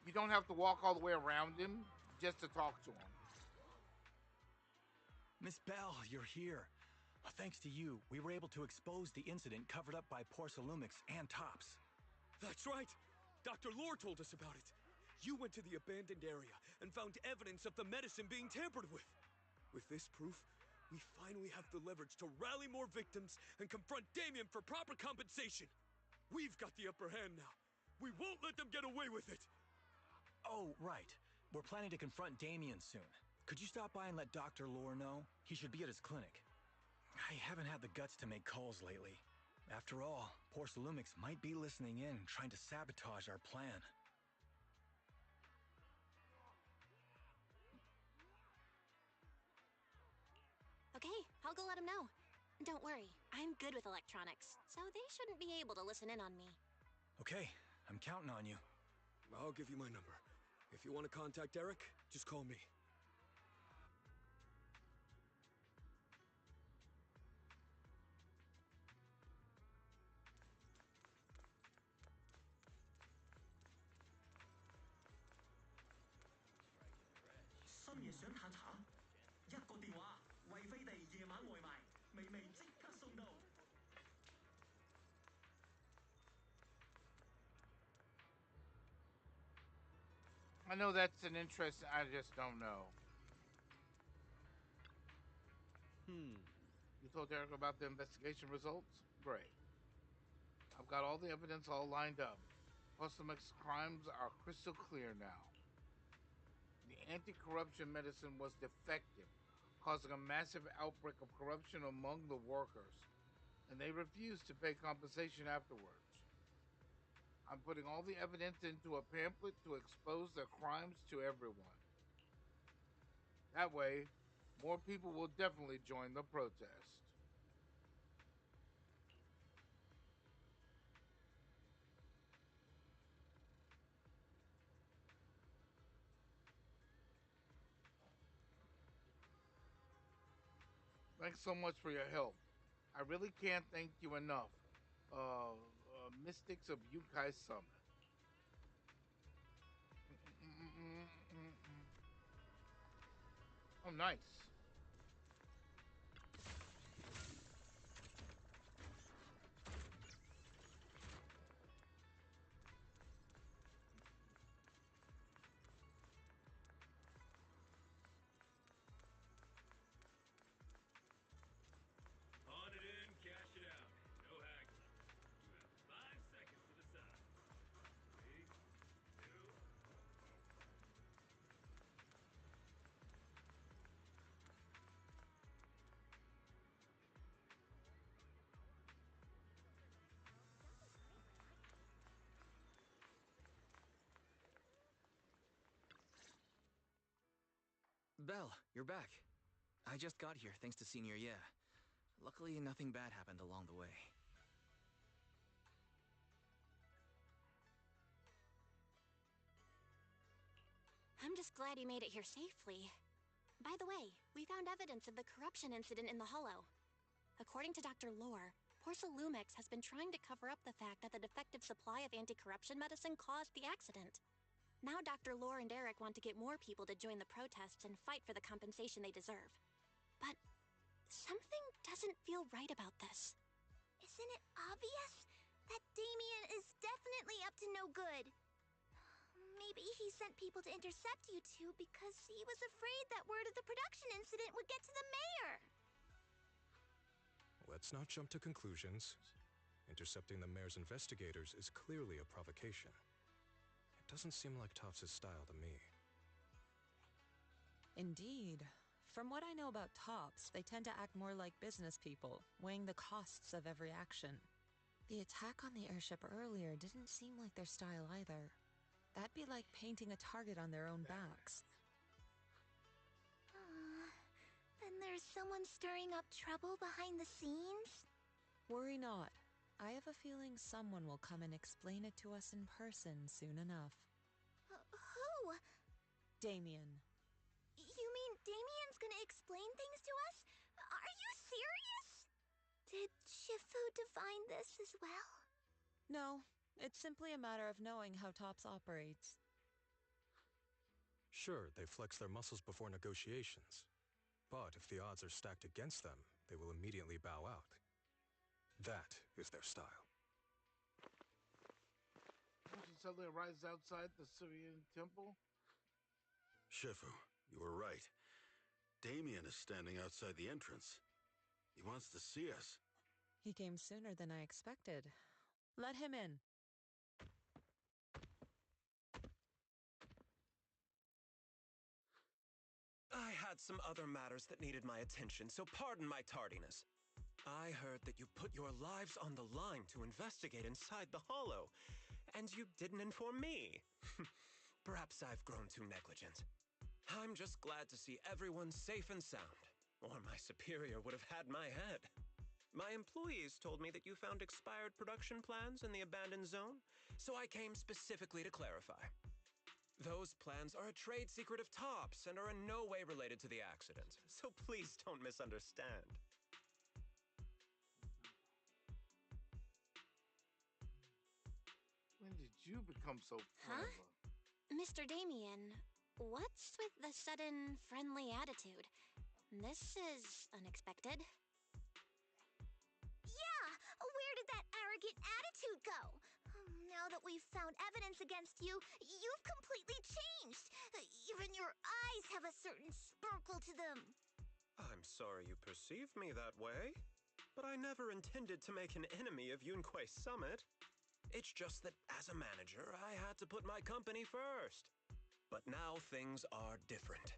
you don't have to walk all the way around him just to talk to him. Miss Bell, you're here. Thanks to you, we were able to expose the incident covered up by Porcelumix and Tops. That's right. Dr. Lore told us about it. You went to the abandoned area and found evidence of the medicine being tampered with. With this proof, we finally have the leverage to rally more victims and confront Damien for proper compensation. We've got the upper hand now. We won't let them get away with it. Oh, right. We're planning to confront Damien soon. Could you stop by and let Dr. Lore know? He should be at his clinic. I haven't had the guts to make calls lately. After all, Porcelumix might be listening in, trying to sabotage our plan. Okay, I'll go let him know. Don't worry, I'm good with electronics, so they shouldn't be able to listen in on me. Okay, I'm counting on you. I'll give you my number. If you want to contact Eric, just call me. I know that's an interest. I just don't know. You told Eric about the investigation results? Great. I've got all the evidence all lined up. Posthumous crimes are crystal clear now. The anti-corruption medicine was defective, causing a massive outbreak of corruption among the workers, and they refused to pay compensation afterwards. I'm putting all the evidence into a pamphlet to expose their crimes to everyone. That way, more people will definitely join the protest. Thanks so much for your help. I really can't thank you enough. Mystics of Yunkai Summit. Oh, nice. Pawn it in, cash it out. No haggling. You have 5 seconds to decide. 3, 2. Belle, you're back. I just got here thanks to Senior Ye. Luckily, nothing bad happened along the way. I'm just glad you made it here safely. By the way, we found evidence of the corruption incident in the Hollow. According to Dr. Lore, Porcelumix has been trying to cover up the fact that the defective supply of anti-corruption medicine caused the accident. Now Dr. Lore and Eric want to get more people to join the protests and fight for the compensation they deserve. But something doesn't feel right about this. Isn't it obvious? That Damien is definitely up to no good. Maybe he sent people to intercept you two because he was afraid that word of the production incident would get to the mayor. Let's not jump to conclusions. Intercepting the mayor's investigators is clearly a provocation. It doesn't seem like Topps' style to me. Indeed. From what I know about Topps, they tend to act more like business people, weighing the costs of every action. The attack on the airship earlier didn't seem like their style either. That'd be like painting a target on their own backs. Then there's someone stirring up trouble behind the scenes? Worry not. I have a feeling someone will come and explain it to us in person soon enough. Who? Damien. You mean Damien's gonna explain things to us? Are you serious? Did Shifu divine this as well? No, it's simply a matter of knowing how Topps operates. Sure, they flex their muscles before negotiations. But if the odds are stacked against them, they will immediately bow out. That is their style. She suddenly arrives outside the Syrian temple. Shifu, you were right. Damien is standing outside the entrance. He wants to see us. He came sooner than I expected. Let him in. I had some other matters that needed my attention, so pardon my tardiness. I heard that you put your lives on the line to investigate inside the Hollow, and you didn't inform me. Perhaps I've grown too negligent. I'm just glad to see everyone safe and sound, or my superior would have had my head. My employees told me that you found expired production plans in the abandoned zone, so I came specifically to clarify. Those plans are a trade secret of Topps and are in no way related to the accident, so please don't misunderstand. When did you become so friendly? Mr. Damien, what's with the sudden friendly attitude? This is unexpected. Yeah! Where did that arrogant attitude go? Now that we've found evidence against you, you've completely changed. Even your eyes have a certain sparkle to them. I'm sorry you perceive me that way, but I never intended to make an enemy of Yunquay Summit. It's just that as a manager, I had to put my company first. But now things are different.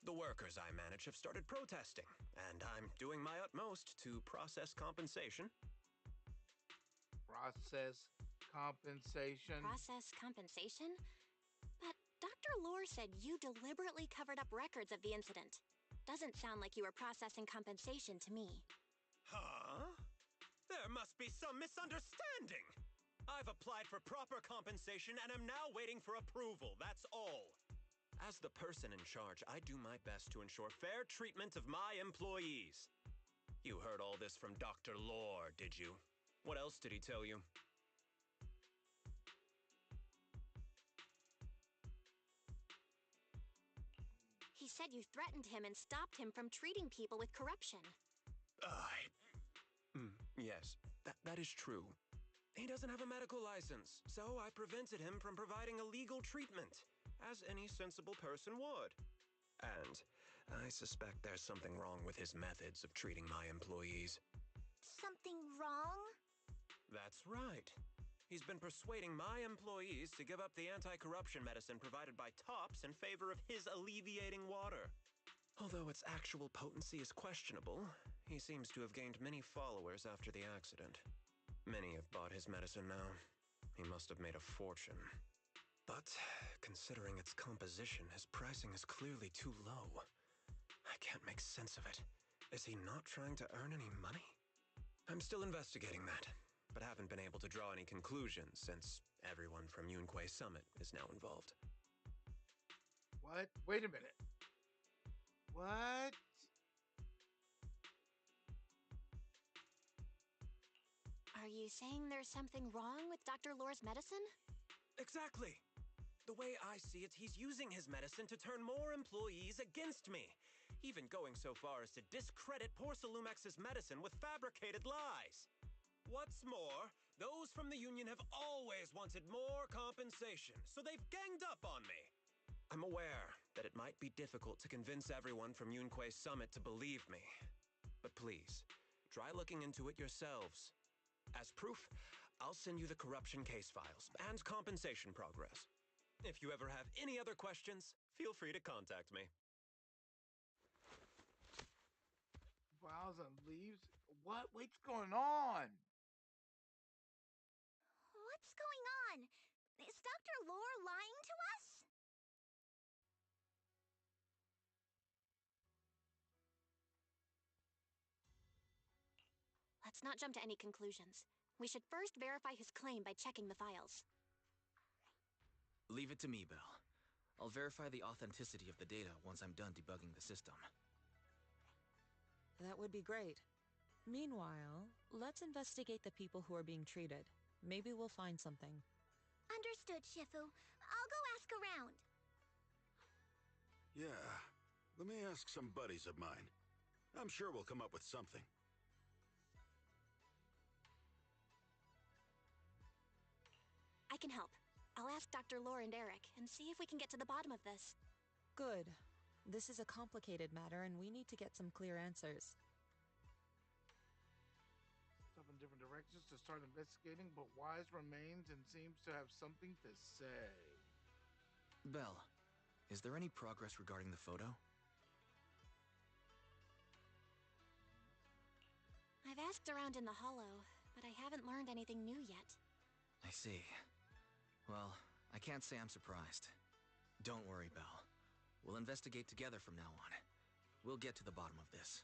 The workers I manage have started protesting, and I'm doing my utmost to process compensation. Process compensation? Process compensation? But Dr. Lore said you deliberately covered up records of the incident. Doesn't sound like you were processing compensation to me. Huh? There must be some misunderstanding! I've applied for proper compensation and am now waiting for approval, that's all. As the person in charge, I do my best to ensure fair treatment of my employees. You heard all this from Dr. Lore, did you? What else did he tell you? He said you threatened him and stopped him from treating people with corruption. Yes, that is true. He doesn't have a medical license, so I prevented him from providing illegal treatment, as any sensible person would. And I suspect there's something wrong with his methods of treating my employees. Something wrong? That's right. He's been persuading my employees to give up the anti-corruption medicine provided by Topps in favor of his alleviating water. Although its actual potency is questionable, he seems to have gained many followers after the accident. Many have bought his medicine now. He must have made a fortune. But considering its composition, his pricing is clearly too low. I can't make sense of it. Is he not trying to earn any money? I'm still investigating that, but haven't been able to draw any conclusions since everyone from Yunquay Summit is now involved. What? Wait a minute. What? Are you saying there's something wrong with Dr. Lore's medicine? Exactly. The way I see it, he's using his medicine to turn more employees against me, even going so far as to discredit Porcelumex's medicine with fabricated lies. What's more, those from the union have always wanted more compensation, so they've ganged up on me. I'm aware that it might be difficult to convince everyone from Yunquay Summit to believe me, but please, try looking into it yourselves. As proof, I'll send you the corruption case files and compensation progress. If you ever have any other questions, feel free to contact me. Files and leaves? What? What's going on? What's going on? Is Dr. Lore lying to us? Let's not jump to any conclusions. We should first verify his claim by checking the files. Leave it to me, Belle. I'll verify the authenticity of the data once I'm done debugging the system. That would be great. Meanwhile, let's investigate the people who are being treated. Maybe we'll find something. Understood, Shifu. I'll go ask around. Yeah, let me ask some buddies of mine. I'm sure we'll come up with something. I can help. I'll ask Dr. Lore and Eric and see if we can get to the bottom of this. Good. This is a complicated matter, and we need to get some clear answers. Up in different directions to start investigating, but Wise remains and seems to have something to say. Belle, is there any progress regarding the photo? I've asked around in the hollow, but I haven't learned anything new yet. I see. Well, I can't say I'm surprised. Don't worry, Belle. We'll investigate together from now on. We'll get to the bottom of this.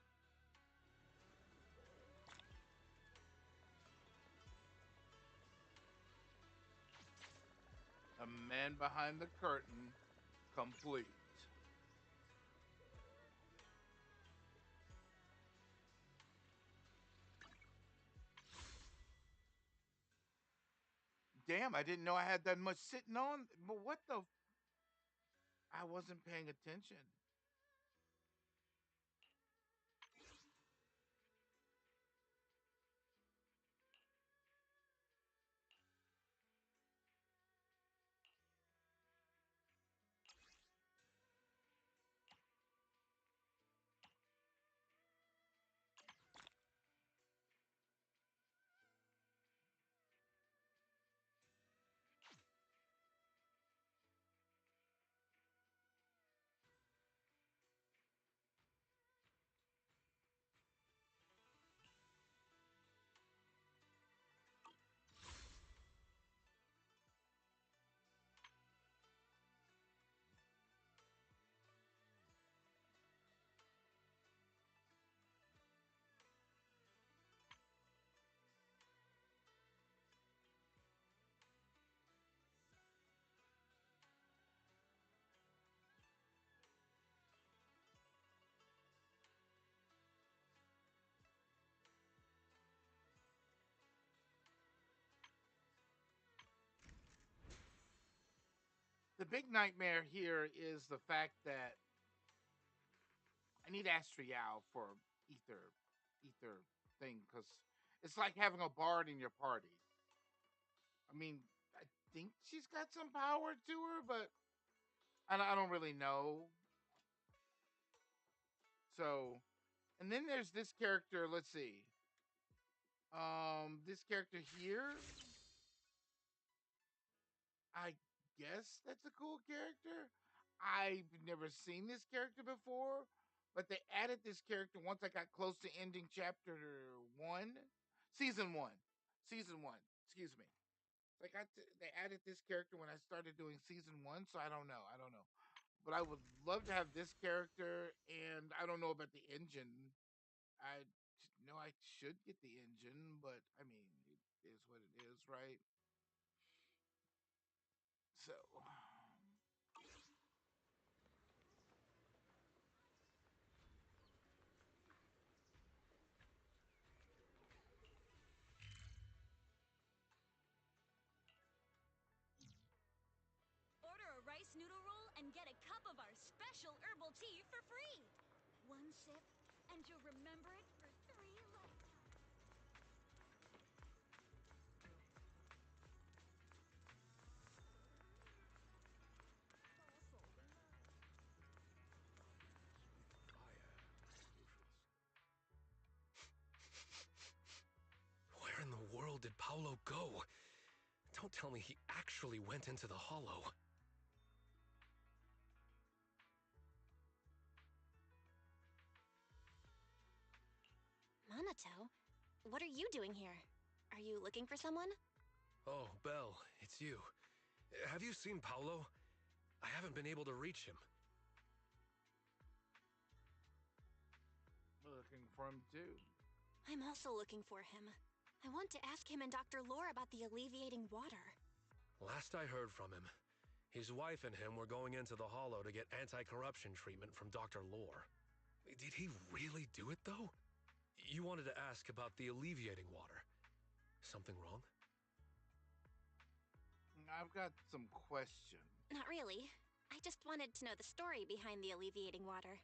A Man Behind the Curtain, complete. Damn, I didn't know I had that much sitting on. But what the? I wasn't paying attention. The big nightmare here is the fact that I need Astrial for ether thing, because it's like having a bard in your party. I mean, I think she's got some power to her, but I don't really know. So, and then there's this character. Let's see. This character here. I guess that's a cool character. I've never seen this character before, but they added this character once I got close to ending chapter one, season one, season one. Excuse me. They added this character when I started doing season one, so I don't know. But I would love to have this character, and I don't know about the engine. I know I should get the engine, but I mean, it is what it is, right? So. Order a rice noodle roll and get a cup of our special herbal tea for free. One sip, and you'll remember it for 3 lifetimes. Where in the world did Paolo go? Don't tell me he actually went into the hollow. Minato, what are you doing here? Are you looking for someone? Oh, Belle, it's you. Have you seen Paolo? I haven't been able to reach him. Looking for him too. I'm also looking for him. I want to ask him and Dr. Lore about the alleviating water. Last I heard from him, his wife and him were going into the hollow to get anti-corruption treatment from Dr. Lore. Did he really do it, though? You wanted to ask about the alleviating water. Something wrong? I've got some questions. Not really. I just wanted to know the story behind the alleviating water.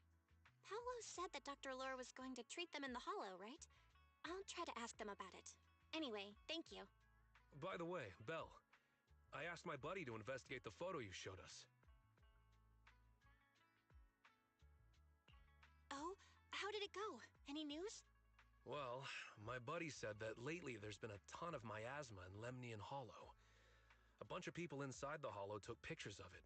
Paolo said that Dr. Lore was going to treat them in the hollow, right? I'll try to ask them about it. Anyway, thank you. By the way, Belle, I asked my buddy to investigate the photo you showed us. How did it go? Any news? Well, my buddy said that lately there's been a ton of miasma in Lemnian Hollow. A bunch of people inside the hollow took pictures of it,